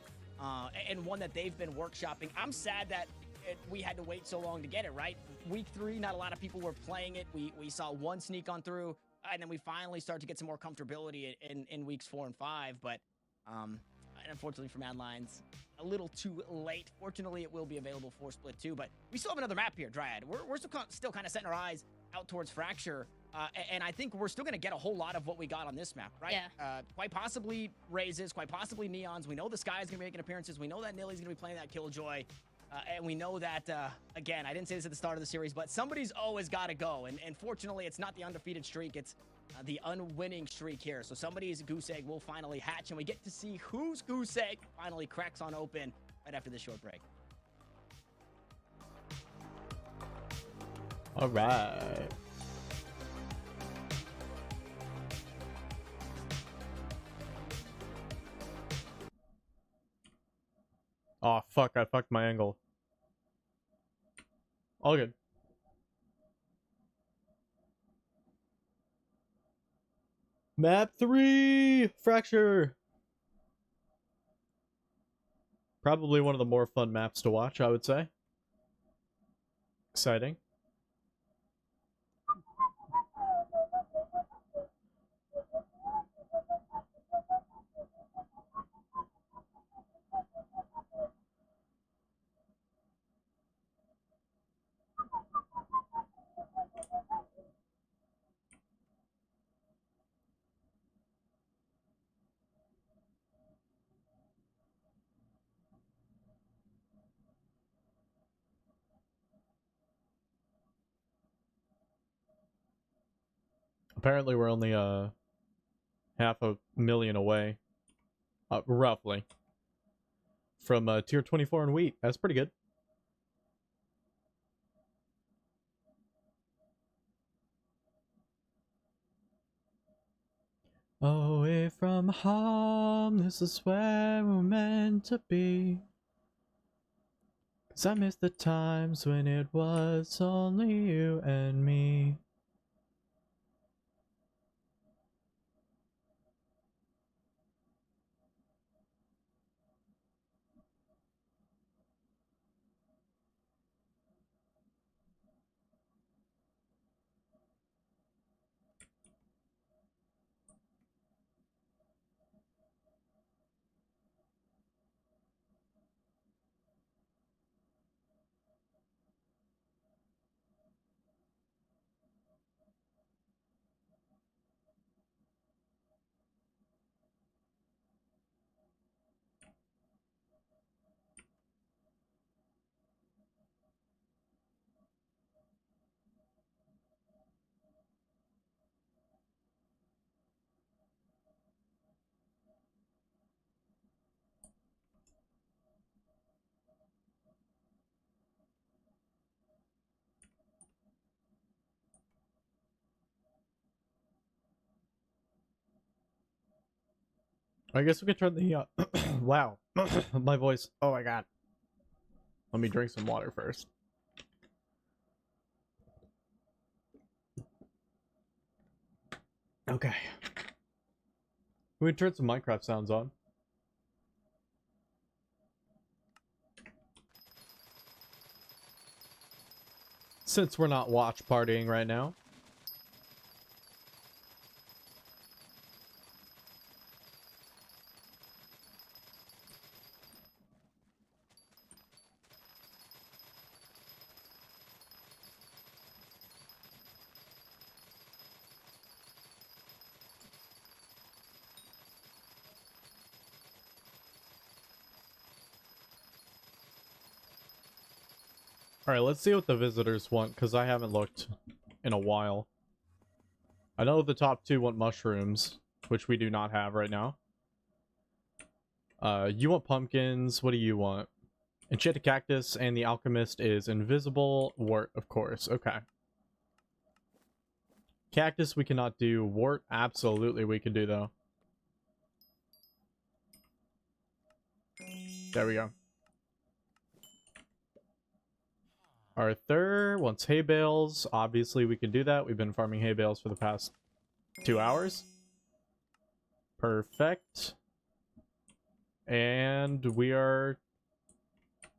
and one that they've been workshopping. I'm sad that we had to wait so long to get it, right? Week 3, not a lot of people were playing it. We saw one sneak on through, and then we finally start to get some more comfortability in weeks 4 and 5. But unfortunately for Mad Lions, a little too late. Fortunately, it will be available for Split 2, but we still have another map here, Dryad. We're still kind of setting our eyes out towards Fracture, and I think we're still going to get a whole lot of what we got on this map, right? Yeah. Quite possibly Raises, quite possibly Neons. We know the Sky is going to be making appearances. We know that Nilly's going to be playing that Killjoy. And we know that, again, I didn't say this at the start of the series, but somebody's always got to go. And fortunately, it's not the undefeated streak. It's the unwinning streak here. So somebody's goose egg will finally hatch, and we get to see whose goose egg finally cracks on open right after this short break. All right. Oh, fuck. I fucked my angle. All good. Map 3! Fracture! Probably one of the more fun maps to watch, I would say. Exciting. Apparently we're only 500,000 away, roughly, from tier 24 in wheat. That's pretty good. Away from home, this is where we're meant to be. 'Cause I miss the times when it was only you and me. I guess we could turn the wow. My voice. Oh my god. Let me drink some water first. Okay. We turn some Minecraft sounds on. Since we're not watch partying right now. Alright, let's see what the visitors want, because I haven't looked in a while. I know the top two want mushrooms, which we do not have right now. You want pumpkins, what do you want? Enchanted cactus, and the alchemist is invisible. Wart, of course, okay. Cactus we cannot do. Wart, absolutely we can do, though. There we go. Arthur wants hay bales. Obviously, we can do that. We've been farming hay bales for the past 2 hours. Perfect. And we are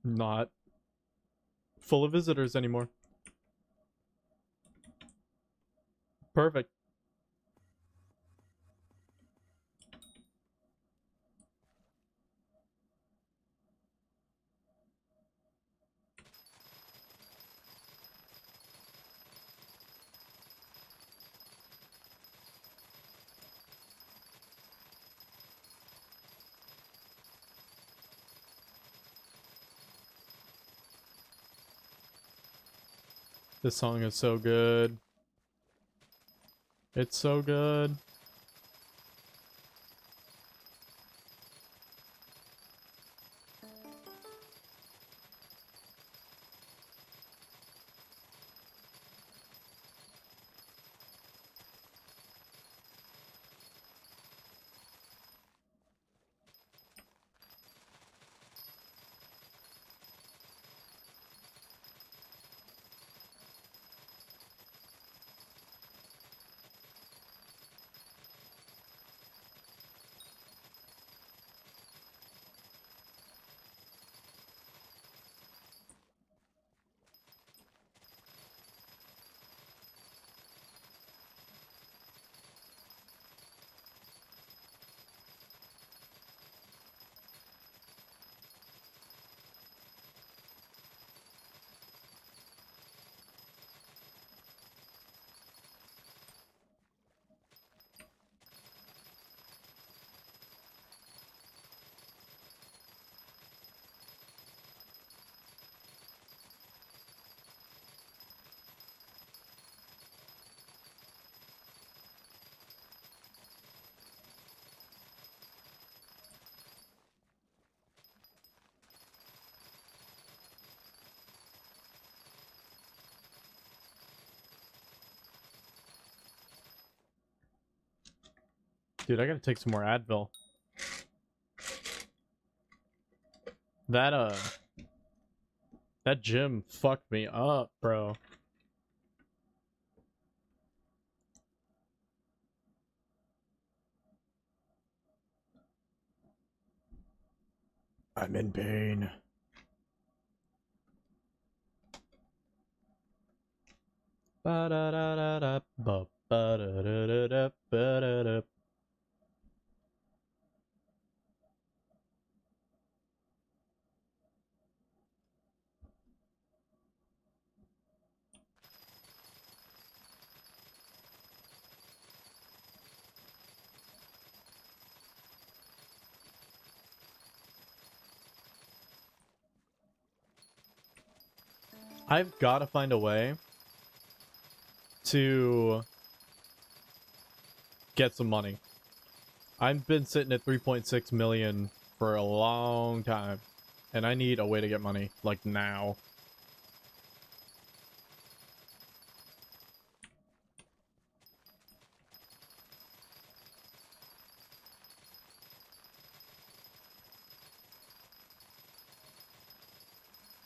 not full of visitors anymore. Perfect. This song is so good. It's so good. Dude, I gotta take some more Advil. That gym fucked me up, bro. I'm in pain. Ba-da-da-da-da, ba-ba-da-da-da-da, ba-da-da. I've got to find a way to get some money. I've been sitting at 3.6 million for a long time, and I need a way to get money, like now.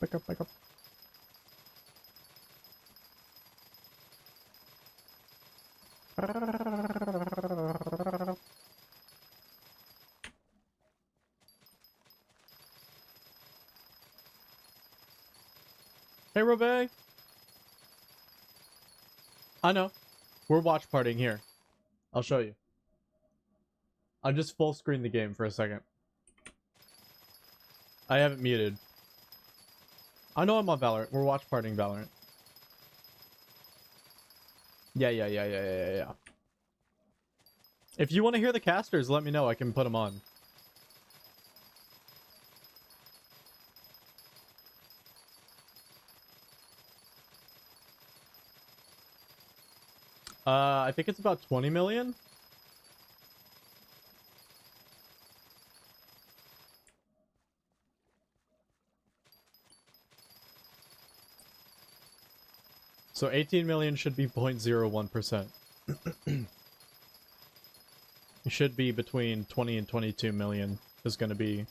Back up, back up. Hey, Robe. I know. We're watch partying here. I'll show you. I'll just full screen the game for a second. I haven't muted. I know I'm on Valorant. We're watch partying Valorant. Yeah. If you want to hear the casters, let me know. I can put them on. I think it's about 20 million. So 18 million should be 0.01%. It should be between 20 and 22 million is going to be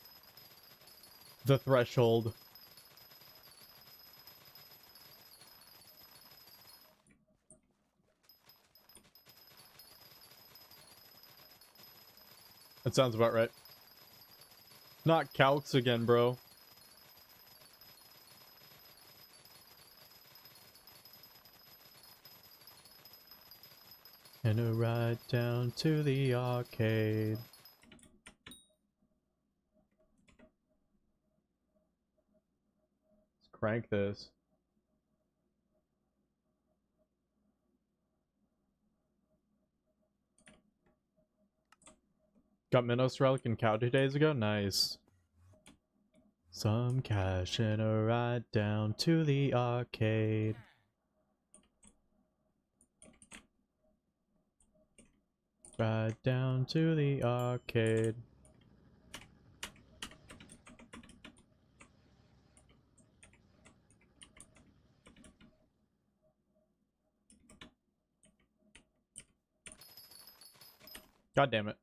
the threshold. That sounds about right. Not calcs again, bro. And a ride down to the arcade. Let's crank this. Got Minos Relic and Cow 2 days ago? Nice. Some cash and a ride down to the arcade. Ride down to the arcade. God damn it.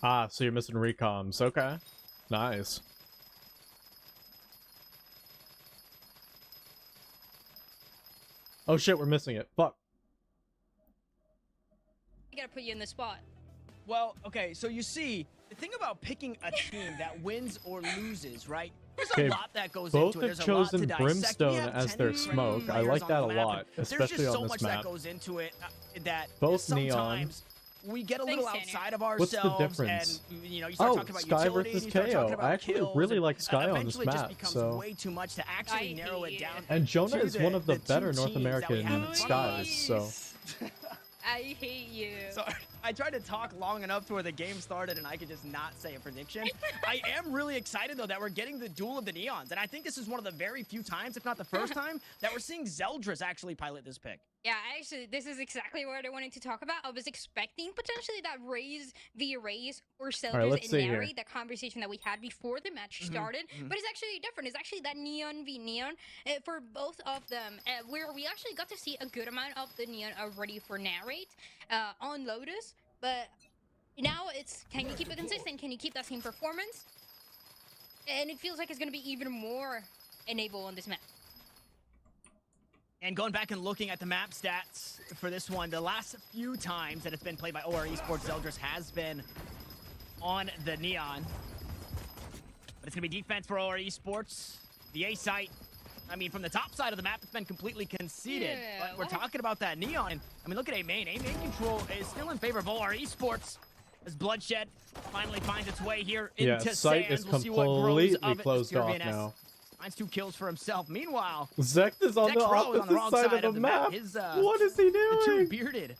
Ah, so you're missing recoms. Okay. Nice. Oh shit, we're missing it. Fuck. I gotta put you in the spot. Well, okay, so you see, the thing about picking a team that wins or loses, right? There's Okay, a lot that goes both into it. have There's a lot to chosen dissect. We Brimstone have as 10 their different smoke. I players like on that the a map, lot, and there's especially just on so this much map. that goes into it that Both neon. sometimes we get a little Thanks, Tanner. outside of What's ourselves. the difference? And, you know, you start Oh, talking about Sky utility, versus and you start talking KO. about I actually kills, really and like Sky on this eventually it just map, becomes so... way too much to actually I narrow hate it down. And Jonah to is one of the two better North teams that we American have in front of us. skies, so... I hate you. So I tried to talk long enough to where the game started and I could just not say a prediction. I am really excited though that we're getting the duel of the Neons, and I think this is one of the very few times, if not the first time, that we're seeing Zeldris actually pilot this pick. Yeah, actually, this is exactly what I wanted to talk about. I was expecting potentially that Raze via Raze or Sellers let's and see here. narrate that conversation that we had before the match started. But it's actually different. It's actually that Neon v Neon for both of them, where we actually got to see a good amount of the Neon already for narrate on Lotus. But now it's, can you keep it consistent? Can you keep that same performance? And it feels like it's going to be even more enable on this map. And going back and looking at the map stats for this one, the last few times that it's been played by OR Esports, Zeldris has been on the Neon. But it's going to be defense for OR Esports. The A site, I mean, from the top side of the map, it's been completely conceded. Yeah, but we're talking about that Neon. I mean, look at A main. A main control is still in favor of OR Esports. As Bloodshed finally finds its way here into site Sands. is We'll see what grows completely of it. closed off Skirvin now. finds 2 kills for himself. Meanwhile, Zect is on Zexro the is opposite on the wrong side of the map. His, What is he the 2 doing? bearded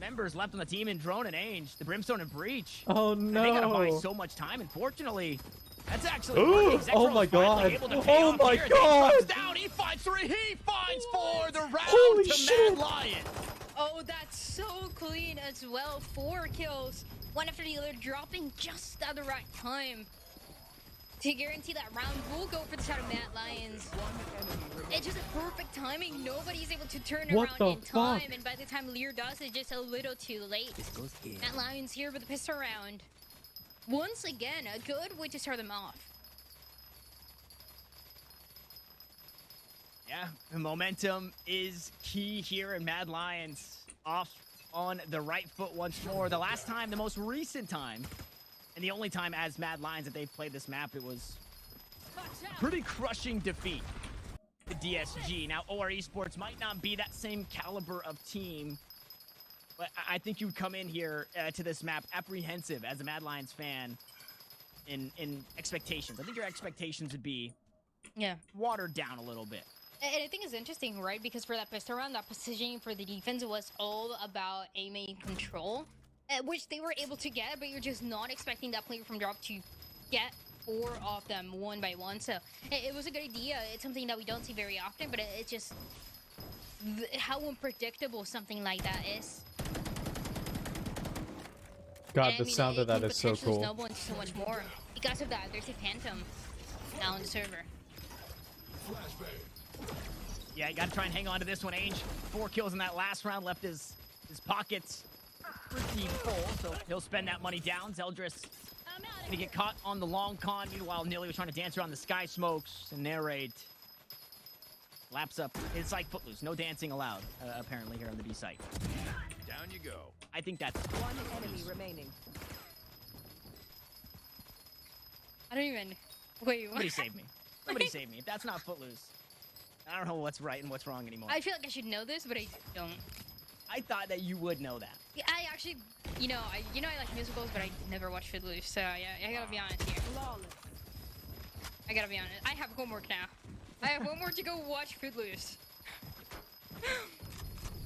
members left on the team in Drone and Ange, the Brimstone and Breach. Oh And they gotta buy no. so much time, unfortunately. That's actually Ooh, working. oh Zexro's my finally God. able to pay Oh off my here. God. He comes down, he finds 3, he finds 4, the round Holy to shit. Mad Lion. Oh, that's so clean as well. 4 kills, one after the other, dropping just at the right time to guarantee that round. We'll go for the shot of Mad Lions. It's just a perfect timing. Nobody's able to turn What around the in time, fuck? and by the time Lear does, it's just a little too late. Mad Lions here with the pistol round. Once again, a good way to start them off. Yeah, the momentum is key here, and Mad Lions off on the right foot once more. The last time, the most recent time, and the only time as Mad Lions that they've played this map, it was pretty crushing defeat to DSG. Now, OR Esports might not be that same caliber of team, but I think you would come in here to this map apprehensive as a Mad Lions fan in expectations. I think your expectations would be watered down a little bit. And I think it's interesting, right? Because for that pistol round, that positioning for the defense was all about aiming control, which they were able to get, but you're just not expecting that player from drop to get 4 of them one by one. So it was a good idea. It's something that we don't see very often, but it's just how unpredictable something like that is. God, And, the sound of that is so cool. Snowball into so much more. Because of that, there's a Phantom now on the server. Yeah, you gotta try and hang on to this one, Ainge. 4 kills in that last round, left his pockets pretty full, so he'll spend that money down. Zeldris gonna get caught on the long con. Meanwhile, Nilly was trying to dance around the sky smokes and narrate. Laps up. It's like Footloose. No dancing allowed, apparently, here on the B site. Down you go. I think that's... One enemy remaining. I don't even... Wait, what? Somebody save me. Somebody save me. If that's not Footloose, I don't know what's right and what's wrong anymore. I feel like I should know this, but I don't. I thought that you would know that. Yeah, I actually, I like musicals, but I never watched Footloose, so yeah, I gotta be honest here. I gotta be honest. I have homework now. I have homework to go watch Footloose.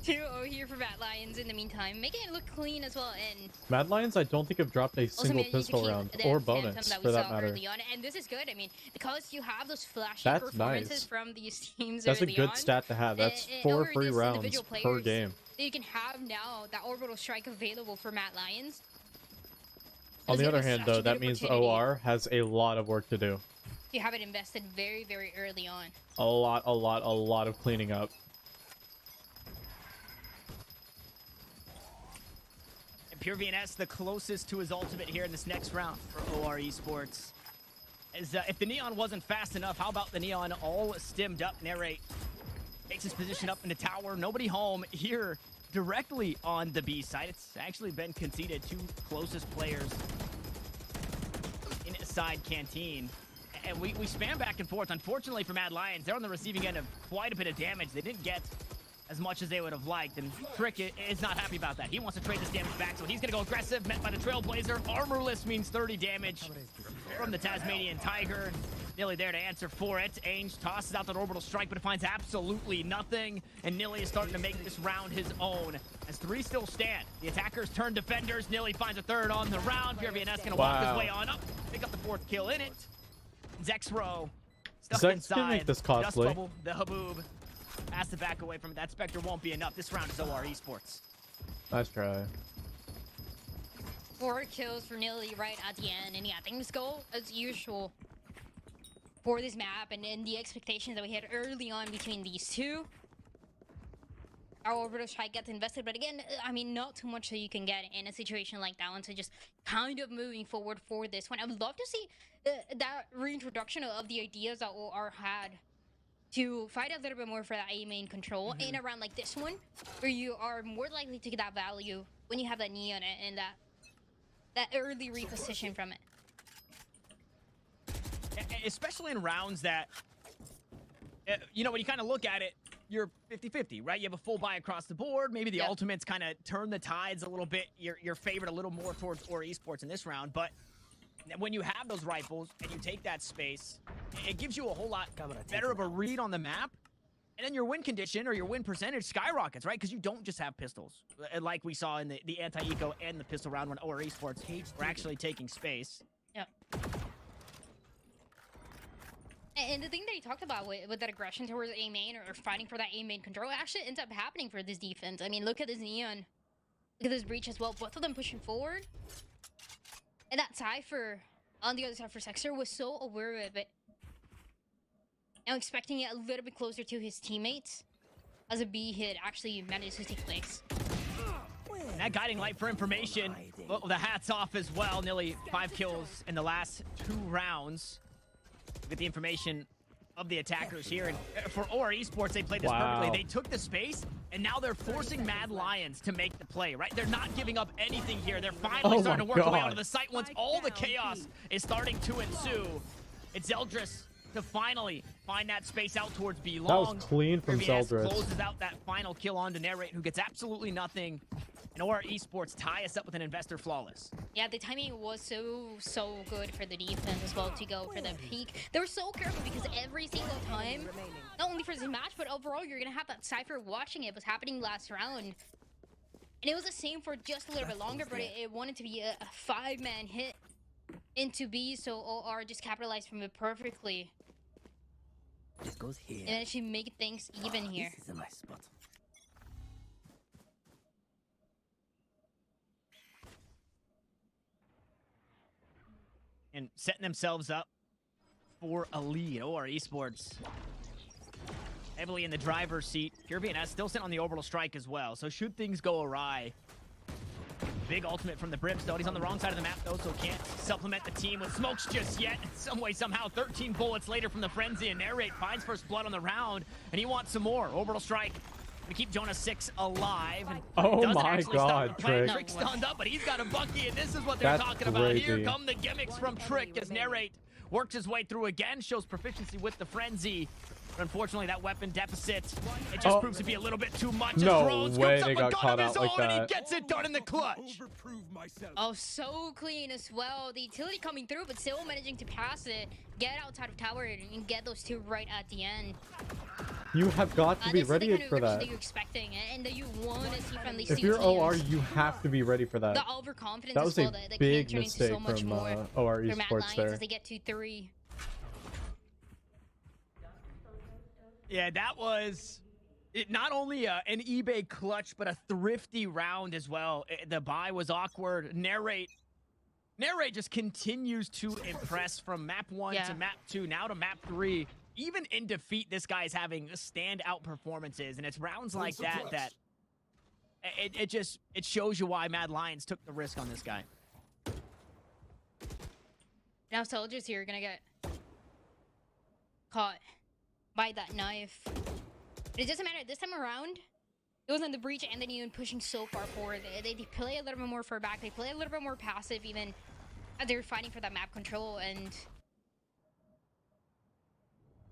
2-0 here for Mad Lions in the meantime, making it look clean as well. And Mad Lions, I don't think have dropped a also single managing to pistol keep round the or Phantom bonus that we for that saw matter. early on, and this is good. I mean, because you have those flashy That's performances nice. from these teams That's a early good on, stat to have. That's and 4 over free these rounds individual per players, game. you can have now that orbital strike available for Mad Lions. On It's the other gonna be hand, such a though, good that means opportunity. OR has a lot of work to do. You have it invested very, very early on. A lot of cleaning up. And Pure VNS the closest to his ultimate here in this next round for OR Esports. As if the Neon wasn't fast enough, how about the Neon all stemmed up? Narrate takes his position up in the tower. Nobody home here directly on the B side. It's actually been conceded. 2 closest players inside Canteen. And we spam back and forth. Unfortunately for Mad Lions, they're on the receiving end of quite a bit of damage. They didn't get as much as they would have liked, and Trick is not happy about that. He wants to trade this damage back, so he's gonna go aggressive, met by the Trailblazer. Armorless means 30 damage from the Tasmanian Tiger. Nilly there to answer for it. Ainge tosses out that orbital strike, but it finds absolutely nothing, and Nilly is starting to make this round his own. As 3 still stand, the attackers turn defenders. Nilly finds a 3rd on the round. Pure VNS gonna walk his way on up, pick up the 4th kill in it. Zexro stuck Zex inside. can make this costly. Dust Bubble, the Haboob has to back away from it. That Spectre won't be enough. This round is OR Esports. Nice try. 4 kills for Nilly right at the end, and yeah, things go as usual for this map, and the expectations that we had early on between these two. Our orbital strike gets invested, but again, I mean, not too much that you can get in a situation like that one, so just kind of moving forward for this one. I would love to see that reintroduction of the ideas that OR had to fight a little bit more for that A main control in a round like this one, where you are more likely to get that value when you have that Neon and that early reposition from it. Especially in rounds that, you know, when you kind of look at it, you're 50-50, right? You have a full buy across the board. Maybe the ultimates kind of turn the tides a little bit. You're favored a little more towards OR Esports in this round, but when you have those rifles and you take that space, it gives you a whole lot better of a read on the map. And then your win condition or your win percentage skyrockets, right? Because you don't just have pistols. Like we saw in the anti-eco and the pistol round when OR Esports were actually taking space. Yep. And the thing that he talked about with that aggression towards A main or fighting for that A main control actually ends up happening for this defense. I mean, look at this Neon. Look at this Breach as well. Both of them pushing forward. And that Cypher on the other side for Sexter was so aware of it. Now expecting it a little bit closer to his teammates as a B hit actually managed to take place. And that guiding light for information. Well, the hat's off as well. Nearly 5 kills in the last 2 rounds. Get the information of the attackers here. And for OR Esports, they played this perfectly. They took the space, and now they're forcing Mad Lions to make the play, right? They're not giving up anything here. They're finally starting to work their way onto the site once all the chaos is starting to ensue. It's Zeldris to finally find that space out towards B long. That was clean from Zeldris. Closes out that final kill on to Narrate, who gets absolutely nothing. And OR Esports tie us up with an investor flawless. Yeah, the timing was so good for the defense as well to go for the peak. They were so careful because every single time, not only for this match, but overall, you're going to have that Cypher watching it. It was happening last round. And it was the same for just a little bit longer, but it wanted to be a 5-man hit into B, so OR just capitalized from it perfectly. This goes here. And actually make things even here. This is a nice spot. And setting themselves up for a lead. OR Esports heavily in the driver's seat. Pure VNS still sitting on the orbital strike as well. So should things go awry, big ultimate from the Brimstone. He's on the wrong side of the map though, so can't supplement the team with smokes just yet. Some way, somehow, 13 bullets later from the Frenzy, and Narrate finds first blood on the round, and he wants some more. Orbital strike to keep Jonah 6 alive. And oh doesn't my actually god, stop the play. Trick. Trick stunned up, but he's got a Bucky, and this is what they're talking about. Here come the gimmicks from Trick as Narrate works his way through again, shows proficiency with the Frenzy. But unfortunately, that weapon deficit, it just proves to be a little bit too much. No way they got caught out like that. And he gets it done in the clutch. Oh, so clean as well. The utility coming through, but still managing to pass it, get outside of tower, and get those 2 right at the end. You have got to be ready for that. That you're expecting, and that you want to see from these if you're OR, you have to be ready for that. The overconfidence that was as well, a big mistake so much from more OR Esports there. as they get to 3. Yeah, that was not only an eBay clutch, but a thrifty round as well. The buy was awkward. Narrate just continues to impress from map 1 to map 2, now to map 3. Even in defeat, this guy's having standout performances, and it's rounds like that it shows you why Mad Lions took the risk on this guy. Now Soldiers here are gonna get caught by that knife. But it doesn't matter. This time around, it wasn't the breach and then even pushing so far forward. They play a little bit more far back. They play a little bit more passive even as they're fighting for that map control. And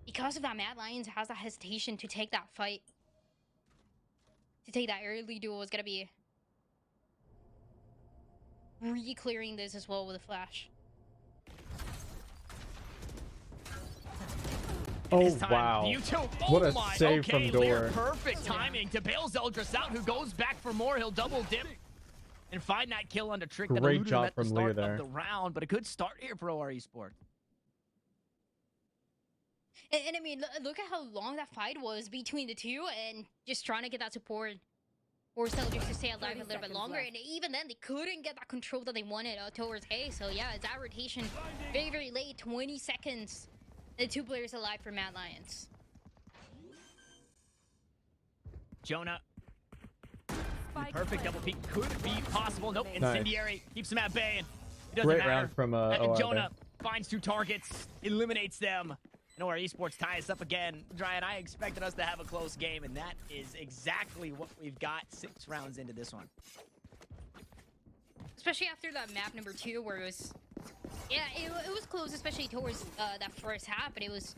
because of that, Mad Lions has that hesitation to take that fight. To take that early duel is going to be re-clearing this as well with a flash. Oh, wow. What a save from Door. Perfect timing to bail Zeldris out, who goes back for more. He'll double dip and find that kill onto Trick. Great job from Lear there. Of the round, but a good start here for OR Esports. And I mean, look at how long that fight was between the two, and just trying to get that support for Zeldris to stay alive a little bit longer. And even then, they couldn't get that control that they wanted towards A. So yeah, it's that rotation very, very late, 20 seconds. The 2 players alive for Mad Lions. Jonah. Perfect double peek could be possible. Nope, Incendiary keeps him at bay. And it doesn't Great matter. round from Jonah finds 2 targets, eliminates them. And OR Esports tie us up again. Dryan, I expected us to have a close game, and that is exactly what we've got 6 rounds into this one. Especially after that map number 2 where it was... Yeah, it was close, especially towards that first half, but it was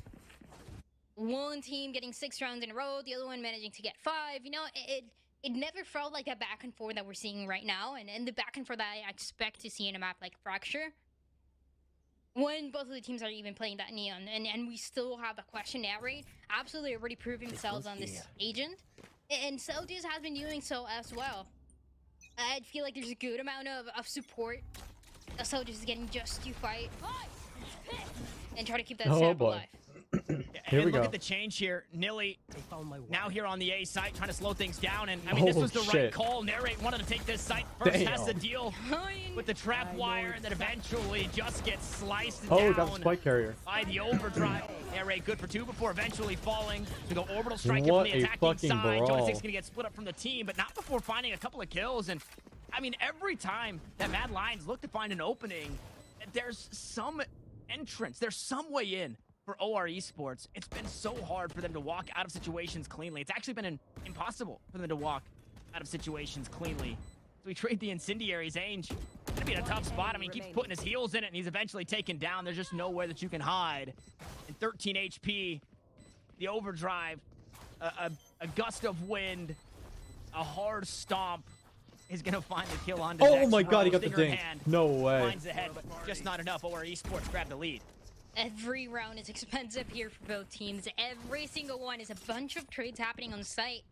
one team getting 6 rounds in a row, the other one managing to get 5. You know, it never felt like that back and forth that we're seeing right now, and the back and forth that I expect to see in a map like Fracture. When both of the teams are even playing that Neon, and we still have the question Narrate absolutely already proving themselves on this agent, and Celtics has been doing so as well. I feel like there's a good amount of support. The Soldiers is getting just to fight and try to keep that setup alive. Here we look go. at the change here. Nilly They found my now wire. here on the A site, trying to slow things down. And I mean, this was the right shit. call. Narrate wanted to take this site first, has to Damn. deal with the trap wire, and then eventually just gets sliced Oh, down got the spike carrier. by the overdrive. Narrate good for 2 before eventually falling to go orbital strike What from the a attacking fucking side. brawl. Jonah 6 gonna get split up from the team, but not before finding a couple of kills. And I mean, every time that Mad Lions look to find an opening, there's some entrance, there's some way in for OR Esports. It's been so hard for them to walk out of situations cleanly. It's actually been impossible for them to walk out of situations cleanly. So we trade the Incendiaries. Ainge gonna be in a tough spot. I mean, he keeps putting his heels in it, and he's eventually taken down. There's just nowhere that you can hide. And 13 HP, the overdrive, a gust of wind, a hard stomp is gonna find the kill on. Oh my god, he got the ding. No way. Finds the head, but just not enough. OR Esports grabbed the lead. Every round is expensive here for both teams. Every single one is a bunch of trades happening on site.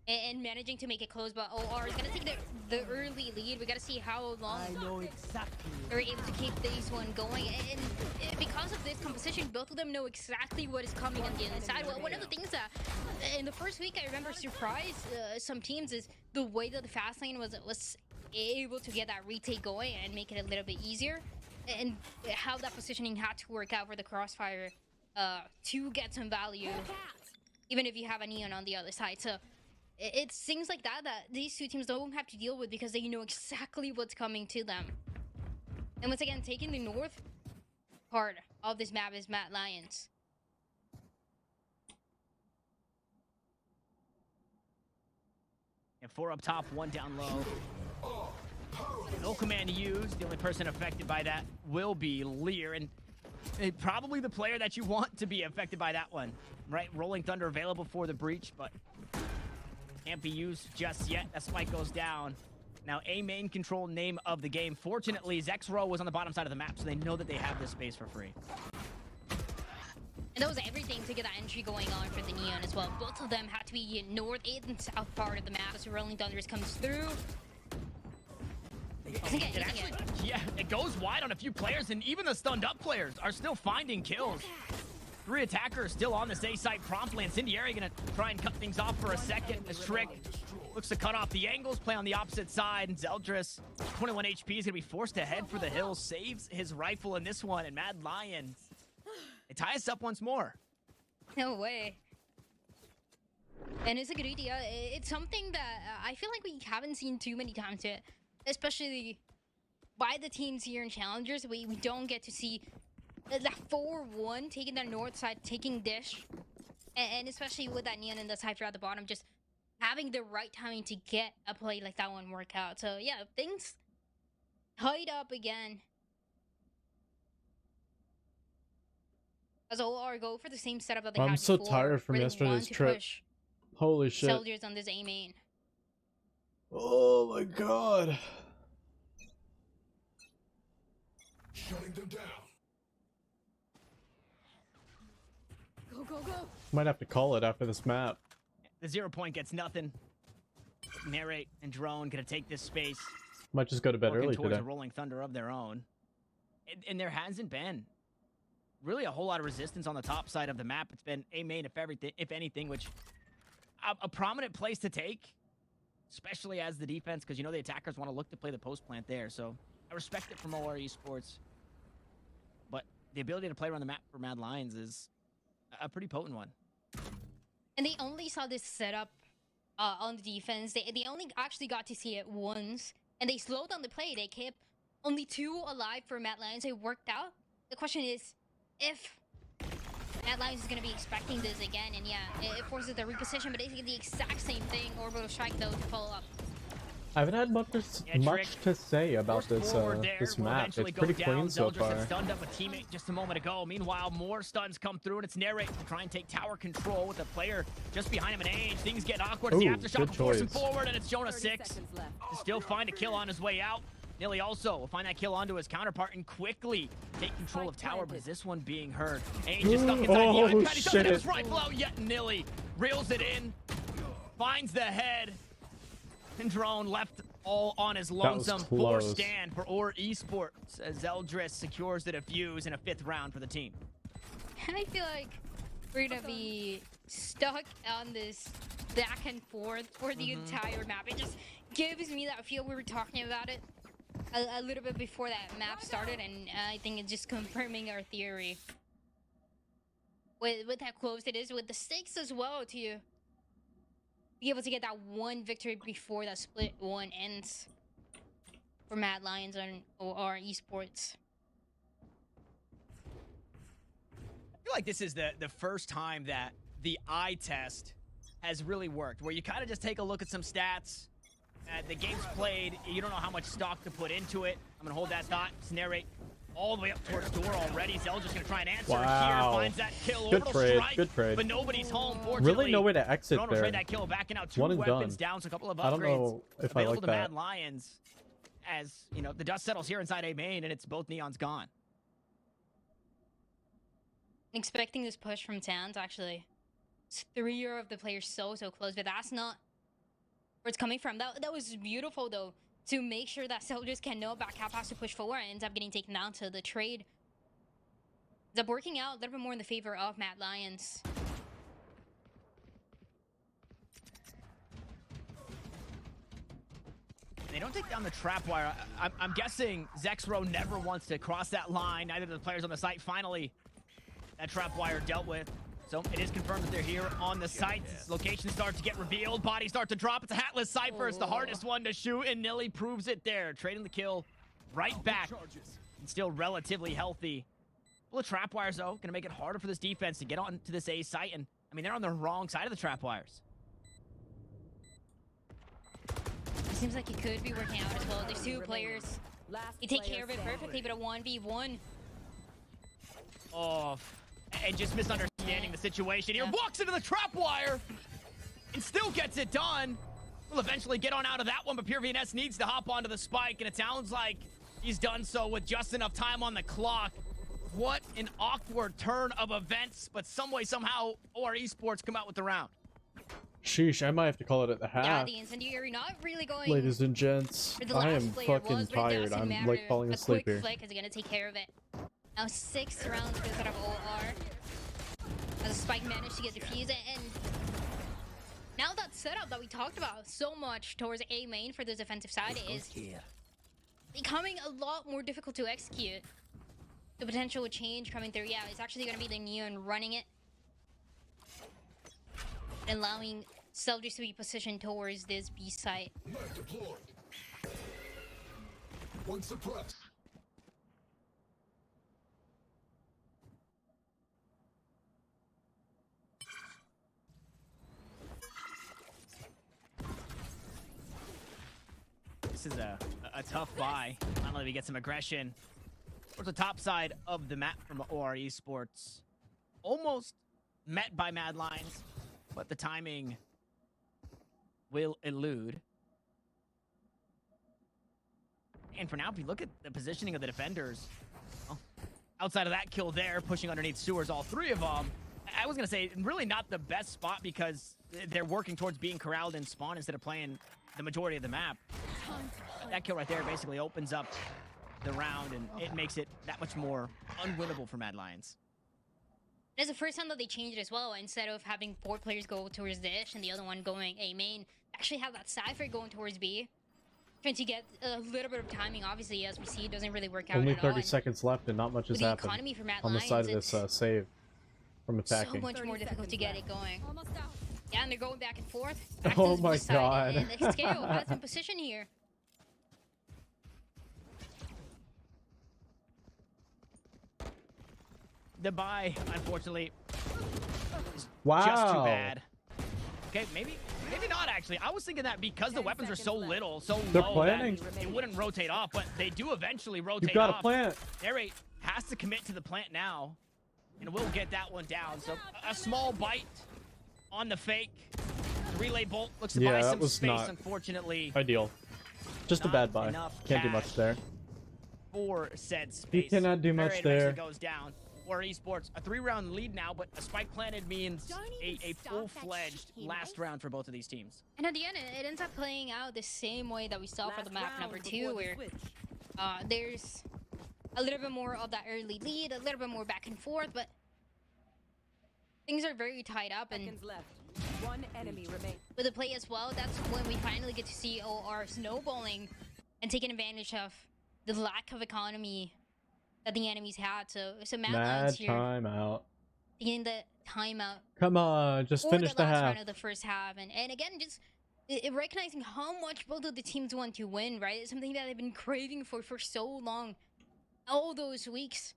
And managing to make it close, but OR is gonna take the early lead. We gotta see how long I know exactly. they're able to keep this one going. And because of this composition, both of them know exactly what is coming on the other side. Well, one of the things that in the first week I remember surprised some teams is the way that the fast lane was able to get that retake going and make it a little bit easier. And how that positioning had to work out for the Crossfire to get some value, even if you have a Neon on the other side. So it's things like that that these two teams don't have to deal with because they know exactly what's coming to them. And once again, taking the north part of this map is Mad Lions. And 4 up top, 1 down low. No command used. The only person affected by that will be Lear, and probably the player that you want to be affected by that one, right? Rolling Thunder available for the breach, but can't be used just yet. That spike goes down. Now, a main control name of the game. Fortunately, Zexro was on the bottom side of the map, so they know that they have this space for free. And that was everything to get that entry going on for the Neon as well. Both of them had to be in north and south part of the map as Rolling Thunders comes through. Yeah, it goes wide on a few players, and even the stunned up players are still finding kills. 3 attackers still on this A site promptly. Incendiary gonna try and cut things off for a second. This trick looks to cut off the angles, play on the opposite side, and Zeldris, 21 HP, is gonna be forced to head for the hills, saves his rifle in this one, and Mad Lions, they tie us up once more. No way. And it's a good idea. It's something that I feel like we haven't seen too many times yet, especially by the teams here in Challengers. We don't get to see that 4-1 taking that north side, taking Dish, and especially with that Neon and the Cypher at the bottom, just having the right timing to get a play like that one work out. So yeah, things tied up again. As OR go for the same setup that they had I'm so before, tired from where they yesterday's want to trip. push Holy shit. soldiers on this A main. Oh my god. Shutting them down. Go, go, go. Might have to call it after this map. The 0 point gets nothing. Narrate and Drone gonna take this space. Might just go to bed working early towards today. a Rolling Thunder of their own. And there hasn't been really a whole lot of resistance on the top side of the map. It's been A main if anything, which a prominent place to take, especially as the defense, because you know the attackers want to look to play the post plant there. So I respect it from OR Esports, but the ability to play around the map for Mad Lions is a pretty potent one. And they only saw this setup on the defense. They only actually got to see it once, and they slowed down the play. They kept only 2 alive for Mad Lions. It worked out. The question is if Mad Lions is going to be expecting this again, and yeah, it forces the reposition, but it's the exact same thing. Orbital strike though to follow up. I haven't had much to say about this this map. It's pretty clean so Zeldris far. had stunned up a teammate just a moment ago. Meanwhile, more stuns come through, and it's Narrate to try and take tower control with the player just behind him in Age. Things get awkward as the Ooh, aftershock good will force him choice. forward, and it's Jonah 30 6 seconds left. to still find a kill on his way out. Nilly also will find that kill onto his counterpart and quickly take control of tower, but is this one being heard? Age is stuck inside the iPad. He doesn't have his rifle out yet. Nilly reels it in, finds the head, and Drone left all on his was lonesome. Poor close. stand for Or Esports as Zeldris secures the defuse in a 5th round for the team. I feel like we're gonna be stuck on this back and forth for the entire map. It just gives me that feel. We were talking about it a little bit before that map started, and I think it's just confirming our theory. With how close it is, with the stakes as well, to be able to get that one victory before that split one ends for Mad Lions or Esports. I feel like this is the first time that the eye test has really worked, where you kind of just take a look at some stats. The game's played, you don't know how much stock to put into it. I'm gonna hold that thought, just narrate all the way up towards door already. Zell just gonna try and answer. Wow. Here finds that kill. Good Orbital trade, strike, good trade. but nobody's home. Fortunately, Really no way to exit Drone will there. trade that kill back, and now 2 One and weapons done. down, so a couple of I don't upgrades know if I available like to that. Mad Lions. As you know, the dust settles here inside A main, and it's both Neons gone. Expecting this push from Tans, actually. It's 3 of the players so close, but that's not where it's coming from. That was beautiful, though, to make sure that Soldiers can know back half has to push forward and ends up getting taken down to the trade. Ends up working out a little bit more in the favor of Mad Lions. They don't take down the trap wire. I'm guessing Zexro never wants to cross that line. Neither of the players on the site. Finally, that trap wire dealt with. So it is confirmed that they're here on the site. Locations start to get revealed. Bodies start to drop. It's a hatless Cypher. It's the hardest one to shoot, and Nilly proves it there. Trading the kill right back. And still relatively healthy. Well, the trap wires, though, going to make it harder for this defense to get onto this A site. And, I mean, they're on the wrong side of the trap wires. It seems like it could be working out as well. There's 2 players. You take care of it perfectly, but a 1v1. Oh, and just misunderstanding the situation here. Walks into the trap wire and still gets it done. Will eventually get on out of that one, but Pure VNS needs to hop onto the spike, and it sounds like he's done so with just enough time on the clock. What an awkward turn of events, but some way, somehow, OR Esports come out with the round. Sheesh, I might have to call it at the half. Yeah, the incendiary not really going. Ladies and gents, for the I last am player fucking was, but it tired. doesn't I'm matter. like falling asleep A quick here. flick is gonna take care of it. Now 6 rounds for the set of OR. As a spike managed to get defused, and now that setup that we talked about so much towards A main for the defensive side is becoming a lot more difficult to execute. The potential change coming through, yeah, it's actually gonna be the Neon running it. And allowing Soldiers to be positioned towards this B site. One suppressed. This is a tough buy. Finally, we get some aggression towards the top side of the map from OR Esports. Almost met by Mad Lions, but the timing will elude. And for now, if you look at the positioning of the defenders, well, outside of that kill there, pushing underneath sewers, all 3 of them, I was going to say, really not the best spot because they're working towards being corralled in spawn instead of playing the majority of the map. That kill right there basically opens up the round, and it makes it that much more unwinnable for Mad Lions. It's the first time that they changed it as well. Instead of having 4 players go towards Dish and the other one going A main, actually have that Cypher going towards B. Trying to get a little bit of timing, obviously, as we see, it doesn't really work out Only at 30 all. seconds left and not much has the happened economy for Mad on the Lions, side of this save from attacking. so much more difficult to get it going. Yeah, and they're going back and forth. Oh my god. And the scale has in position here. The buy, unfortunately, is Wow. just too bad. Okay, maybe not actually. I was thinking that because the weapons are so little, so They're low, planning. that it wouldn't rotate off, but they do eventually rotate You've got off. a plant. Narrate has to commit to the plant now, and we'll get that one down. So a small bite on the fake. The relay bolt looks to buy that some was space, not unfortunately. ideal. Just a Not bad buy. enough Can't do cash. much there. For said space. cannot do much Narrate there. eventually goes down. or esports. A 3-round lead now, but a spike planted means a full-fledged last round for both of these teams. And at the end, it ends up playing out the same way that we saw for the map number 2, where there's a little bit more of that early lead, a little bit more back and forth, but things are very tied up. And one enemy remains. with the play as well, that's when we finally get to see OR snowballing and taking advantage of the lack of economy that the enemies had. So Mad Lions here timeout. taking the timeout. Come on, just finish the last half. round of the first half, and again, just recognizing how much both of the teams want to win, right? It's something that they've been craving for so long, all those weeks,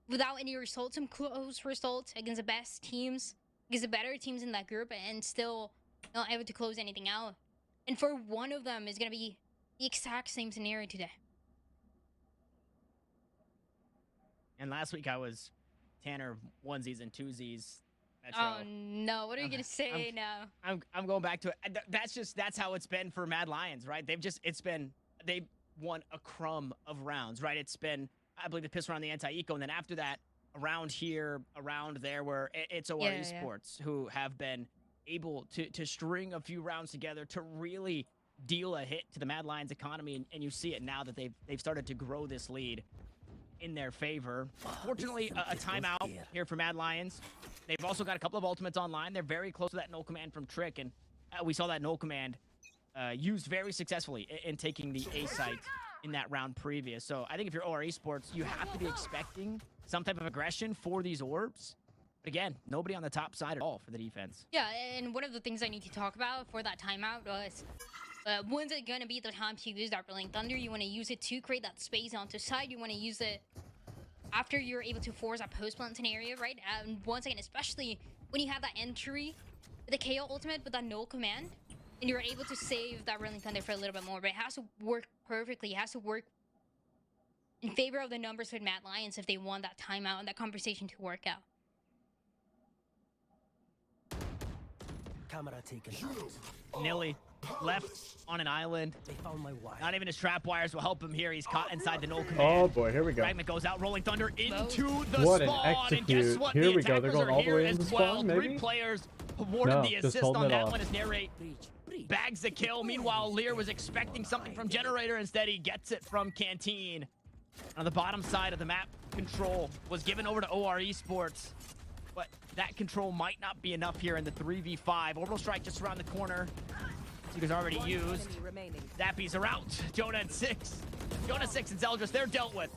without any results, some close results against the best teams, against the better teams in that group, and still not able to close anything out. And for one of them, is gonna be the exact same scenario today. And last week I was Tanner onesies and twosies. Metro. Oh no! What are you gonna say now? I'm going back to it. That's how it's been for Mad Lions, right? They've won a crumb of rounds, right? It's been, I believe, the piss around the anti-eco, and then after that, around here, around there, where it's OR Esports who have been able to string a few rounds together to really deal a hit to the Mad Lions economy, and you see it now that they've started to grow this lead in their favor. Fortunately, a timeout here for Mad Lions. They've also got a couple of ultimates online. They're very close to that null command from Trick, and we saw that null command used very successfully in taking the A site in that round previous. So I think if you're OR Esports, you have to be expecting some type of aggression for these orbs. But again, nobody on the top side at all for the defense. Yeah, and one of the things I need to talk about for that timeout was, when's it gonna be the time to use that Brilliant Thunder? You want to use it to create that space onto side. You want to use it after you're able to force that post-plant scenario, right? And once again, especially when you have that entry, the KO ultimate with that null command, and you're able to save that Brilliant Thunder for a little bit more. But it has to work perfectly. It has to work in favor of the numbers with Mad Lions if they want that timeout and that conversation to work out. Camera taken. Nilly left on an island. They found my wire. Not even his trap wires will help him here. He's caught inside the null command. Oh boy, here we go. Fragment goes out, rolling thunder into the What an spawn. And execute. guess what? Here The we go. They're attackers going are all the here way as into the well. spawn, 3 maybe? players awarded No, the just assist holding on it that off. one as Narrate bags the kill. Meanwhile, Lear was expecting something from Generator. Instead, he gets it from Canteen. On the bottom side of the map, control was given over to OR Esports. But that control might not be enough here in the 3v5. Orbital Strike just around the corner. Seeker's already used. Zappies are out. Jonah and 6. Jonah 6 and Zeldris, they're dealt with.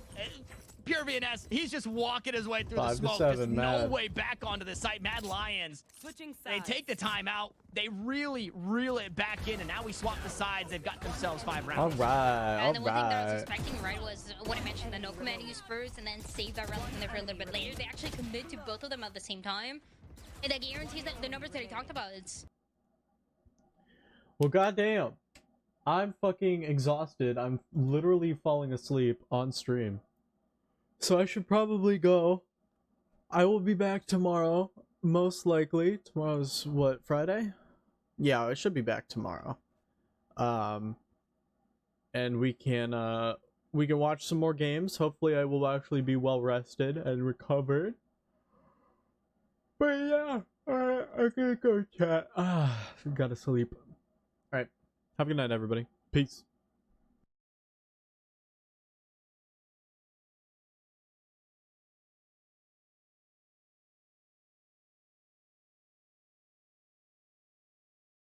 Pure VNS, he's just walking his way through the 5 to smoke. 7, There's no Mad. way back onto the site. Mad Lions, Switching they sides. take the time out. They really reel it back in, and now we swap the sides. They've got themselves 5 rounds. All right, And the all one thing that I was right. expecting, right, was when I mentioned the no command use first and then save that relic from there for a little bit later. They actually commit to both of them at the same time. And that guarantees that the numbers that I talked about, it's... Well, goddamn. I'm fucking exhausted. I'm literally falling asleep on stream. So I should probably go. I will be back tomorrow, most likely. Tomorrow's what, Friday? Yeah, I should be back tomorrow. And we can watch some more games. Hopefully I will actually be well rested and recovered. But yeah, alright, I'm gonna go chat. Gotta sleep. Alright, have a good night, everybody. Peace.